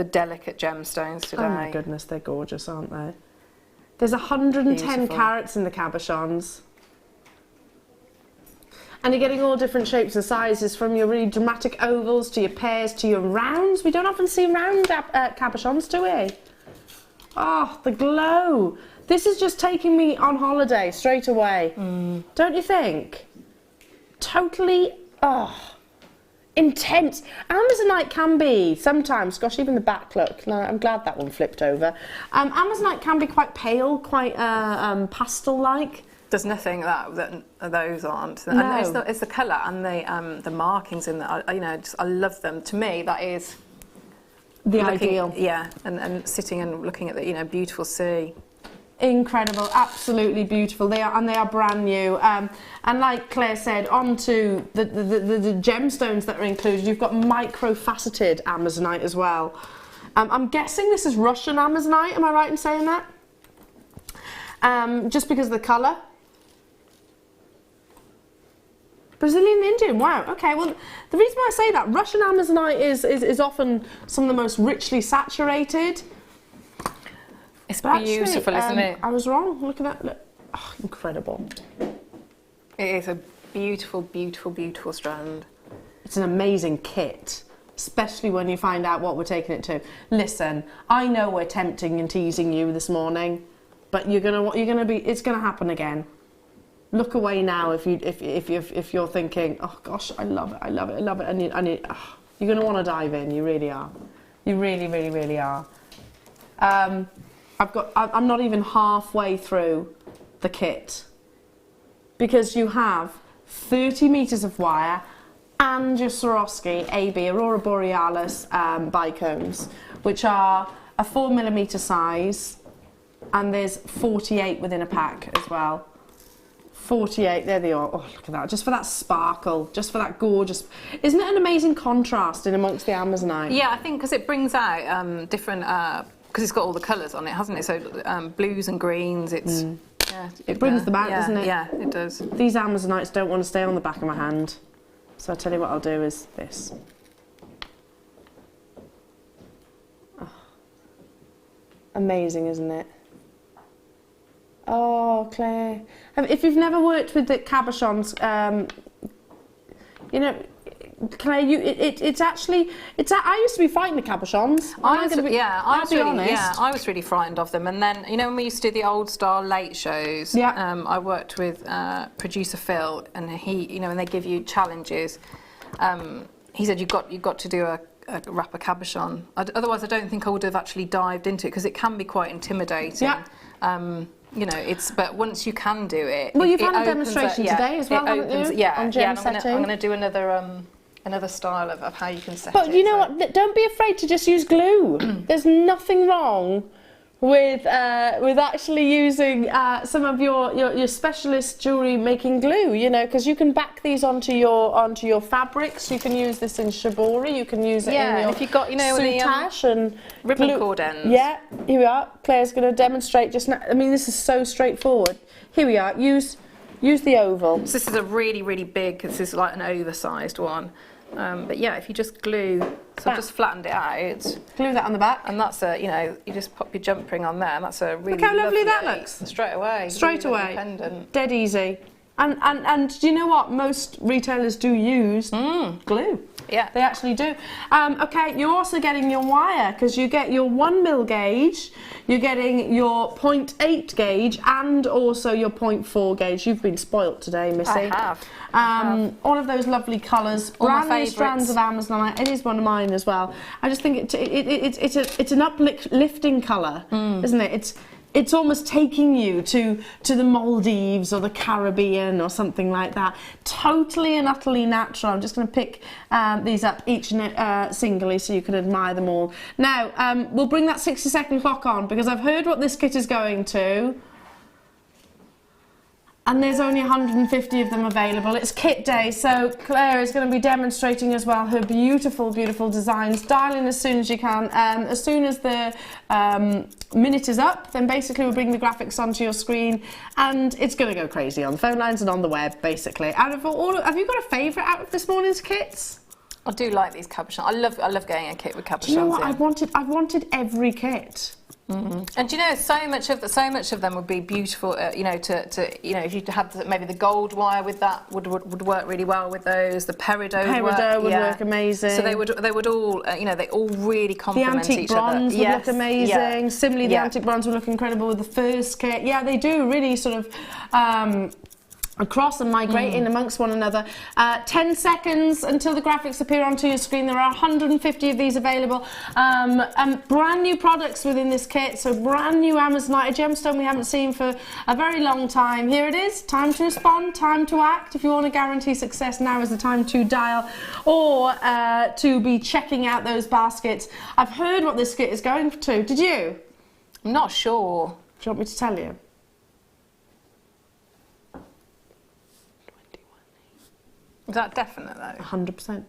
delicate gemstones today. Oh my goodness, they're gorgeous, aren't they? There's 110 carats in the cabochons. And you're getting all different shapes and sizes, from your really dramatic ovals to your pears to your rounds. We don't often see round cabochons, do we? Oh, the glow. This is just taking me on holiday straight away. Don't you think? Totally, intense. Amazonite can be sometimes, gosh, even the back look. No, I'm glad that one flipped over. Amazonite can be quite pale, quite pastel-like. There's nothing that those aren't. No. And it's the colour and the markings in there. You know, I love them. To me, that is the ideal. Yeah, and sitting and looking at the, you know, beautiful sea. Incredible, absolutely beautiful. They are brand new. And like Claire said, onto the gemstones that are included. You've got micro-faceted Amazonite as well. I'm guessing this is Russian Amazonite. Am I right in saying that? Just because of the colour. Brazilian Indian, wow, okay, well, the reason why I say that, Russian Amazonite is often some of the most richly saturated. It's beautiful, isn't it? I was wrong, look at that, look. Oh, incredible. It is a beautiful, beautiful, beautiful strand. It's an amazing kit, especially when you find out what we're taking it to. Listen, I know we're tempting and teasing you this morning, but it's gonna happen again. Look away now if you're thinking, oh gosh, I love it, and you're going to want to dive in. You really are. You really, really, really are. I'm not even halfway through the kit, because you have 30 meters of wire and your Swarovski AB Aurora Borealis bicones, which are a 4mm size, and there's 48 within a pack as well. 48, there they are. Oh, look at that. Just for that sparkle, just for that gorgeous. Isn't it an amazing contrast in amongst the Amazonite? Yeah, I think because it brings out different, because it's got all the colours on it, hasn't it? So blues and greens, it's... Yeah, it brings them out, doesn't it? Yeah, it does. These Amazonites don't want to stay on the back of my hand. So I'll tell you what I'll do is this. Oh. Amazing, isn't it? Oh, Claire. If you've never worked with the cabochons, you know, Claire, I used to be frightened of cabochons. I was really frightened of them. And then, you know, when we used to do the old style late shows, I worked with producer Phil, and he, you know, when they give you challenges, he said you've got to do a wrap a cabochon. Otherwise, I don't think I would have actually dived into it, because it can to quite intimidating. Yeah. You know, but once you can do it. Well, you've had a demonstration today as well, haven't you? Yeah, on I'm going to do another style of how you can set it. But you know what? Don't be afraid to just use glue. There's nothing wrong with actually using some of your specialist jewellery making glue, you know, because you can back these onto your fabrics. You can use this in shibori, you can use it in your if you've got, you know, soutache and ribbon cord ends. Yeah, here we are. Claire's going to demonstrate just now. I mean, this is so straightforward. Here we are. Use the oval. So this is a really, really big. This is like an oversized one. But yeah, if you just glue, so I've just flattened it out. Glue that on the back. And that's you know, you just pop your jump ring on there, and that's a really Look how lovely that looks. Straight away. Straight away. Pendant. Dead easy. And do you know what? Most retailers do use glue. Yeah. They actually do. Okay, you're also getting your wire, because you get your 1mm gauge, you're getting your 0.8 gauge, and also your 0.4 gauge. You've been spoilt today, Missy. I have. All of those lovely colours, brand new strands of Amazonite. It is one of mine as well. I just think it's an uplifting colour, isn't it? it's almost taking you to the Maldives or the Caribbean or something like that. Totally and utterly natural. I'm just going to pick these up each singly so you can admire them all. Now, we'll bring that 60-second clock on because I've heard what this kit is going to. And there's only 150 of them available. It's kit day, so Claire is going to be demonstrating as well her beautiful, beautiful designs. Dial in as soon as you can. As soon as the minute is up, then basically we'll bring the graphics onto your screen, and it's going to go crazy on the phone lines and on the web, basically. Out of all, have you got a favourite out of this morning's kits? I do like these cabochons. I love getting a kit with cabochons. Do you know what? I've wanted every kit. Mm-hmm. And do you know, so much of them would be beautiful. You know, if you had maybe the gold wire with that would work really well with those. The peridot would work amazing. So they would all they all really complement each other. The antique bronze would look amazing. Yeah. Similarly, the antique bronze would look incredible with the first kit. Yeah, they do really sort of. Across and migrate in amongst one another. 10 seconds until the graphics appear onto your screen. There are 150 of these available. Brand new products within this kit. So brand new Amazonite, a gemstone we haven't seen for a very long time. Here it is. Time to respond, time to act. If you want to guarantee success, now is the time to dial or to be checking out those baskets. I've heard what this kit is going to. Did you? I'm not sure. Do you want me to tell you? Is that definite though? 100%.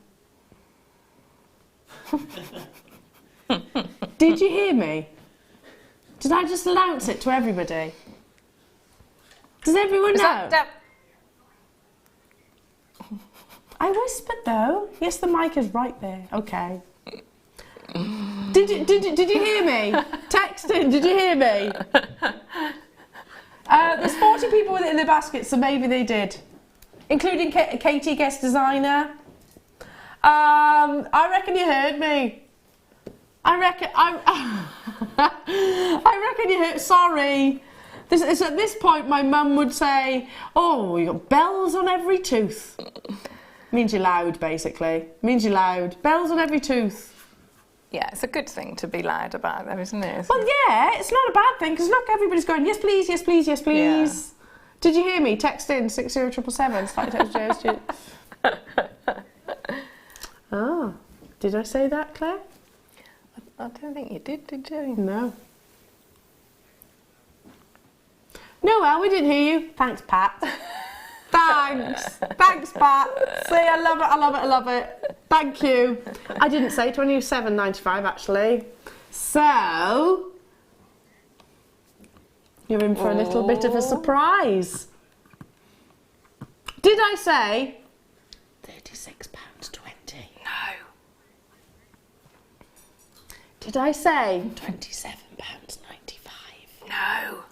Did you hear me? Did I just announce it to everybody? Does everyone know? I whispered though. Yes, the mic is right there. Okay. Did you hear me? Texting, did you hear me? There's 40 people with it in the basket, so maybe they did. Including Katie, guest designer. I reckon you heard me. I reckon you heard. Sorry. It's at this point my mum would say, "Oh, you got bells on every tooth." Means you're loud, basically. Means you're loud. Bells on every tooth. Yeah, it's a good thing to be loud about, though, isn't it? Well, yeah, it's not a bad thing because look, everybody's going, "Yes, please, yes, please, yes, please." Yeah. Did you hear me? Text in 60777. Slightly text Joe's. Oh, did I say that, Claire? I don't think you did you? No. No, well, we didn't hear you. Thanks, Pat. Thanks, Pat. See, I love it. Thank you. I didn't say 27.95 actually. So. You're in for a little bit of a surprise. Did I say £36.20? No. Did I say £27.95? No.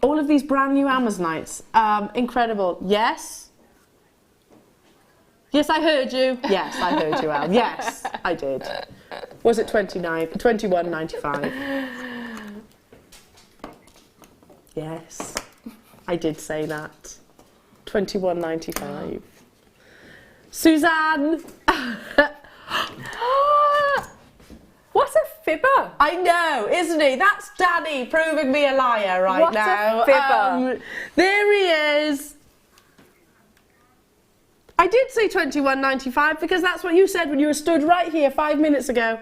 All of these brand new Amazonites, incredible. Yes. Yes, I heard you. Yes, I heard you, Al. Yes, I did. Was it 21.95? Yes, I did say that. 21.95. Suzanne. What a fibber! I know, isn't he? That's Danny proving me a liar right now. What a fibber! There he is. I did say 21.95 because that's what you said when you were stood right here 5 minutes ago.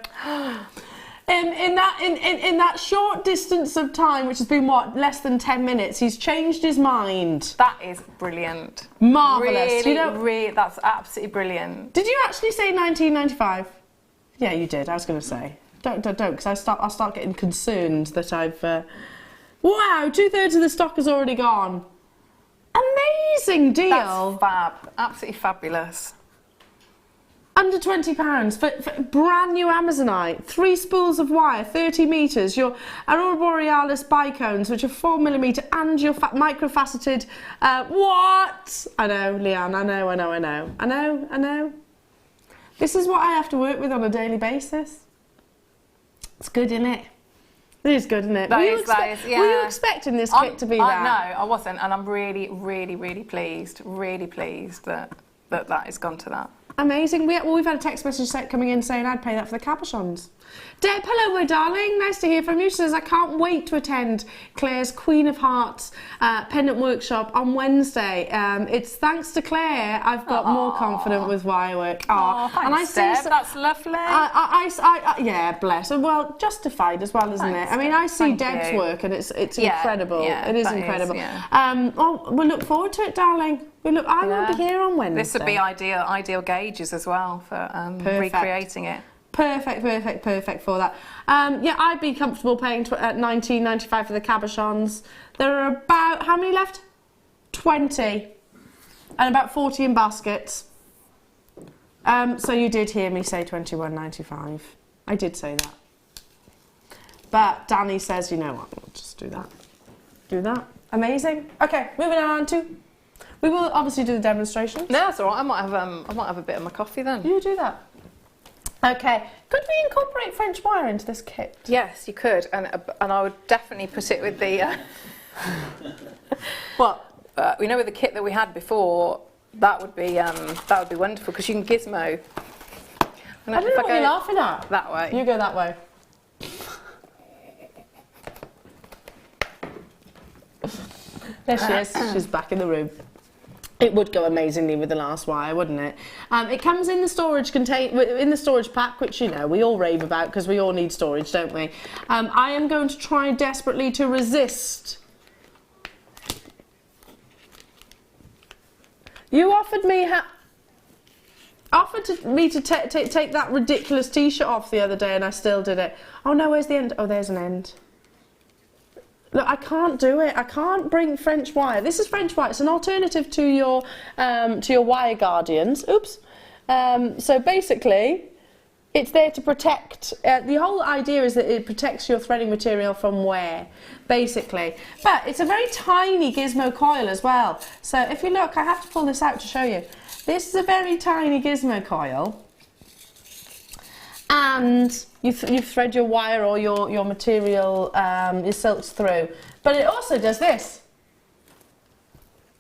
In that short distance of time, which has been what, less than 10 minutes, he's changed his mind. That is brilliant. Marvellous. Really, that's absolutely brilliant. Did you actually say 19.95? Yeah, you did. I was going to say. Don't, because I'll start getting concerned that I've. Wow, 2/3 of the stock has already gone. Amazing deal. That's fab. Absolutely fabulous. Under £20 for brand new Amazonite. 3 spools of wire, 30 metres. Your Aurora Borealis bicones, which are 4mm, and your microfaceted. What? I know, Leanne. I know. This is what I have to work with on a daily basis. It's good, isn't it? It is good, isn't it? Were you expecting this kit to be that? No, I wasn't, and I'm really, really, really pleased. Really pleased that has gone to that. Amazing. We've had a text message coming in saying I'd pay that for the cabochons. Deb, hello, my darling. Nice to hear from you. She says, I can't wait to attend Claire's Queen of Hearts pendant workshop on Wednesday. It's thanks to Claire I've got more confident with wire work. Thanks, and I see Deb. That's lovely. yeah, bless her. Well, justified as well, isn't Thanks, it? I mean, I see thank Deb's you. work and it's incredible. It is that incredible. yeah. We'll look forward to it, darling. I will be here on Wednesday. This would be ideal gauges as well for recreating it. Perfect for that. I'd be comfortable paying at $19.95 for the cabochons. There are about, how many left? 20. And about 40 in baskets. So you did hear me say $21.95. I did say that. But Danny says, you know what, we'll just do that. Do that. Amazing. Okay, moving on to... We will obviously do the demonstration. No, that's all right. I might have a bit of my coffee then. You do that. Okay. Could we incorporate French wire into this kit? Yes, you could, and I would definitely put it with the. What? You know, with the kit that we had before, that would be wonderful because you can gizmo. I don't know what you're laughing at. That way. You go that way. There she is. She's back in the room. It would go amazingly with the last wire, wouldn't it? It comes in the storage in the storage pack, which you know we all rave about because we all need storage, don't we? I am going to try desperately to resist. You offered me to take that ridiculous T-shirt off the other day, and I still did it. Oh no, where's the end? Oh, there's an end. Look, I can't do it. I can't bring French wire. This is French wire. It's an alternative to your wire guardians. Oops. So basically, it's there to protect. The whole idea is that it protects your threading material from wear, basically. But it's a very tiny gizmo coil as well. So if you look, I have to pull this out to show you. This is a very tiny gizmo coil. And you thread your wire or your material, your silks through. But it also does this.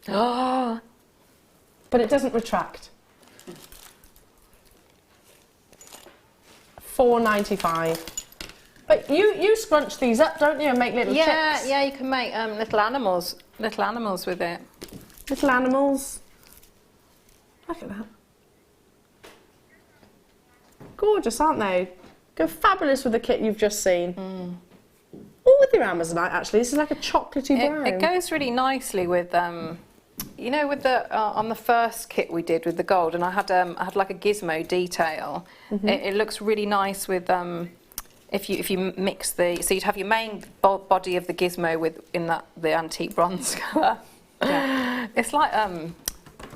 Oh. But it doesn't retract. $4.95. But you scrunch these up, don't you, and make little chips? Yeah, you can make little animals with it. Little animals. Look at that. Gorgeous, aren't they? Go fabulous with the kit you've just seen. Or with your Amazonite, actually. This is like a chocolatey brown. It goes really nicely with, you know, with the on the first kit we did with the gold, and I had like a gizmo detail. It looks really nice with if you mix so you'd have your main body of the gizmo the antique bronze colour. Yeah. It's like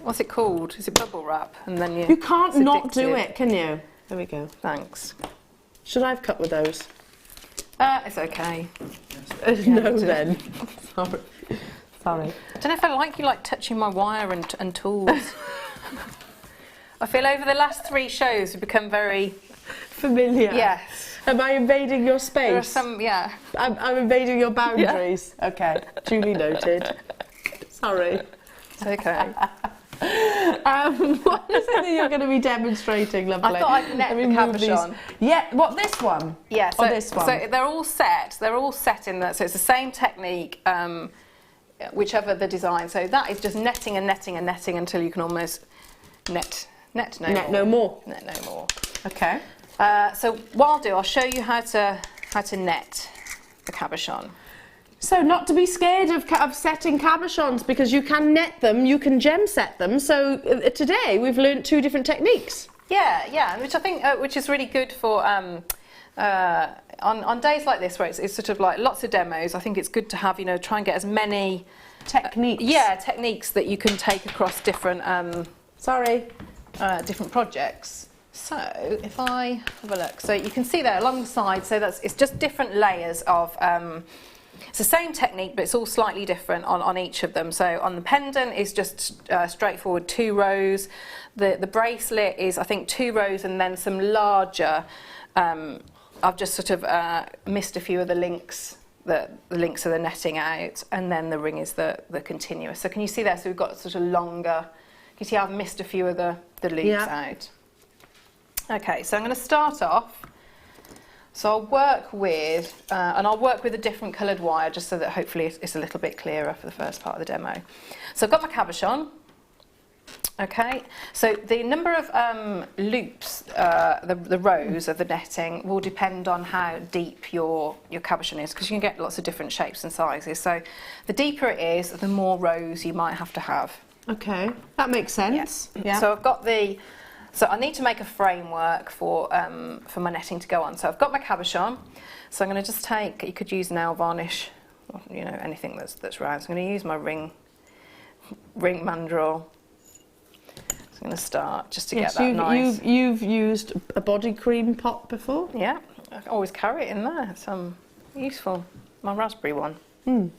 what's it called? Is it bubble wrap? And then you can't not do it, can you? There we go. Thanks. Should I have cut with those? It's okay. No, then. Sorry. I don't know if I like you touching my wire and tools. I feel over the last 3 shows we've become very familiar. Yes. Am I invading your space? There are some, yeah. I'm invading your boundaries. Yeah. Okay. Duly noted. Sorry. It's okay. What is it that you're going to be demonstrating, lovely? I thought I'd net the cabochon. Yeah, what, this one? Yeah, so, this one? So they're all set in that, so it's the same technique, whichever the design. So that is just netting and netting and netting until you can almost net no more. Net no more. Okay. So what I'll do, I'll show you how to net the cabochon. So not to be scared of setting cabochons, because you can net them, you can gem set them. So today we've learned 2 different techniques. Yeah, which I think which is really good for on days like this where it's sort of like lots of demos. I think it's good to have, you know, try and get as many techniques. Techniques that you can take across different different projects. So if I have a look, so you can see there along the side. So it's just different layers of. It's the same technique, but it's all slightly different on each of them. So on the pendant is just straightforward 2 rows. The bracelet is, I think, 2 rows and then some larger. I've just sort of missed a few of the links. The links are the netting out, and then the ring is the continuous. So can you see there? So we've got sort of longer You see I've missed a few of the loops Yeah. out. Okay, so I'm going to start off. So I'll work with, and I'll work with a different coloured wire just so that hopefully it's a little bit clearer for the first part of the demo. So I've got my cabochon. Okay, so the number of loops, the rows of the netting will depend on how deep your cabochon is, because you can get lots of different shapes and sizes. So the deeper it is, the more rows you might have to have. Okay, that makes sense. Yeah. So I've got so I need to make a framework for my netting to go on. So I've got my cabochon. So I'm going to just take, you could use nail varnish, or, you know, anything that's round. So I'm going to use my ring mandrel. So I'm going to start just to get that nice. You've used a body cream pot before? Yeah, I always carry it in there. It's useful. My raspberry one.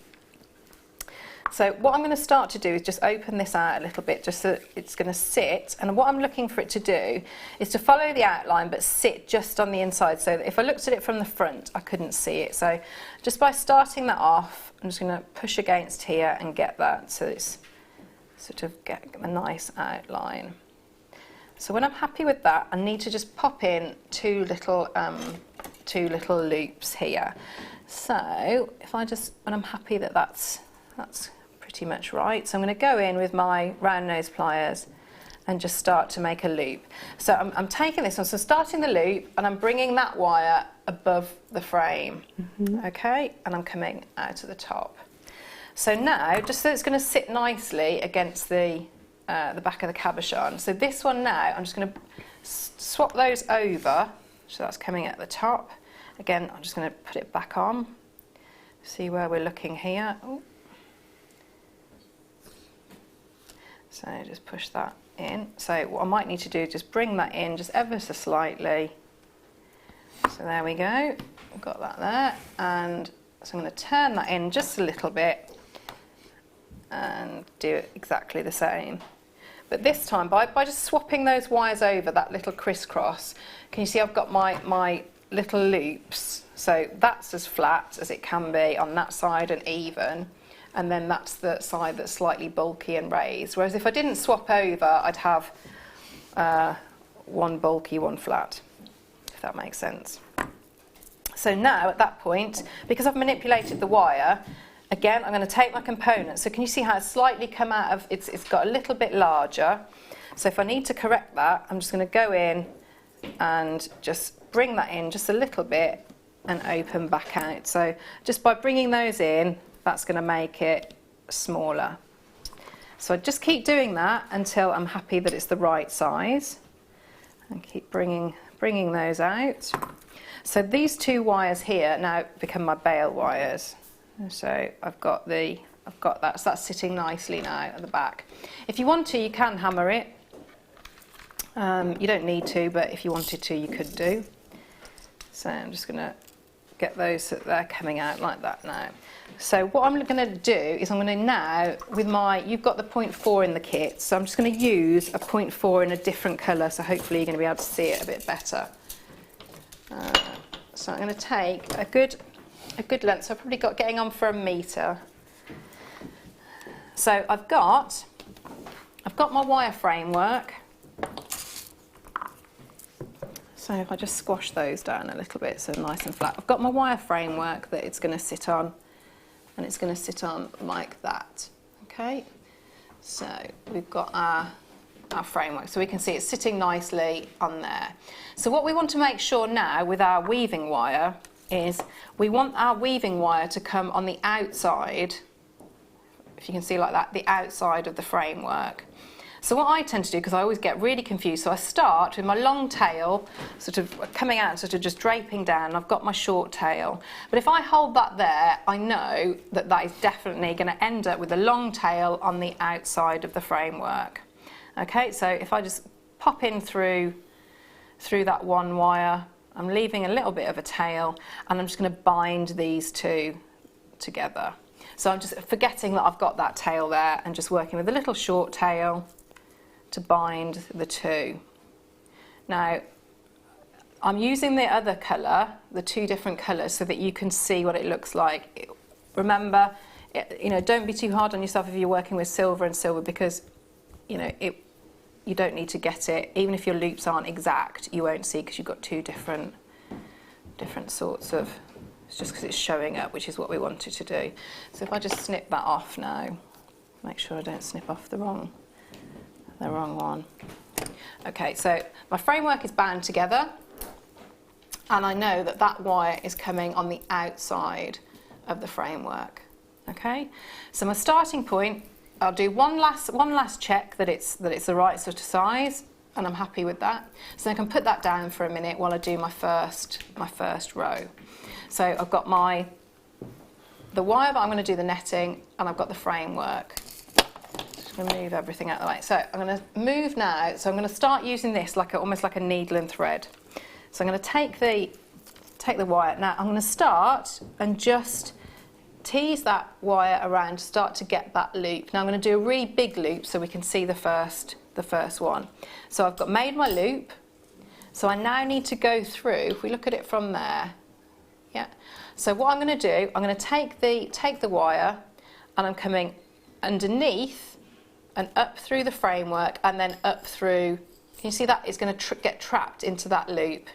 So what I'm going to start to do is just open this out a little bit, just so that it's going to sit. And what I'm looking for it to do is to follow the outline, but sit just on the inside, so that if I looked at it from the front, I couldn't see it. So just by starting that off, I'm just going to push against here and get that, so it's sort of get a nice outline. So when I'm happy with that, I need to just pop in two little loops here. So if I just, when I'm happy that that's pretty much right, so I'm going to go in with my round nose pliers and just start to make a loop. So I'm taking this one, so starting the loop, and I'm bringing that wire above the frame, okay, and I'm coming out to the top. So now, just so it's going to sit nicely against the back of the cabochon, so this one now, I'm just going to swap those over, so that's coming at the top. Again, I'm just going to put it back on, see where we're looking here. Ooh. So just push that in. So what I might need to do is just bring that in just ever so slightly. So there we go, I've got that there, and so I'm going to turn that in just a little bit and do it exactly the same. But this time, by just swapping those wires over, that little crisscross, can you see I've got my little loops? So that's as flat as it can be on that side and even, and then that's the side that's slightly bulky and raised. Whereas if I didn't swap over, I'd have one bulky, one flat, if that makes sense. So now at that point, because I've manipulated the wire, again, I'm going to take my component. So can you see how it's slightly come out of, it's got a little bit larger. So if I need to correct that, I'm just going to go in and just bring that in just a little bit and open back out. So just by bringing those in, that's going to make it smaller. So I just keep doing that until I'm happy that it's the right size, and keep bringing those out. So these two wires here now become my bale wires. So I've got that, so that's sitting nicely now at the back. If you want to, you can hammer it. You don't need to, but if you wanted to, you could do. So I'm just going to get those so that they're coming out like that now. So what I'm going to do is I'm going to now, with you've got the 0.4 in the kit, so I'm just going to use a 0.4 in a different colour, so hopefully you're going to be able to see it a bit better. So I'm going to take a good length, so I've probably got getting on for 1 metre. So I've got my wire framework. So if I just squash those down a little bit so nice and flat. I've got my wire framework that it's going to sit on, and it's going to sit on like that. Okay, so we've got our framework, so we can see it's sitting nicely on there. So what we want to make sure now with our weaving wire is we want our weaving wire to come on the outside, if you can see like that, the outside of the framework. So what I tend to do, because I always get really confused, so I start with my long tail sort of coming out, sort of just draping down. I've got my short tail, but if I hold that there, I know that that is definitely going to end up with a long tail on the outside of the framework. Okay, so if I just pop in through that one wire, I'm leaving a little bit of a tail, and I'm just going to bind these two together. So I'm just forgetting that I've got that tail there and just working with a little short tail to bind the two. Now, I'm using the other colour, the two different colours, so that you can see what it looks like. Remember, don't be too hard on yourself if you're working with silver and silver, because you don't need to get it, even if your loops aren't exact, you won't see because you've got two different sorts of, it's just because it's showing up, which is what we wanted to do. So if I just snip that off now, make sure I don't snip off the wrong one. Okay, so my framework is bound together, and I know that that wire is coming on the outside of the framework. Okay, so my starting point, I'll do one last check that it's the right sort of size, and I'm happy with that. So I can put that down for a minute while I do my first row. So I've got the wire that I'm going to do the netting, and I've got the framework. Just going to move everything out of the way. So I'm going to move now. So I'm going to start using this almost like a needle and thread. So I'm going to take the wire. Now I'm going to start and just tease that wire around to start to get that loop. Now I'm going to do a really big loop so we can see the first one. So I've made my loop. So I now need to go through, if we look at it from there, yeah. So what I'm going to do, I'm going to take the wire, and I'm coming underneath and up through the framework, and then up through. Can you see that? It's going to get trapped into that loop.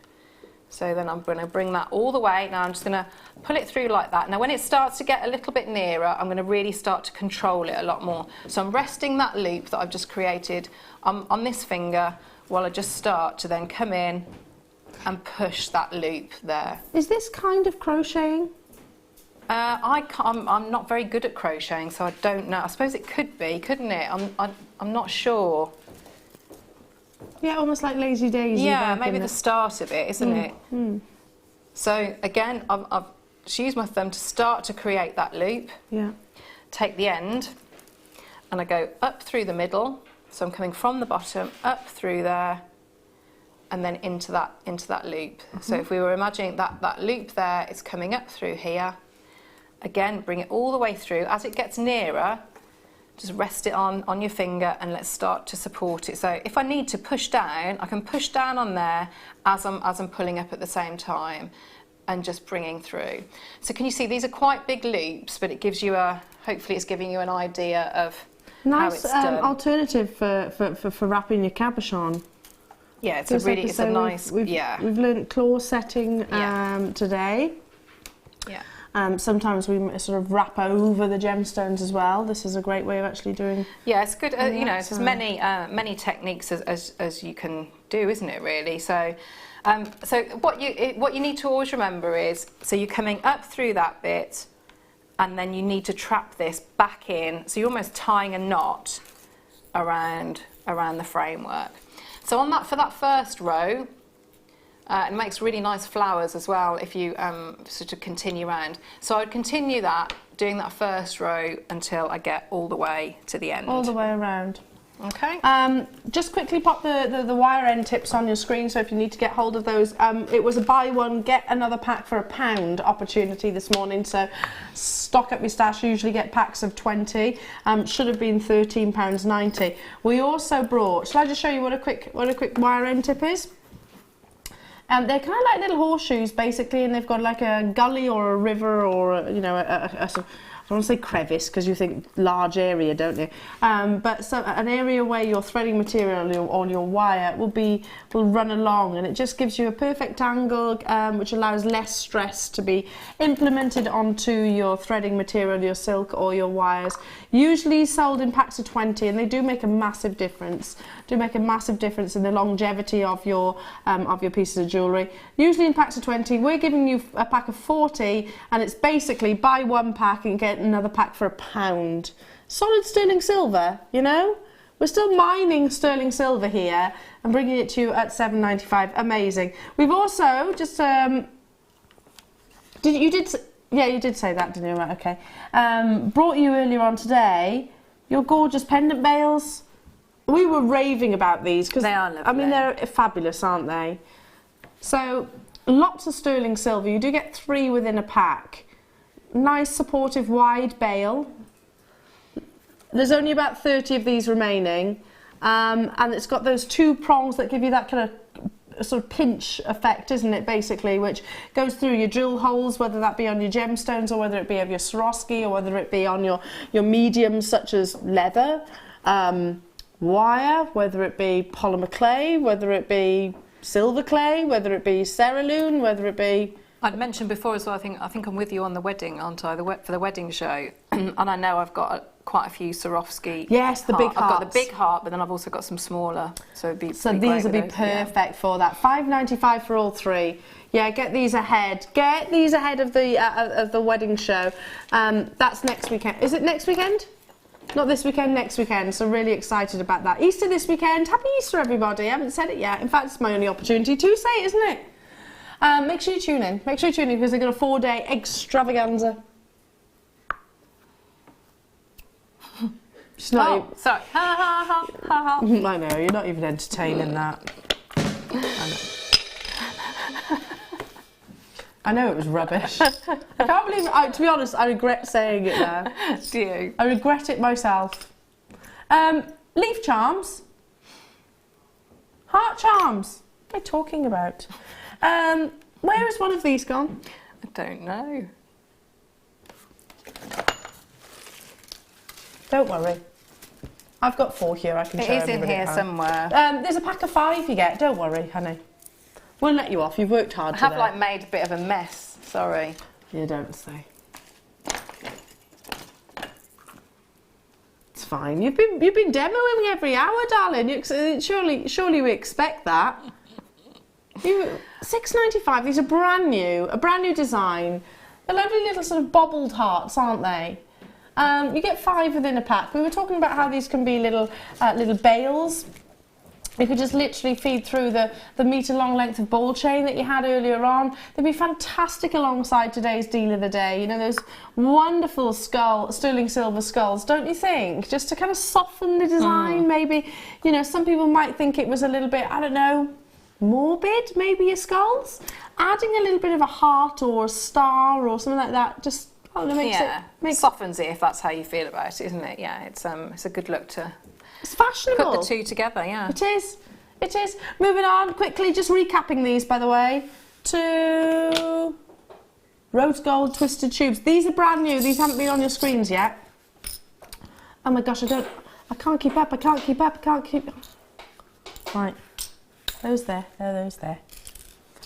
So then I'm going to bring that all the way. Now I'm just going to pull it through like that. Now when it starts to get a little bit nearer, I'm going to really start to control it a lot more. So I'm resting that loop that I've just created on this finger while I just start to then come in and push that loop there. Is this kind of crocheting? I'm not very good at crocheting, so I don't know. I suppose it could be, couldn't it? I'm not sure. Yeah, almost like Lazy Daisy. Yeah, maybe the start of it, isn't it? Mm. So again, I've just used my thumb to start to create that loop. Yeah. Take the end, and I go up through the middle. So I'm coming from the bottom up through there, and then into that loop. Mm-hmm. So if we were imagining that loop there, it's coming up through here. Again, bring it all the way through. As it gets nearer, just rest it on your finger, and let's start to support it. So if I need to push down, I can push down on there as I'm pulling up at the same time, and just bringing through. So can you see these are quite big loops, but it gives you hopefully it's giving you an idea of how it's done. Nice alternative for wrapping your cabochon. Yeah, it's a nice. We've learnt claw setting today. Yeah. Sometimes we sort of wrap over the gemstones as well. This is a great way of actually doing. Yeah, it's good. There's many techniques as you can do, isn't it? Really. So, so what you need to always remember is, so you're coming up through that bit, and then you need to trap this back in. So you're almost tying a knot around the framework. So for that first row. It makes really nice flowers as well if you sort of continue around. So I would continue doing that first row until I get all the way to the end. All the way around. Okay. Just quickly pop the wire end tips on your screen, so if you need to get hold of those. It was a buy one, get another pack for £1 opportunity this morning, so stock up your stash. Usually get packs of 20. Should have been £13.90. We also brought, shall I just show you what a quick wire end tip is? They're kind of like little horseshoes, basically, and they've got like a gully or a river or, I don't want to say crevice because you think large area, don't you? But an area where your threading material or your wire will run along, and it just gives you a perfect angle, which allows less stress to be implemented onto your threading material, your silk or your wires. Usually sold in packs of 20, and they do make a massive difference. In the longevity of your pieces of jewellery. Usually in packs of 20, we're giving you a pack of 40, and it's basically buy one pack and get another pack for £1. Solid sterling silver, you know? We're still mining sterling silver here and bringing it to you at £7.95. Amazing. We've also just you did say that, didn't you? Right, okay. Brought you earlier on today your gorgeous pendant bales. We were raving about these because they are lovely. I mean, they're fabulous, aren't they? So lots of sterling silver. You do get 3 within a pack. Nice supportive wide bale. There's only about 30 of these remaining, and it's got those 2 prongs that give you that kind of sort of pinch effect, isn't it, basically, which goes through your drill holes, whether that be on your gemstones or whether it be of your Swarovski or whether it be on your mediums such as leather. wire, whether it be polymer clay, whether it be silver clay, whether it be cerulean, whether it be... I'd mentioned before as well, I think I'm with you on the wedding, aren't I? For the wedding show. And I know I've got quite a few Swarovski. Yes, the big hearts. I've got the big heart, but then I've also got some smaller. So it'd be so these would be perfect for that. $5.95 for all three. Yeah, get these ahead. Get these ahead of the wedding show. That's next weekend. Is it next weekend? Not this weekend, next weekend. So really excited about that. Easter this weekend. Happy Easter, everybody. I haven't said it yet. In fact, it's my only opportunity to say it, isn't it? Make sure you tune in. Make sure you tune in because they've got a 4-day extravaganza. Sorry. Ha ha ha ha ha. I know, you're not even entertaining that. I know it was rubbish. I can't believe it. To be honest, I regret saying it there. Do you? I regret it myself. Leaf charms. Heart charms. What am I talking about? Where is one of these gone? I don't know. Don't worry. I've got 4 here. I can show It is in everybody here how. somewhere. There's a pack of 5 you get. Don't worry, honey. We'll let you off. You've worked hard today. I have like made a bit of a mess. Sorry. You don't say. It's fine. You've been demoing every hour, darling. Surely we expect that. $6.95. These are brand new. A brand new design. They're lovely little sort of bobbled hearts, aren't they? You get 5 within a pack. We were talking about how these can be little bales. You could just literally feed through the metre-long length of ball chain that you had earlier on. They'd be fantastic alongside today's deal of the day. You know, those wonderful sterling silver skulls, don't you think? Just to kind of soften the design, maybe. You know, some people might think it was a little bit, I don't know, morbid, maybe your skulls. Adding a little bit of a heart or a star or something like that, just, I don't know, makes softens it if that's how you feel about it, isn't it? Yeah, it's a good look to... It's fashionable. Put the two together, yeah. It is. It is. Moving on quickly, just recapping these, by the way, to rose gold twisted tubes. These are brand new. These haven't been on your screens yet. Oh my gosh, I can't keep up. Right. Those there. Those there.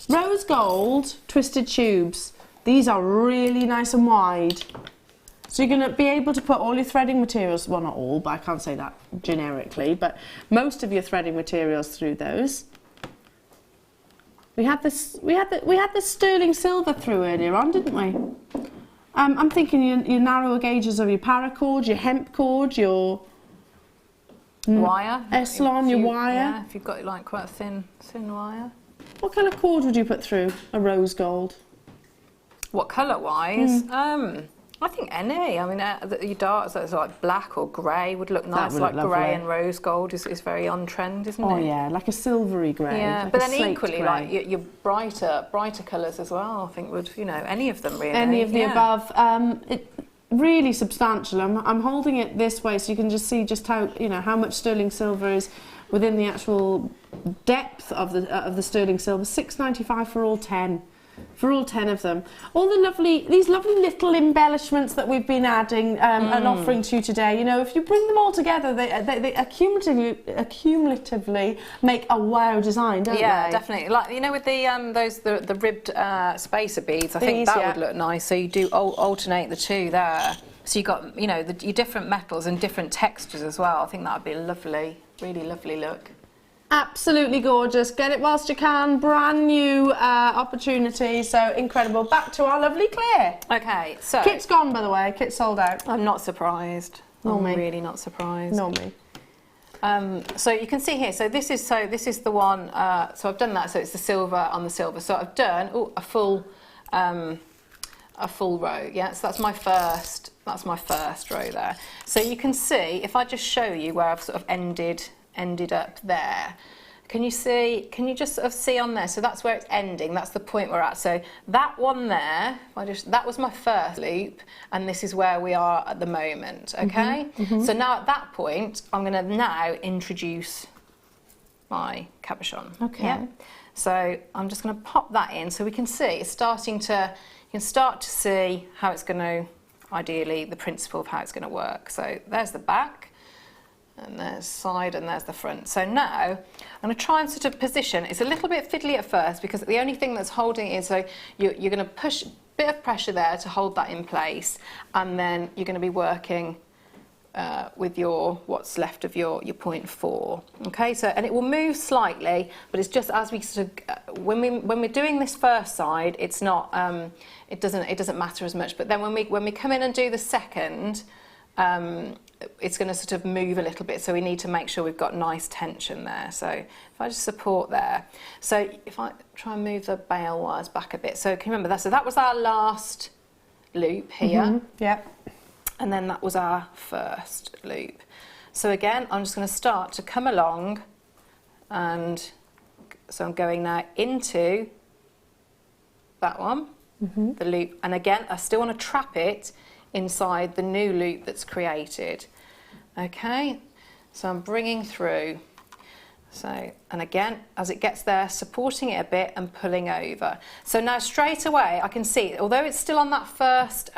Rose gold twisted tubes. These are really nice and wide. So you're going to be able to put all your threading materials, well not all, but I can't say that generically, but most of your threading materials through those. We had the sterling silver through earlier on, didn't we? I'm thinking your narrower gauges of your paracord, your hemp cord, your wire, Eslon, your wire. Yeah, if you've got like quite a thin wire. What kind of cord would you put through a rose gold? What colour wise? I think any. I mean, your dark, so it's like black or grey would look nice. Would like look grey lovely. and rose gold is very on trend, isn't it? Oh yeah, like a silvery grey. Yeah, like but a then slate equally, grey. like your brighter colours as well. I think would, you know, any of them really. Any of the above. It really substantial. I'm holding it this way so you can just see just how, you know, how much sterling silver is within the actual depth of the sterling silver. $6.95 for all 10. For all 10 of them. All these lovely little embellishments that we've been adding and offering to you today, you know, if you bring them all together, they accumulatively make a wow design, don't they? Yeah, definitely. Like, you know, with the ribbed spacer beads, I think that would look nice. So you do alternate the two there. So you've got, you know, your different metals and different textures as well. I think that would be a lovely, really lovely look. Absolutely gorgeous. Get it whilst you can. Brand new opportunity. So incredible. Back to our lovely Claire. Okay, so Kit's gone, by the way. Kit's sold out. I'm not surprised. Nor me. I'm really not surprised. Nor me. So you can see here. So this is the one. So I've done that. So it's the silver on the silver. So I've done a full row. Yeah. So that's my first. That's my first row there. So you can see if I just show you where I've sort of ended up there. Can you just sort of see on there? So that's where it's ending. That's the point we're at. So that one there, that was my first loop, and this is where we are at the moment. Okay. So now at that point, I'm going to now introduce my cabochon. Okay. Yeah? So I'm just going to pop that in so we can see it's starting to. You can start to see how it's going to, ideally, the principle of how it's going to work. So there's the back. And there's side and there's the front. So now I'm going to try and sort of position. It's a little bit fiddly at first because the only thing that's holding it is, so you're going to push a bit of pressure there to hold that in place, and then you're going to be working with your what's left of your 0.4. Okay, so and it will move slightly, but it's just as we sort of when we're doing this first side, it's not it doesn't matter as much. But then when we come in and do the second, it's going to sort of move a little bit, so we need to make sure we've got nice tension there. So if I just support there, so if I try and move the bale wires back a bit, so can you remember that? So that was our last loop here, yeah, and then that was our first loop. So again, I'm just going to start to come along, and so I'm going now into that one, the loop, and again I still want to trap it inside the new loop that's created. Okay, so I'm bringing through, so, and again as it gets there, supporting it a bit and pulling over. So now straight away I can see, although it's still on that first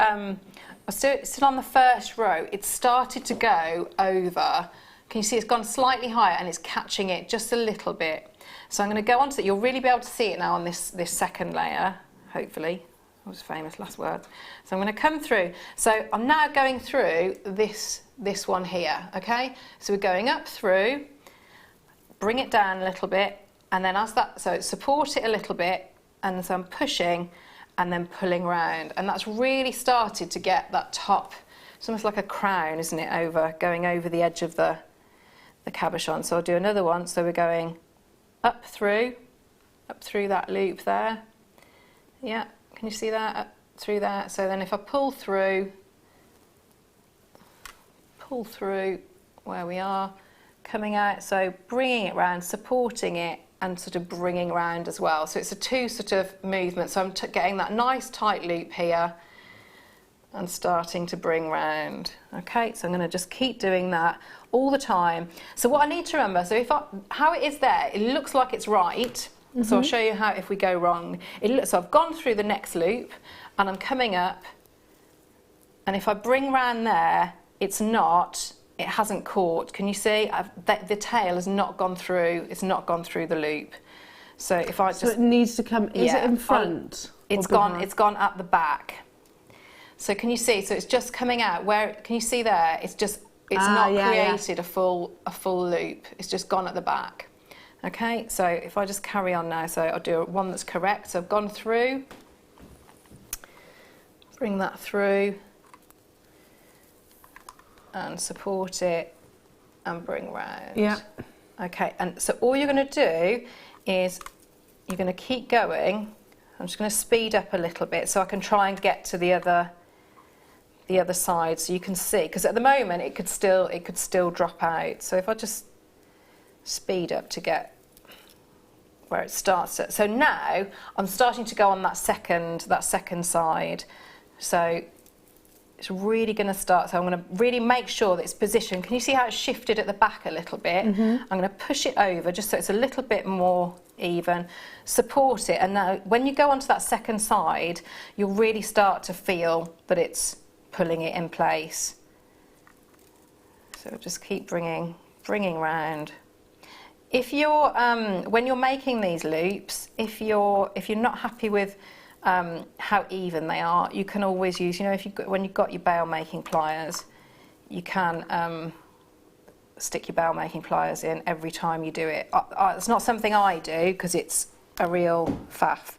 still on the first row, it's started to go over. Can you see it's gone slightly higher and it's catching it just a little bit. So I'm going to go on to it. You'll really be able to see it now on this second layer, hopefully. That was famous last words. So I'm going to come through. So I'm now going through this one here, okay? So we're going up through, bring it down a little bit, and then as that, so support it a little bit, and so I'm pushing and then pulling round. And that's really started to get that top, it's almost like a crown, isn't it, going over the edge of the cabochon. So I'll do another one. So we're going up through that loop there. Yeah. Can you see that up through that? So then if I pull through where we are, coming out, so bringing it round, supporting it, and sort of bringing round as well. So it's a two sort of movements. So I'm getting that nice tight loop here and starting to bring round. Okay, so I'm going to just keep doing that all the time. So what I need to remember, so how it is there, it looks like it's right. So I'll show you how if we go wrong. So I've gone through the next loop and I'm coming up, and if I bring round there, it hasn't caught. Can you see? The tail has not gone through, it's not gone through the loop. So if I just... So it needs to come, is it in front? It's gone at the back. So can you see? So it's just coming out where, can you see there? It's not created a full loop. It's just gone at the back. Okay, so if I just carry on now, so I'll do one that's correct. So I've gone through, bring that through, and support it, and bring round. Yeah. Okay, and so all you're going to do is you're going to keep going. I'm just going to speed up a little bit so I can try and get to the other side, so you can see. Because at the moment it could still drop out. So if I just speed up to get where it starts at. So now I'm starting to go on that second side. So it's really going to start. So I'm going to really make sure that it's positioned. Can you see how it's shifted at the back a little bit? I'm going to push it over just so it's a little bit more even. Support it, and now when you go onto that second side, you'll really start to feel that it's pulling it in place. So just keep bringing round. If you're when you're making these loops, if you're not happy with how even they are, you can always use, when you've got your bale making pliers, you can stick your bale making pliers in every time you do it. It's not something I do because it's a real faff,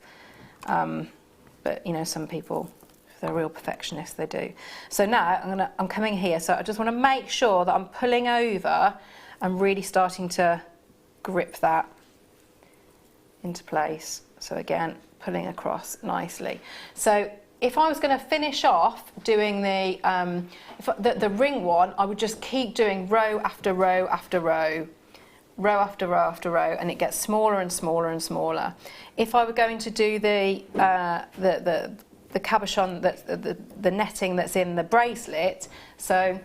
but some people, if they're real perfectionists, they do. So now I'm coming here, so I just want to make sure that I'm pulling over and really starting to grip that into place. So again, pulling across nicely. So if I was going to finish off doing the ring one, I would just keep doing row after row after row, row after row after row, and it gets smaller and smaller and smaller. If I were going to do the cabochon, the netting that's in the bracelet, so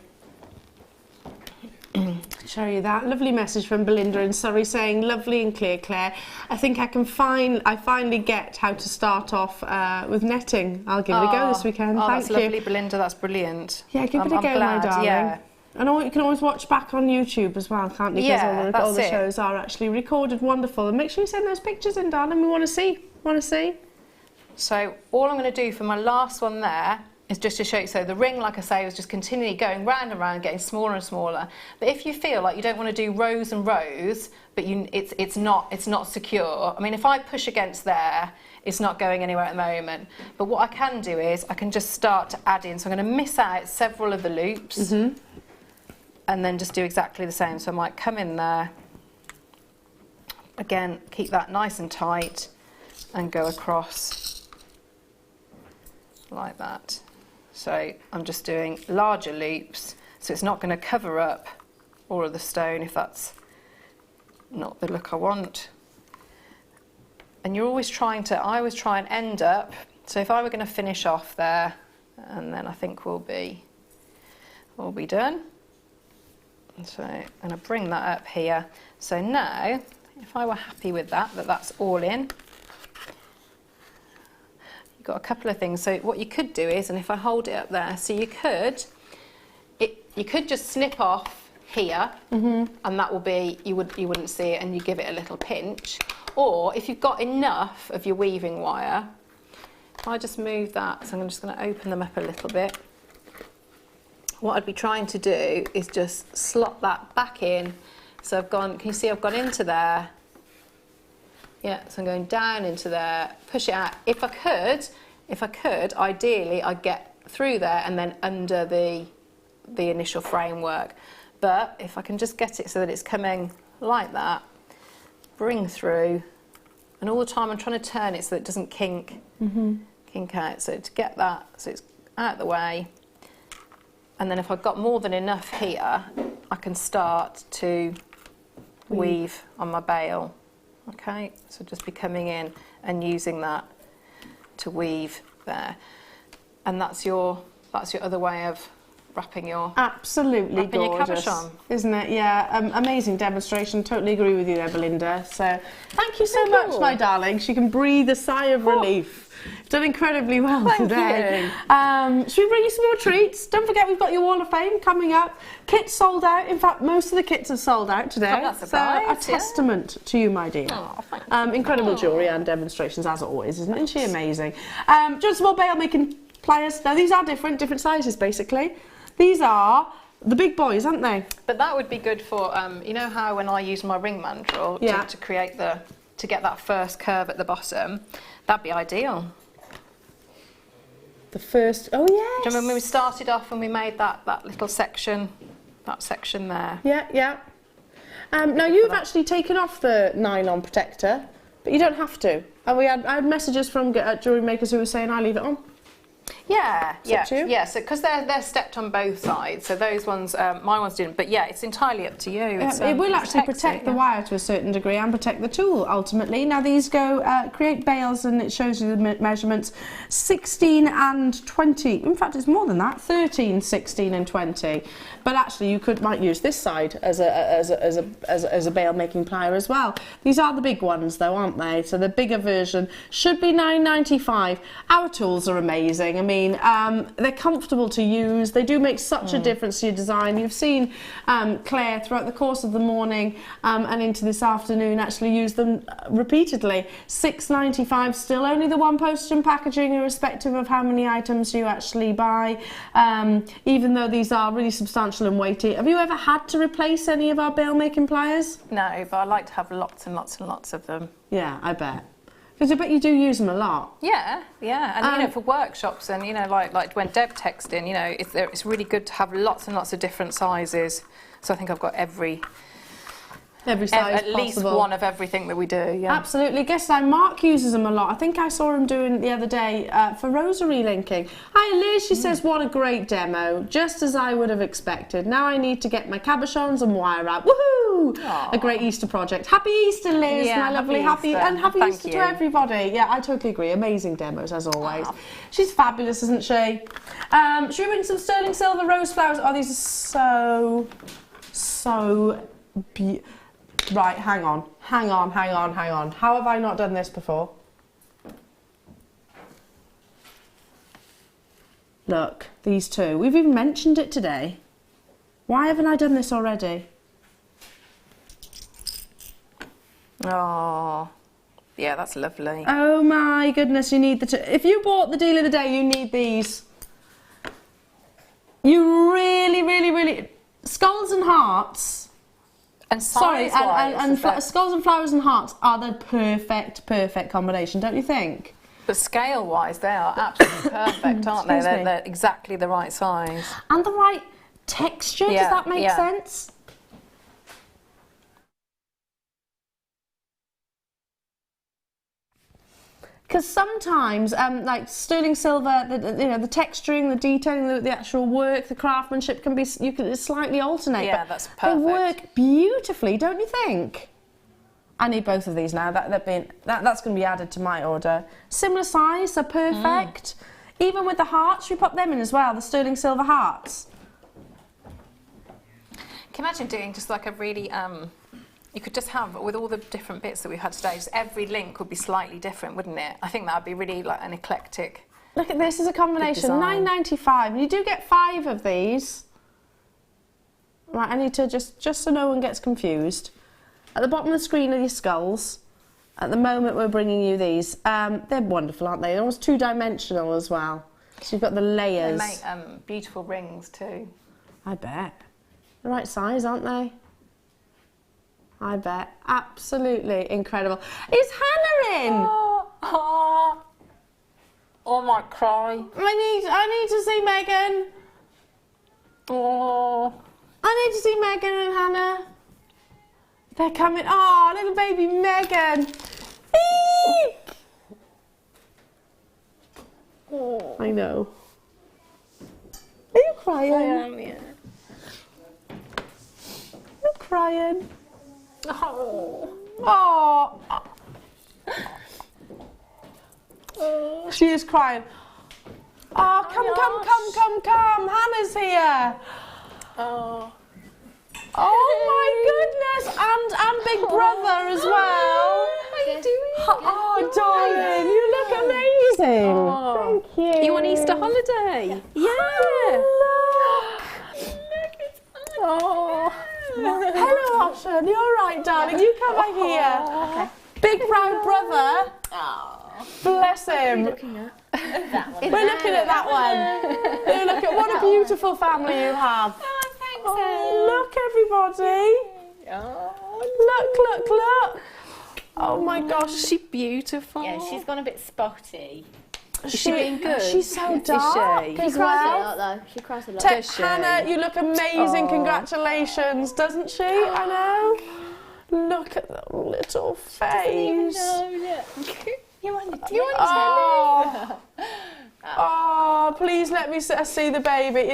show you that lovely message from Belinda in Surrey saying lovely and clear, Claire. I think I finally get how to start off with netting. I'll give it a go this weekend. Thank that's you. Lovely, Belinda, that's brilliant. Yeah, give it a go, my darling. Yeah, And you can always watch back on YouTube as well, can't you? Because Yeah, all the that's it. shows are actually recorded wonderful. And make sure you send those pictures in, darling. We want to see. So all I'm going to do for my last one there is just to show you. So the ring, like I say, was just continually going round and round, getting smaller and smaller. But if you feel like you don't want to do rows and rows, but it's not secure. I mean, if I push against there, it's not going anywhere at the moment. But what I can do is I can just start to add in. So I'm going to miss out several of the loops, and then just do exactly the same. So I might come in there again, keep that nice and tight, and go across like that. So I'm just doing larger loops, so it's not going to cover up all of the stone if that's not the look I want. And you're always trying to, I always try and end up, so if I were going to finish off there, and then I think we'll be done. And so I'm going to bring that up here. So now, if I were happy with that, that's all in, got a couple of things. So what you could do is, and if I hold it up there, so you could just snip off here, and that will be, you wouldn't see it, and you give it a little pinch. Or if you've got enough of your weaving wire, if I just move that, so I'm just going to open them up a little bit. What I'd be trying to do is just slot that back in. So I've gone, can you see I've gone into there? Yeah, so I'm going down into there, push it out. If I could, ideally I'd get through there and then under the initial framework. But if I can just get it so that it's coming like that, bring through, and all the time I'm trying to turn it so that it doesn't kink out. So to get that, so it's out of the way. And then if I've got more than enough here, I can start to weave on my bale. Okay, so just be coming in and using that to weave there, and that's your other way of wrapping your gorgeous, cabochon, isn't it? Yeah, amazing demonstration. Totally agree with you there, Belinda. So thank you so much, my darling. She can breathe a sigh of relief. Done incredibly well today. Should we bring you some more treats? Don't forget we've got your Wall of Fame coming up. Kits sold out. In fact, most of the kits are sold out today. So a testament to you, my dear. Incredible jewellery and demonstrations as always, isn't she amazing? Just some more bale making pliers. Now these are different sizes basically. These are the big boys, aren't they? But that would be good for you know how when I use my ring mandrel to create to get that first curve at the bottom, that'd be ideal. The first, oh yes. Do you remember when we started off and we made that little section, there? Yeah. Now you've actually taken off the nylon protector, but you don't have to. And I had messages from jewellery makers who were saying I leave it on. Yeah. So because they're stepped on both sides, so those ones, my ones didn't. But yeah, it's entirely up to you. It will actually protect the wire to a certain degree and protect the tool ultimately. Now these go create bales, and it shows you the measurements 16 and 20. In fact, it's more than that, 13, 16, and 20. But actually, you might use this side as a bale making plier as well. These are the big ones, though, aren't they? So the bigger version should be £9.95. Our tools are amazing. I mean, they're comfortable to use. They do make such a difference to your design. You've seen Claire throughout the course of the morning and into this afternoon actually use them repeatedly. £6.95 still, only the one postage and packaging, irrespective of how many items you actually buy. Even though these are really substantial and weighty. Have you ever had to replace any of our bale making pliers? No, but I like to have lots and lots and lots of them. Yeah, I bet. Because I bet you do use them a lot. Yeah, and for workshops and like when Deb texted in, it's really good to have lots and lots of different sizes. So I think I've got every size at least one of everything that we do. Yeah, absolutely. Guess Mark uses them a lot. I think I saw him doing it the other day for rosary linking. Hi Liz, she says, what a great demo, just as I would have expected. Now I need to get my cabochons and wire out. Woohoo! Aww. A great Easter project. Happy Easter, Liz, my lovely. Happy Easter to everybody. Yeah, I totally agree. Amazing demos as always. Aww. She's fabulous, isn't she? Should we bring some sterling silver rose flowers? Oh, these are so beautiful. Right, hang on. How have I not done this before? Look, these two. We've even mentioned it today. Why haven't I done this already? Oh, yeah, that's lovely. Oh my goodness, you need if you bought the deal of the day, you need these. You really, skulls and hearts. And Sorry, and size-wise, skulls and flowers and hearts are the perfect combination, don't you think? but scale-wise, they are absolutely perfect, aren't they? Excuse me. They're exactly the right size. And the right texture, does Yeah, that make yeah. sense? Because sometimes, like sterling silver, the texturing, the detailing, the actual work, the craftsmanship can be, slightly alternate. Yeah, but that's they perfect. work beautifully, don't you think? I need both of these now. That's going to be added to my order. Similar size, so perfect. Even with the hearts, we put them in as well. The sterling silver hearts. Can you imagine doing just like a really, you could just have, with all the different bits that we've had today, just every link would be slightly different, wouldn't it? I think that would be really like an eclectic. Look at this, is a combination, design. £9.95, and you do get 5 of these. Right, I need to just so no one gets confused. At the bottom of the screen are your skulls. At the moment we're bringing you these. They're wonderful, aren't they? They're almost two-dimensional as well. So you've got the layers. They make beautiful rings too. I bet. The right size, aren't they? I bet. Absolutely incredible. Is Hannah in? Oh, I might cry. I need to see Megan. Oh. I need to see Megan and Hannah. They're coming. Oh, little baby Megan. Eek. Oh, I know. Are you crying? I am, yeah. You're crying. Oh. Oh. She is crying. Oh, come. Hannah's here. Oh. Oh my goodness. And Big Brother as well. How are you doing? Oh, darling, you look amazing. Oh. Thank you. You on Easter holiday? Yeah. Oh, look. Oh. Hello, Ocean. You're right, darling. You come back here. Okay. Big proud brother. Oh. Bless him. Looking at that one. We're looking at that one. Look at what a beautiful family you have. Oh, thanks, Look, everybody. Look. Oh my gosh. Is she beautiful? Yeah, she's gone a bit spotty. Is she being good? She's so Is dark she? as She cries a well. lot, though. She cries a lot. Does she? Hannah, you look amazing. Oh. Congratulations, doesn't she? I know. Look at the little face. You want to Oh. Oh, please let me see the baby.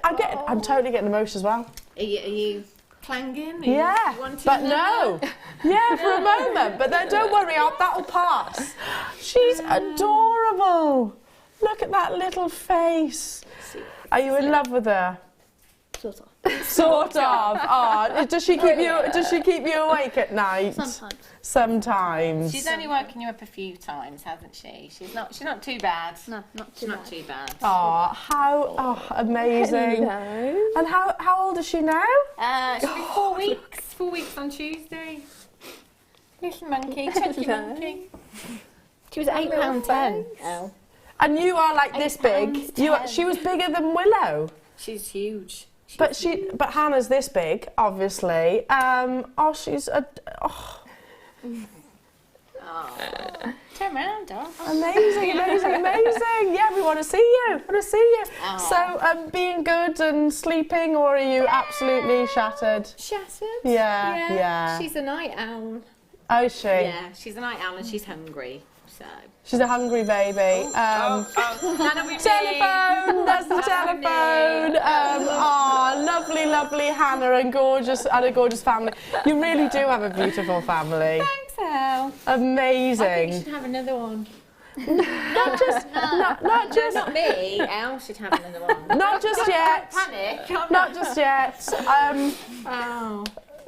I'm totally getting emotional as well. Are you clanging? Yeah, but no. Yeah, for a moment. But then don't worry, that'll pass. She's adorable. Look at that little face. Are you in love with her? Sort of. Sort of. Oh, does she keep you awake at night? Sometimes. She's only woken you up a few times, hasn't she? She's not too bad. No, not too bad. Oh, amazing. Hello. And how old is she now? She'll be 4 weeks. 4 weeks on Tuesday. Little monkey, chunky monkey. She was £8.10. Elle. And you are like this big. £8.10. She was bigger than Willow. She's huge. But Hannah's this big, obviously. She's Turn around, dog. amazing. Yeah, we want to see you. So, being good and sleeping, or are you absolutely shattered? Shattered? Yeah. She's a night owl. Oh, is she? Yeah, she's a night owl and she's hungry. So. She's a hungry baby. Telephone. That's the telephone. Lovely Hannah and a gorgeous family. You really do have a beautiful family. Thanks, Elle. Amazing. I think you should have another one. Not me. Elle should have another one. Not just yet. Panic. Not just yet.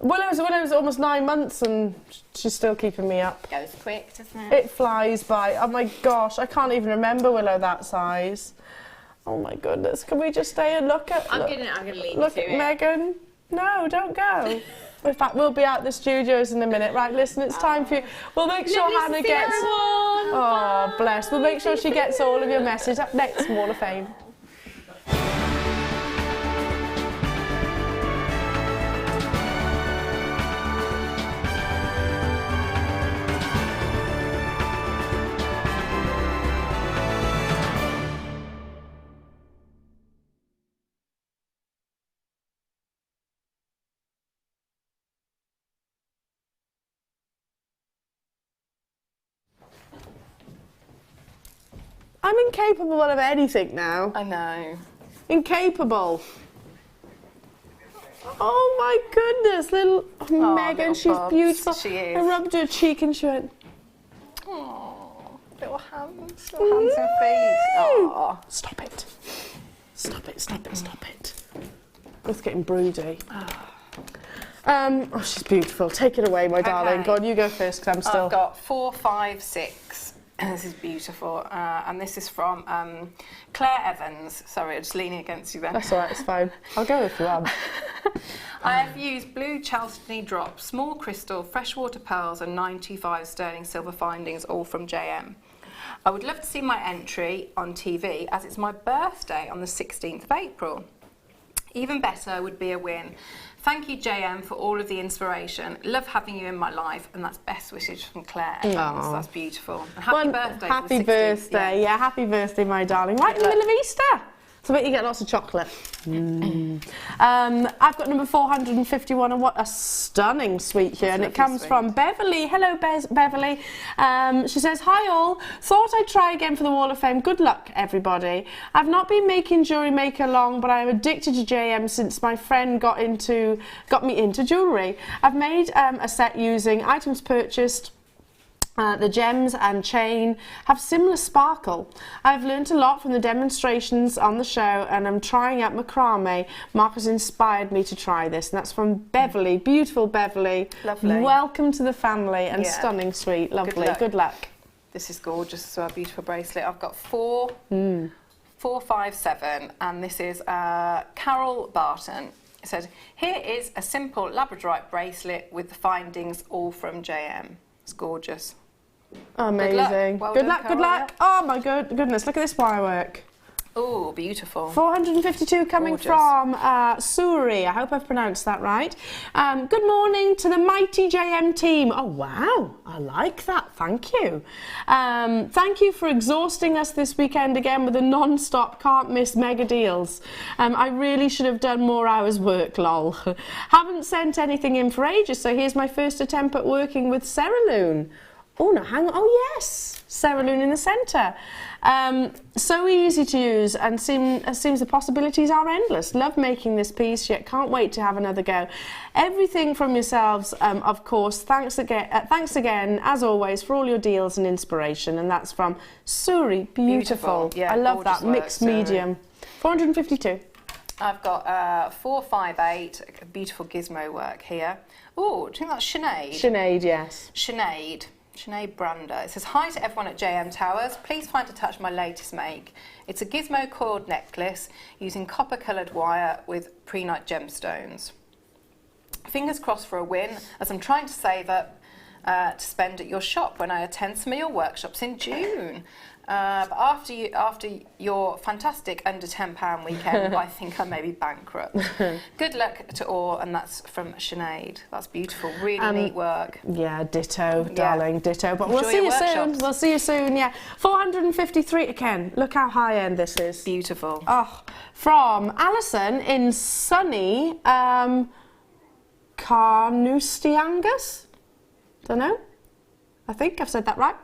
Willow's almost 9 months and she's still keeping me up. Goes quick, doesn't it? It flies by. Oh my gosh, I can't even remember Willow that size. Oh my goodness, can we just stay and look at... I'm gonna leave Look you at to it. Megan. No, don't go. In fact, we'll be out the studios in a minute. Right, listen, it's time for you. We'll make sure Hannah gets... Oh, bless. We'll make sure she gets all of your message. Up next, Wall of Fame. I'm incapable of anything now. I know. Incapable. Oh my goodness, little Megan, she's Bobs. beautiful. She is. I rubbed her cheek and she went, Oh, little hands and feet. Oh. stop it. Stop it, stop it, stop it. It's getting broody. Oh, she's beautiful. Take it away, my darling. Okay. Go on, you go first because I'm still... I've got 4, 5, 6. This is beautiful. And this is from Claire Evans. Sorry, I'm just leaning against you there. That's all right, it's fine. I'll go if you want. I have used blue chalcedony drops, small crystal, freshwater pearls and 925 sterling silver findings, all from JM. I would love to see my entry on TV as it's my birthday on the 16th of April. Even better would be a win. Thank you, JM, for all of the inspiration. Love having you in my life, and that's best wishes from Claire Evans. Aww. That's beautiful. And happy birthday. Happy for the 16th. birthday, yeah, happy birthday, my darling. Right in the middle of Easter. So I bet you get lots of chocolate. I've got number 451, and what a stunning suite here. And it comes from Beverly. Hello, Beverly. She says, hi all. Thought I'd try again for the Wall of Fame. Good luck, everybody. I've not been making Jewellery Maker long, but I am addicted to JM since my friend got me into jewellery. I've made a set using items purchased. The gems and chain have similar sparkle. I've learnt a lot from the demonstrations on the show, and I'm trying out macrame. Mark has inspired me to try this, and that's from Beverly. Beautiful Beverly. Lovely. Welcome to the family, and stunning sweet. Lovely. Good luck. This is gorgeous. So a beautiful bracelet. I've got 4, 4, 5, 7, and this is Carol Barton. It said, here is a simple Labradorite bracelet with the findings all from JM. It's gorgeous. Amazing. Good luck. Good luck. Oh my goodness, look at this wire work. Oh, beautiful. 452 coming Gorgeous. from Suri. I hope I've pronounced that right. Good morning to the mighty JM team. Oh, wow. I like that. Thank you. Thank you for exhausting us this weekend again with the non-stop can't miss mega deals. I really should have done more hours work, lol. Haven't sent anything in for ages, so here's my first attempt at working with Ceraloon. Oh, no, hang on. Oh, yes. Ceraloon in the centre. So easy to use, and seems the possibilities are endless. Love making this piece, yet can't wait to have another go. Everything from yourselves, of course. Thanks again, as always, for all your deals and inspiration. And that's from Suri. Beautiful. Yeah, I love that. work, Mixed medium. 452. I've got 4, 5, 8. Beautiful gizmo work here. Oh, do you think that's Sinead? Sinead, yes. Sinead Brander. It says, hi to everyone at JM Towers. Please find to touch my latest make. It's a gizmo coiled necklace using copper coloured wire with prehnite gemstones. Fingers crossed for a win, as I'm trying to save up to spend at your shop when I attend some of your workshops in June. But after your fantastic under £10 weekend, I think I may be bankrupt. Good luck to all, and that's from Sinead. That's beautiful, really neat work. Yeah, ditto, darling, ditto. But we'll see you soon. We'll see you soon, yeah. 453 again. Look how high-end this is. Beautiful. Oh, from Alison in sunny Carnoustie-Angus. Don't know. I think I've said that right.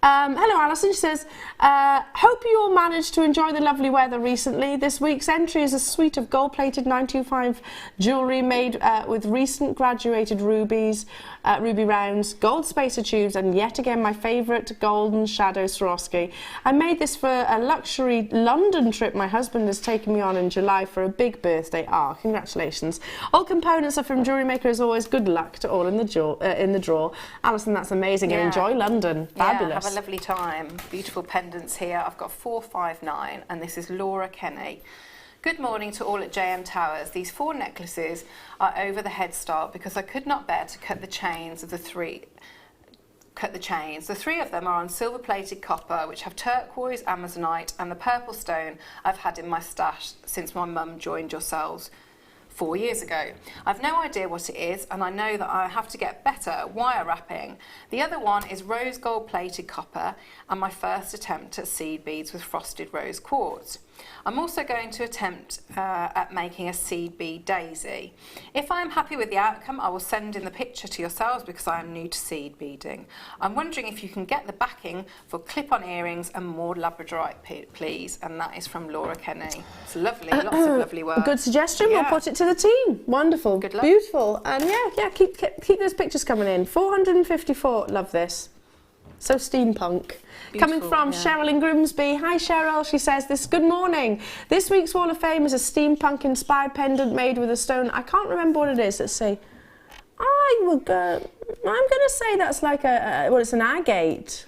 Hello, Alison. She says, hope you all managed to enjoy the lovely weather recently. This week's entry is a suite of gold-plated 925 jewellery made with recent graduated ruby rounds, gold spacer tubes, and yet again my favourite golden shadow Swarovski. I made this for a luxury London trip my husband has taken me on in July for a big birthday. Congratulations. All components are from Jewellery Maker as always. Good luck to all in the draw. Alison, that's amazing. And enjoy London. Fabulous. Yeah, have a lovely time. Beautiful pendants here. I've got 459, and this is Laura Kenny. Good morning to all at JM Towers. These 4 necklaces are over the head start because I could not bear to cut the chains of the 3. The 3 of them are on silver-plated copper, which have turquoise, amazonite, and the purple stone I've had in my stash since my mum joined yourselves 4 years ago. I've no idea what it is, and I know that I have to get better at wire wrapping. The other one is rose gold plated copper, and my first attempt at seed beads with frosted rose quartz. I'm also going to attempt at making a seed bead daisy. If I am happy with the outcome, I will send in the picture to yourselves because I am new to seed beading. I'm wondering if you can get the backing for clip-on earrings and more Labradorite, please. And that is from Laura Kenny. It's lovely, lots of lovely work. Good suggestion. Yeah. We'll put it to the team. Wonderful. Good luck. Beautiful. And yeah, keep those pictures coming in. 454. Love this. So steampunk. Coming from Cheryl in Grimsby. Hi Cheryl, she says this. Good morning. This week's Wall of Fame is a steampunk inspired pendant made with a stone. I can't remember what it is. Let's see. I'm going to say that's like it's an agate.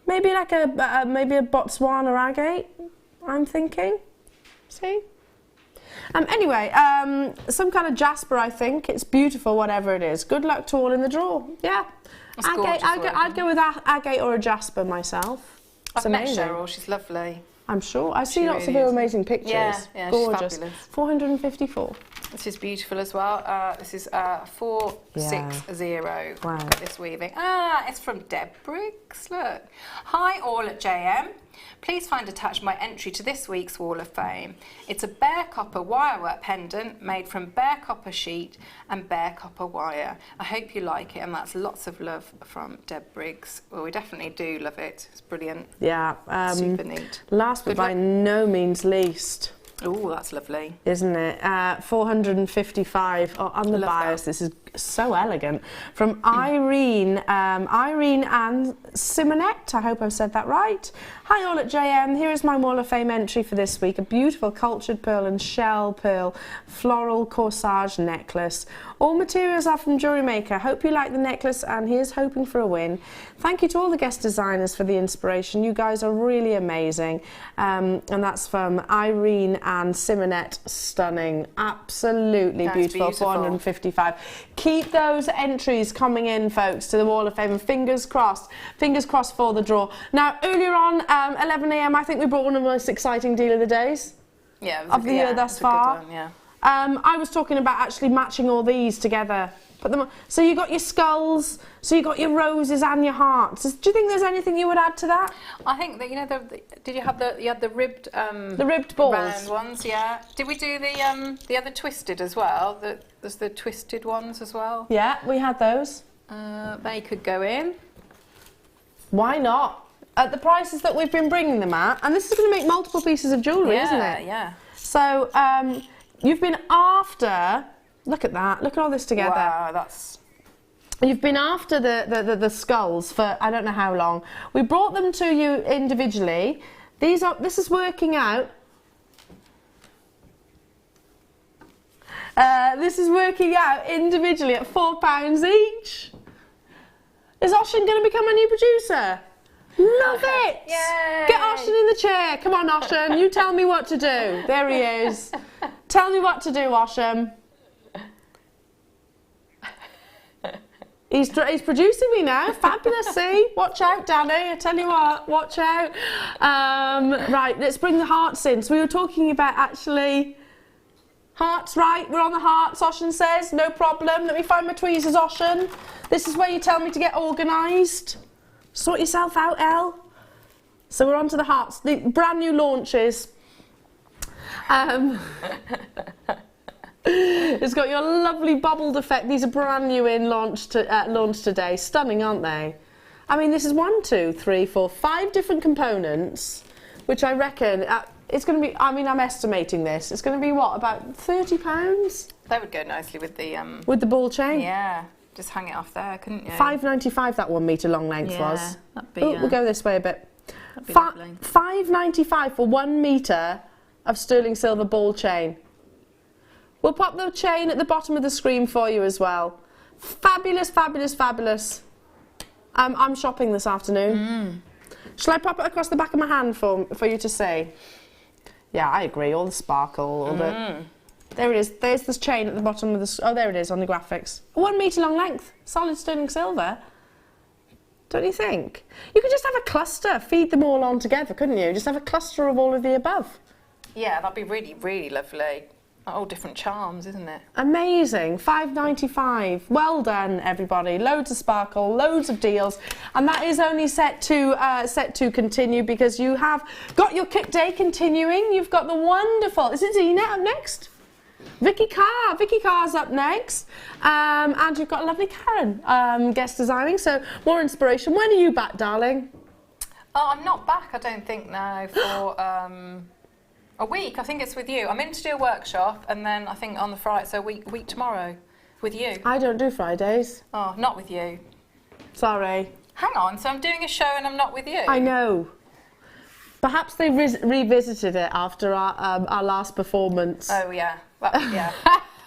Maybe like maybe a Botswana agate, I'm thinking. See? Anyway, some kind of jasper, I think. It's beautiful, whatever it is. Good luck to all in the draw. Yeah. Agate, I'd go with agate or a jasper myself. It's amazing. Met Cheryl, she's lovely. I'm sure. I've seen lots of her amazing pictures. Yeah, gorgeous. She's fabulous. 454. This is beautiful as well. This is 460. Wow. Look at this weaving. It's from Deb Briggs. Look. Hi all at JM. Please find attached my entry to this week's Wall of Fame. It's a bare copper wirework pendant made from bare copper sheet and bare copper wire. I hope you like it, and that's lots of love from Deb Briggs. Well, we definitely do love it. It's brilliant. Yeah. Super neat. Last but by no means least. Oh, that's lovely. Isn't it? 455. Oh, on the bias, this is so elegant. From Irene and Simonette. I hope I've said that right. Hi all at JM. Here is my Wall of Fame entry for this week. A beautiful cultured pearl and shell pearl floral corsage necklace. All materials are from Jewellery Maker. Hope you like the necklace, and here's hoping for a win. Thank you to all the guest designers for the inspiration. You guys are really amazing. And that's from Irene and Simonette. Stunning. Absolutely beautiful. 455. Keep those entries coming in, folks, to the Wall of Fame. And fingers crossed for the draw. Now, earlier on, 11 a.m, I think we brought one of the most exciting deal of the days. Yeah, of the year thus far. Good one, yeah. I was talking about actually matching all these together. Put them on. So you got your skulls, so you got your roses and your hearts. Do you think there's anything you would add to that? I think that did you have the ribbed balls, round ones? Yeah. Did we do the other twisted as well? There's the twisted ones as well. Yeah, we had those. They could go in. Why not? At the prices that we've been bringing them at, and this is going to make multiple pieces of jewellery, isn't it? Yeah. So you've been after. Look at that. Look at all this together. Wow, that's. You've been after the skulls for I don't know how long. We brought them to you individually. This is working out. This is working out individually at £4 each. Is Oshin going to become a new producer? Love it! Yay! Get Oshin in the chair. Come on, Oshin. You tell me what to do. There he is. Tell me what to do, Oshin. He's producing me now. Fabulous, see? Watch out, Danny. I tell you what, watch out. Right, let's bring the hearts in. So we were talking about actually hearts, right? We're on the hearts, Oshin says. No problem. Let me find my tweezers, Oshin. This is where you tell me to get organised. Sort yourself out, Elle. So we're on to the hearts. The brand new launches. It's got your lovely bubbled effect. These are brand new in launch today. Stunning, aren't they? I mean, this is 1, 2, 3, 4, 5 different components, which I reckon it's going to be. I mean, I'm estimating this. It's going to be what, about £30? They would go nicely with the ball chain. Yeah, just hang it off there, couldn't you? £5.95 that 1 metre long length was. That'd be, we'll go this way a bit. That'd be lovely. £5.95 for 1 metre of sterling silver ball chain. We'll pop the chain at the bottom of the screen for you as well. Fabulous, fabulous, fabulous. I'm shopping this afternoon. Shall I pop it across the back of my hand for you to see? Yeah, I agree. All the sparkle, all the... There it is. There's this chain at the bottom of the... Oh, there it is on the graphics. 1 metre long length. Solid sterling silver. Don't you think? You could just have a cluster, feed them all on together, couldn't you? Just have a cluster of all of the above. Yeah, that'd be really, really lovely. All different charms, isn't it? Amazing. £5.95. Well done, everybody. Loads of sparkle, loads of deals, and that is only set to continue because you have got your kit day continuing. You've got the wonderful. Is it Zena up next? Vicky Carr's up next, and you've got a lovely Karen guest designing. So more inspiration. When are you back, darling? Oh, I'm not back. I don't think now for a week. I think it's with you. I'm in to do a workshop, and then I think on the Friday, so week tomorrow, with you. I don't do Fridays. Oh, not with you. Sorry. Hang on. So I'm doing a show, and I'm not with you. I know. Perhaps they revisited it after our last performance. Oh yeah. Well, yeah.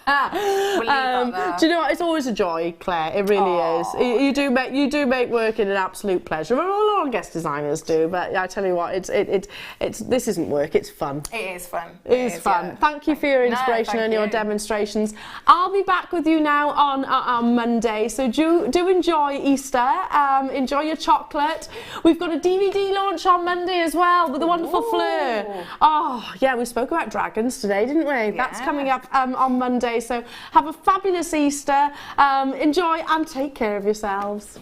We'll leave that there. Do you know what? It's always a joy, Claire. It really is. You do make working an absolute pleasure. Well, all our guest designers do, but I tell you what, this isn't work. It's fun. It is fun. It is fun. Yeah. Thank you for your inspiration and your demonstrations. I'll be back with you now on Monday. So do enjoy Easter. Enjoy your chocolate. We've got a DVD launch on Monday as well with the wonderful Fleur. Oh yeah, we spoke about dragons today, didn't we? Yeah. That's coming up on Monday. So have a fabulous Easter, enjoy and take care of yourselves.